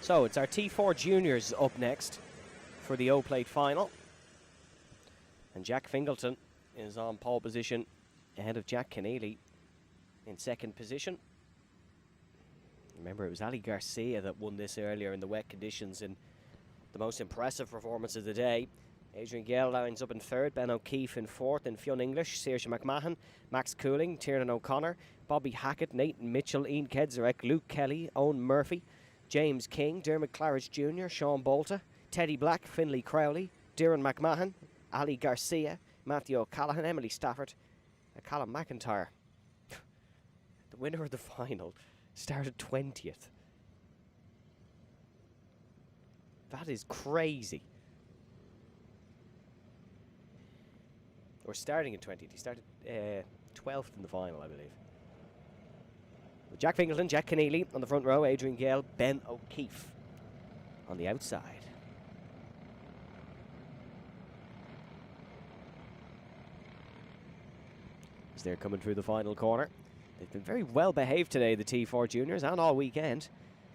So it's our T4 Juniors up next for the O-Plate final. And Jack Fingleton is on pole position ahead of Jack Keneally in second position. Remember, it was Ali Garcia that won this earlier in the wet conditions in the most impressive performance of the day. Adrian Gale lines up in third, Ben O'Keefe in fourth, and Fionn English, Saoirse McMahon, Max Cooling, Tiernan O'Connor, Bobby Hackett, Nathan Mitchell, Ian Kedzarek, Luke Kelly, Owen Murphy, James King, Dermot Claridge Jr., Sean Bolta, Teddy Black, Finlay Crowley, Darren McMahon, Ali Garcia, Matthew O'Callaghan, Emily Stafford, and Callum McIntyre. The winner of the final started 20th. That is crazy. Or starting in 20th. He started 12th in the final, I believe. With Jack Fingleton, Jack Keneally on the front row, Adrian Gale, Ben O'Keefe on the outside. As they're coming through the final corner. They've been very well behaved today, the T4 Juniors, and all weekend.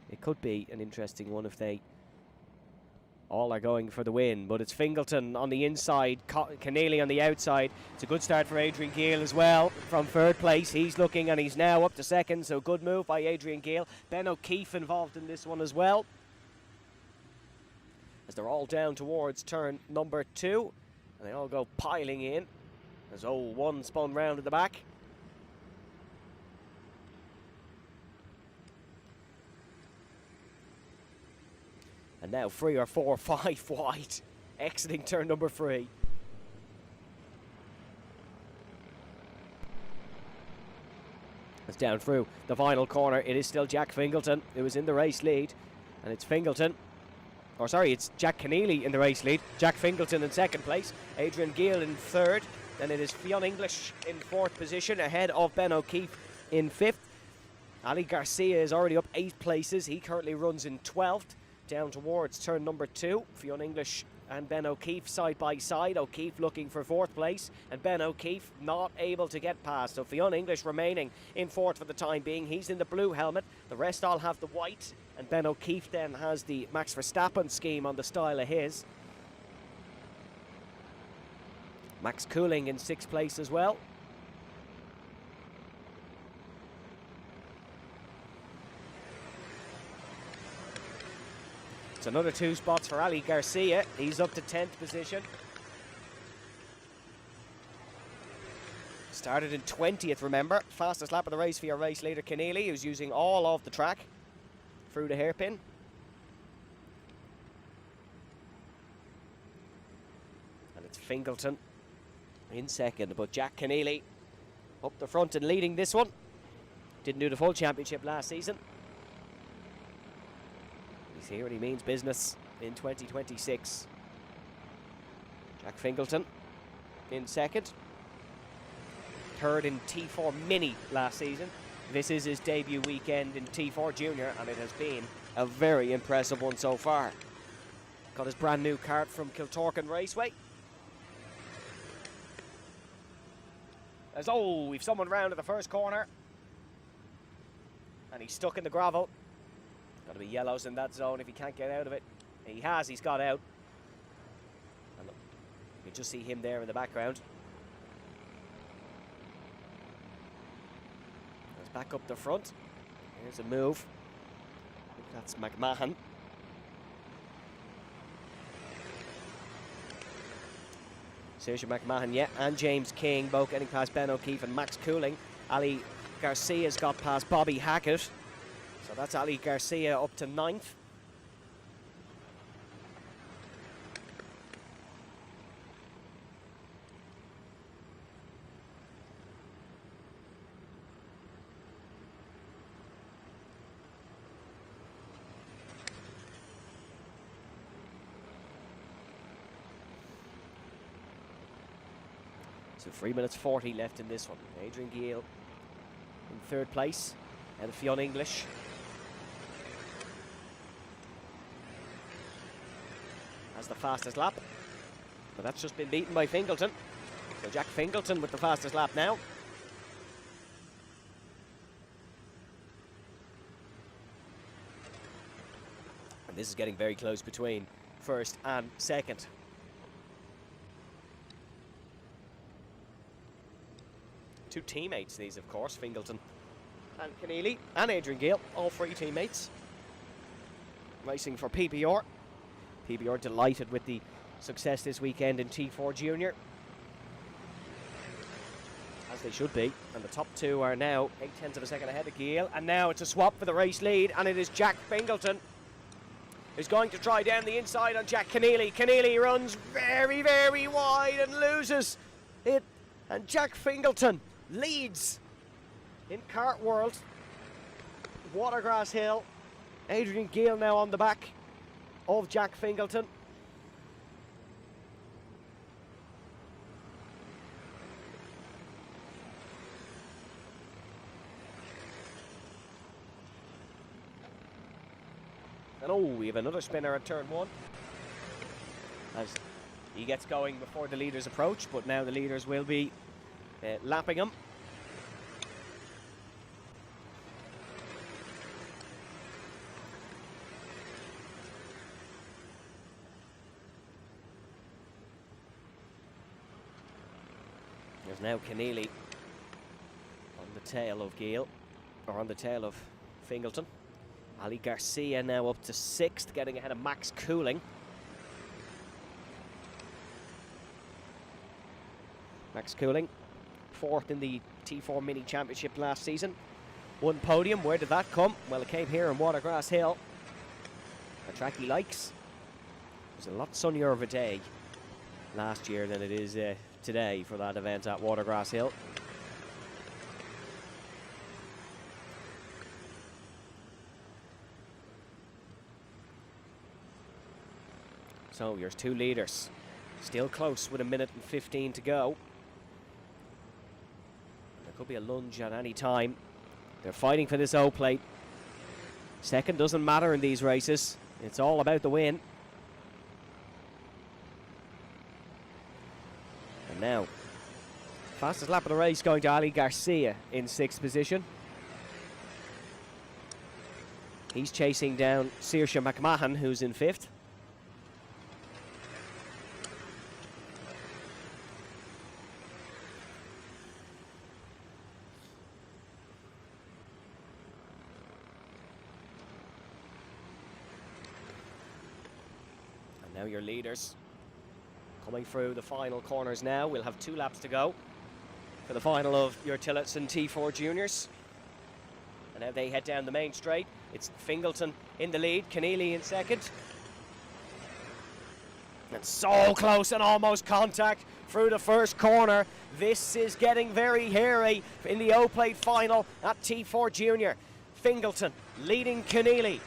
It could be an interesting one if they all are going for the win, but it's Fingleton on the inside, Keneally on the outside. It's a good start for Adrian Gale as well from third place. He's looking and he's now up to second, so good move by Adrian Gale. Ben O'Keefe involved in this one as well, as they're all down towards turn number 2, and they all go piling in as one spun round at the back. And now 3 or 4 or 5 wide, exiting turn number 3. It's down through the final corner. It is still Jack Fingleton who is in the race lead. And it's Fingleton, or sorry, it's Jack Keneally in the race lead. Jack Fingleton in second place. Adrian Gale in third. Then it is Fionn English in fourth position, ahead of Ben O'Keefe in fifth. Ali Garcia is already up 8 places. He currently runs in 12th. Down towards turn number 2, Fionn English and Ben O'Keefe side by side. O'Keefe looking for 4th place, and Ben O'Keefe not able to get past. So Fionn English remaining in 4th for the time being. He's in the blue helmet. The rest all have the white, and Ben O'Keefe then has the Max Verstappen scheme on the style of his. Max Cooling in 6th place as well. It's another 2 spots for Ali Garcia. He's up to 10th position. Started in 20th, remember. Fastest lap of the race for your race leader, Keneally, who's using all of the track through the hairpin. And it's Fingleton in second, but Jack Keneally up the front and leading this one. Didn't do the full championship last season. He's here and he means business in 2026. Jack Fingleton in second. Third in T4 Mini last season. This is his debut weekend in T4 Junior, and it has been a very impressive one so far. Got his brand new kart from Kiltorkin Raceway. As we've someone round at the first corner. And he's stuck in the gravel. Got to be yellows in that zone if he can't get out of it. He's got out. And look, you can just see him there in the background. Goes back up the front. Here's a move. I think that's McMahon. Saoirse McMahon, yeah, and James King, both getting past Ben O'Keefe and Max Cooling. Ali Garcia's got past Bobby Hackett. So that's Ali Garcia up to 9th. So 3 minutes 40 left in this one. Adrian Gale in 3rd place, and Fionn English. Has the fastest lap, but that's just been beaten by Fingleton. So Jack Fingleton with the fastest lap now. And this is getting very close between first and second. Two teammates these, of course, Fingleton and Keneally and Adrian Gale, all three teammates. Racing for PBR. PBR delighted with the success this weekend in T4 Junior, as they should be. And the top two are now 0.8 of a second ahead of Gale. And now it's a swap for the race lead, and it is Jack Fingleton who's going to try down the inside on Jack Keneally. Keneally runs very, very wide and loses it. And Jack Fingleton leads in Kart World. Watergrass Hill. Adrian Gale now on the back of Jack Fingleton. And oh, we have another spinner at turn one, as he gets going before the leaders approach, but now the leaders will be lapping him. There's now Keneally on the tail of Gale, or on the tail of Fingleton. Ali Garcia now up to 6th, getting ahead of Max Cooling. Max Cooling, 4th in the T4 Mini Championship last season. One podium, where did that come? Well, it came here in Watergrass Hill, a track he likes. It was a lot sunnier of a day last year than it is today for that event at Watergrass Hill. So here's two leaders, still close with 1:15 to go. There could be a lunge at any time. They're fighting for this O plate. Second doesn't matter in these races. It's all about the win. And now, fastest lap of the race going to Ali Garcia in 6th position. He's chasing down Saoirse McMahon, who's in 5th. Now your leaders coming through the final corners now. We'll have 2 laps to go for the final of your Tillotson T4 Juniors. And now they head down the main straight. It's Fingleton in the lead, Keneally in 2nd. And so close and almost contact through the first corner. This is getting very hairy in the O-Plate final at T4 Junior. Fingleton leading Keneally.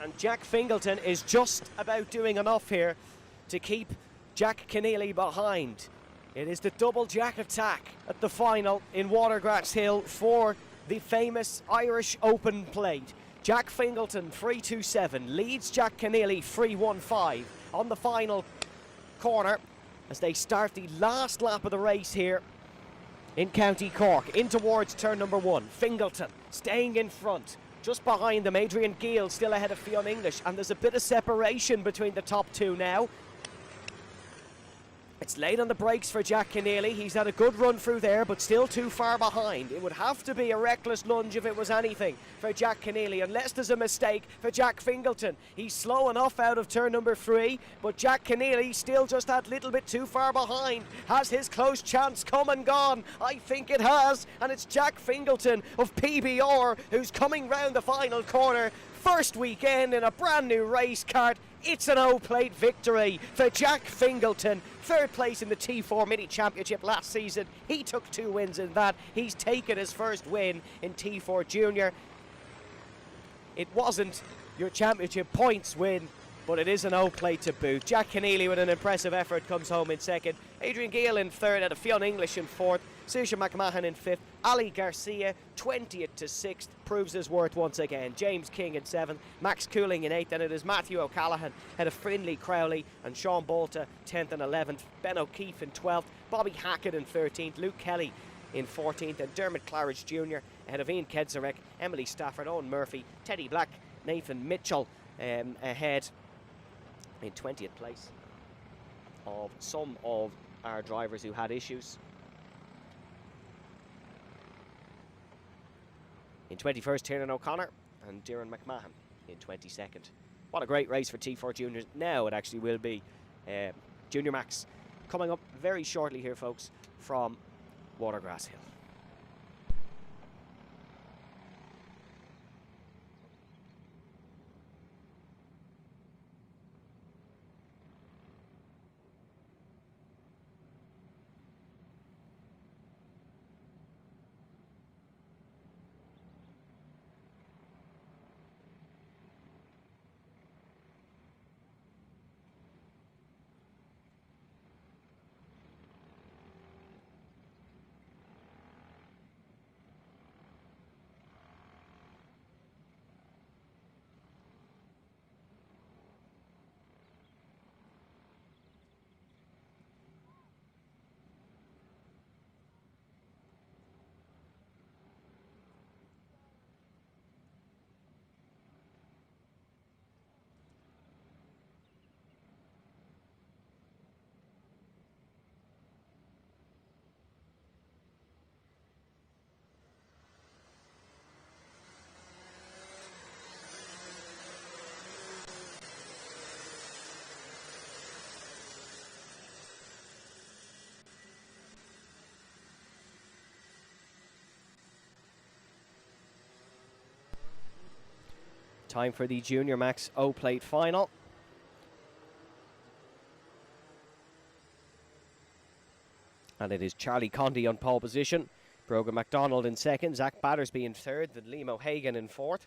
And Jack Fingleton is just about doing enough here to keep Jack Keneally behind. It is the double Jack attack at the final in Watergrass Hill for the famous Irish Open plate. Jack Fingleton 3.27 leads Jack Keneally 3.15 on the final corner as they start the last lap of the race here in County Cork in towards turn number 1. Fingleton staying in front. Just behind them, Adrian Gale still ahead of Fionn English, and there's a bit of separation between the top two now. It's late on the brakes for Jack Keneally. He's had a good run through there, but still too far behind. It would have to be a reckless lunge if it was anything for Jack Keneally, unless there's a mistake for Jack Fingleton. He's slow enough out of turn number 3, but Jack Keneally still just that little bit too far behind. Has his close chance come and gone? I think it has, and it's Jack Fingleton of PBR who's coming round the final corner. First weekend in a brand new race kart. It's an O-Plate victory for Jack Fingleton. 3rd place in the T4 Mini Championship last season. He took 2 wins in that. He's taken his first win in T4 Junior. It wasn't your championship points win, but it is an O-Plate to boot. Jack Keneally with an impressive effort comes home in 2nd. Adrian Gale in 3rd, out of Fionn English in 4th. Saoirse McMahon in 5th. Ali Garcia 20th to 6th, proves his worth once again. James King in 7th. Max Cooling in 8th, and it is Matthew O'Callaghan ahead of Finlay Crowley and Sean Bolta 10th and 11th. Ben O'Keefe in 12th. Bobby Hackett in 13th. Luke Kelly in 14th, and Dermot Claridge Jr. ahead of Ian Kedzarek, Emily Stafford, Owen Murphy, Teddy Black, Nathan Mitchell ahead in 20th place of some of our drivers who had issues. In 21st, Tiernan O'Connor and Darren McMahon in 22nd. What a great race for T4 Juniors. Now it actually will be Junior Max coming up very shortly here, folks, from Watergrass Hill. Time for the Junior Max O-Plate final. And it is Charlie Condy on pole position, Brogan MacDonald in second, Zach Battersby in third, then Liam O'Hagan in fourth,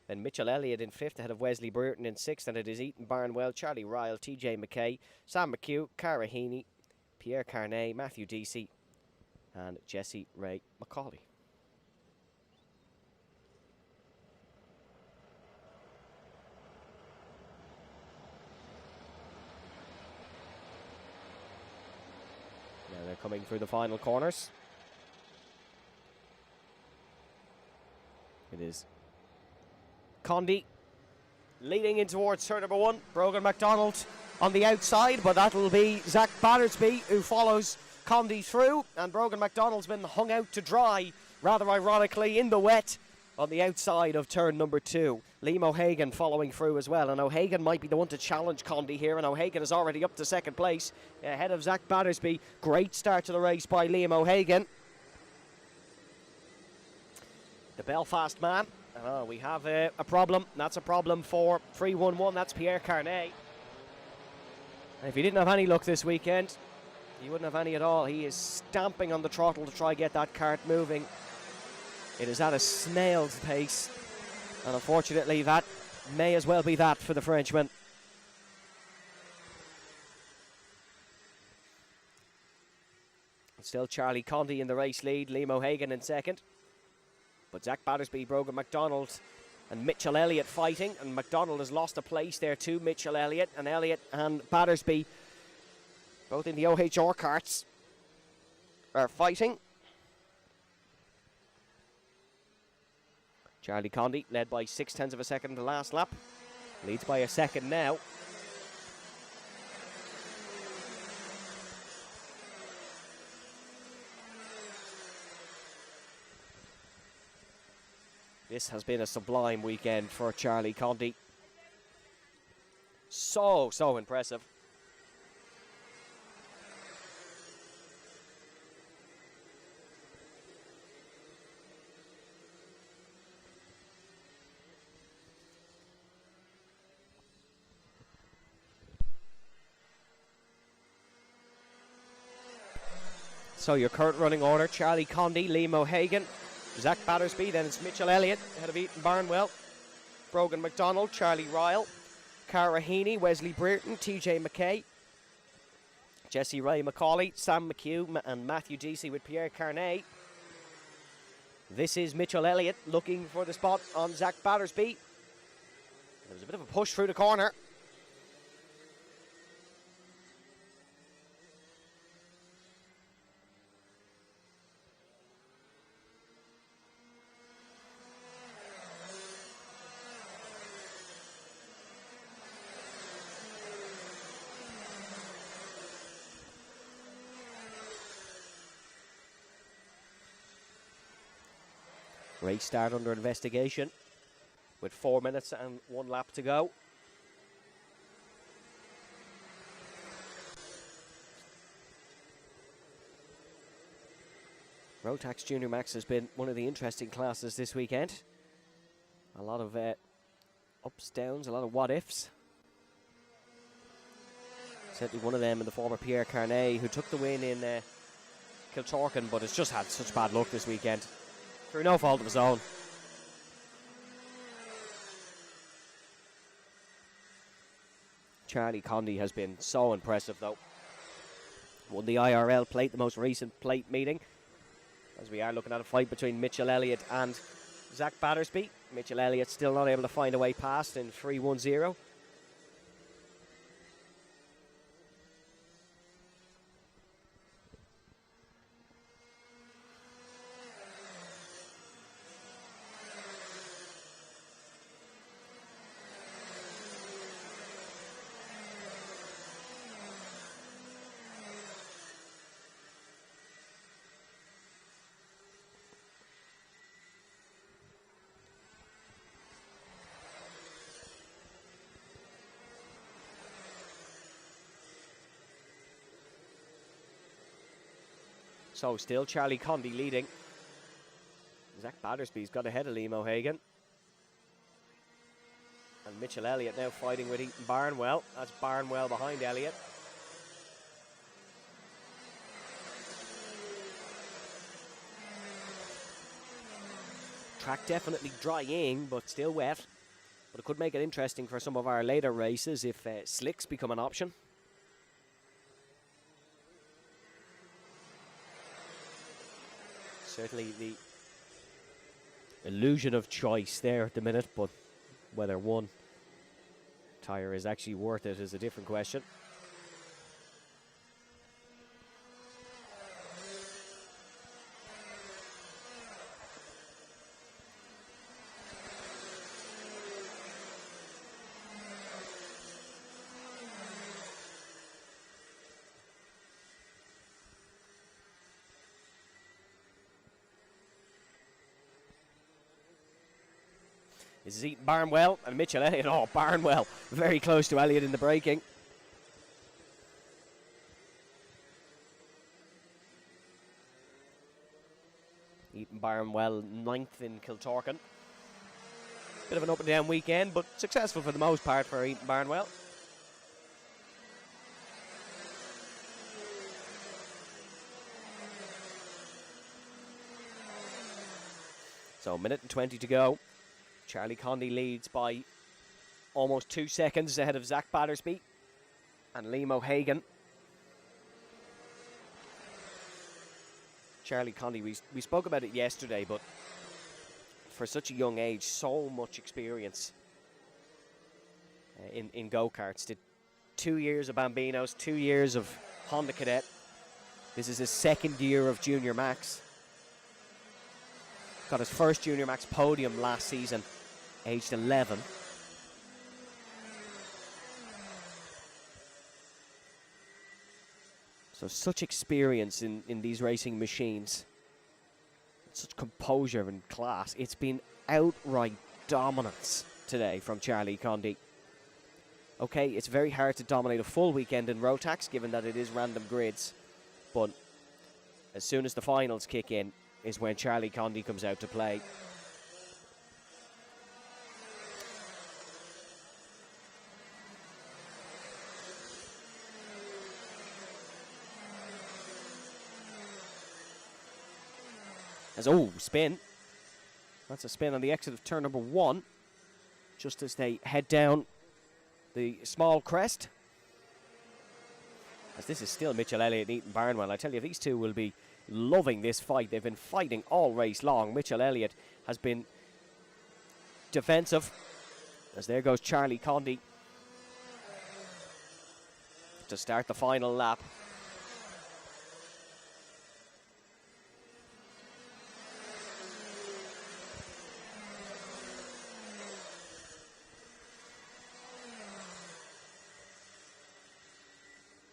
then Mitchell Elliott in fifth ahead of Wesley Brereton in sixth, and it is Ethan Barnwell, Charlie Ryle, TJ McKay, Sam McHugh, Cara Heaney, Pierre Carnay, Matthew Deasy and Jesse Ray McCauley. Now they're coming through the final corners. It is Condy leading in towards turn number one. Brogan MacDonald on the outside, but that'll be Zach Battersby who follows Condy through. And Brogan MacDonald's been hung out to dry, rather ironically, in the wet on the outside of turn number two. Liam O'Hagan following through as well, and O'Hagan might be the one to challenge Condy here, and O'Hagan is already up to second place ahead of Zach Battersby. Great start to the race by Liam O'Hagan, the Belfast man. We have a problem. That's a problem for 311. That's Pierre Carnay. And if he didn't have any luck this weekend, he wouldn't have any at all. He is stamping on the throttle to try get that cart moving. It is at a snail's pace, and unfortunately that may as well be that for the Frenchman. Still Charlie Condy in the race lead, Liam O'Hagan in second. But Zach Battersby, Brogan MacDonald and Mitchell Elliott fighting, and MacDonald has lost a place there too. Mitchell Elliott and Battersby, both in the OHR carts, are fighting. Charlie Condy led by 0.6 of a second in the last lap. Leads by a second now. This has been a sublime weekend for Charlie Condy. So impressive. So your current running order: Charlie Condy, Liam O'Hagan, Zach Battersby, then it's Mitchell Elliott ahead of Ethan Barnwell, Brogan MacDonald, Charlie Ryle, Cara Heaney, Wesley Brereton, TJ McKay, Jesse Ray McCauley, Sam McHugh and Matthew Deasy with Pierre Carnay. This is Mitchell Elliott looking for the spot on Zach Battersby. There was a bit of a push through the corner. Race start under investigation with 4 minutes and 1 lap to go. ROTAX Junior Max has been one of the interesting classes this weekend. A lot of ups, downs, a lot of what-ifs. Certainly one of them in the former Pierre Carnet, who took the win in Kiltorkin, but has just had such bad luck this weekend, through no fault of his own. Charlie Condy has been so impressive, though. Won the IRL plate, the most recent plate meeting, as we are looking at a fight between Mitchell Elliott and Zach Battersby. Mitchell Elliott still not able to find a way past in 3-1-0. So still Charlie Condy leading. Zach Battersby's got ahead of Liam O'Hagan. And Mitchell Elliott now fighting with Ethan Barnwell. That's Barnwell behind Elliott. Track definitely drying, but still wet. But it could make it interesting for some of our later races if slicks become an option. Certainly the illusion of choice there at the minute, but whether one tyre is actually worth it is a different question. This is Ethan Barnwell and Mitchell Elliott. Oh, Barnwell very close to Elliott in the braking. Ethan Barnwell 9th in Kiltorkin. Bit of an up and down weekend, but successful for the most part for Ethan Barnwell. So a minute and 20 to go. Charlie Condy leads by almost 2 seconds ahead of Zach Battersby and Liam O'Hagan. Charlie Condy, we spoke about it yesterday, but for such a young age, so much experience in go-karts. Did 2 years of Bambinos, 2 years of Honda Cadet. This is his 2nd year of Junior Max. Got his first Junior Max podium last season, aged 11. So such experience in these racing machines. Such composure and class. It's been outright dominance today from Charlie Condy. Okay, it's very hard to dominate a full weekend in ROTAX, given that it is random grids. But as soon as the finals kick in, is when Charlie Condy comes out to play. As, oh, spin. That's a spin on the exit of turn number 1, just as they head down the small crest. As this is still Mitchell Elliott and Ethan Barnwell. I tell you, these two will be loving this fight. They've been fighting all race long. Mitchell Elliott has been defensive. As there goes Charlie Condy to start the final lap.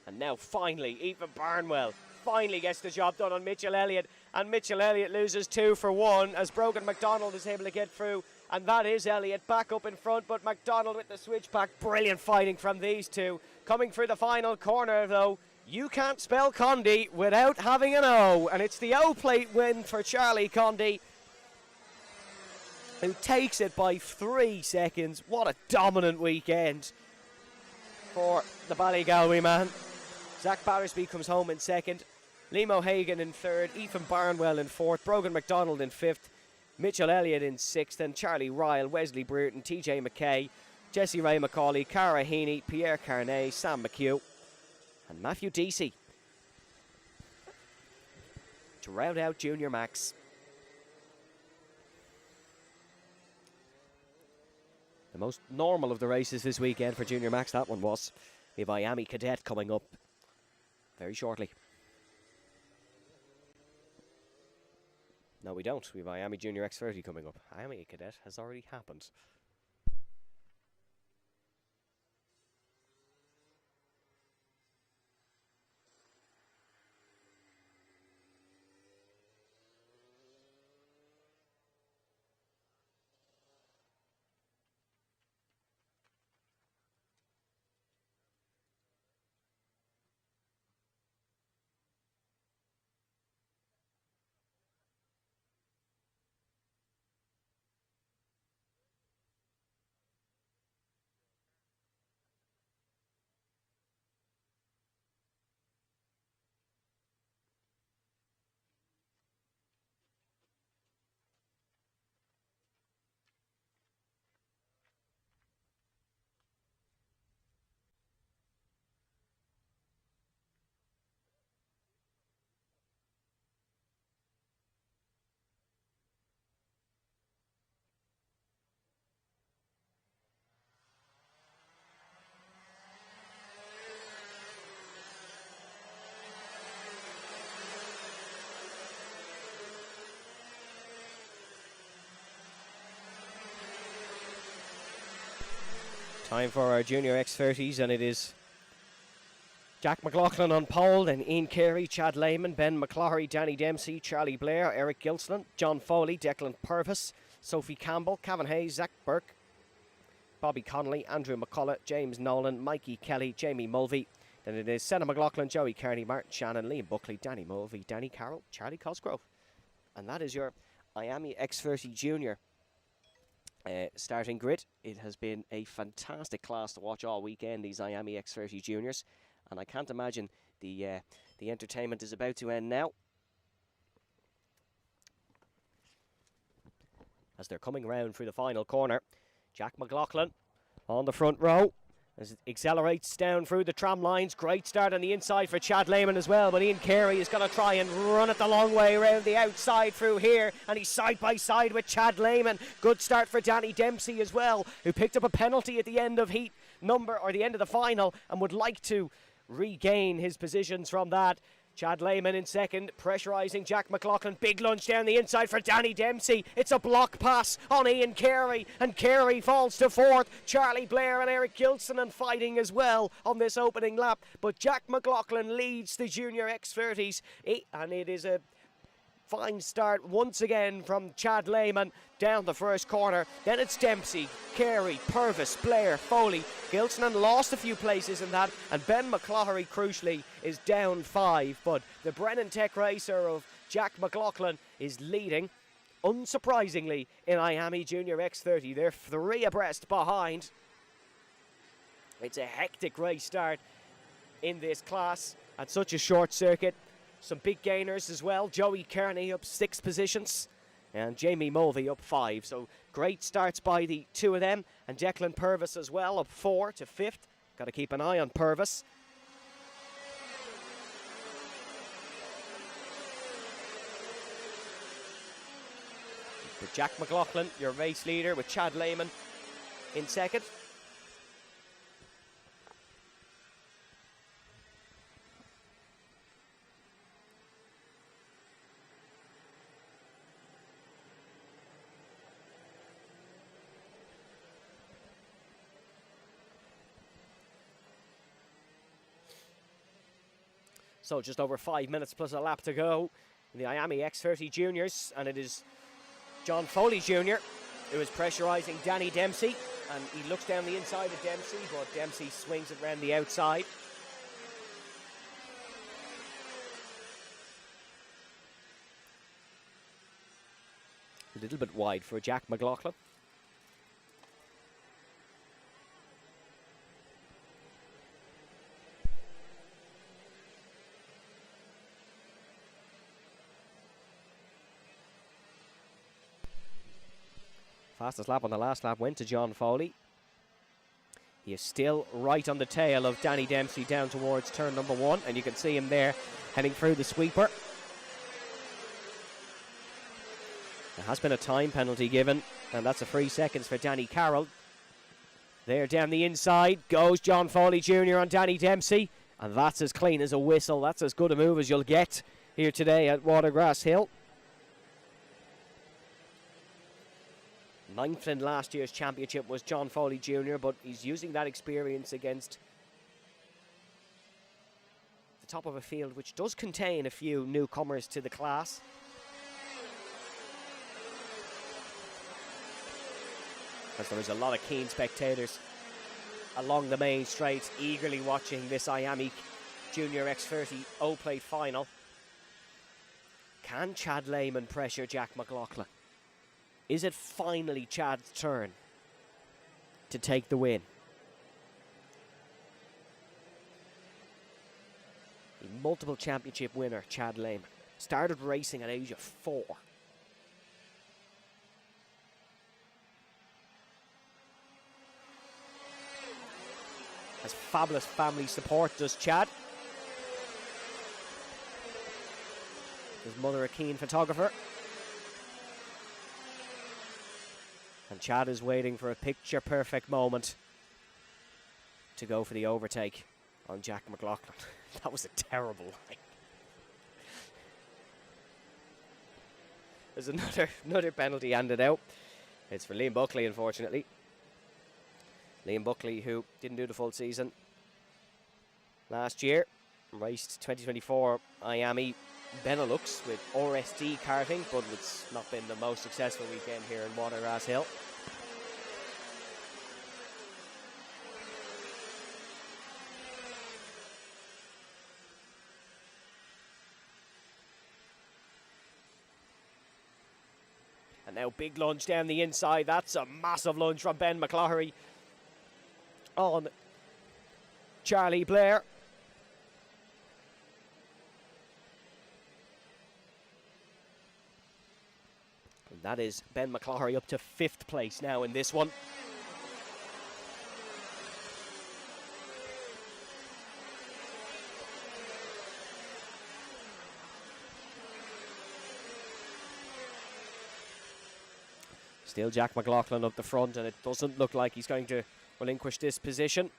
And now finally, Ethan Barnwell finally gets the job done on Mitchell Elliott And Mitchell Elliott loses 2 for 1 as Brogan McDonald is able to get through. And that is Elliott back up in front, but McDonald with the switchback. Brilliant fighting from these two. Coming through the final corner, though, you can't spell Condy without having an O. And it's the O plate win for Charlie Condy, who takes it by 3 seconds. What a dominant weekend for the Ballygalway man. Zach Battersby comes home in second. Liam O'Hagan in third. Ethan Barnwell in fourth. Brogan McDonald in fifth. Mitchell Elliott in sixth. And Charlie Ryle, Wesley Brereton, TJ McKay, Jesse Ray McCauley, Cara Heaney, Pierre Carnay, Sam McHugh, and Matthew Deasy to round out Junior Max. The most normal of the races this weekend for Junior Max, that one was. We have IAME Cadet coming up very shortly. No, we don't. We have IAME Junior X30 coming up. IAME Cadet has already happened. Time for our Junior X30s, and it is Jack McLaughlin on pole, then Ian Carey, Chad Lehman, Ben McCloughy, Danny Dempsey, Charlie Blair, Eric Gilsland, John Foley, Declan Purvis, Sophie Campbell, Cavan Hayes, Zach Burke, Bobby Connolly, Andrew McCullough, James Nolan, Mikey Kelly, Jamie Mulvey. Then it is Senna McLaughlin, Joey Kearney, Martin Shannon, Liam Buckley, Danny Mulvey, Danny Carroll, Charlie Cosgrove. And that is your IAME X30 Junior starting grid. It has been a fantastic class to watch all weekend, these IAME X30 Juniors, and I can't imagine the entertainment is about to end now, as they're coming round through the final corner. Jack McLaughlin on the front row as it accelerates down through the tram lines. Great start on the inside for Chad Lehman as well, but Ian Carey is going to try and run it the long way around the outside through here, and he's side by side with Chad Lehman. Good start for Danny Dempsey as well, who picked up a penalty at the end of the end of the final, and would like to regain his positions from that. Chad Lehman in second, pressurising Jack McLaughlin. Big lunge down the inside for Danny Dempsey. It's a block pass on Ian Carey, and Carey falls to fourth. Charlie Blair and Eric Gilson and fighting as well on this opening lap. But Jack McLaughlin leads the Junior X30s, and it is a fine start once again from Chad Lehman down the first corner. Then it's Dempsey, Carey, Purvis, Blair, Foley. Gilson lost a few places in that, and Ben McCloughy crucially is down 5, but the Brennan Tech racer of Jack McLaughlin is leading, unsurprisingly, in IAME Junior X30. They're 3 abreast behind. It's a hectic race start in this class at such a short circuit. Some big gainers as well. Joey Kearney up 6 positions, and Jamie Mulvey up 5. So great starts by the 2 of them. And Declan Purvis as well, up 4 to 5th. Got to keep an eye on Purvis. But Jack McLaughlin, your race leader, with Chad Lehman in second. So just over 5 minutes plus a lap to go in the IAME X30 Juniors, and it is John Foley Jr. who is pressurising Danny Dempsey, and he looks down the inside of Dempsey, but Dempsey swings it round the outside. A little bit wide for Jack McLaughlin. Fastest lap on the last lap went to John Foley. He is still right on the tail of Danny Dempsey down towards turn number 1, and you can see him there heading through the sweeper. There has been a time penalty given, and that's a 3 seconds for Danny Carroll. There down the inside goes John Foley Jr. on Danny Dempsey, and that's as clean as a whistle. That's as good a move as you'll get here today at Watergrass Hill. 9th in last year's championship was John Foley Jr., but he's using that experience against the top of a field which does contain a few newcomers to the class. As there is a lot of keen spectators along the main straight eagerly watching this IAME Junior X30 O-Plate final. Can Chad Lehman pressure Jack McLaughlin? Is it finally Chad's turn to take the win? A multiple championship winner, Chad Lehman. Started racing at age of 4. Has fabulous family support, does Chad. His mother a keen photographer. And Chad is waiting for a picture-perfect moment to go for the overtake on Jack McLaughlin. That was a terrible line. There's another penalty handed out. It's for Liam Buckley, unfortunately. Liam Buckley, who didn't do the full season last year, raced 2024 IAME Benelux with RSD Karting, but it's not been the most successful weekend here in Watergrass Hill. And now big lunge down the inside. That's a massive lunge from Ben McCloughery on Charlie Blair. And that is Ben McCloughery up to 5th place now in this one. Still Jack McLaughlin up the front, and it doesn't look like he's going to relinquish this position.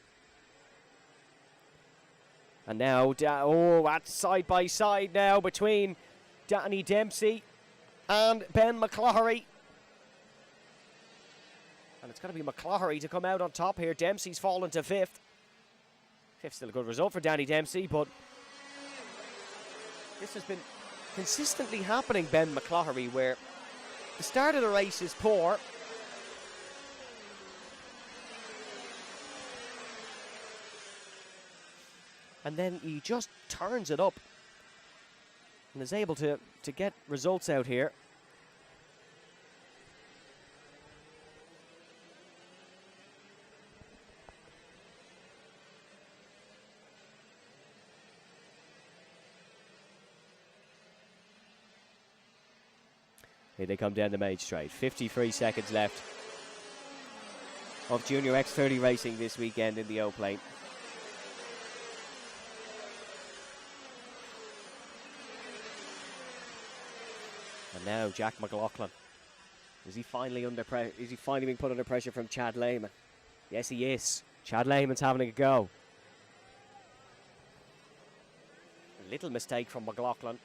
And now, that's side by side now between Danny Dempsey and Ben McCloughery. And it's going to be McCloughery to come out on top here. Dempsey's fallen to 5th. 5th still a good result for Danny Dempsey, but this has been consistently happening, Ben McCloughery, where the start of the race is poor. And then he just turns it up and is able to get results out here. Here they come down the main straight. 53 seconds left of Junior X30 racing this weekend in the O-Plate. And now Jack McLaughlin. Is he finally under pressure? Is he finally being put under pressure from Chad Lehman? Yes, he is. Chad Lehman's having a go. A little mistake from McLaughlin.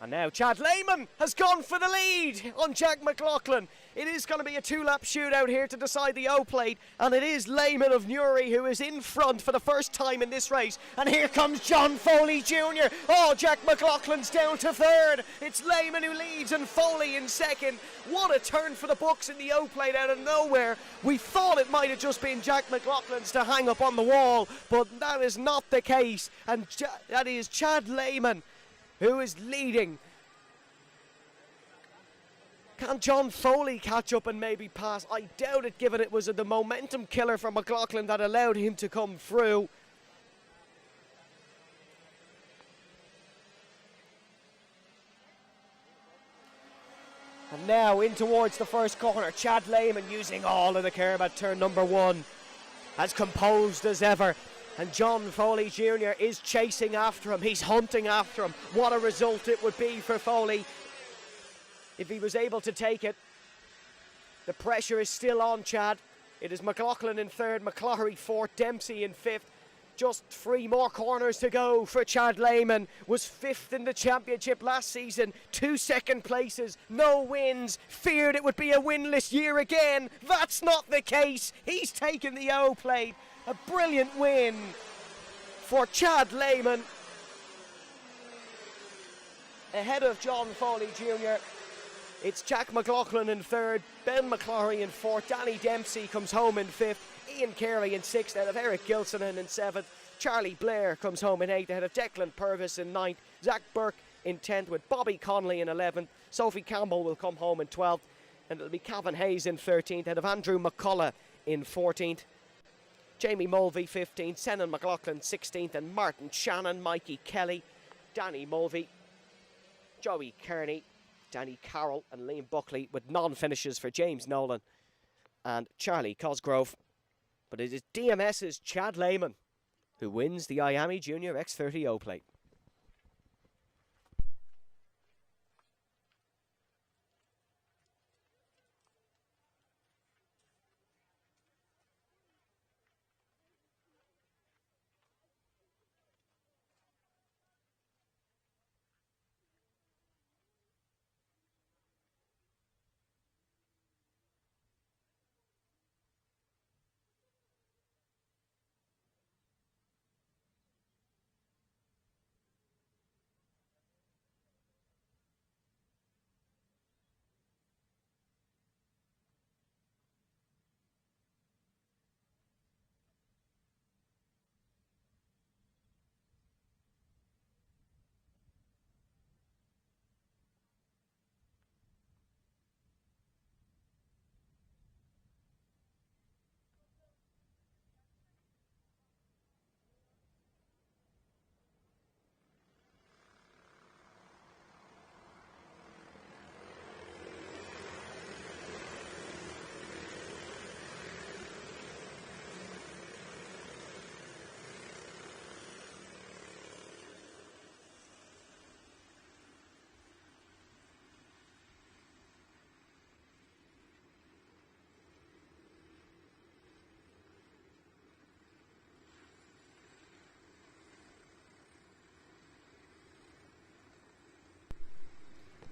And now Chad Lehman has gone for the lead on Jack McLaughlin It is going to be a 2-lap shootout here to decide the O-plate, and it is Lehman of Newry who is in front for the first time in this race. And here comes John Foley Jr. Oh, Jack McLaughlin's down to third. It's Lehman who leads and Foley in second. What a turn for the books in the O-plate out of nowhere. We thought it might have just been Jack McLaughlin's to hang up on the wall, but that is not the case. And that is Chad Lehman who is leading. Can John Foley catch up and maybe pass? I doubt it, given it was the momentum killer for McLaughlin that allowed him to come through. And now in towards the first corner, Chad Lehman using all of the curb at turn number 1. As composed as ever. And John Foley Jr. is chasing after him. He's hunting after him. What a result it would be for Foley if he was able to take it. The pressure is still on Chad. It is McLaughlin in third, McCloughery fourth, Dempsey in fifth. Just 3 more corners to go for Chad Lehman. Was 5th in the championship last season. 2 second places, no wins. Feared it would be a winless year again. That's not the case. He's taken the O-plate. A brilliant win for Chad Lehman. Ahead of John Foley Jr. It's Jack McLaughlin in third, Ben McCloughery in fourth, Danny Dempsey comes home in fifth, Ian Carey in sixth, ahead of Eric Gilsonan in seventh, Charlie Blair comes home in eighth, ahead of Declan Purvis in ninth, Zach Burke in 10th, with Bobby Conley in 11th, Sophie Campbell will come home in 12th, and it'll be Cavan Hayes in 13th, ahead of Andrew McCullough in 14th, Jamie Mulvey 15th, Senan McLaughlin 16th, and Martin Shannon, Mikey Kelly, Danny Mulvey, Joey Kearney, Danny Carroll and Liam Buckley, with non-finishes for James Nolan and Charlie Cosgrove. But it is DMS's Chad Lehman who wins the IAME Junior X30 O-plate.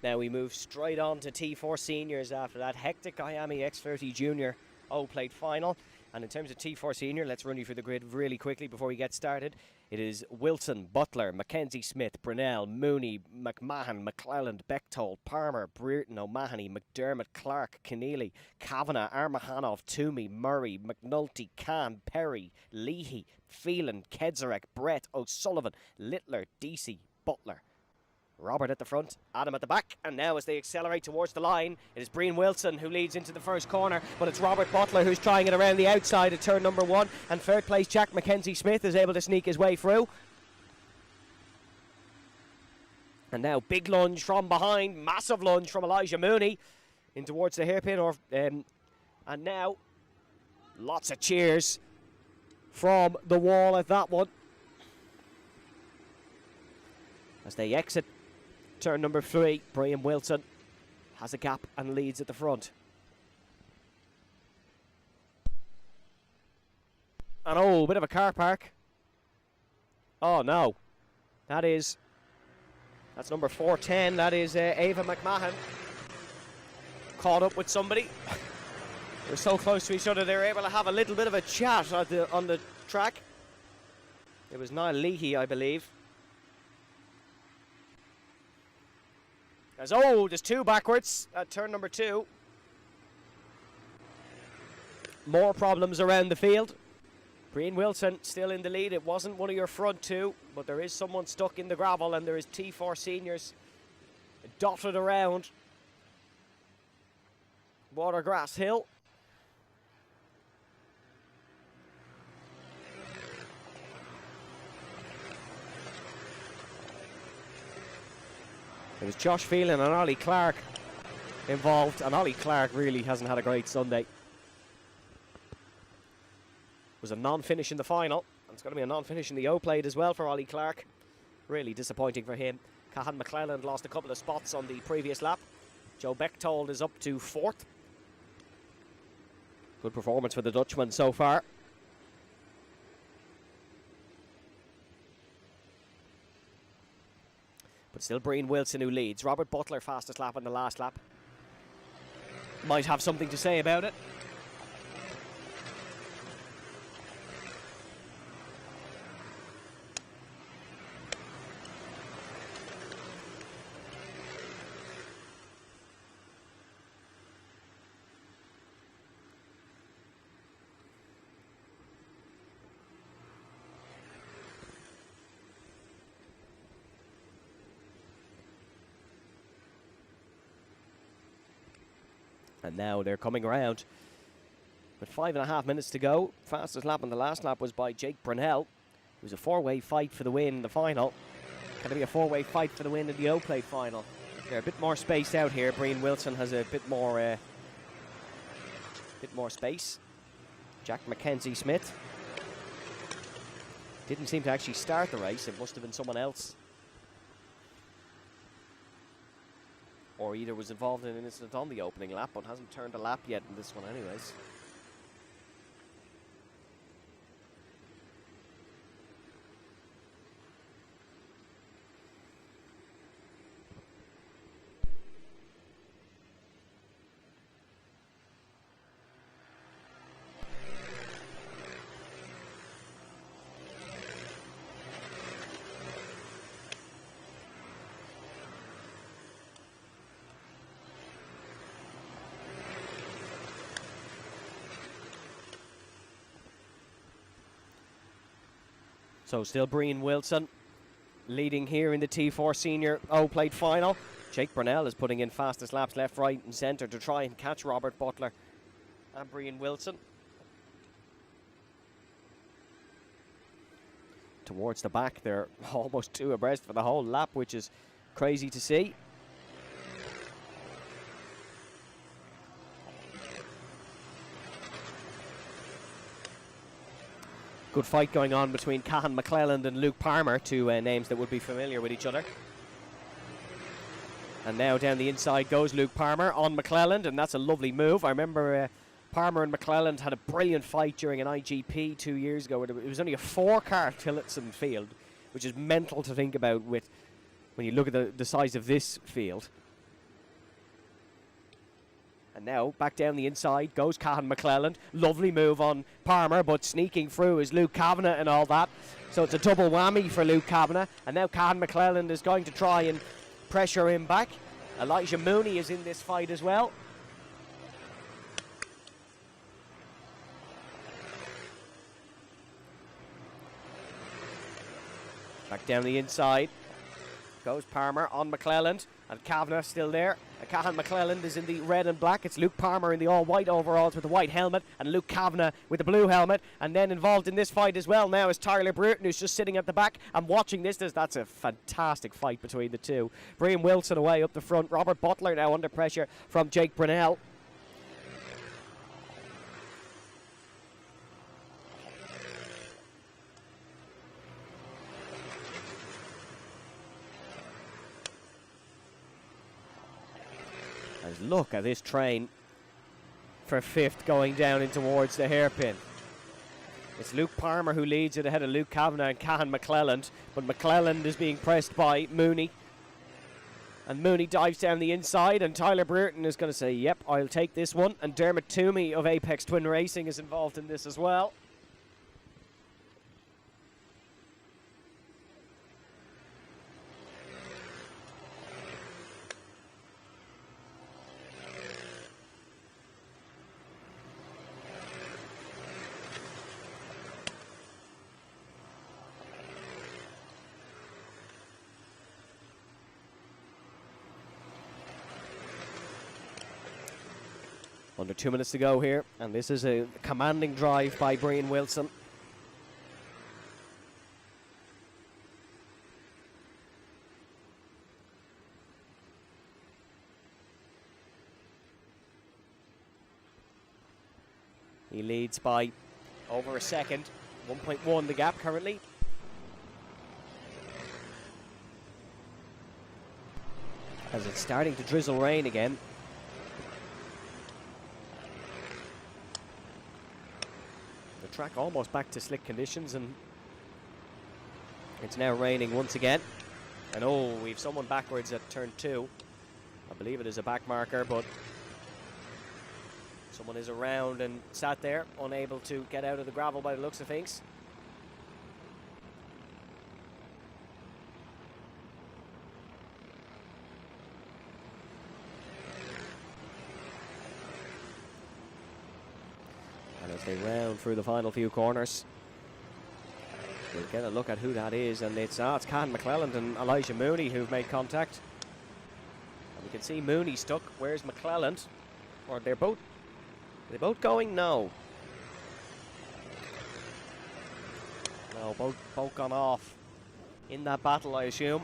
Now we move straight on to T4 Seniors after that hectic IAME X30 Junior O-plate final. And in terms of T4 Senior, let's run you through the grid really quickly before we get started. It is Wilson, Butler, Mackenzie Smith, Brunel, Mooney, McMahon, McClelland, Bechtold, Palmer, Brereton, O'Mahony, McDermott, Clark, Keneally, Kavanagh, Armahanov, Toomey, Murray, McNulty, Kahn, Perry, Leahy, Phelan, Kedzarek, Brett, O'Sullivan, Littler, Deasy, Butler. Robert at the front, Adam at the back, and now as they accelerate towards the line, it is Breen Wilson who leads into the first corner, but it's Robert Butler who's trying it around the outside at turn number 1, and third place Jack Mackenzie Smith is able to sneak his way through. And now big lunge from behind, massive lunge from Elijah Mooney in towards the hairpin, and now lots of cheers from the wall at that one as they exit turn number 3. Brian Wilson has a gap and leads at the front. And oh, bit of a car park. Oh no, that's number 410. That is Ava McMahon. caught up with somebody. They were so close to each other, they were able to have a little bit of a chat on the track. It was Niall Leahy, I believe. There's two backwards at turn number 2. More problems around the field. Brian Wilson still in the lead. It wasn't one of your front two, but there is someone stuck in the gravel, and there is T4 Seniors dotted around Watergrass Hill. It was Josh Phelan and Ollie Clark involved, and Ollie Clark really hasn't had a great Sunday. It was a non-finish in the final, and it's going to be a non-finish in the O-Plate as well for Ollie Clark. Really disappointing for him. Cahan McClelland lost a couple of spots on the previous lap. Joe Bechtold is up to 4th. Good performance for the Dutchman so far. But still Brian Wilson who leads. Robert Butler fastest lap on the last lap. Might have something to say about it. And now they're coming around with 5.5 minutes to go. Fastest lap on the last lap was by Jake Brunel. It was a 4-way fight for the win in the final. Can it be a 4-way fight for the win in the O-Plate final? They're a bit more spaced out here. Brian Wilson has a bit more space. Jack Mackenzie Smith didn't seem to actually start the race. It must have been someone else. Or either was involved in an incident on the opening lap, but hasn't turned a lap yet in this one anyways. So still Brian Wilson leading here in the T4 Senior O-Plate final. Jake Brunel is putting in fastest laps left, right and centre to try and catch Robert Butler and Brian Wilson. Towards the back, they're almost two abreast for the whole lap, which is crazy to see. Good fight going on between Cahan McClelland and Luke Palmer, two names that would be familiar with each other. And now down the inside goes Luke Palmer on McClelland, and that's a lovely move. I remember Palmer and McClelland had a brilliant fight during an IGP 2 years ago. It was only a 4-car Tillotson field, which is mental to think about with when you look at the size of this field. And now, back down the inside goes Cahan McClelland. Lovely move on Palmer, but sneaking through is Luke Kavanagh and all that. So it's a double whammy for Luke Kavanagh. And now Cahan McClelland is going to try and pressure him back. Elijah Mooney is in this fight as well. Back down the inside goes Palmer on McClelland, and Kavanagh still there. And Cahan McClelland is in the red and black. It's Luke Palmer in the all-white overalls with the white helmet, and Luke Kavanagh with the blue helmet. And then involved in this fight as well now is Tyler Bruton, who's just sitting at the back and watching this. That's a fantastic fight between the two. Brian Wilson away up the front. Robert Butler now under pressure from Jake Brunel. Look at this train for 5th going down in towards the hairpin. It's Luke Palmer who leads it ahead of Luke Kavanagh and Cahan McClelland, but McClelland is being pressed by Mooney. And Mooney dives down the inside, and Tyler Brereton is going to say, yep, I'll take this one. And Dermot Toomey of Apex Twin Racing is involved in this as well. Under 2 minutes to go here, and this is a commanding drive by Brian Wilson. He leads by over a second, 1.1 the gap currently. As it's starting to drizzle rain again. The track almost back to slick conditions, and it's now raining once again. And oh, we've someone backwards at turn 2. I believe it is a back marker, but someone is around and sat there, unable to get out of the gravel by the looks of things. And as they round through the final few corners, we'll get a look at who that is, and it's Cahan McClelland and Elijah Mooney who've made contact. And we can see Mooney stuck. Where's McClelland? Or they're both going? No. No, both gone off in that battle, I assume.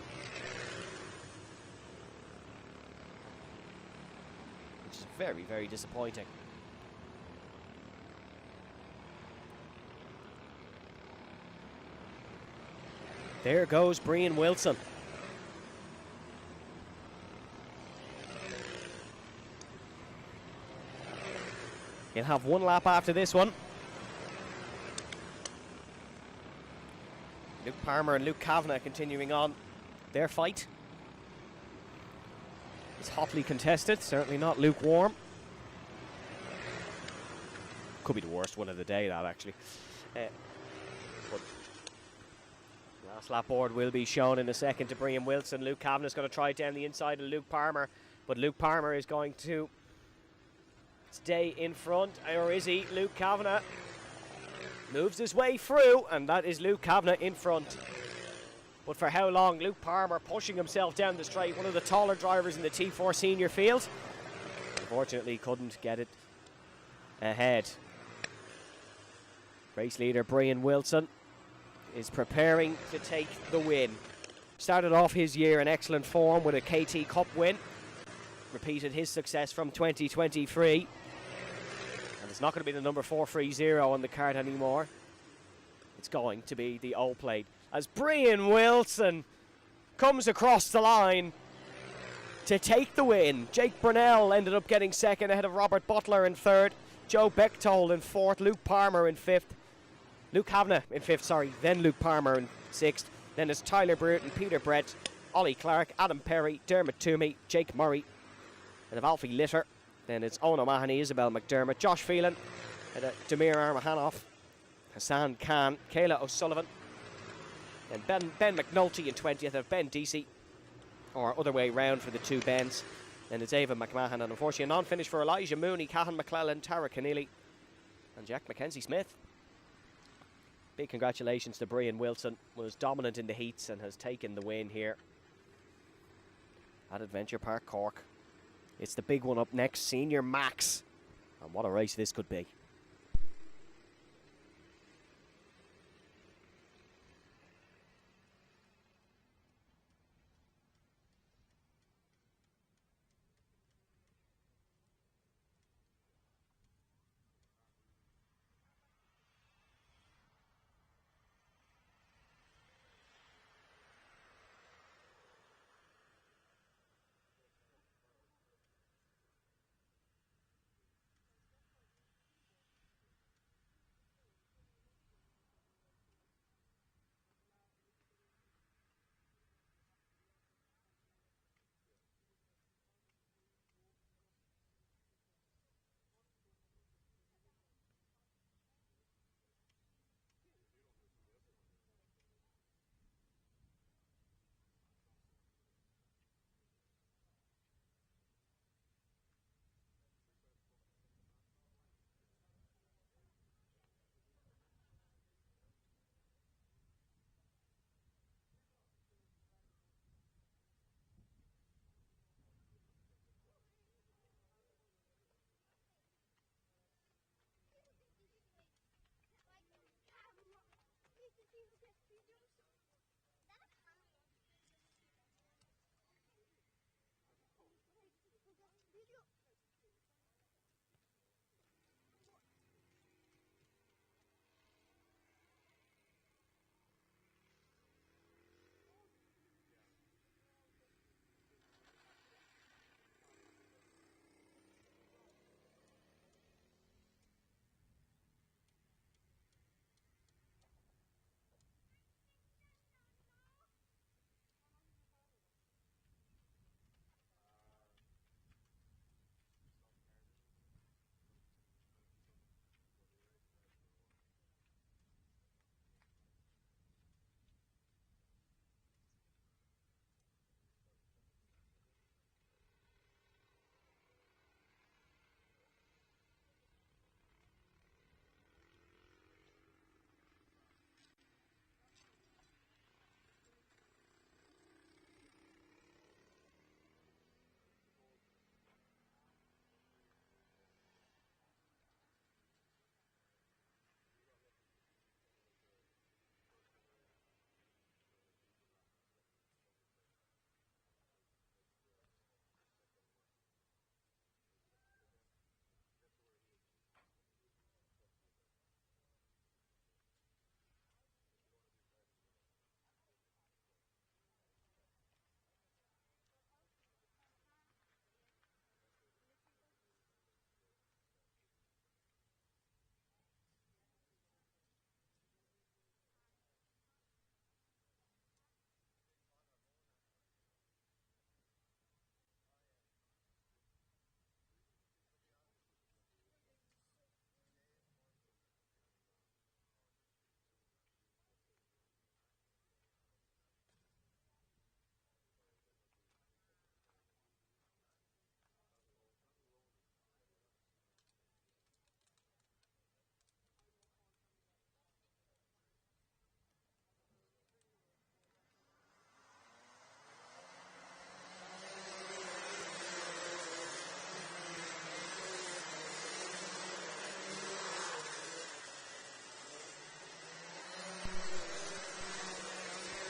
Which is very, very disappointing. There goes Brian Wilson. He'll have one lap after this one. Luke Palmer and Luke Kavanagh continuing on their fight. It's hotly contested, certainly not lukewarm. Could be the worst one of the day, that actually. But last lap board will be shown in a second to Brian Wilson. Luke Kavanagh's going to try it down the inside of Luke Palmer, but Luke Palmer is going to stay in front, or is he? Luke Kavanagh moves his way through, and that is Luke Kavanagh in front. But for how long? Luke Palmer pushing himself down the straight, one of the taller drivers in the T4 senior field. Unfortunately couldn't get it ahead. Race leader Brian Wilson is preparing to take the win. Started off his year in excellent form with a KT Cup win. Repeated his success from 2023. And it's not going to be the number 430 on the card anymore. It's going to be the old plate. As Brian Wilson comes across the line to take the win. Jake Brunel ended up getting second ahead of Robert Butler in third. Joe Bechtold in fourth. Luke Palmer in fifth. Luke Kavanagh in fifth, sorry. Then Luke Palmer in sixth. Then it's Tyler Brereton, Peter Brett, Ollie Clark, Adam Perry, Dermot Toomey, Jake Murray, and of Alfie Litter. Then it's Owen O'Mahony, Isabel McDermott, Josh Phelan, and Demir Armahanoff, Hassan Khan, Kayla O'Sullivan, and Ben McNulty in 20th, and Ben Deasy, or other way round for the two Bens. Then it's Ava McMahon, and unfortunately a non-finish for Elijah Mooney, Cahan McClelland, Tara Keneally, and Jack Mackenzie Smith. Big congratulations to Brian Wilson, was dominant in the heats and has taken the win here at Adventure Park Cork. It's the big one up next, Senior Max, and what a race this could be.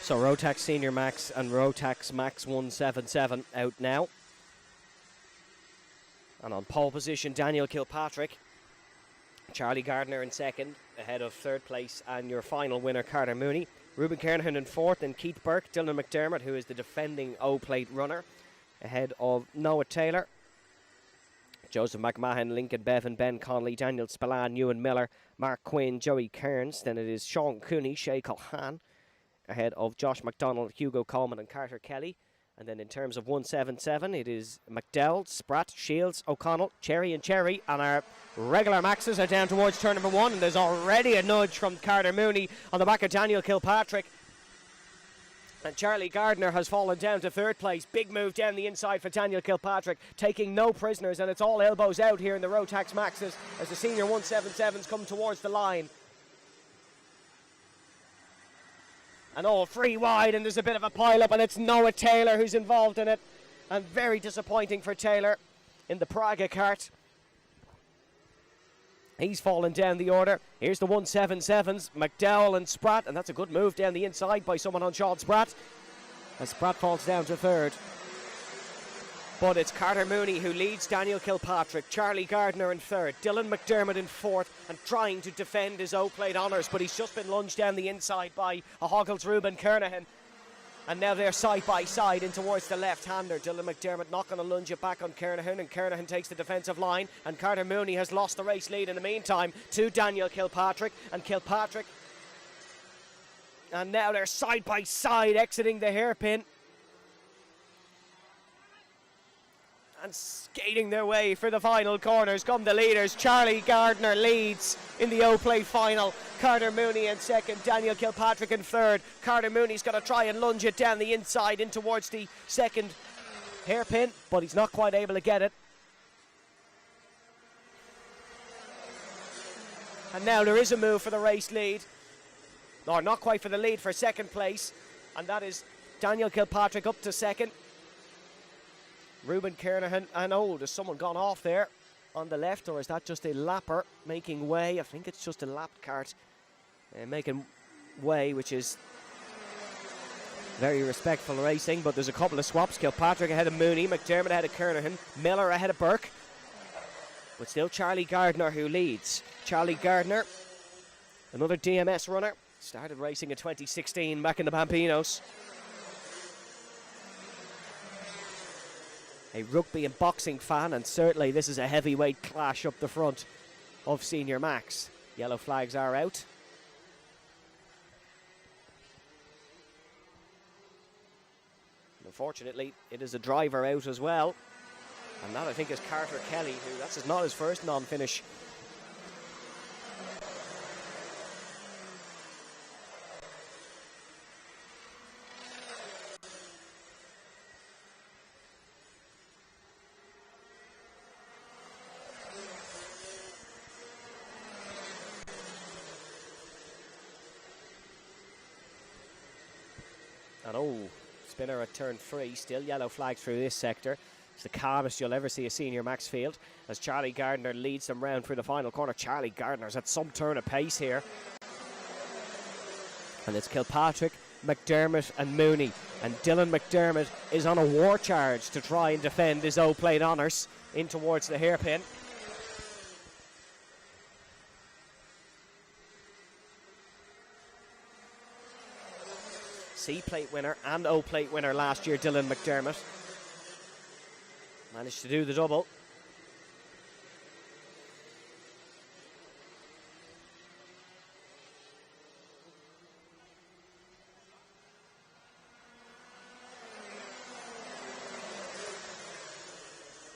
So ROTAX Senior Max and ROTAX Max 177 out now. And on pole position, Daniel Kilpatrick. Charlie Gardner in second, ahead of third place, and your final winner, Carter Mooney. Ruben Kernahan in fourth, and Keith Burke. Dylan McDermott, who is the defending O-Plate runner, ahead of Noah Taylor. Joseph McMahon, Lincoln Bevan, Ben Conley, Daniel Spillane, Ewan Miller, Mark Quinn, Joey Kearns. Then it is Sean Cooney, Shay Colhan, ahead of Josh McDonald, Hugo Coleman and Carter Kelly. And then in terms of 177, it is McDowell, Spratt, Shields, O'Connell, Cherry and Cherry. And our regular Maxes are down towards turn number one. And there's already a nudge from Carter Mooney on the back of Daniel Kilpatrick. And Charlie Gardner has fallen down to third place. Big move down the inside for Daniel Kilpatrick, taking no prisoners. And it's all elbows out here in the ROTAX Maxes as the senior 177s come towards the line. And all free wide, and there's a bit of a pile-up, and it's Noah Taylor who's involved in it. And very disappointing for Taylor in the Praga kart. He's fallen down the order. Here's the 177s, McDowell and Spratt, and that's a good move down the inside by someone on Sean Spratt. And Spratt falls down to third. But it's Carter Mooney who leads Daniel Kilpatrick, Charlie Gardner in third, Dylan McDermott in fourth, and trying to defend his O-Plate honours, but he's just been lunged down the inside by a Hoggles Ruben Kernahan. And now they're side by side in towards the left-hander. Dylan McDermott not going to lunge it back on Kernahan, and Kernahan takes the defensive line, and Carter Mooney has lost the race lead in the meantime to Daniel Kilpatrick, and Kilpatrick. And now they're side by side exiting the hairpin. And skating their way for the final corners come the leaders. Charlie Gardner leads in the O-Plate final. Carter Mooney in second, Daniel Kilpatrick in third. Carter Mooney's going to try and lunge it down the inside in towards the second hairpin, but he's not quite able to get it. And now there is a move for the race lead. Or not quite for the lead, for second place. And that is Daniel Kilpatrick up to second. Ruben Kernahan, and there's someone gone off there on the left, or is that just a lapper making way? I think it's just a lap kart making way, which is very respectful racing, but there's a couple of swaps. Kilpatrick ahead of Mooney, McDermott ahead of Kernahan, Miller ahead of Burke, but still Charlie Gardner who leads. Charlie Gardner, another DMS runner, started racing in 2016 back in the Bambinos. A rugby and boxing fan, and certainly this is a heavyweight clash up the front of Senior Max. Yellow flags are out. And unfortunately, it is a driver out as well. And that, I think, is Carter Kelly, who that's not his first non-finish. And spinner at turn 3, still yellow flags through this sector. It's the calmest you'll ever see a Senior Max field as Charlie Gardner leads them round through the final corner. Charlie Gardner's at some turn of pace here. And it's Kilpatrick, McDermott and Mooney. And Dylan McDermott is on a war charge to try and defend his O-Plate honours in towards the hairpin. C-Plate winner and O-Plate winner last year, Dylan McDermott. Managed to do the double.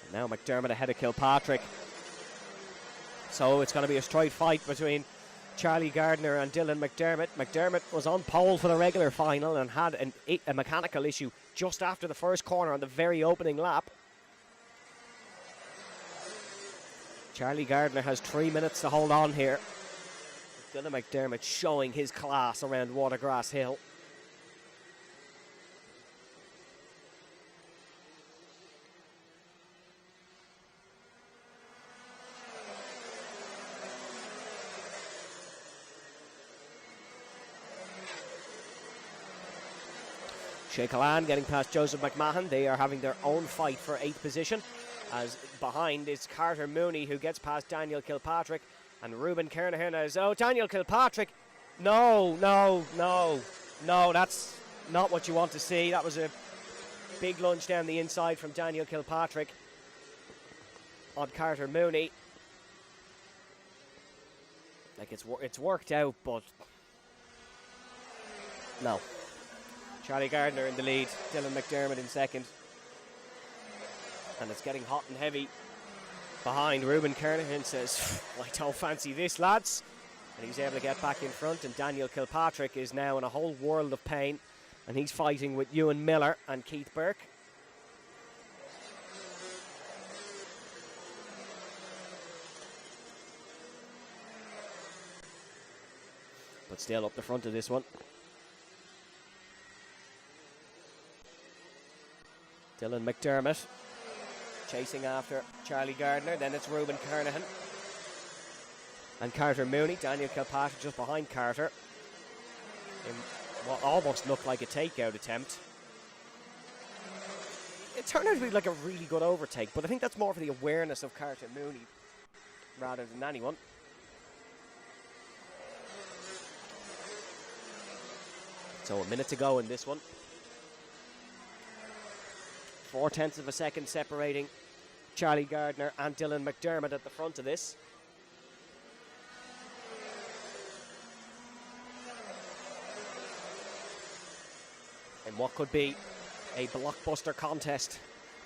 And now McDermott ahead of Kilpatrick. So it's going to be a straight fight between Charlie Gardner and Dylan McDermott. McDermott was on pole for the regular final and had a mechanical issue just after the first corner on the very opening lap. Charlie Gardner has 3 minutes to hold on here. Dylan McDermott showing his class around Watergrass Hill. Shea Callan getting past Joseph McMahon. They are having their own fight for 8th position. As behind is Carter Mooney, who gets past Daniel Kilpatrick. And Ruben Kernahan is, oh, Daniel Kilpatrick. No, that's not what you want to see. That was a big lunge down the inside from Daniel Kilpatrick on Carter Mooney. Like, it's worked out, but no. Charlie Gardner in the lead, Dylan McDermott in second. And it's getting hot and heavy behind. Ruben Kernahan says, I don't fancy this, lads. And he's able to get back in front, and Daniel Kilpatrick is now in a whole world of pain, and he's fighting with Ewan Miller and Keith Burke. But still up the front of this one. Dylan McDermott chasing after Charlie Gardner. Then it's Ruben Kernahan and Carter Mooney. Daniel Kilpatrick just behind Carter in what almost looked like a takeout attempt. It turned out to be like a really good overtake, but I think that's more for the awareness of Carter Mooney rather than anyone. So a minute to go in this one. 0.4 of a second separating Charlie Gardner and Dylan McDermott at the front of this. In what could be a blockbuster contest.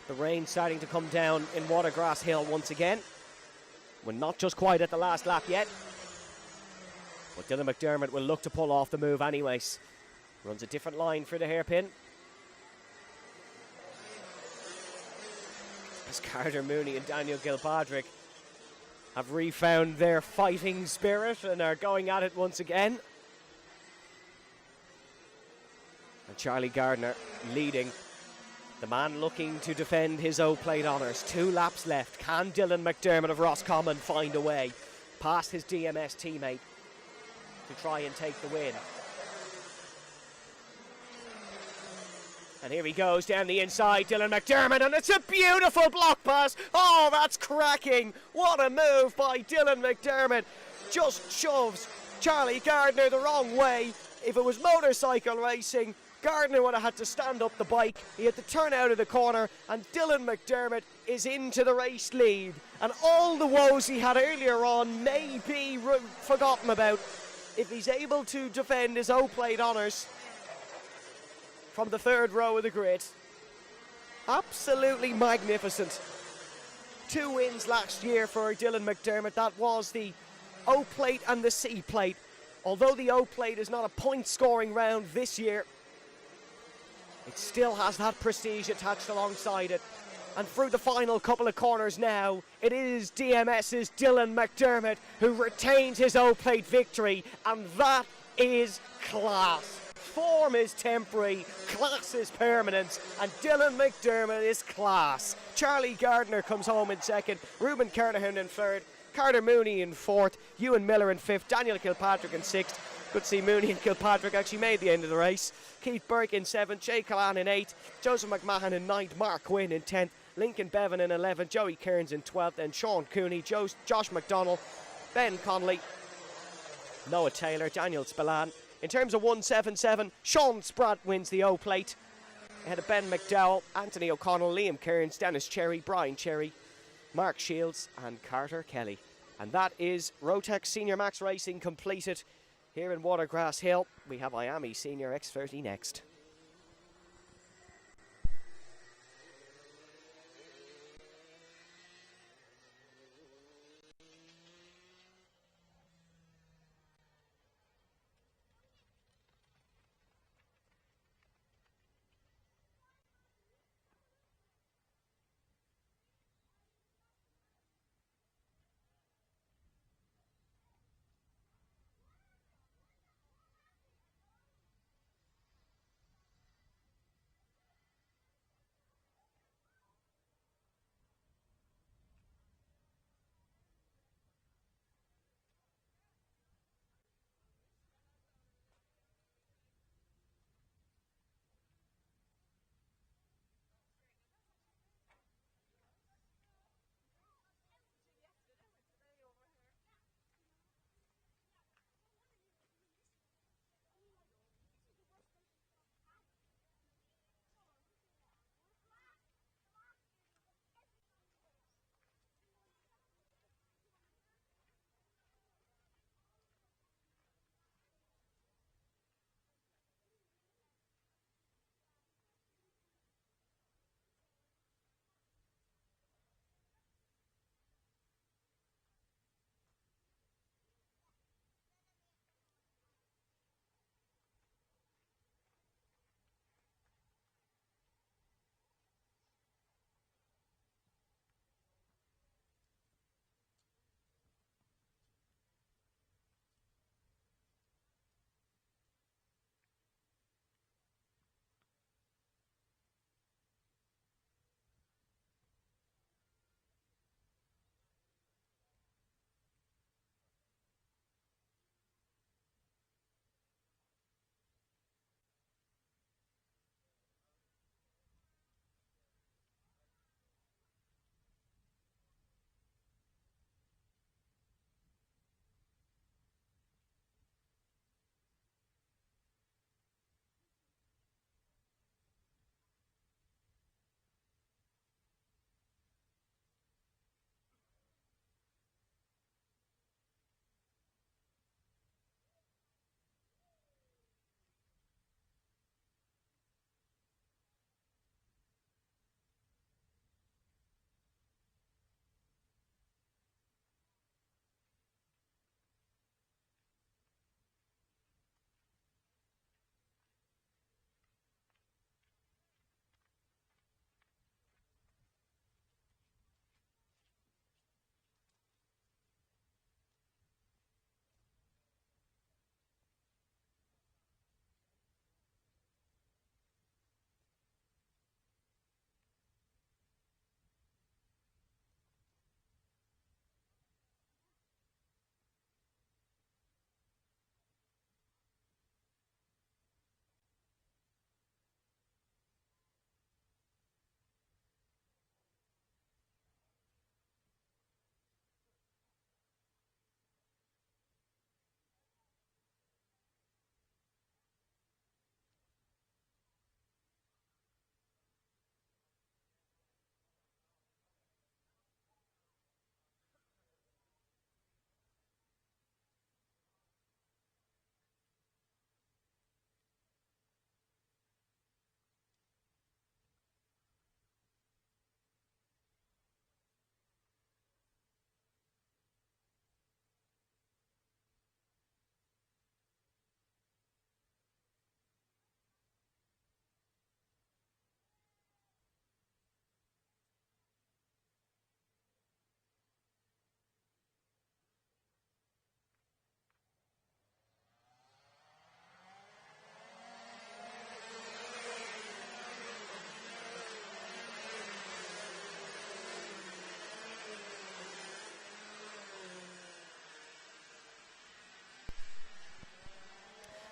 The rain starting to come down in Watergrass Hill once again. We're not just quite at the last lap yet. But Dylan McDermott will look to pull off the move anyways. Runs a different line for the hairpin. As Carter Mooney and Daniel Kilpatrick have refound their fighting spirit and are going at it once again. And Charlie Gardner leading. The man looking to defend his O-Plate honours. 2 laps left. Can Dylan McDermott of Roscommon find a way past his DMS teammate to try and take the win? And here he goes down the inside, Dylan McDermott, and it's a beautiful block pass. Oh, that's cracking. What a move by Dylan McDermott. Just shoves Charlie Gardner the wrong way. If it was motorcycle racing, Gardner would have had to stand up the bike. He had to turn out of the corner, and Dylan McDermott is into the race lead. And all the woes he had earlier on may be forgotten about if he's able to defend his O-Plate honours from the 3rd row of the grid. Absolutely magnificent. 2 wins last year for Dylan McDermott. That was the O-Plate and the C-Plate. Although the O-Plate is not a point-scoring round this year, it still has that prestige attached alongside it. And through the final couple of corners now, it is DMS's Dylan McDermott who retains his O-Plate victory, and that is class. Form is temporary, class is permanent, and Dylan McDermott is class. Charlie Gardner comes home in 2nd, Ruben Kernahan in 3rd, Carter Mooney in 4th, Ewan Miller in 5th, Daniel Kilpatrick in 6th. Good to see Mooney and Kilpatrick actually made the end of the race. Keith Burke in 7th, Shea Callan in 8th, Joseph McMahon in 9th, Mark Quinn in 10th, Lincoln Bevan in 11th, Joey Kearns in 12th, and Sean Cooney, Josh McDonald, Ben Connolly, Noah Taylor, Daniel Spillane. In terms of 177, Sean Spratt wins the O-Plate ahead of Ben McDowell, Anthony O'Connell, Liam Kearns, Dennis Cherry, Brian Cherry, Mark Shields and Carter Kelly. And that is ROTAX Senior Max Racing completed here in Watergrass Hill. We have IAME Senior X30 next.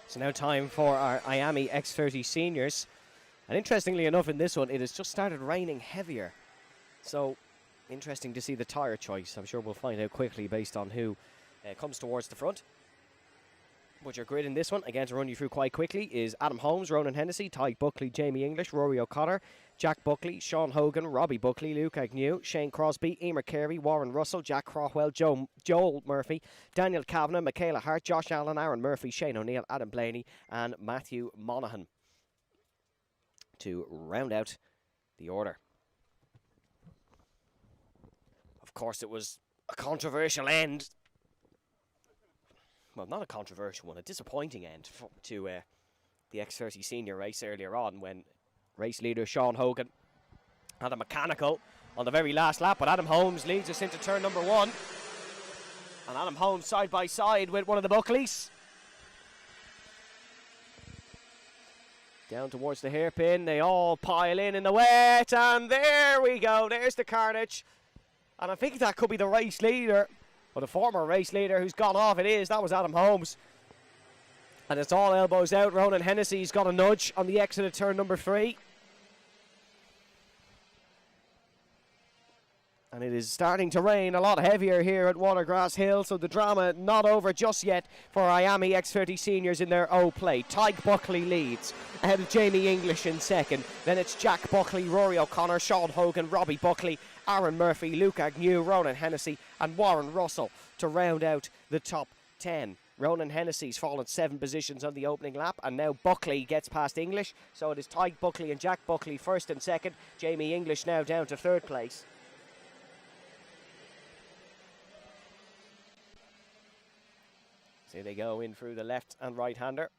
So now time for our IAME X30 seniors. And interestingly enough, in this one, it has just started raining heavier. So interesting to see the tyre choice. I'm sure we'll find out quickly based on who comes towards the front. But your grid in this one, again to run you through quite quickly, is Adam Holmes, Ronan Hennessy, Tyke Buckley, Jamie English, Rory O'Connor, Jack Buckley, Sean Hogan, Robbie Buckley, Luke Agnew, Shane Crosby, Emer Carey, Warren Russell, Jack Crowell, Joel Murphy, Daniel Kavanagh, Michaela Hart, Josh Allen, Aaron Murphy, Shane O'Neill, Adam Blaney and Matthew Monaghan to round out the order. Of course, it was a controversial end. Well, not a controversial one, a disappointing end to the X30 senior race earlier on when race leader Sean Hogan had a mechanical on the very last lap, but Adam Holmes leads us into turn number 1. And Adam Holmes side by side with one of the Buckleys. Down towards the hairpin, they all pile in the wet, and there we go, there's the carnage. And I think that could be the race leader. But a former race leader who's gone off, that was Adam Holmes. And it's all elbows out. Ronan Hennessy's got a nudge on the exit of turn number 3. And it is starting to rain a lot heavier here at Watergrass Hill, so the drama not over just yet for IAME X30 seniors in their O plate. Tyke Buckley leads, ahead of Jamie English in second. Then it's Jack Buckley, Rory O'Connor, Sean Hogan, Robbie Buckley, Aaron Murphy, Luke Agnew, Ronan Hennessy and Warren Russell to round out the top 10. Ronan Hennessy's fallen 7 positions on the opening lap, and now Buckley gets past English, so it is Tyke Buckley and Jack Buckley first and second. Jamie English now down to 3rd place. So they go in through the left and right hander.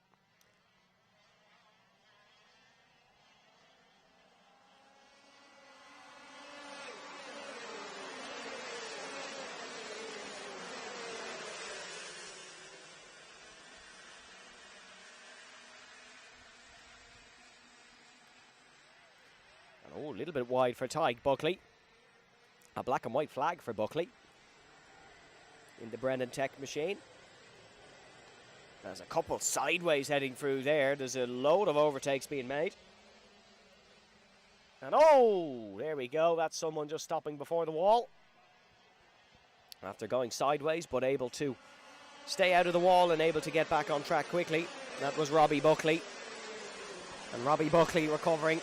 And a little bit wide for Tyke Buckley. A black and white flag for Buckley in the Brennan Tech machine. There's a couple sideways heading through there. There's a load of overtakes being made. And there we go. That's someone just stopping before the wall. After going sideways, but able to stay out of the wall and able to get back on track quickly. That was Robbie Buckley. And Robbie Buckley recovering.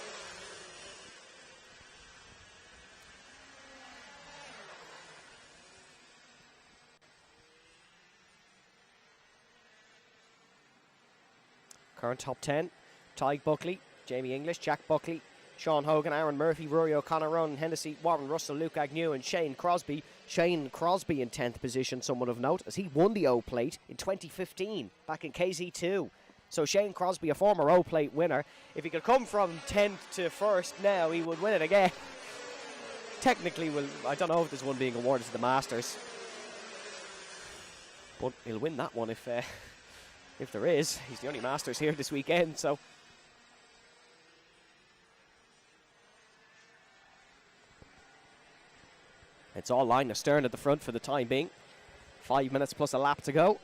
Current top 10, Tyke Buckley, Jamie English, Jack Buckley, Sean Hogan, Aaron Murphy, Rory O'Connor, Ronan Hennessy, Warren Russell, Luke Agnew and Shane Crosby. Shane Crosby in 10th position, someone of note, as he won the O-Plate in 2015, back in KZ2. So Shane Crosby, a former O-Plate winner. If he could come from 10th to 1st now, he would win it again. Technically, I don't know if there's one being awarded to the Masters. But he'll win that one if there is. He's the only Masters here this weekend, so. It's all line astern at the front for the time being. 5 minutes plus a lap to go.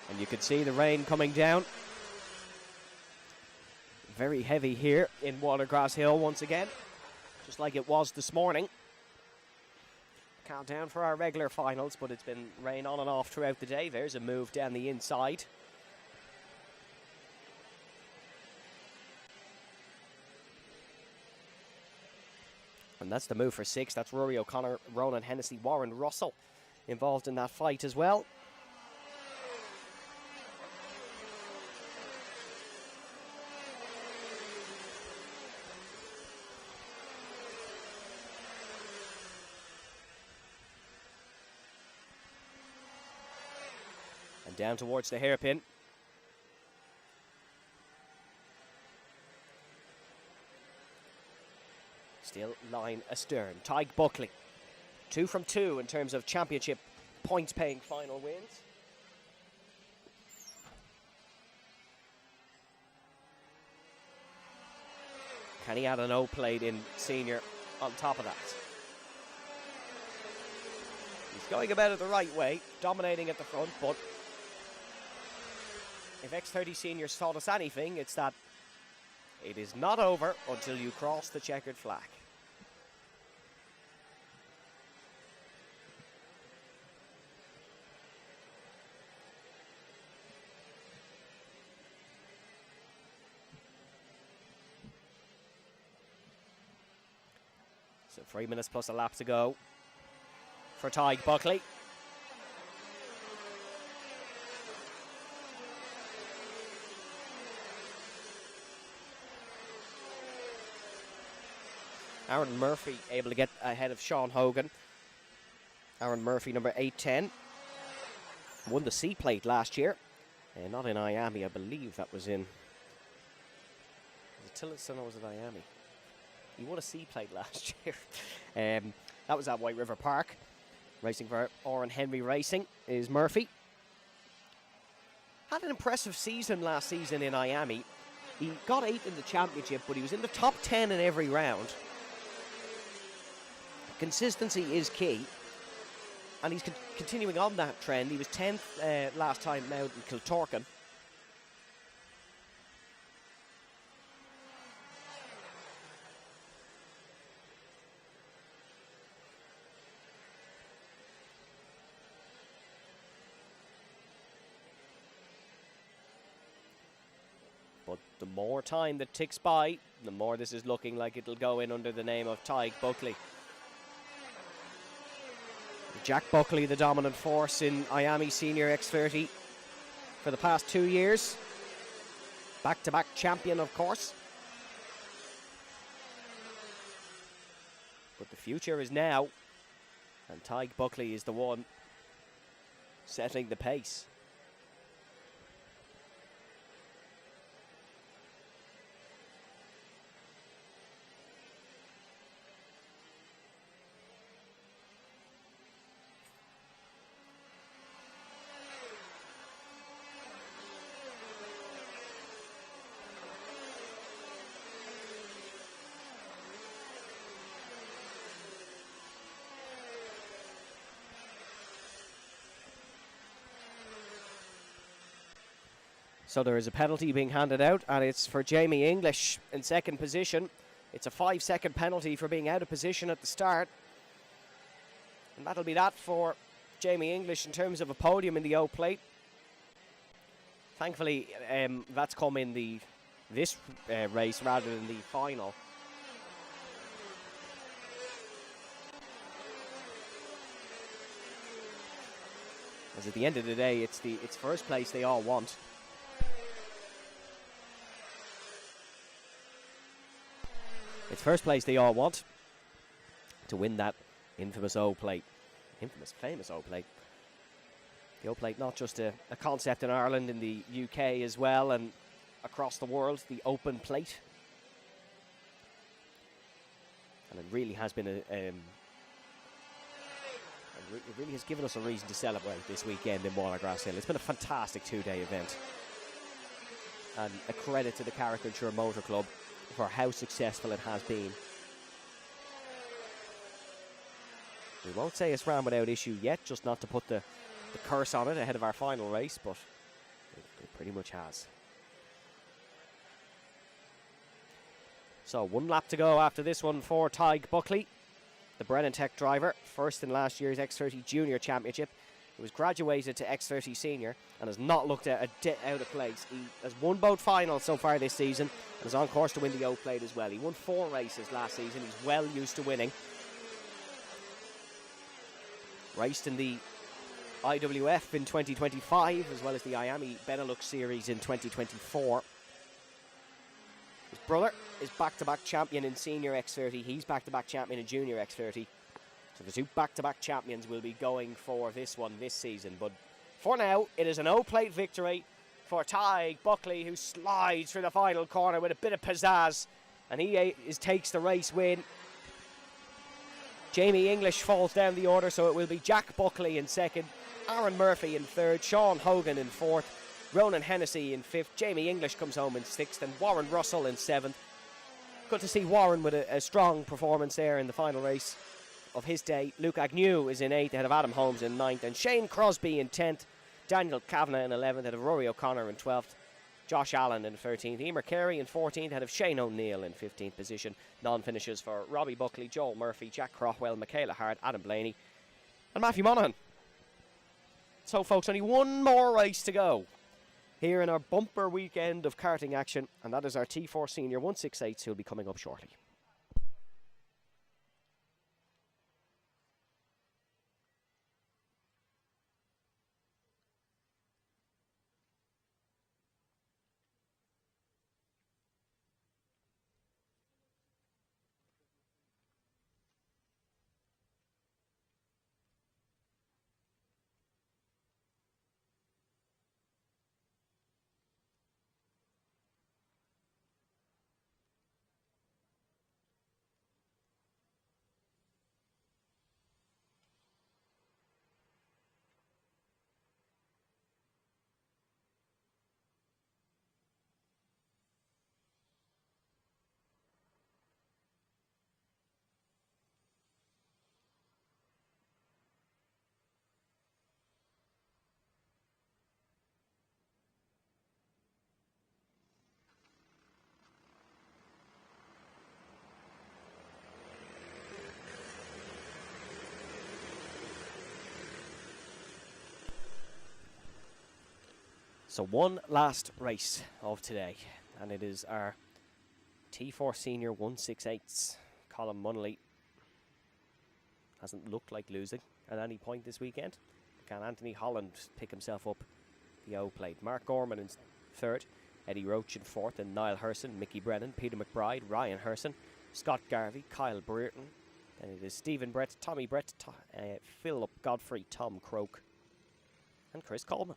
And you can see the rain coming down. Very heavy here in Watergrass Hill once again, just like it was this morning. Countdown for our regular finals, but it's been rain on and off throughout the day. There's a move down the inside. And that's the move for 6. That's Rory O'Connor, Ronan Hennessy, Warren Russell involved in that fight as well. And down towards the hairpin. Still line astern. Tyke Buckley, 2 from 2 in terms of championship points paying final wins. Can he add an O plate in senior on top of that? He's going about it the right way, dominating at the front, but if X30 seniors taught us anything, it's that it is not over until you cross the checkered flag. So 3 minutes plus a lap to go for Tig Buckley. Aaron Murphy able to get ahead of Sean Hogan. Aaron Murphy, number 810. Won the C plate last year. Not in IAME, I believe that was in... Was it Tillotson or was it IAME? He won a C plate last year. That was at White River Park. Racing for Oran Henry Racing is Murphy. Had an impressive season last season in IAME. He got 8th in the championship, but he was in the top 10 in every round. Consistency is key, and he's continuing on that trend. He was 10th last time out in Kiltorkin. But the more time that ticks by, the more this is looking like it'll go in under the name of Tig Buckley. Jack Buckley, the dominant force in IAME Senior X30 for the past 2 years. Back-to-back champion, of course. But the future is now, and Tig Buckley is the one setting the pace. So there is a penalty being handed out, and it's for Jamie English in second position. It's a 5-second penalty for being out of position at the start. And that'll be that for Jamie English in terms of a podium in the O plate. Thankfully, that's come in this race rather than the final. As at the end of the day, it's first place they all want. It's first place they all want to win that infamous O plate. Infamous, famous O plate. The O plate, not just a concept in Ireland, in the UK as well, and across the world, the open plate. And it really has been it really has given us a reason to celebrate this weekend in Watergrass Hill. It's been a fantastic 2-day event. And a credit to the Caricature Motor Club for how successful it has been. We won't say it's ran without issue yet, just not to put the curse on it ahead of our final race, but it pretty much has. So 1 lap to go after this one for Tig Buckley, the Brennan Tech driver, first in last year's X30 Junior Championship. He was graduated to X30 Senior and has not looked out of place. He has won both finals so far this season and is on course to win the O plate as well. He won 4 races last season. He's well used to winning. Raced in the IWF in 2025 as well as the IAME Benelux Series in 2024. His brother is back-to-back champion in Senior X30. He's back-to-back champion in Junior X30. So the 2 back-to-back champions will be going for this one this season. But for now, it is an O-plate victory for Tig Buckley, who slides through the final corner with a bit of pizzazz. And he takes the race win. Jamie English falls down the order, so it will be Jack Buckley in second, Aaron Murphy in third, Sean Hogan in fourth, Ronan Hennessy in fifth, Jamie English comes home in sixth, and Warren Russell in seventh. Good to see Warren with a strong performance there in the final race of his day. Luke Agnew is in 8th ahead of Adam Holmes in 9th, and Shane Crosby in 10th. Daniel Kavanagh in 11th ahead of Rory O'Connor in 12th. Josh Allen in 13th. Emer Carey in 14th ahead of Shane O'Neill in 15th position. Non-finishes for Robbie Buckley, Joel Murphy, Jack Crockwell, Michaela Hart, Adam Blaney and Matthew Monaghan. So folks, only one more race to go here in our bumper weekend of karting action, and that is our T4 Senior 168s who will be coming up shortly. So one last race of today, and it is our T4 Senior 168s. Colin Munnelly hasn't looked like losing at any point this weekend. Can Anthony Holland pick himself up the O plate? Mark Gorman in 3rd, Eddie Roach in 4th, and Niall Herson, Mickey Brennan, Peter McBride, Ryan Herson, Scott Garvey, Kyle Brereton. Then it is Stephen Brett, Tommy Brett, Philip Godfrey, Tom Croke, and Chris Coleman.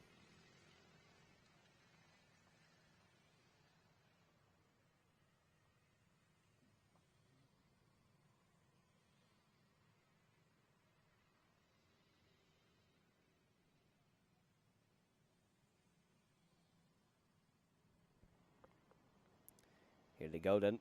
Here they go then.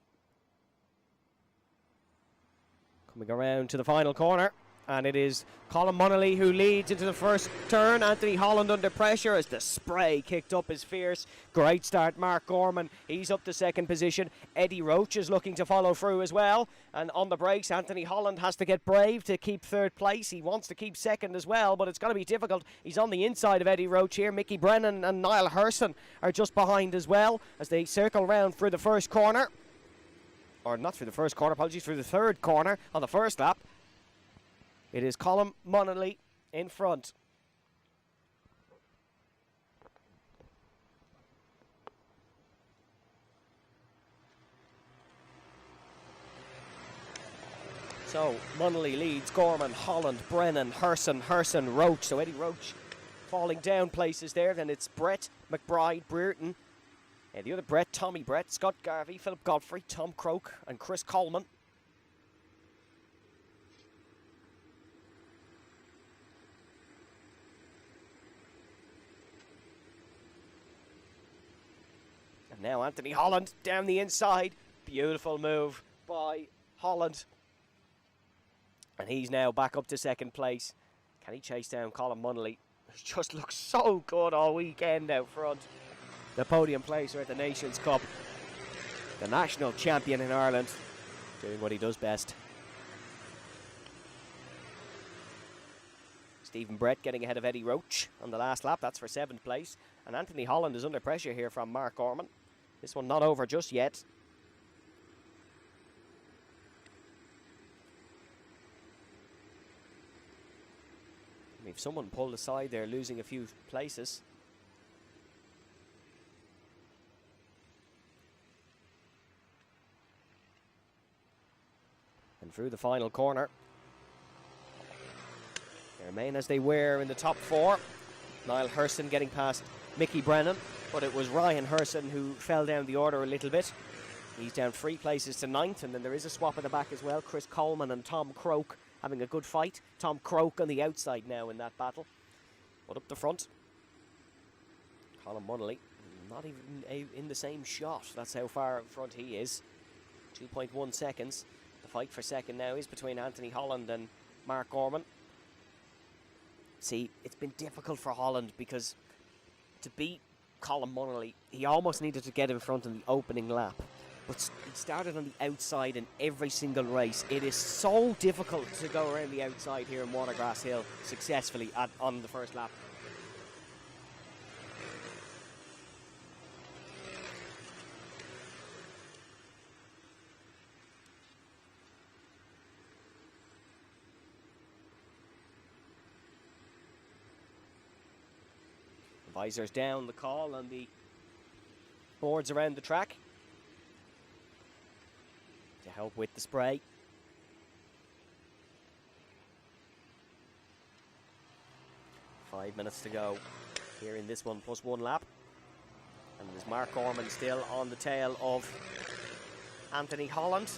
Coming around to the final corner. And it is Colin Munnelly who leads into the first turn. Anthony Holland under pressure as the spray kicked up is fierce. Great start, Mark Gorman. He's up to 2nd position. Eddie Roach is looking to follow through as well. And on the brakes, Anthony Holland has to get brave to keep 3rd place. He wants to keep 2nd as well, but it's going to be difficult. He's on the inside of Eddie Roach here. Mickey Brennan and Niall Herson are just behind as well as they circle round through the first corner. Or not through the first corner, apologies, through the 3rd corner on the first lap. It is Colin Munnelly in front. So Munnelly leads Gorman, Holland, Brennan, Herson, Roach. So Eddie Roach falling down places there. Then it's Brett, McBride, Brereton. The other Brett, Tommy Brett, Scott Garvey, Philip Godfrey, Tom Croke and Chris Coleman. Now Anthony Holland down the inside. Beautiful move by Holland. And he's now back up to 2nd place. Can he chase down Colin Munnelly? He just looks so good all weekend out front. The podium placer at the Nations Cup. The national champion in Ireland. Doing what he does best. Stephen Brett getting ahead of Eddie Roach on the last lap. That's for 7th place. And Anthony Holland is under pressure here from Mark Gorman. This one not over just yet. If someone pulled aside there, losing a few places. And through the final corner. They remain as they were in the top 4. Niall Herson getting past Mickey Brennan. But it was Ryan Herson who fell down the order a little bit. He's down 3 places to 9th, and then there is a swap at the back as well. Chris Coleman and Tom Croke having a good fight. Tom Croke on the outside now in that battle. But up the front, Colin Munnelly not even in the same shot. That's how far in front he is. 2.1 seconds. The fight for second now is between Anthony Holland and Mark Gorman. See, it's been difficult for Holland because to beat Colin Munnelly, he almost needed to get in front in the opening lap. But he started on the outside in every single race. It is so difficult to go around the outside here in Watergrass Hill successfully on the first lap. Visors down, the call on the boards around the track to help with the spray. Five minutes to go here in this 1+1 lap. And there's Mark Gorman still on the tail of Anthony Holland.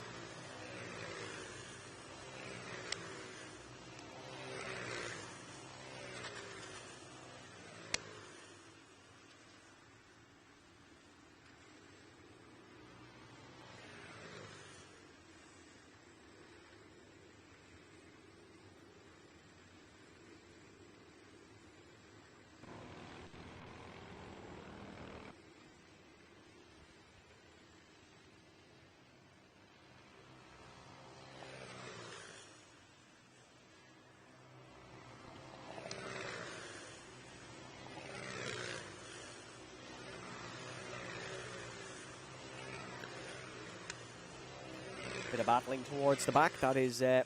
Bit of battling towards the back. That is that's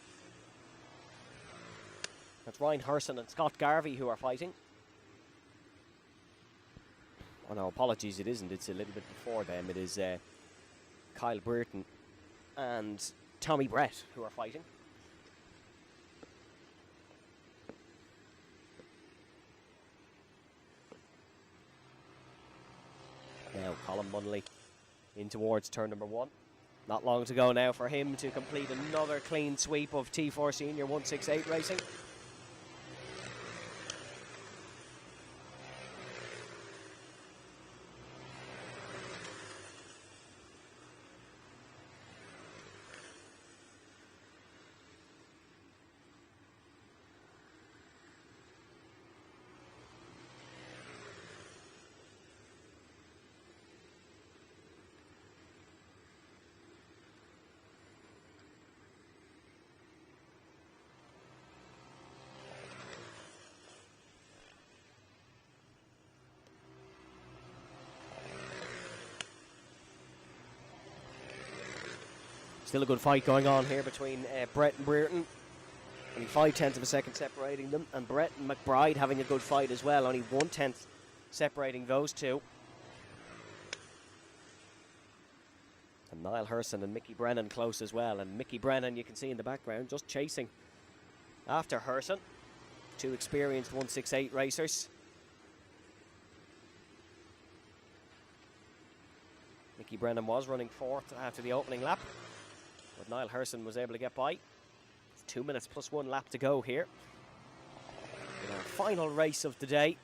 Ryan Herson and Scott Garvey who are fighting. Oh no, apologies, it isn't. It's a little bit before them. It is Kyle Brereton and Tommy Brett who are fighting. Now Colin Munnelly in towards turn number 1. Not long to go now for him to complete another clean sweep of T4 Senior 168 racing. Still a good fight going on here between Brett and Brereton. Only 0.5 of a second separating them. And Brett and McBride having a good fight as well. Only 1/10 separating those two. And Niall Herson and Mickey Brennan close as well. And Mickey Brennan, you can see in the background, just chasing after Herson. Two experienced 168 racers. Mickey Brennan was running 4th after the opening lap, but Niall Herson was able to get by. It's 2 minutes plus 1 lap to go here in our final race of the day.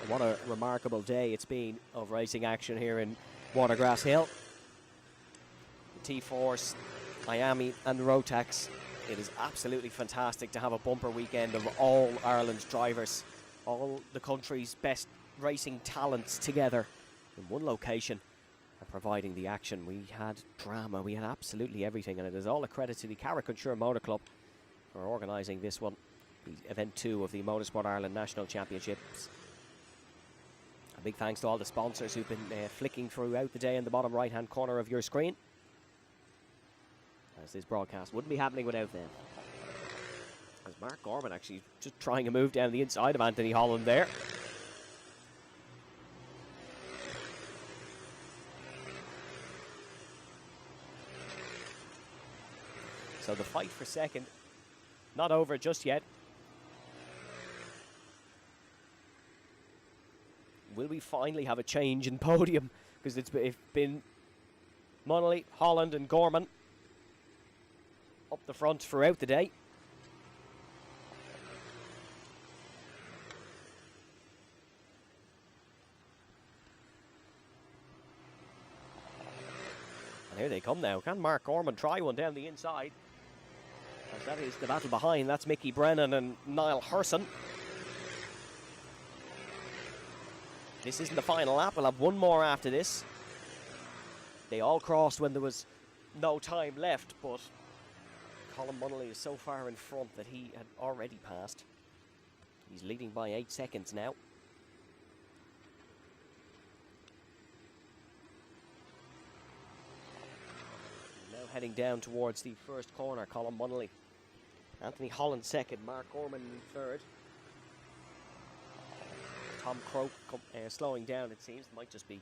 What a remarkable day it's been of racing action here in Watergrass Hill. The T4s, IAME and ROTAX. It is absolutely fantastic to have a bumper weekend of all Ireland's drivers, all the country's best racing talents together in one location and providing the action. We had drama, we had absolutely everything, and it is all a credit to the Carrick-on-Suir Motor Club for organising this one, the event 2 of the Motorsport Ireland National Championships. A big thanks to all the sponsors who've been flicking throughout the day in the bottom right hand corner of your screen, as this broadcast wouldn't be happening without them. As Mark Gorman actually just trying a move down the inside of Anthony Holland there. So the fight for second, not over just yet. Will we finally have a change in podium? Because it's been Munnelly, Holland and Gorman up the front throughout the day. And here they come now. Can Mark Gorman try one down the inside? As that is the battle behind. That's Mickey Brennan and Niall Hurson. This isn't the final lap. We'll have one more after this. They all crossed when there was no time left, but Colin Munnelly is so far in front that he had already passed. He's leading by 8 seconds now. Now heading down towards the first corner, Colin Munnelly. Anthony Holland second, Mark Gorman third. Tom Croak slowing down, it seems. Might just be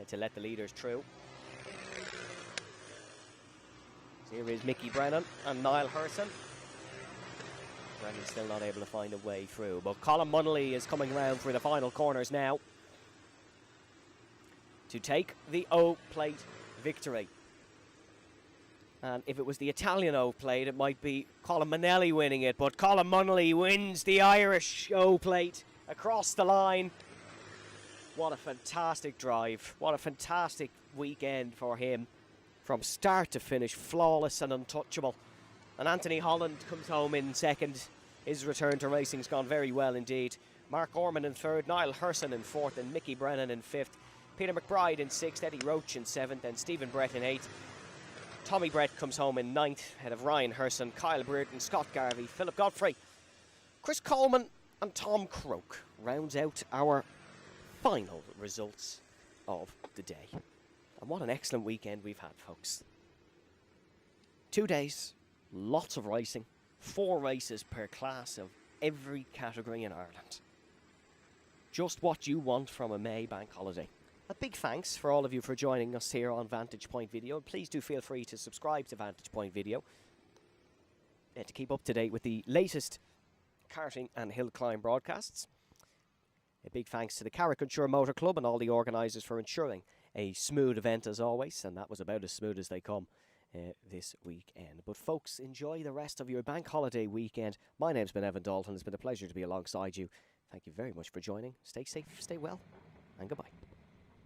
to let the leaders through. So here is Mickey Brennan and Niall Hurson. Brennan's still not able to find a way through, but Colin Munnelly is coming round for the final corners now to take the O-Plate victory. And if it was the Italian O-Plate, it might be Colin Manelli winning it, but Colin Munnelly wins the Irish O-Plate across the line. What a fantastic drive. What a fantastic weekend for him. From start to finish, flawless and untouchable. And Anthony Holland comes home in second. His return to racing's gone very well indeed. Mark Gorman in third, Niall Hurson in fourth, and Mickey Brennan in fifth. Peter McBride in sixth, Eddie Roach in seventh, and Stephen Brett in eighth. Tommy Brett comes home in ninth, ahead of Ryan Hurson, Kyle Brereton, Scott Garvey, Philip Godfrey, Chris Coleman, and Tom Croak rounds out our final results of the day. And what an excellent weekend we've had, folks. 2 days, lots of racing, 4 races per class of every category in Ireland. Just what you want from a May bank holiday. A big thanks for all of you for joining us here on Vantage Point Video. Please do feel free to subscribe to Vantage Point Video to keep up to date with the latest karting and hill climb broadcasts. A big thanks to the Carrick-on-Suir Motor Club and all the organisers for ensuring a smooth event as always, and that was about as smooth as they come this weekend. But folks, enjoy the rest of your bank holiday weekend. My name's been Evan Dalton. It's been a pleasure to be alongside you. Thank you very much for joining. Stay safe, stay well, and goodbye.